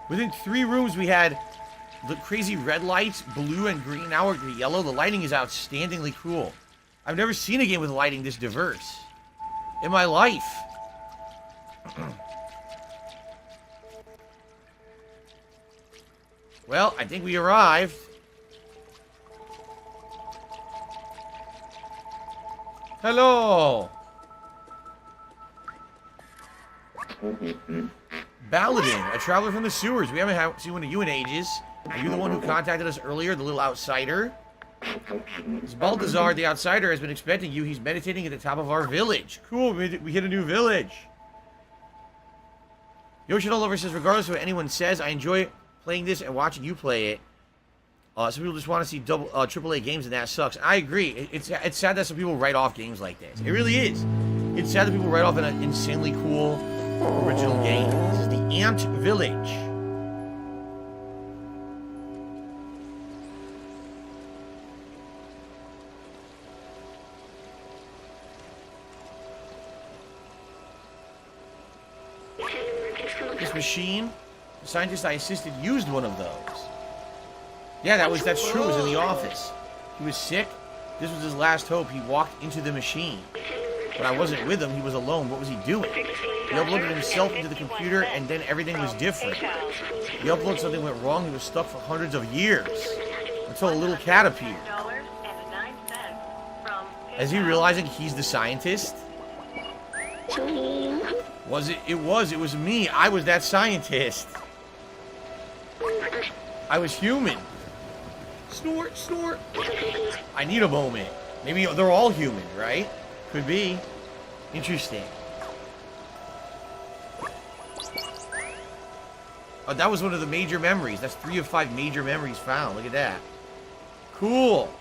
Within 3 rooms, we had the crazy red lights, blue and green. Now we're yellow. The lighting is outstandingly cool. I've never seen a game with lighting this diverse in my life. Well, I think we arrived. Hello. Baladin, a traveler from the sewers. We haven't seen one of you in ages. Are you the one who contacted us earlier, the little outsider? This Balthazar, the outsider, has been expecting you. He's meditating at the top of our village. Cool, we hit a new village. Yoshinola says, regardless of what anyone says, I enjoy playing this and watching you play it. Some people just want to see AAA games, and that sucks. I agree. It's sad that some people write off games like this. It really is. It's sad that people write off an insanely cool original game. This is the Ant Village. This machine, the scientist I assisted used one of those. Yeah, that's true. It was in the office. He was sick. This was his last hope. He walked into the machine. But I wasn't with him. He was alone. What was he doing? He uploaded himself into the computer, and then everything was different. He uploaded something went wrong. He was stuck for hundreds of years. Until a little cat appeared. Is he realizing he's the scientist? Was it? It was me. I was that scientist. I was human. Snort, snort. I need a moment. Maybe they're all human, right? Could be. Interesting. Oh, that was one of the major memories. That's 3 of 5 major memories found. Look at that. Cool.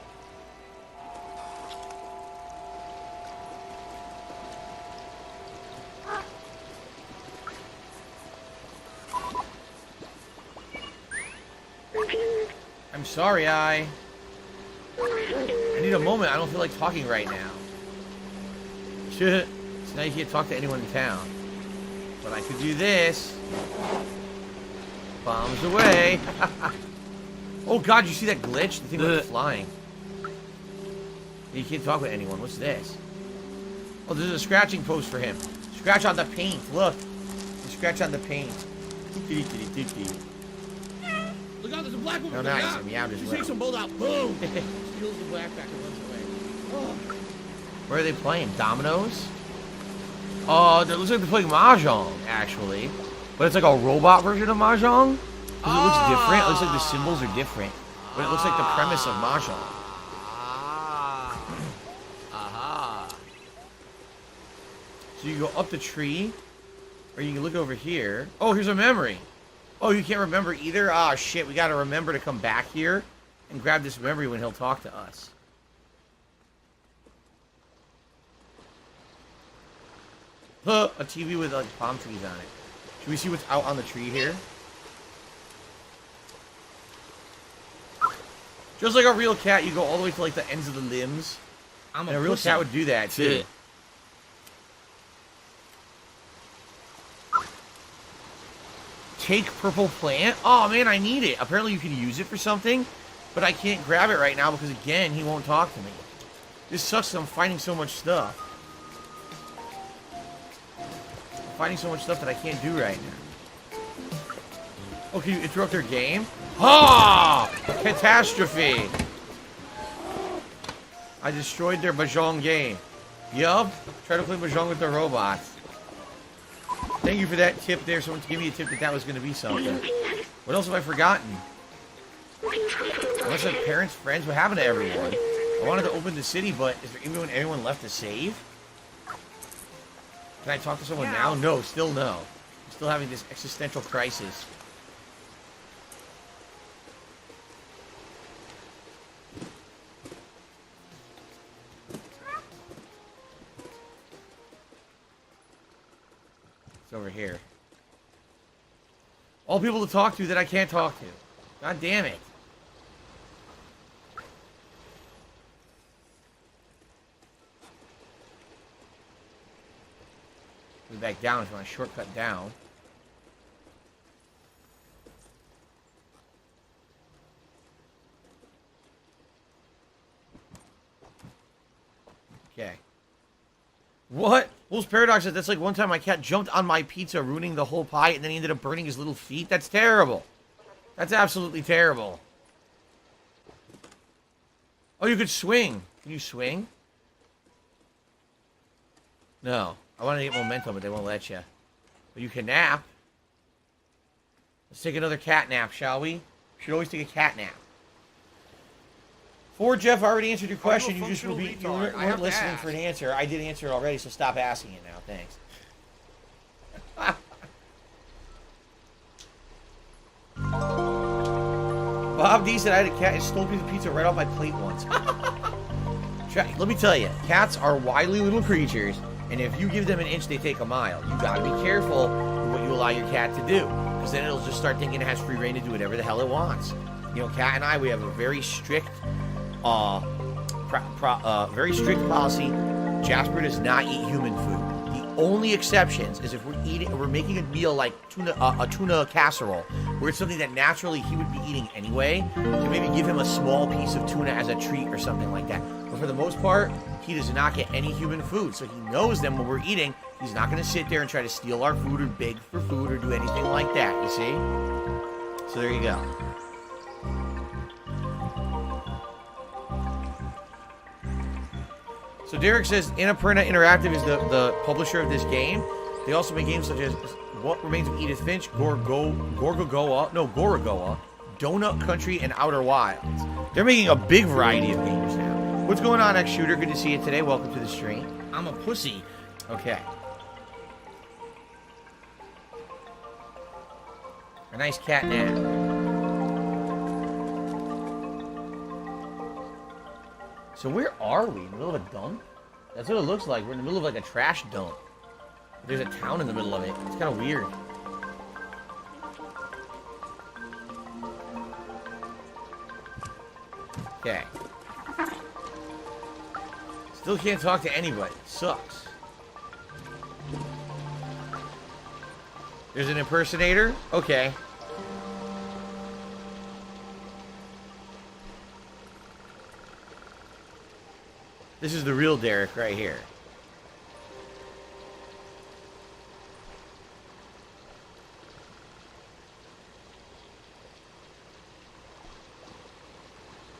I'm sorry, I need a moment. I don't feel like talking right now. Shit. So now you can't talk to anyone in town. But I could do this. Bombs away. Oh god, you see that glitch? The thing went flying. You can't talk with anyone. What's this? Oh, there's a scratching post for him. Scratch on the paint. Look. You scratch on the paint. Look out, there's a black woman. Oh, nice. I meowed as She well. takes some bolt out. Boom. Steals the backpack and runs away. Oh. Where are they playing? Dominoes? Oh, it looks like they're playing Mahjong, actually. But it's like a robot version of Mahjong. Because it looks different. It looks like the symbols are different. But it looks like the premise of Mahjong. Aha. So you go up the tree, or you can look over here. Oh, here's a memory. Oh, you can't remember either? Ah, shit. We got to remember to come back here and grab this memory when he'll talk to us. A TV with like palm trees on it. Should we see what's out on the tree here? Just like a real cat, you go all the way to like the ends of the limbs. And a real cat would do that too. Take purple plant? Oh man, I need it. Apparently you can use it for something, but I can't grab it right now because again, he won't talk to me. This sucks because I'm finding so much stuff. I'm finding so much stuff that I can't do right now. Oh, can you interrupt their game? Ah! Catastrophe! I destroyed their Mahjong game. Yup. Try to play Mahjong with the robots. Thank you for that tip there. Someone gave me a tip that was going to be something. What else have I forgotten? Unless I have parents, friends, what happened to everyone? I wanted to open the city, but is there even anyone left to save? Can I talk to someone now? No, still no. I'm still having this existential crisis. Over here. All people to talk to that I can't talk to. God damn it. Go back down if you want to shortcut down. Okay. What? Wolf's Paradox says that's like one time my cat jumped on my pizza, ruining the whole pie, and then he ended up burning his little feet. That's terrible. That's absolutely terrible. Oh, you could swing. Can you swing? No. I want to get momentum, but they won't let you. But you can nap. Let's take another cat nap, shall we? Should always take a cat nap. For Jeff, I already answered your question. You just weren't listening for an answer. I did answer it already, so stop asking it now. Thanks. Bob D said I had a cat and stole a piece of pizza right off my plate once. Let me tell you, cats are wily little creatures, and if you give them an inch, they take a mile. You gotta be careful with what you allow your cat to do, because then it'll just start thinking it has free reign to do whatever the hell it wants. You know, Cat and I, we have a very strict policy. Jasper does not eat human food. The only exceptions is if we're making a meal like a tuna casserole, where it's something that naturally he would be eating anyway. So maybe give him a small piece of tuna as a treat or something like that. But for the most part, he does not get any human food. So he knows them when we're eating. He's not going to sit there and try to steal our food or beg for food or do anything like that. You see? So there you go. So Derek says Annapurna Interactive is the publisher of this game. They also make games such as What Remains of Edith Finch, Gorogoa, Donut Country, and Outer Wilds. They're making a big variety of games now. What's going on, X-Shooter? Good to see you today. Welcome to the stream. I'm a pussy. Okay. A nice cat nap. So where are we? In the middle of a dump? That's what it looks like. We're in the middle of like a trash dump. There's a town in the middle of it. It's kind of weird. Okay. Still can't talk to anybody. It sucks. There's an impersonator? Okay. This is the real Derek right here.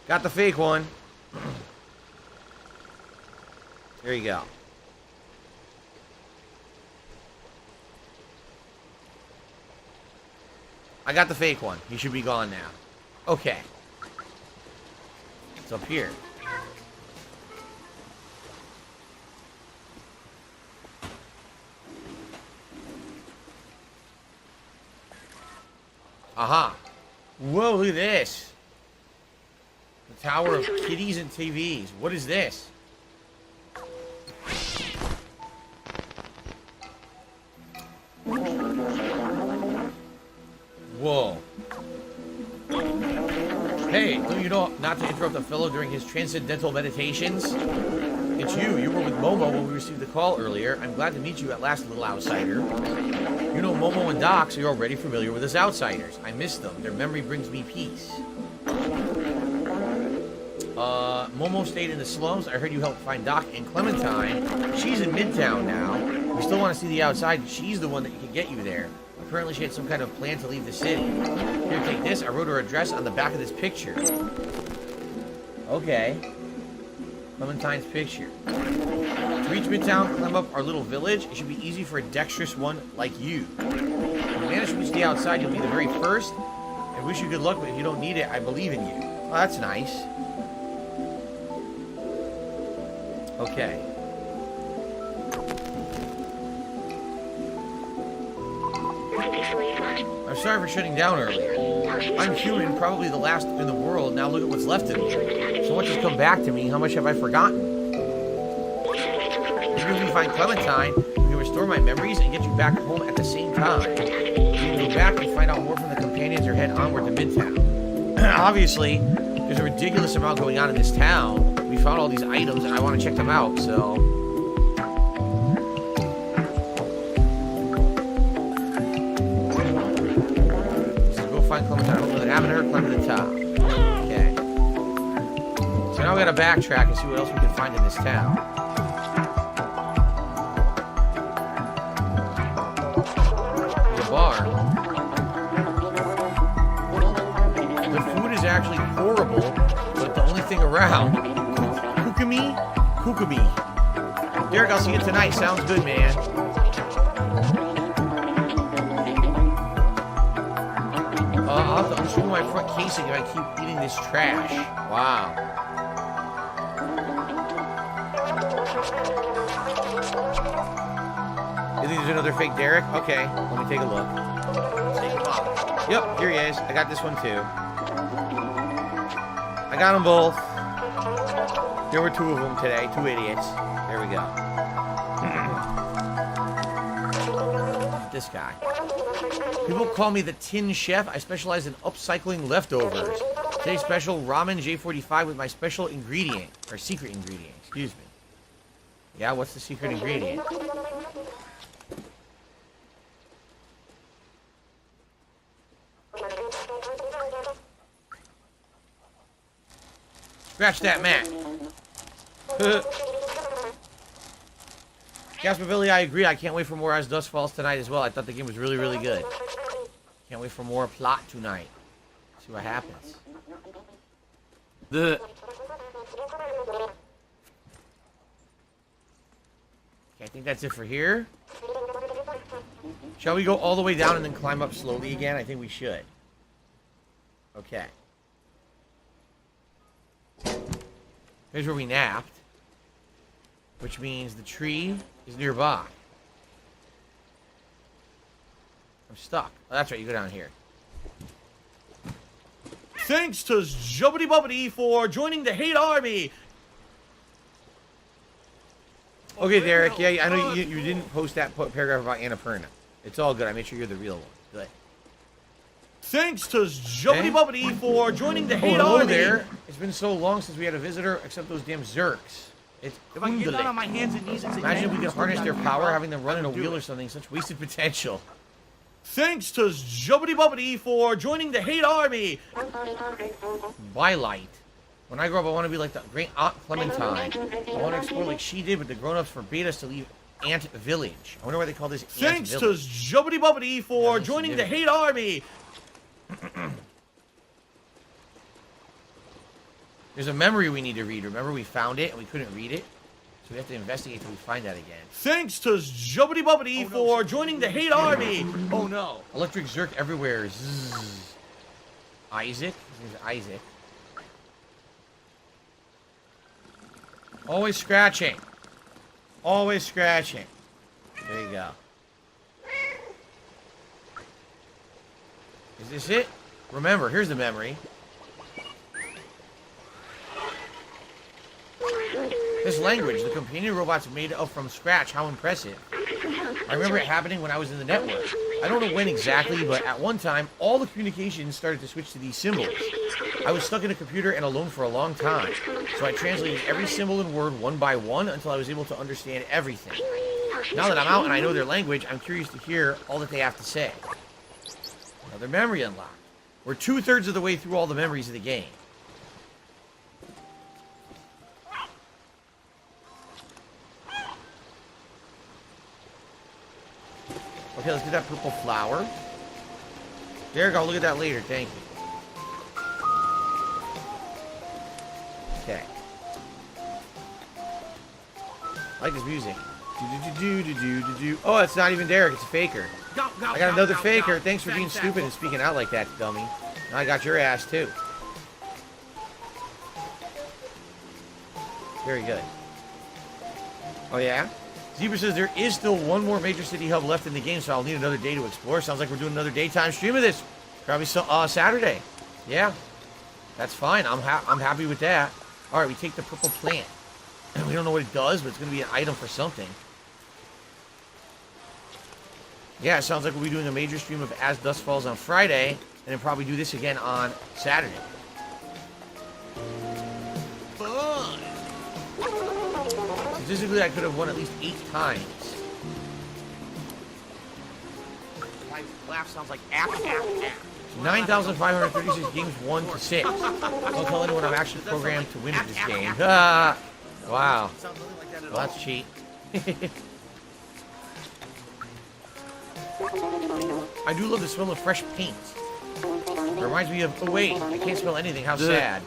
Got the fake one. There you go. I got the fake one. He should be gone now. Okay. It's up here. Aha. Whoa, look at this. The Tower of Kitties and TVs. What is this? Whoa. Hey, don't you know not to interrupt a fellow during his transcendental meditations? It's you. You were with Momo when we received the call earlier. I'm glad to meet you at last, little outsider. You know Momo and Doc, so you're already familiar with us outsiders. I miss them. Their memory brings me peace. Momo stayed in the slums. I heard you helped find Doc and Clementine. She's in Midtown now. We still want to see the outside. She's the one that can get you there. Apparently she had some kind of plan to leave the city. Here, take this. I wrote her address on the back of this picture. Okay. Clementine's picture. To reach Midtown, climb up our little village. It should be easy for a dexterous one like you. If you manage to reach the outside, you'll be the very first. I wish you good luck, but if you don't need it, I believe in you. Well, that's nice. Okay. I'm sorry for shutting down earlier. I'm human, probably the last in the world. Now look at what's left of me. So much has come back to me. How much have I forgotten? Maybe if we find Clementine, we can restore my memories and get you back home at the same time. We can go back and find out more from the companions or head onward to Midtown. Obviously, there's a ridiculous amount going on in this town. We found all these items and I want to check them out, so... her, climb to the top. Okay. So now we gotta backtrack and see what else we can find in this town. There's a bar. The food is actually horrible, but the only thing around. Kookami. Derek, I'll see you tonight. Sounds good, man. I'll have to unscrew my front casing if I keep eating this trash. Wow. You think there's another fake Derek? Okay, let me take a look. Yep, here he is. I got this one too. I got them both. There were 2 of them today. 2 idiots. There we go. This guy. People call me the Tin Chef. I specialize in upcycling leftovers. Today's special ramen J45 with my special ingredient. Or secret ingredient, excuse me. Yeah, what's the secret ingredient? Scratch that mat. Jasper Billy, I agree. I can't wait for more as Dusk Falls tonight as well. I thought the game was really, really good. Can't wait for more plot tonight. See what happens. Okay, I think that's it for here. Shall we go all the way down and then climb up slowly again? I think we should. Okay. Here's where we napped. Which means the tree is nearby. I'm stuck. Oh, that's right, you go down here. Thanks to Jubbity Bubbity for joining the Hate Army. Okay, Derek, yeah, I know you didn't post that paragraph about Annapurna. It's all good. I made sure you're the real one. Good. Thanks to Jubbity Bubbity for joining the Hate Army. There. It's been so long since we had a visitor, except those damn Zerks. It's if I can get down on my hands and knees and say, imagine if we could harness their power, having them run in a wheel or something. Such wasted potential. Thanks to Jubbity Bubbity for joining the Hate Army. Twilight. When I grow up, I want to be like the great Aunt Clementine. I want to explore like she did, but the grown-ups forbade us to leave Ant Village. I wonder why they call this Ant Village. Thanks to Jubbity Bubbity for joining the Hate Army. There's a memory we need to read. Remember, we found it and we couldn't read it? So we have to investigate till we find that again. Thanks to Jubbity Bubbity for joining the Hate Army. Oh no. Electric Zerk everywhere. Zzz. Isaac? His name's Isaac. Always scratching. Always scratching. There you go. Is this it? Remember, here's the memory. This language, the companion robots made up from scratch. How impressive. I remember it happening when I was in the network. I don't know when exactly, but at one time, all the communications started to switch to these symbols. I was stuck in a computer and alone for a long time, so I translated every symbol and word one by one until I was able to understand everything. Now that I'm out and I know their language, I'm curious to hear all that they have to say. Another memory unlocked. We're 2/3 of the way through all the memories of the game. Okay, let's get that purple flower. Derek, I'll look at that later. Thank you. Okay. I like this music. Oh, it's not even Derek. It's a faker. I got another faker. Thanks for being stupid and speaking out like that, dummy. Now I got your ass, too. Very good. Oh, yeah? Zebra says there is still one more major city hub left in the game, so I'll need another day to explore. Sounds like we're doing another daytime stream of this. Probably Saturday. Yeah. That's fine. I'm happy with that. All right, we take the purple plant. We don't know what it does, but it's going to be an item for something. Yeah, it sounds like we'll be doing a major stream of As Dusk Falls on Friday, and then probably do this again on Saturday. Fun! Statistically, I could have won at least 8 times. My laugh sounds like app. 9,536 games, 1 to 6. Don't tell anyone I'm actually programmed to win at this game. Wow. Well, that's cheap. I do love the smell of fresh paint. It reminds me of, oh wait, I can't smell anything, how sad.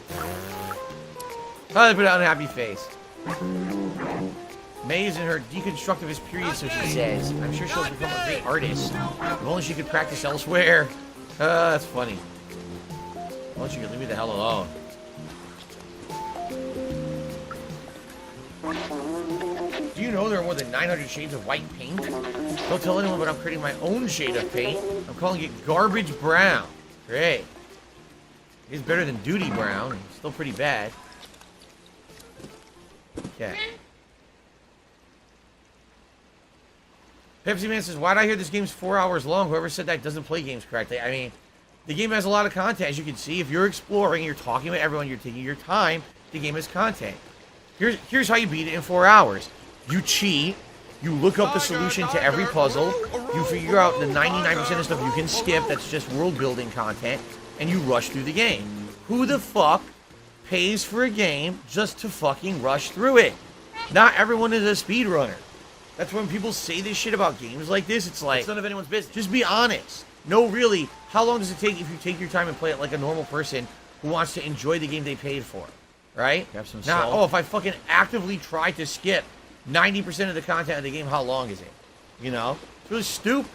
Oh, they put out an happy face. May is in her deconstructivist period, so she says. I'm sure she'll become a great artist. If only she could practice elsewhere. That's funny. Why don't you leave me the hell alone? Do you know there are more than 900 shades of white paint? Don't tell anyone, but I'm creating my own shade of paint. I'm calling it garbage brown. Great. It's better than duty brown. It's still pretty bad. Okay. Pepsi Man says, why did I hear this game's 4 hours long? Whoever said that doesn't play games correctly. I mean, the game has a lot of content, as you can see. If you're exploring, you're talking with everyone, you're taking your time, the game has content. Here's how you beat it in 4 hours. You cheat, you look up the solution to every puzzle, you figure out the 99% of stuff you can skip, that's just world-building content, and you rush through the game. Who the fuck pays for a game just to fucking rush through it? Not everyone is a speedrunner. That's when people say this shit about games like this, it's like... It's none of anyone's business. Just be honest. No, really, how long does it take if you take your time and play it like a normal person who wants to enjoy the game they paid for? Right? Have some now, salt. oh, if I fucking actively try to skip 90% of the content of the game, how long is it? You know? It's really stupid.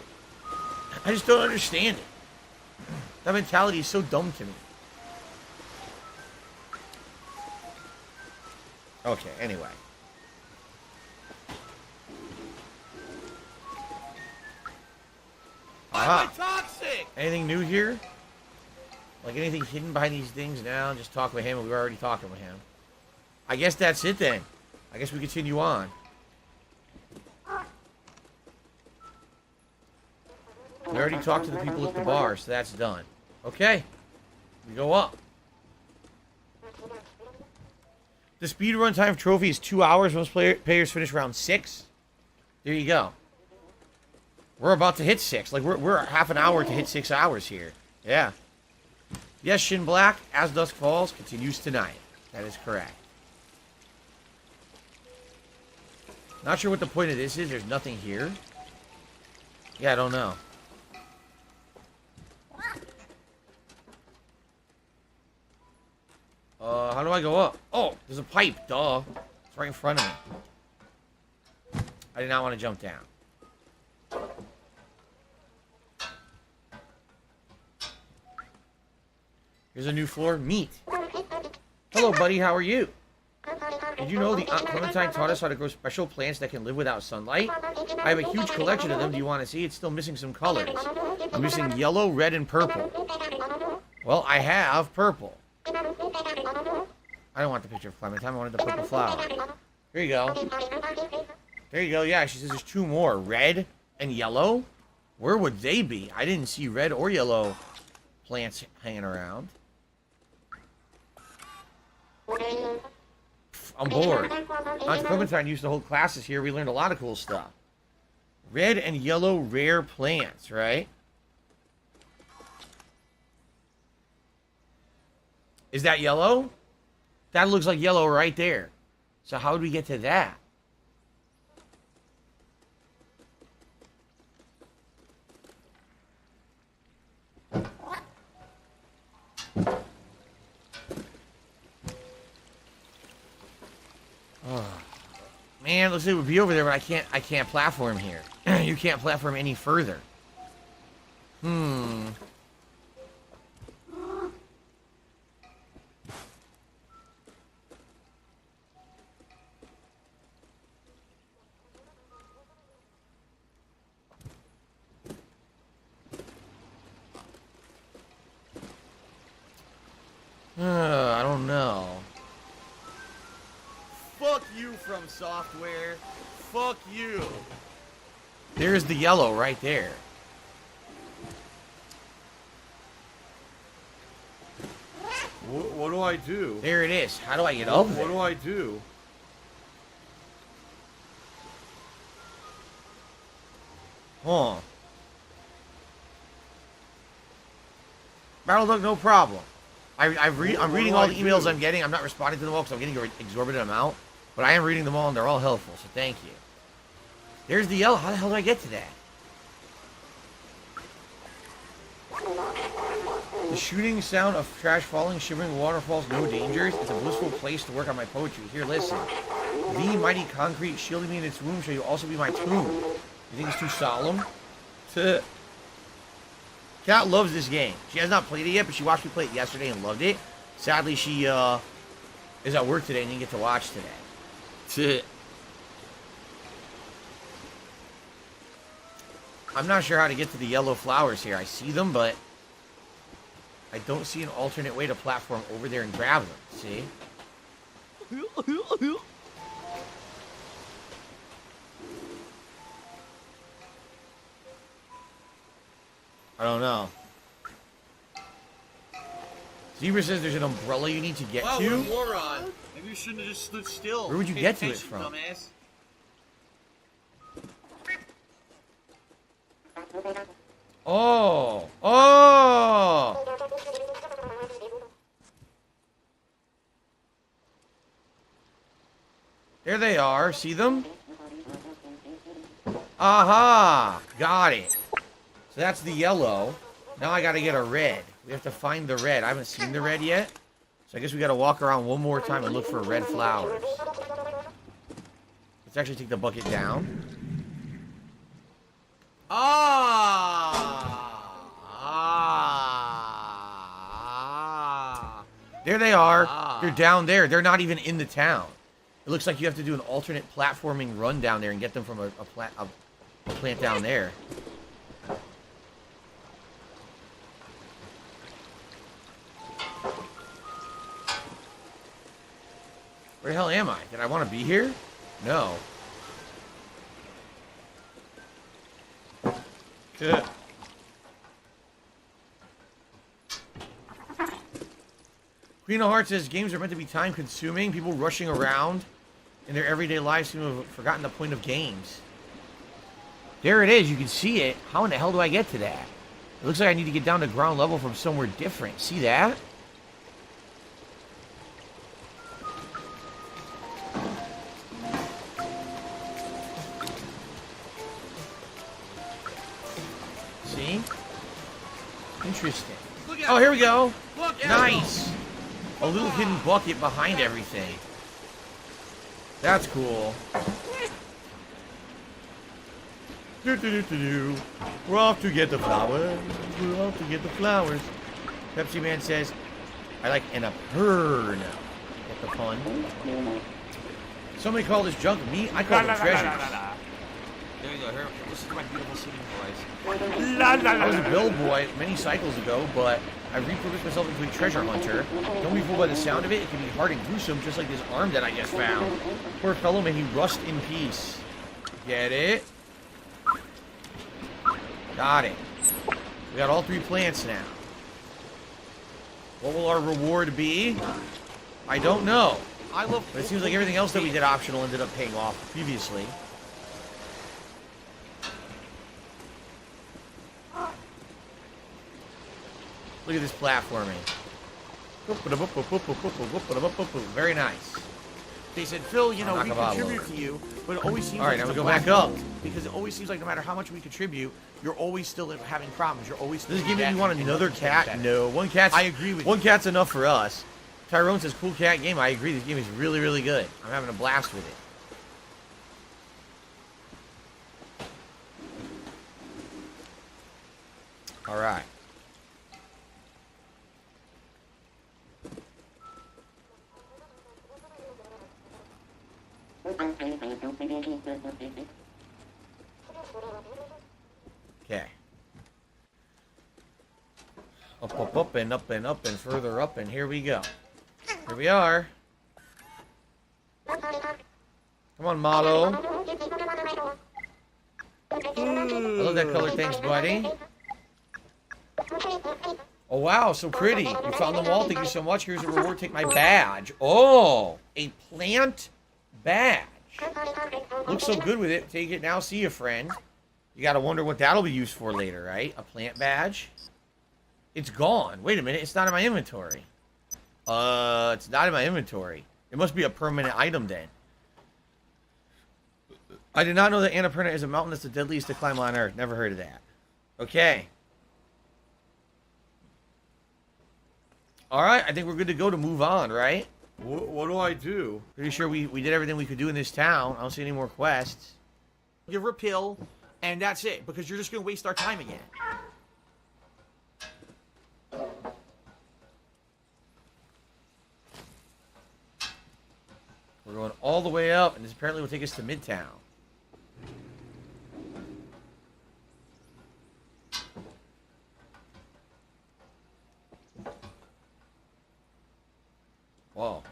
I just don't understand it. That mentality is so dumb to me. Okay, anyway. Why am I toxic? Anything new here? Like anything hidden behind these things now? Just talk with him, and we were already talking with him. I guess that's it then. I guess we continue on. We already talked to the people at the bar, so that's done. Okay. We go up. The speedrun time trophy is 2 hours. Most players finish around 6. There you go. We're about to hit 6. Like, we're half an hour to hit 6 hours here. Yeah. Yes, Shin Black, as Dusk Falls, continues tonight. That is correct. Not sure what the point of this is. There's nothing here. Yeah, I don't know. How do I go up? Oh, there's a pipe. Duh. It's right in front of me. I did not want to jump down. Here's a new floor. Meat. Hello, buddy. How are you? Did you know the Aunt Clementine taught us how to grow special plants that can live without sunlight? I have a huge collection of them. Do you want to see? It's still missing some colors. I'm missing yellow, red, and purple. Well, I have purple. I don't want the picture of Clementine. I wanted the purple flower. Here you go. There you go. Yeah, she says there's 2 more. Red and yellow? Where would they be? I didn't see red or yellow plants hanging around. I'm bored. Aunt Clementine used to hold classes here. We learned a lot of cool stuff. Red and yellow rare plants, right? Is that yellow? That looks like yellow right there. So how do we get to that? Oh. Man, looks like it would be over there, but I can't platform here. You can't platform any further. I don't know. Fuck you, From Software. Fuck you. There's the yellow right there. What do I do? There it is. How do I get up there? What do I do? Huh. Battle Dog, no problem. I'm reading all the emails I'm getting. I'm not responding to them all because I'm getting an exorbitant amount. But I am reading them all, and they're all helpful, so thank you. There's the yellow. How the hell do I get to that? The shooting sound of trash falling, shivering waterfalls, no dangers. It's a blissful place to work on my poetry. Here, listen. The mighty concrete shielding me in its womb shall you also be my tomb. You think it's too solemn? Kat loves this game. She has not played it yet, but she watched me play it yesterday and loved it. Sadly, she is at work today and didn't get to watch today. I'm not sure how to get to the yellow flowers here. I see them, but I don't see an alternate way to platform over there and grab them. See? I don't know. Zebra says there's an umbrella you need to get Wow, to. what a moron. Maybe you shouldn't have just stood still. Where would you Pay get to it attention, from? Dumbass. Oh! Oh! There they are. See them? Aha! Got it. So that's the yellow. Now I gotta get a red. We have to find the red. I haven't seen the red yet. So I guess we gotta walk around one more time and look for red flowers. Let's actually take the bucket down. There they are. They're down there. They're not even in the town. It looks like you have to do an alternate platforming run down there and get them from a plant down there. Where the hell am I? Did I want to be here? No. Good. Queen of Hearts says games are meant to be time consuming. People rushing around in their everyday lives seem to have forgotten the point of games. There it is. You can see it. How in the hell do I get to that? It looks like I need to get down to ground level from somewhere different. See that? See? Interesting. Oh, here we go. Nice. A little hidden bucket behind everything. That's cool. We're off to get the flowers. We're off to get the flowers. Pepsi Man says, I like an apern. Get the pun. Somebody call this junk meat. I call it treasures. There you go. Here, listen to my beautiful singing voice. I was a bellboy many cycles ago, but I repurposed myself into a treasure hunter. Don't be fooled by the sound of it. It can be hard and gruesome, just like this arm that I just found. Poor fellow, may he rust in peace. Get it? Got it. We got all 3 plants now. What will our reward be? I don't know. But it seems like everything else that we did optional ended up paying off previously. Look at this platforming. Very nice. They said, Phil, you know, we contribute to you, but it always seems like... Alright, now we go back up. Because it always seems like no matter how much we contribute, you're always still having problems. You're always still... Does this give me want another cat? No. One cat's... I agree with you. One cat's enough for us. Tyrone says, cool cat game. I agree. This game is really, really good. I'm having a blast with it. Alright. Okay. Up and up and up and further up, and here we go. Here we are. Come on, Malo. I love that color. Thanks, buddy. Oh, wow, so pretty. You found them all. Thank you so much. Here's a reward. Take my badge. Oh, a plant badge. Looks so good with it. Take it now. See you, friend. You gotta wonder what that'll be used for later, right? A plant badge. It's gone. Wait a minute. It's not in my inventory. It's not in my inventory. It must be a permanent item then. I did not know that Annapurna is a mountain that's the deadliest to climb on Earth. Never heard of that. Okay. All right. I think we're good to go to move on, right? What do I do? Pretty sure we did everything we could do in this town. I don't see any more quests. Give her a pill, and that's it, because you're just going to waste our time again. We're going all the way up, and this apparently will take us to Midtown. Whoa.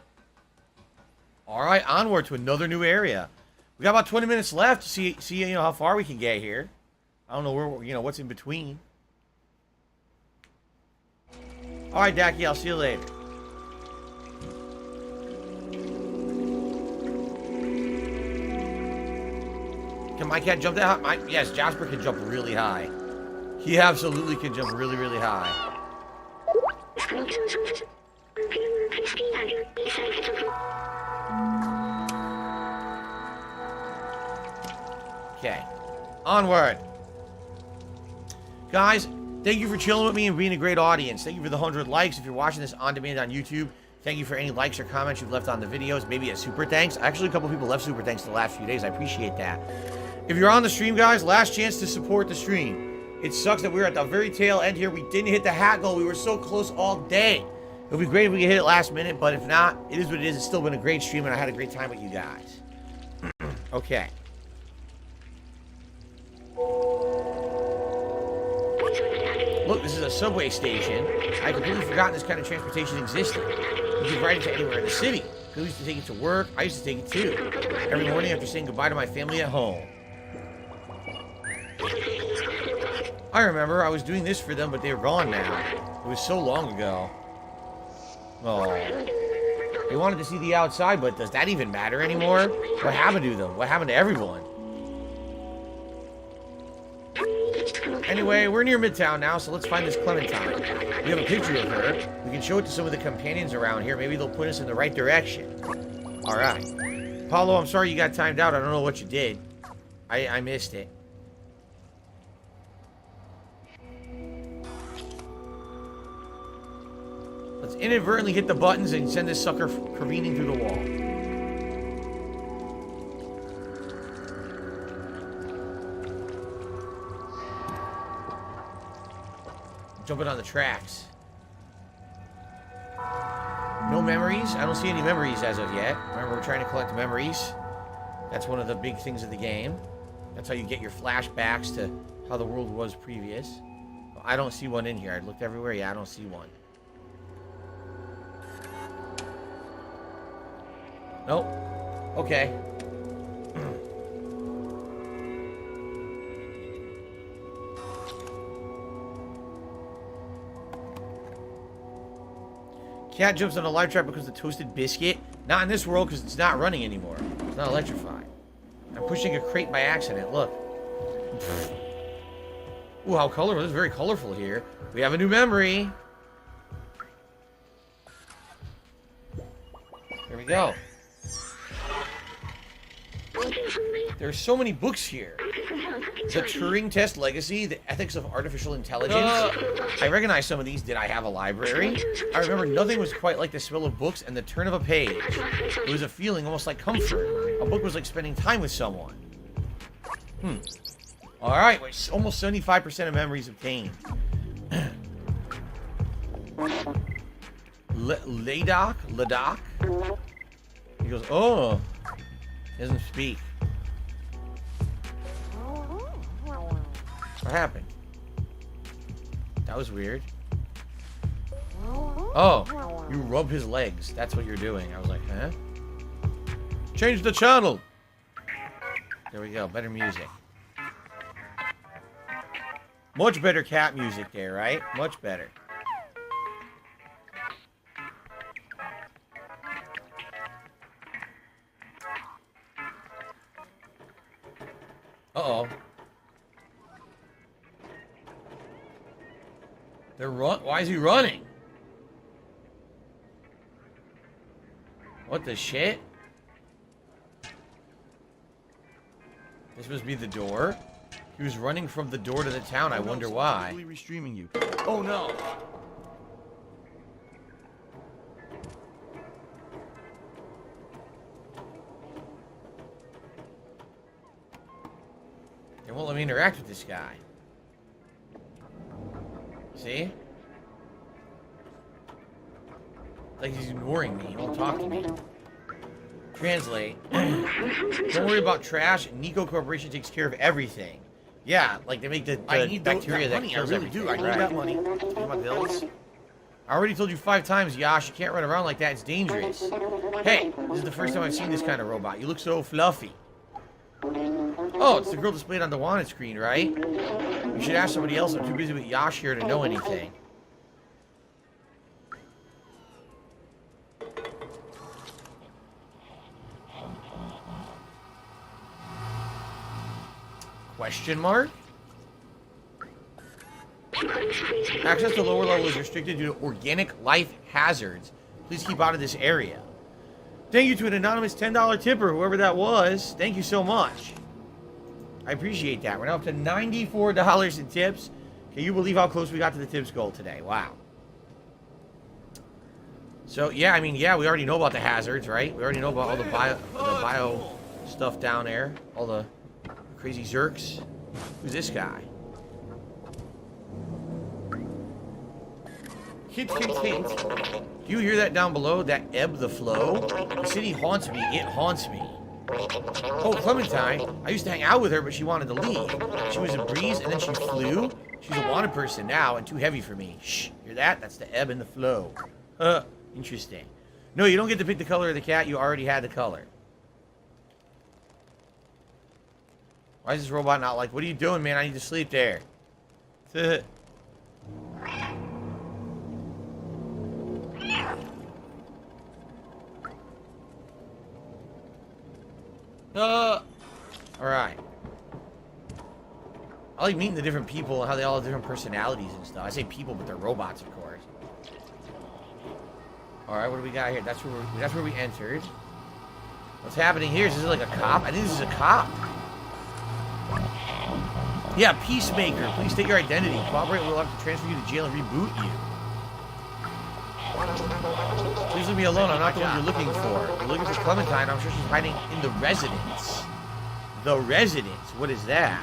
All right, onward to another new area. We got about 20 minutes left to see how far we can get here. I don't know where, what's in between. All right, Dacky, I'll see you later. Can my cat jump that high? Yes, Jasper can jump really high. He absolutely can jump really, really high. Okay. Onward. Guys, thank you for chilling with me and being a great audience. Thank you for the 100 likes. If you're watching this on demand on YouTube, thank you for any likes or comments you've left on the videos. Maybe a super thanks. Actually, a couple people left super thanks the last few days. I appreciate that. If you're on the stream, guys, last chance to support the stream. It sucks that we're at the very tail end here. We didn't hit the hat goal. We were so close all day. It would be great if we could hit it last minute, but if not, it is what it is. It's still been a great stream, and I had a great time with you guys. Okay. Look, this is a subway station. I completely forgotten this kind of transportation existed. You could ride it to anywhere in the city. People used to take it to work. I used to take it too. Every morning after saying goodbye to my family at home. I remember I was doing this for them, but they were gone now. It was so long ago. Oh. They wanted to see the outside, but does that even matter anymore? What happened to them? What happened to everyone? Anyway, we're near Midtown now, so let's find this Clementine. We have a picture of her. We can show it to some of the companions around here. Maybe they'll point us in the right direction. Alright. Paulo, I'm sorry you got timed out. I don't know what you did. I missed it. Let's inadvertently hit the buttons and send this sucker careening through the wall. Jumping on the tracks. No memories? I don't see any memories as of yet. Remember, we're trying to collect memories. That's one of the big things of the game. That's how you get your flashbacks to how the world was previous. I don't see one in here. I looked everywhere. Yeah, I don't see one. Nope. Okay. Cat jumps on a live trap because of the toasted biscuit. Not in this world because it's not running anymore. It's not electrified. I'm pushing a crate by accident. Look. Ooh, how colorful. This is very colorful here. We have a new memory. Here we go. There's so many books here. The Turing Test Legacy, The Ethics of Artificial Intelligence. I recognize some of these. Did I have a library? I remember nothing was quite like the smell of books and the turn of a page. It was a feeling almost like comfort. A book was like spending time with someone. Alright, almost 75% of memories obtained. Ladakh? He goes, oh. He doesn't speak. What happened? That was weird. Oh, you rub his legs. That's what you're doing. I was like, huh? Change the channel. There we go. Better music. Much better cat music there, right? Much better. Uh-oh. Why is he running? What the shit? This must be the door. He was running from the door to the town. I wonder why. Restreaming you. Oh no. They won't let me interact with this guy. See? Like he's ignoring me. He won't talk to me. Translate. Don't worry about trash. Nico Corporation takes care of everything. Yeah, like they make the bacteria that kills everything. I need that money. Pay my bills. I already told you 5 times, Yash, you can't run around like that. It's dangerous. Hey, this is the first time I've seen this kind of robot. You look so fluffy. Oh, it's the girl displayed on the wanted screen, right? You should ask somebody else. I'm too busy with Yash here to know anything. Question mark? Access to lower level is restricted due to organic life hazards. Please keep out of this area. Thank you to an anonymous $10 tipper, whoever that was. Thank you so much. I appreciate that. We're now up to $94 in tips. Can you believe how close we got to the tips goal today? Wow. So, yeah, I mean, yeah, we already know about the hazards, right? We already know about all the bio stuff down there. All the crazy zerks. Who's this guy? Hint, hint, hint. Do you hear that down below? That ebb the flow? The city haunts me. It haunts me. Oh, Clementine. I used to hang out with her, but she wanted to leave. She was a breeze, and then she flew. She's a wanted person now, and too heavy for me. Shh. Hear that? That's the ebb and the flow. Interesting. No, you don't get to pick the color of the cat. You already had the color. Why is this robot not like, what are you doing, man? I need to sleep there. Alright. I like meeting the different people and how they all have different personalities and stuff. I say people, but they're robots, of course. Alright, what do we got here? That's where we entered. What's happening here? Is this like a cop? I think this is a cop. Yeah, Peacemaker. Please state your identity. Cooperate, we'll have to transfer you to jail and reboot you. Please leave me alone. I'm not the one you're looking for. You're looking for Clementine. I'm sure she's hiding in the residence. The residence? What is that?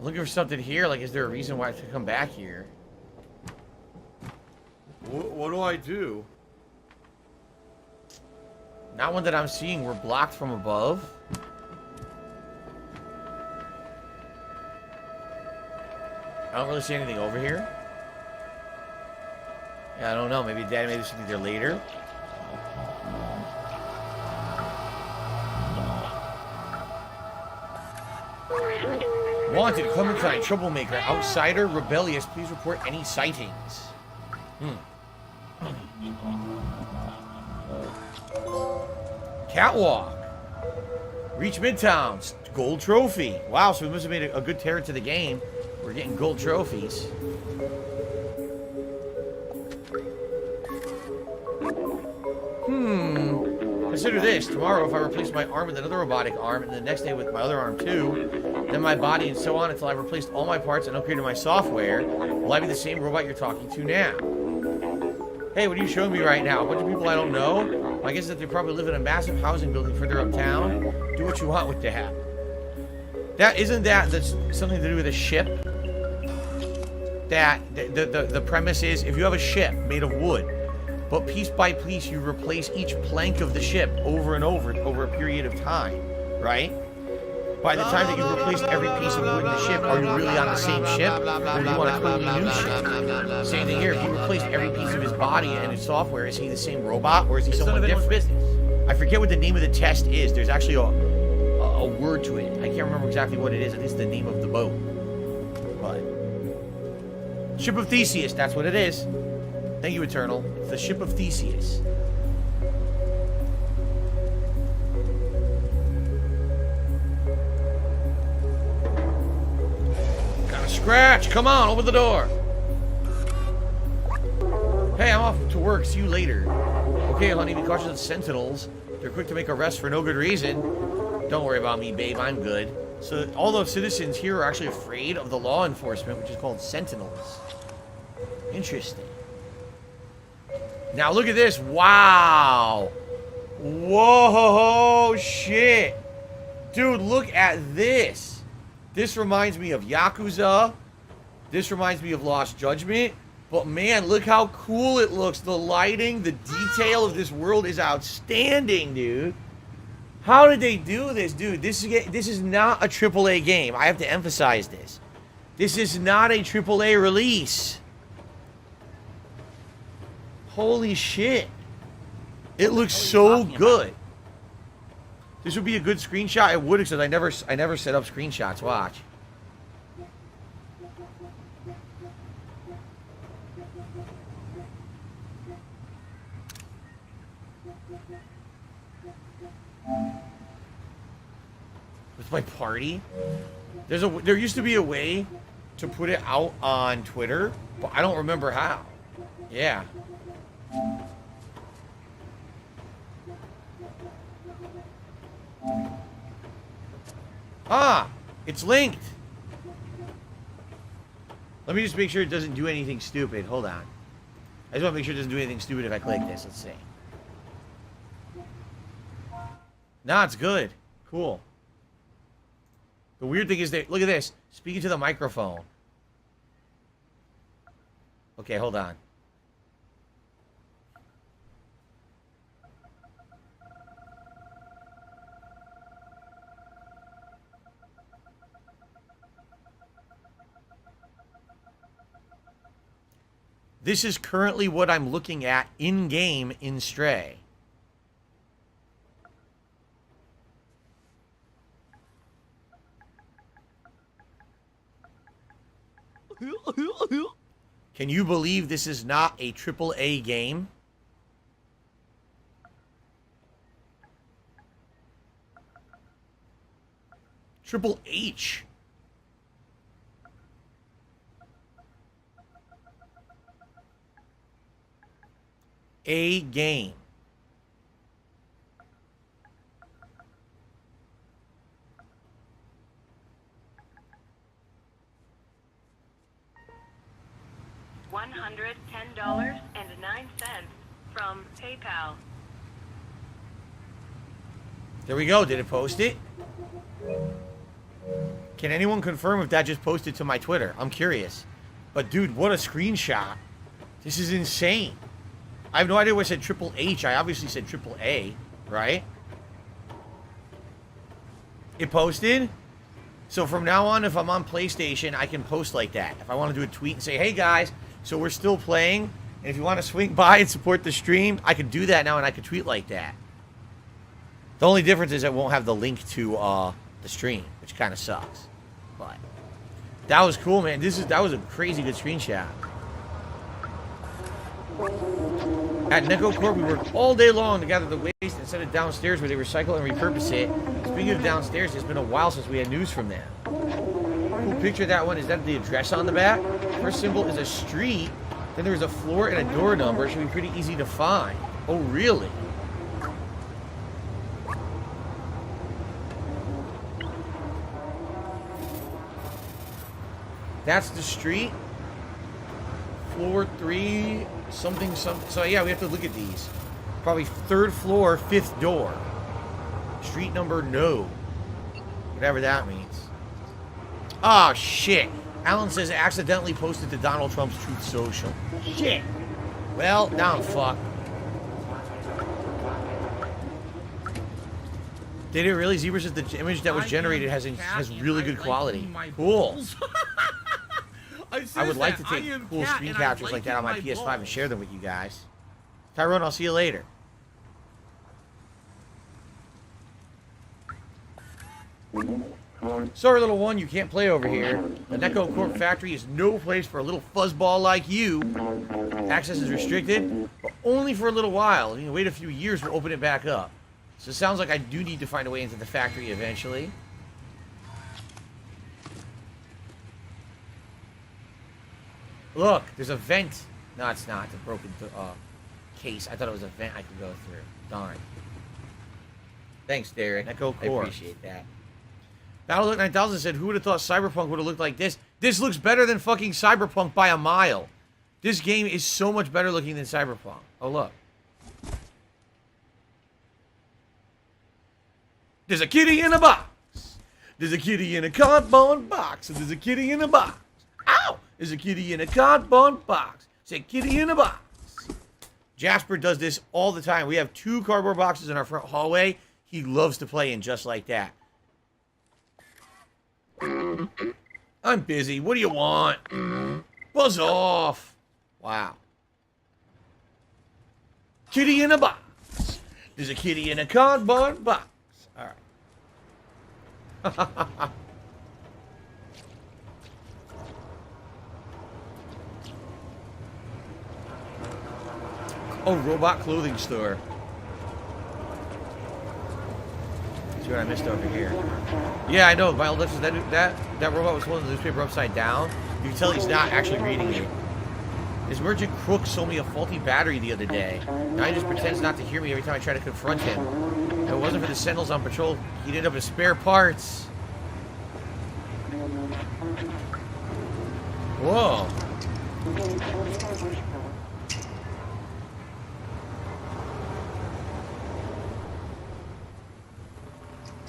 Looking for something here. Like, is there a reason why I should come back here? What do I do? Not one that I'm seeing. We're blocked from above. I don't really see anything over here. Yeah, I don't know. Maybe Dad made something there later. Wanted, Clementine, troublemaker, outsider, rebellious. Please report any sightings. Catwalk. Reach Midtown. Gold trophy. Wow, so we must have made a good tear to the game. We're getting gold trophies. Consider this. Tomorrow, if I replace my arm with another robotic arm, and the next day with my other arm too, then my body and so on until I've replaced all my parts and upgraded my software, will I be the same robot you're talking to now? Hey, what are you showing me right now? A bunch of people I don't know? I guess that they probably live in a massive housing building further uptown. Do what you want with that. That's something to do with a ship? That the premise is, if you have a ship made of wood, but piece by piece you replace each plank of the ship over and over a period of time, right? By the time that you've replaced every piece of wood in the ship, are you really on the same ship? Or do you want a totally new ship? Same thing here. If you replaced every piece of his body and his software, is he the same robot or is he someone different? I forget what the name of the test is. There's actually a word to it. I can't remember exactly what it is. I think it's the name of the boat. but... Ship of Theseus, that's what it is. Thank you, Eternal. It's the Ship of Theseus. Got a scratch! Come on, open the door! Hey, I'm off to work. See you later. Okay, honey, be cautious of sentinels. They're quick to make arrests for no good reason. Don't worry about me, babe. I'm good. So all the citizens here are actually afraid of the law enforcement, which is called sentinels. Interesting. Now look at this. Wow. Whoa, shit. Dude, look at this. This reminds me of Yakuza. This reminds me of Lost Judgment. But man, look how cool it looks. The lighting, the detail of this world is outstanding, dude. How did they do this, dude? This is not a AAA game. I have to emphasize this. This is not a AAA release. Holy shit. It looks so good. This would be a good screenshot. It would, because I never set up screenshots. Watch. With my party, there used to be a way to put it out on Twitter, but I don't remember how. Yeah. Ah, it's linked. Let me just make sure it doesn't do anything stupid. Hold on. I just want to make sure it doesn't do anything stupid if I click this. Let's see. Nah, it's good. Cool. The weird thing is that, look at this. Speaking to the microphone. Okay, hold on. This is currently what I'm looking at in-game in Stray. Can you believe this is not a AAA game? Triple H. A game. $110.09 from PayPal. There we go. Did it post it? Can anyone confirm if that just posted to my Twitter? I'm curious. But dude, what a screenshot. This is insane. I have no idea why I said Triple H. I obviously said Triple A, right? It posted? So from now on, if I'm on PlayStation, I can post like that. If I want to do a tweet and say, hey guys, so we're still playing, and if you want to swing by and support the stream, I can do that now, and I can tweet like that. The only difference is it won't have the link to the stream, which kind of sucks. But that was cool, man. That was a crazy good screenshot. At Neko Corp, we worked all day long to gather the waste and send it downstairs where they recycle and repurpose it. Speaking of downstairs, it's been a while since we had news from them. Cool picture that one. Is that the address on the back? First symbol is a street. Then there's a floor and a door number. It should be pretty easy to find. Oh, really? That's the street. Floor 3, something. So yeah, we have to look at these. Probably 3rd floor, 5th door. Street number no. Whatever that means. Oh, shit. Alan says accidentally posted to Donald Trump's Truth Social. Shit. Well, now I'm fucked. Did it really? Zebra says the image that was generated has really good quality. Cool. I would like to take cool screen captures like that on my PS5 and share them with you guys. Tyrone, I'll see you later. Sorry, little one, you can't play over here. The Necco Corp factory is no place for a little fuzzball like you. Access is restricted, but only for a little while. You can wait a few years, we'll open it back up. So it sounds like I do need to find a way into the factory eventually. Look, there's a vent. No, it's not. It's a broken case. I thought it was a vent I could go through. Darn. Thanks, Derek. Necco Corp. I appreciate that. Battlelook 9000 said, who would have thought Cyberpunk would have looked like this? This looks better than fucking Cyberpunk by a mile. This game is so much better looking than Cyberpunk. Oh, look. There's a kitty in a box. There's a kitty in a cardboard box. And there's a kitty in a box. Ow! There's a kitty in a cardboard box. Say kitty in a box. Jasper does this all the time. We have 2 cardboard boxes in our front hallway. He loves to play in just like that. I'm busy. What do you want? Buzz off. Wow. Kitty in a box. There's a kitty in a cardboard box. All right. Oh, robot clothing store. See what I missed over here. Yeah, I know. My old that robot was holding the newspaper upside down. You can tell he's not actually reading it. This merchant crook sold me a faulty battery the other day. Now he just pretends not to hear me every time I try to confront him. If it wasn't for the sentinels on patrol, he'd end up with spare parts. Whoa.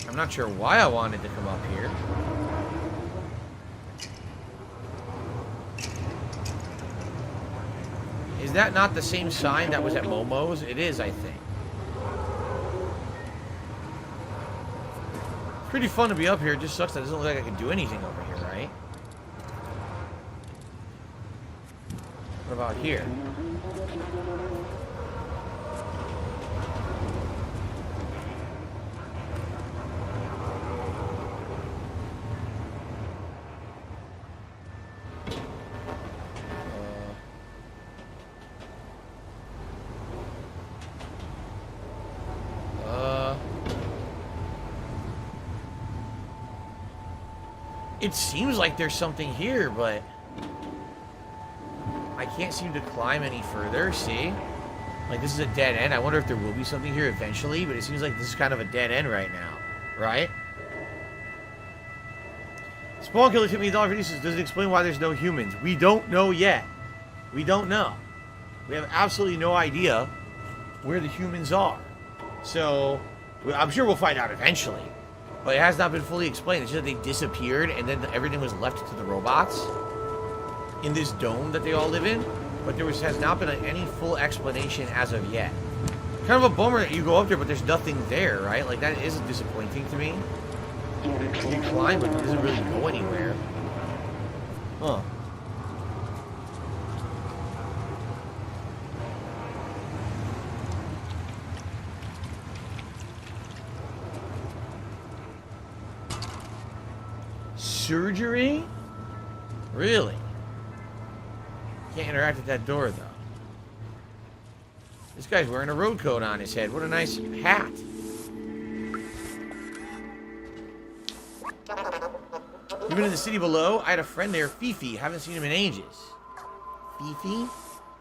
I'm not sure why I wanted to come up here. Is that not the same sign that was at Momo's? It is, I think. It's pretty fun to be up here. It just sucks that it doesn't look like I can do anything over here, right? What about here? It seems like there's something here, but I can't seem to climb any further, see? Like, this is a dead end. I wonder if there will be something here eventually, but it seems like this is kind of a dead end right now, right? Spawn Killer took me $1 for this. Does it explain why there's no humans? We don't know yet. We don't know. We have absolutely no idea where the humans are. So, I'm sure we'll find out eventually. But it has not been fully explained. It's just that they disappeared and then everything was left to the robots in this dome that they all live in. But has not been any full explanation as of yet. Kind of a bummer that you go up there, but there's nothing there, right? Like, that is disappointing to me. You climb, but it doesn't really go anywhere. Huh. Surgery? Really? Can't interact with that door, though. This guy's wearing a road coat on his head. What a nice hat. You've been in the city below? I had a friend there, Fifi. Haven't seen him in ages. Fifi?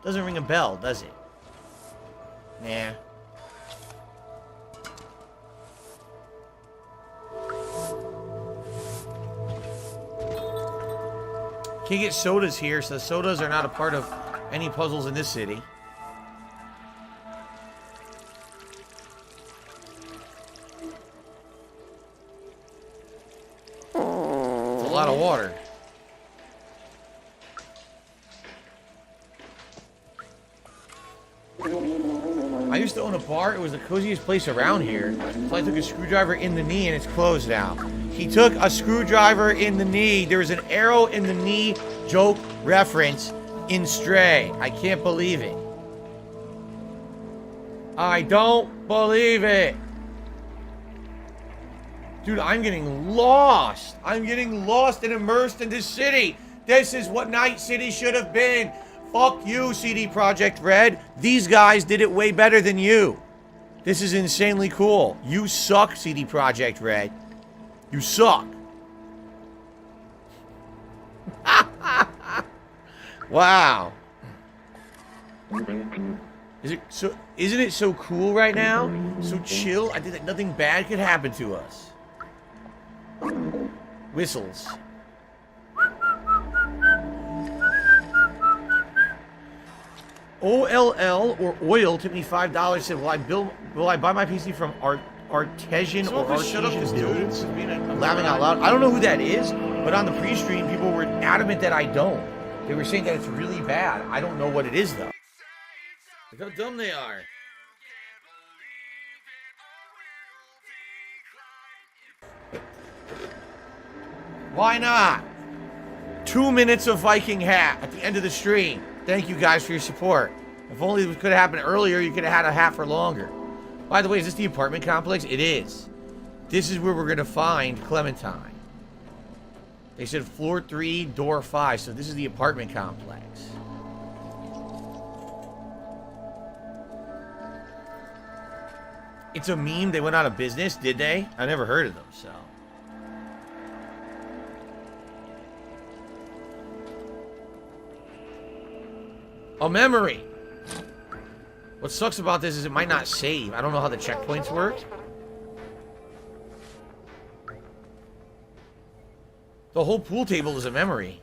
Doesn't ring a bell, does it? Nah. Can't get sodas here, so sodas are not a part of any puzzles in this city. It's a lot of water. I used to own a bar. It was the coziest place around here. So I took a screwdriver in the knee and it's closed now. He took a screwdriver in the knee. There was an arrow in the knee joke reference in Stray. I can't believe it. I don't believe it. Dude, I'm getting lost. I'm getting lost and immersed in this city. This is what Night City should have been. Fuck you, CD Projekt Red. These guys did it way better than you. This is insanely cool. You suck, CD Projekt Red. You suck. Wow. Isn't it so cool right now? So chill. I think that nothing bad could happen to us. Whistles. OLL or Oil tipped me $5. Said, will I buy my PC from Artesian or Artesian Builds? I'm laughing out loud. I don't know who that is, but on the pre-stream, people were adamant that I don't. They were saying that it's really bad. I don't know what it is, though. Look how dumb they are. Why not? 2 minutes of Viking hat at the end of the stream. Thank you guys for your support. If only it could have happened earlier, you could have had a hat for longer. By the way, is this the apartment complex? It is. This is where we're going to find Clementine. They said floor 3, door 5, so this is the apartment complex. It's a meme. They went out of business, did they? I never heard of them, so. A memory. What sucks about this is it might not save. I don't know how the checkpoints work. The whole pool table is a memory.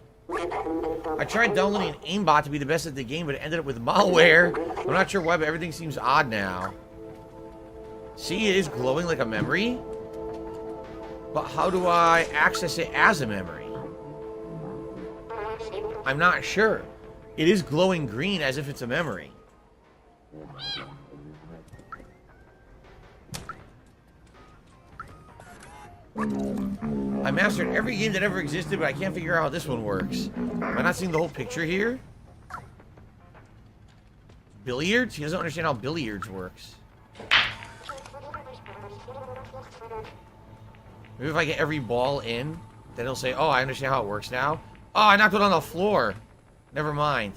I tried downloading an aimbot to be the best at the game, but it ended up with malware. I'm not sure why, but everything seems odd now. See, it is glowing like a memory. But how do I access it as a memory? I'm not sure. It is glowing green as if it's a memory. I mastered every game that ever existed, but I can't figure out how this one works. Am I not seeing the whole picture here? Billiards? He doesn't understand how billiards works. Maybe if I get every ball in, then he'll say, oh, I understand how it works now. Oh, I knocked it on the floor. Never mind.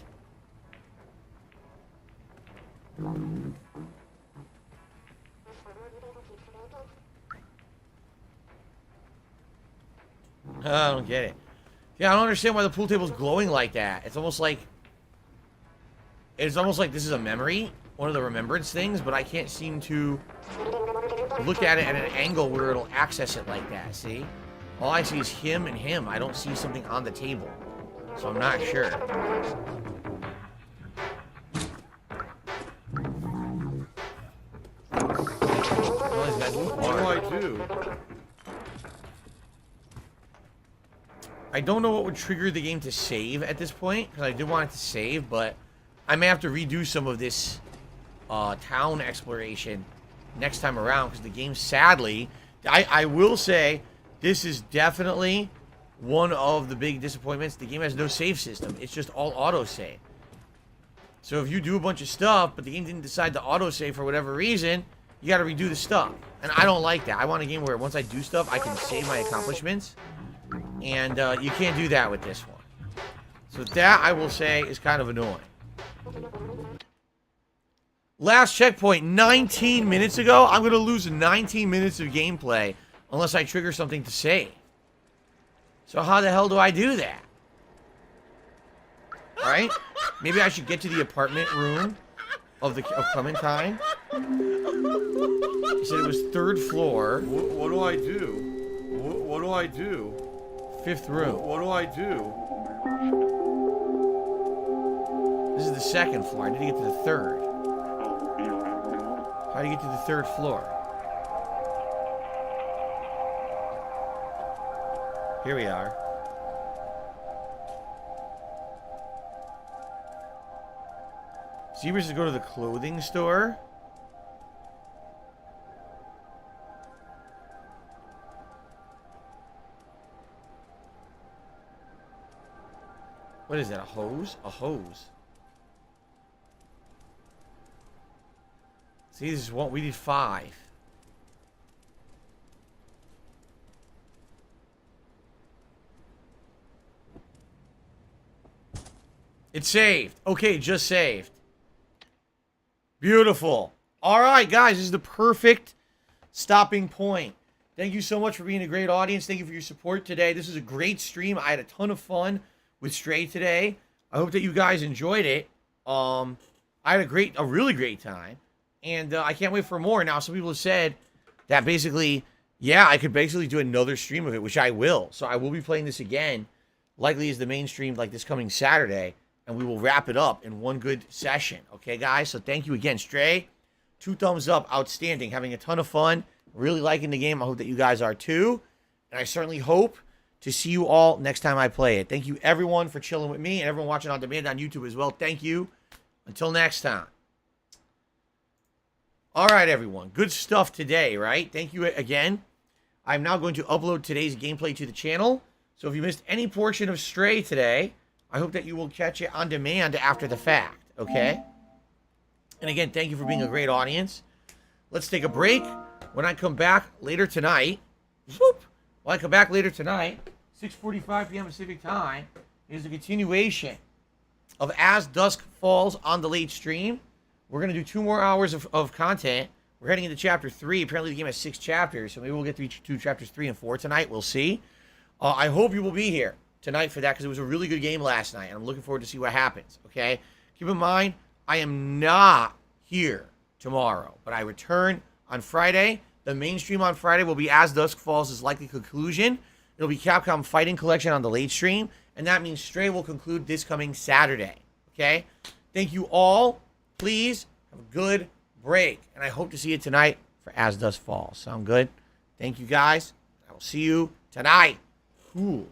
I don't get it. Yeah, I don't understand why the pool table's glowing like that. It's almost like this is a memory, one of the remembrance things, but I can't seem to look at it at an angle where it'll access it like that, see? All I see is him and him. I don't see something on the table. So I'm not sure. What do I do? I don't know what would trigger the game to save at this point, because I did want it to save, but I may have to redo some of this town exploration next time around, because the game, sadly, I will say, this is definitely one of the big disappointments. The game has no save system. It's just all autosave. So if you do a bunch of stuff, but the game didn't decide to autosave for whatever reason, you got to redo the stuff. And I don't like that. I want a game where once I do stuff, I can save my accomplishments. And you can't do that with this one. So that, I will say, is kind of annoying. Last checkpoint, 19 minutes ago. I'm going to lose 19 minutes of gameplay unless I trigger something to save. So how the hell do I do that? Alright? Maybe I should get to the apartment room of Clementine. He said it was 3rd floor. What do I do? What do I do? 5th room. What do I do? This is the 2nd floor. I need to get to the 3rd. How do you get to the 3rd floor? Here we are. So you wish to go to the clothing store? What is that, a hose? A hose. See, this is what we need 5. It's saved. Okay, just saved. Beautiful. All right, guys, this is the perfect stopping point. Thank you so much for being a great audience. Thank you for your support today. This is a great stream. I had a ton of fun with Stray today. I hope that you guys enjoyed it. I had a really great time, and I can't wait for more. Now, some people have said that basically, yeah, I could basically do another stream of it, which I will. So I will be playing this again, likely as the main stream, like this coming Saturday, and we will wrap it up in one good session. Okay, guys? So thank you again, Stray. 2 thumbs up, outstanding, having a ton of fun, really liking the game. I hope that you guys are too, and I certainly hope to see you all next time I play it. Thank you, everyone, for chilling with me, and everyone watching on demand on YouTube as well. Thank you. Until next time. All right, everyone. Good stuff today, right? Thank you again. I'm now going to upload today's gameplay to the channel. So if you missed any portion of Stray today, I hope that you will catch it on demand after the fact, okay? And again, thank you for being a great audience. Let's take a break. When I come back later tonight, when I come back later tonight, 6:45 p.m. Pacific time, is a continuation of As Dusk Falls on the late stream. We're going to do 2 more hours of content. We're heading into chapter 3. Apparently the game has 6 chapters, so maybe we'll get to chapters 3 and 4 tonight. We'll see. I hope you will be here tonight for that, because it was a really good game last night, and I'm looking forward to see what happens, okay? Keep in mind, I am not here tomorrow, but I return on Friday. The main stream on Friday will be As Dusk Falls' likely conclusion. It'll be Capcom Fighting Collection on the late stream, and that means Stray will conclude this coming Saturday, okay? Thank you all. Please have a good break, and I hope to see you tonight for As Dusk Falls. Sound good? Thank you, guys. I will see you tonight. Cool.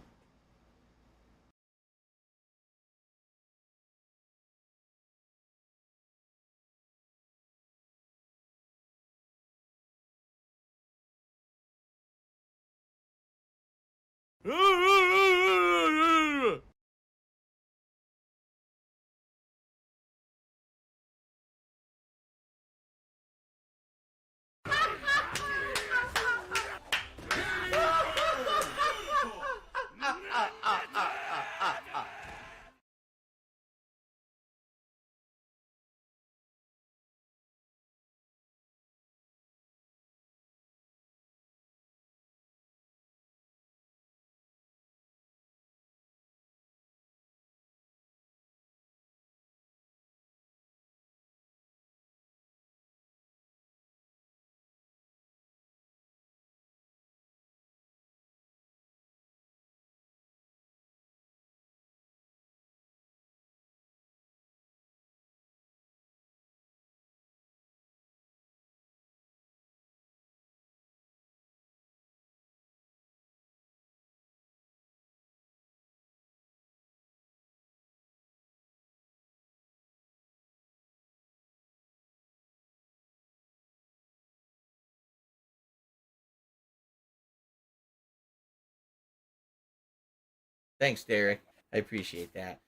Thanks, Derek. I appreciate that.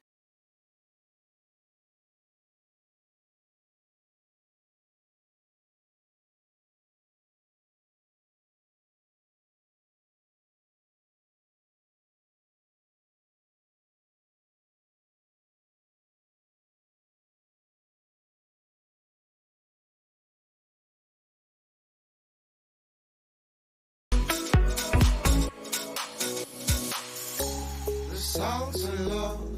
Sounds of love,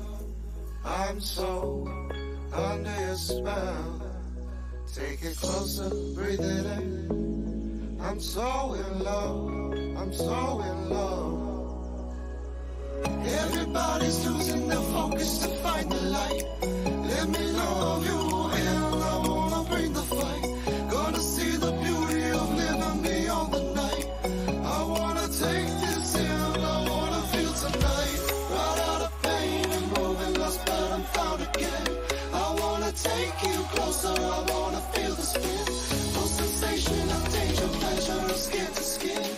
I'm so under your spell. Take it closer, breathe it in. I'm so in love, I'm so in love. Everybody's losing their focus to find the light. Let me love you, and I wanna bring the fight. Gonna see the beauty of living beyond the night. I wanna take this in, I wanna feel tonight. Right out of pain and moving, lost but I'm found again. I wanna take you closer, I wanna feel the spin. No sensation of danger, pleasure of skin to skin.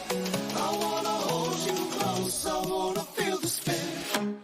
I wanna hold you close, I wanna feel the spin.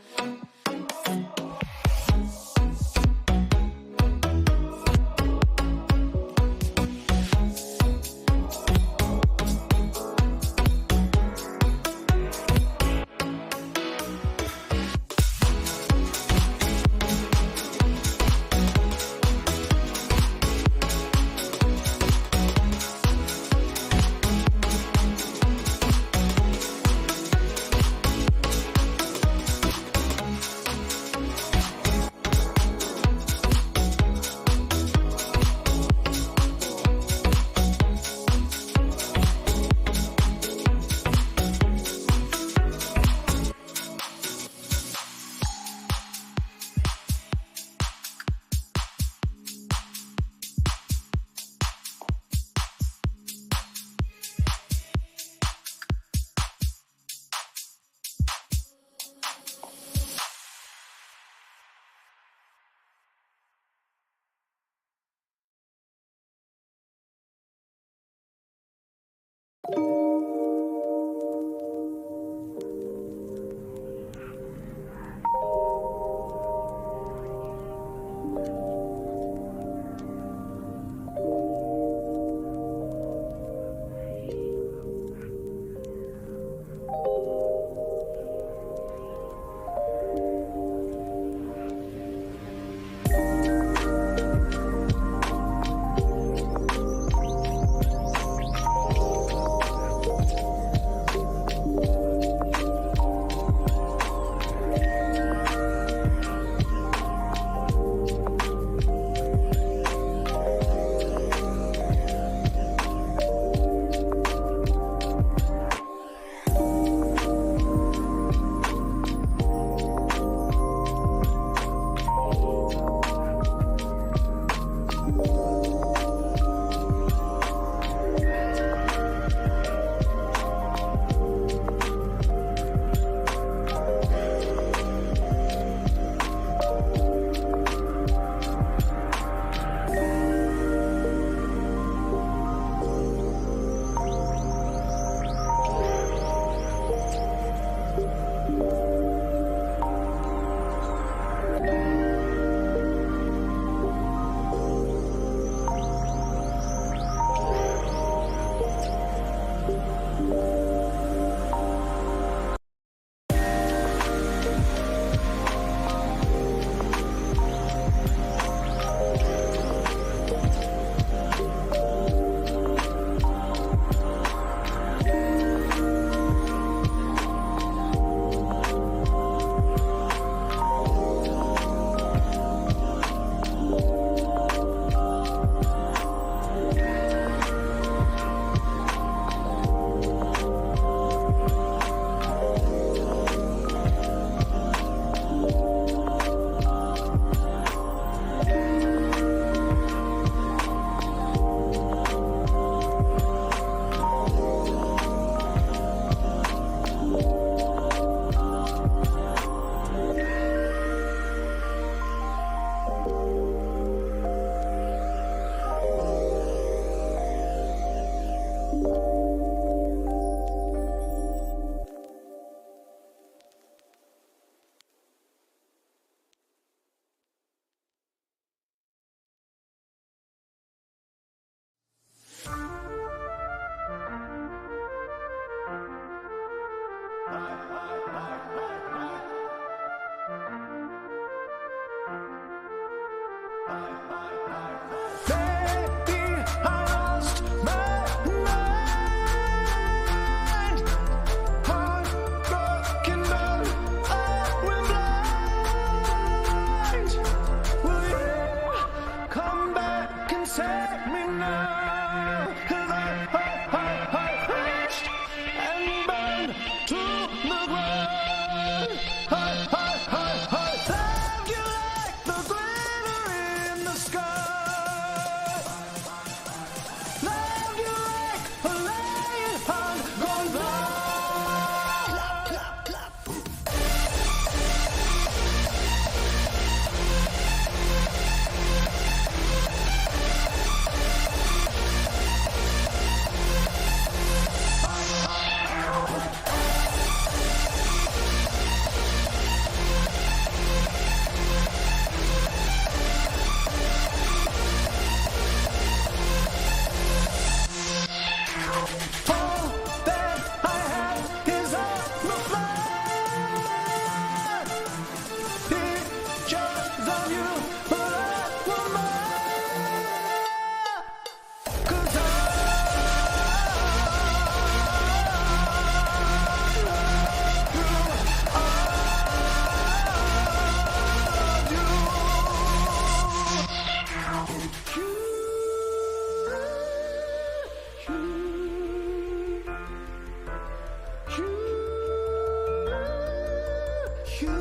Will you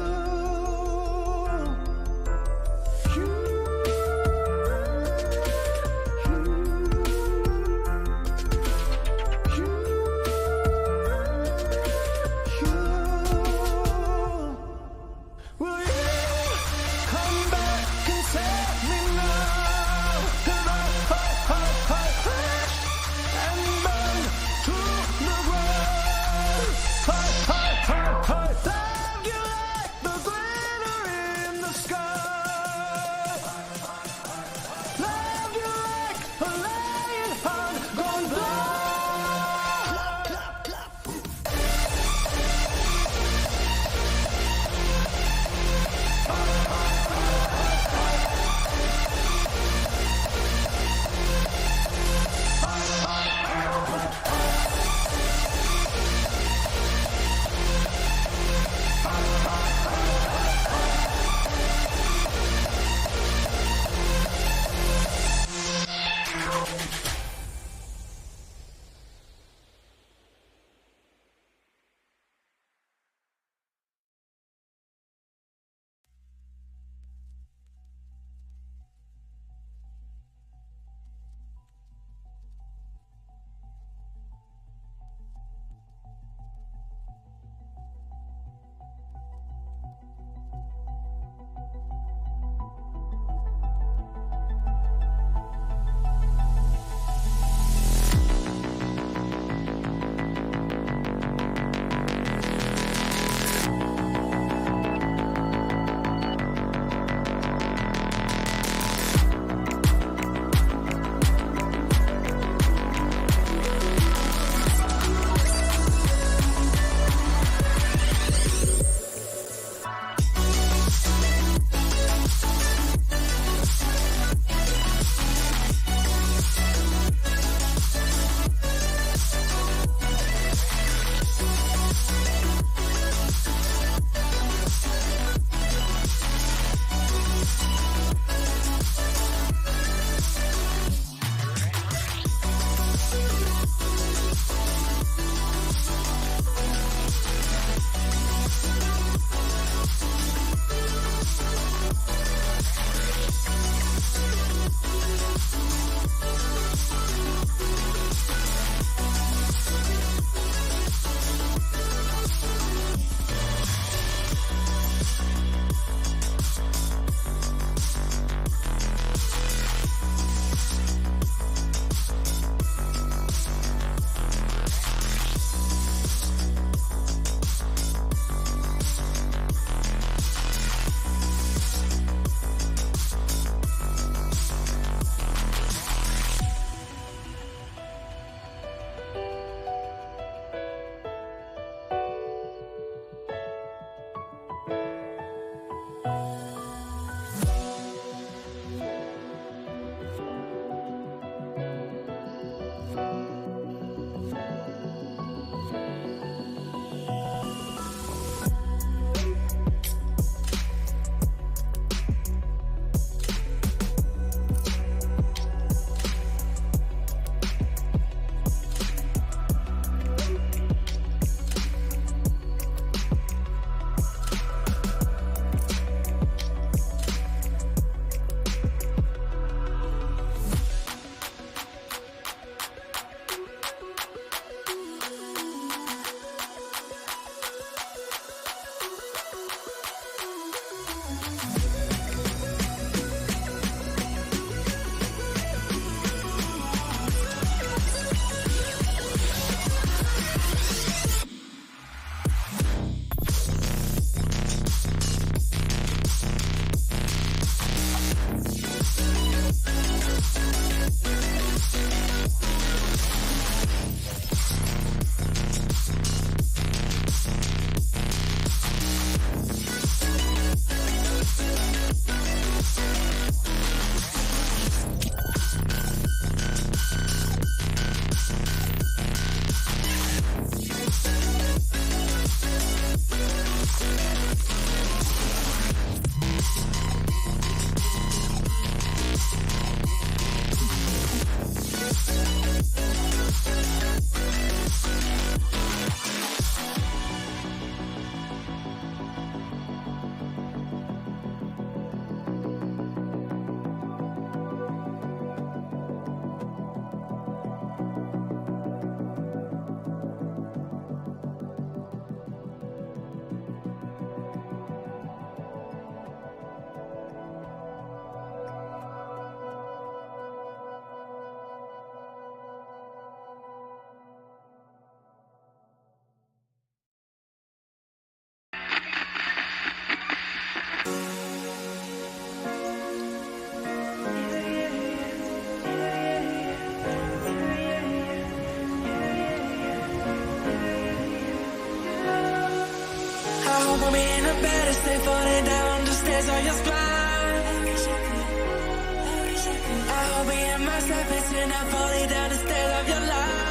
come back and save me now? 'Cause I and burn to the ground. Love you like the eyes on your spine. I'll be in my steps and I'm falling down the stairs of your life.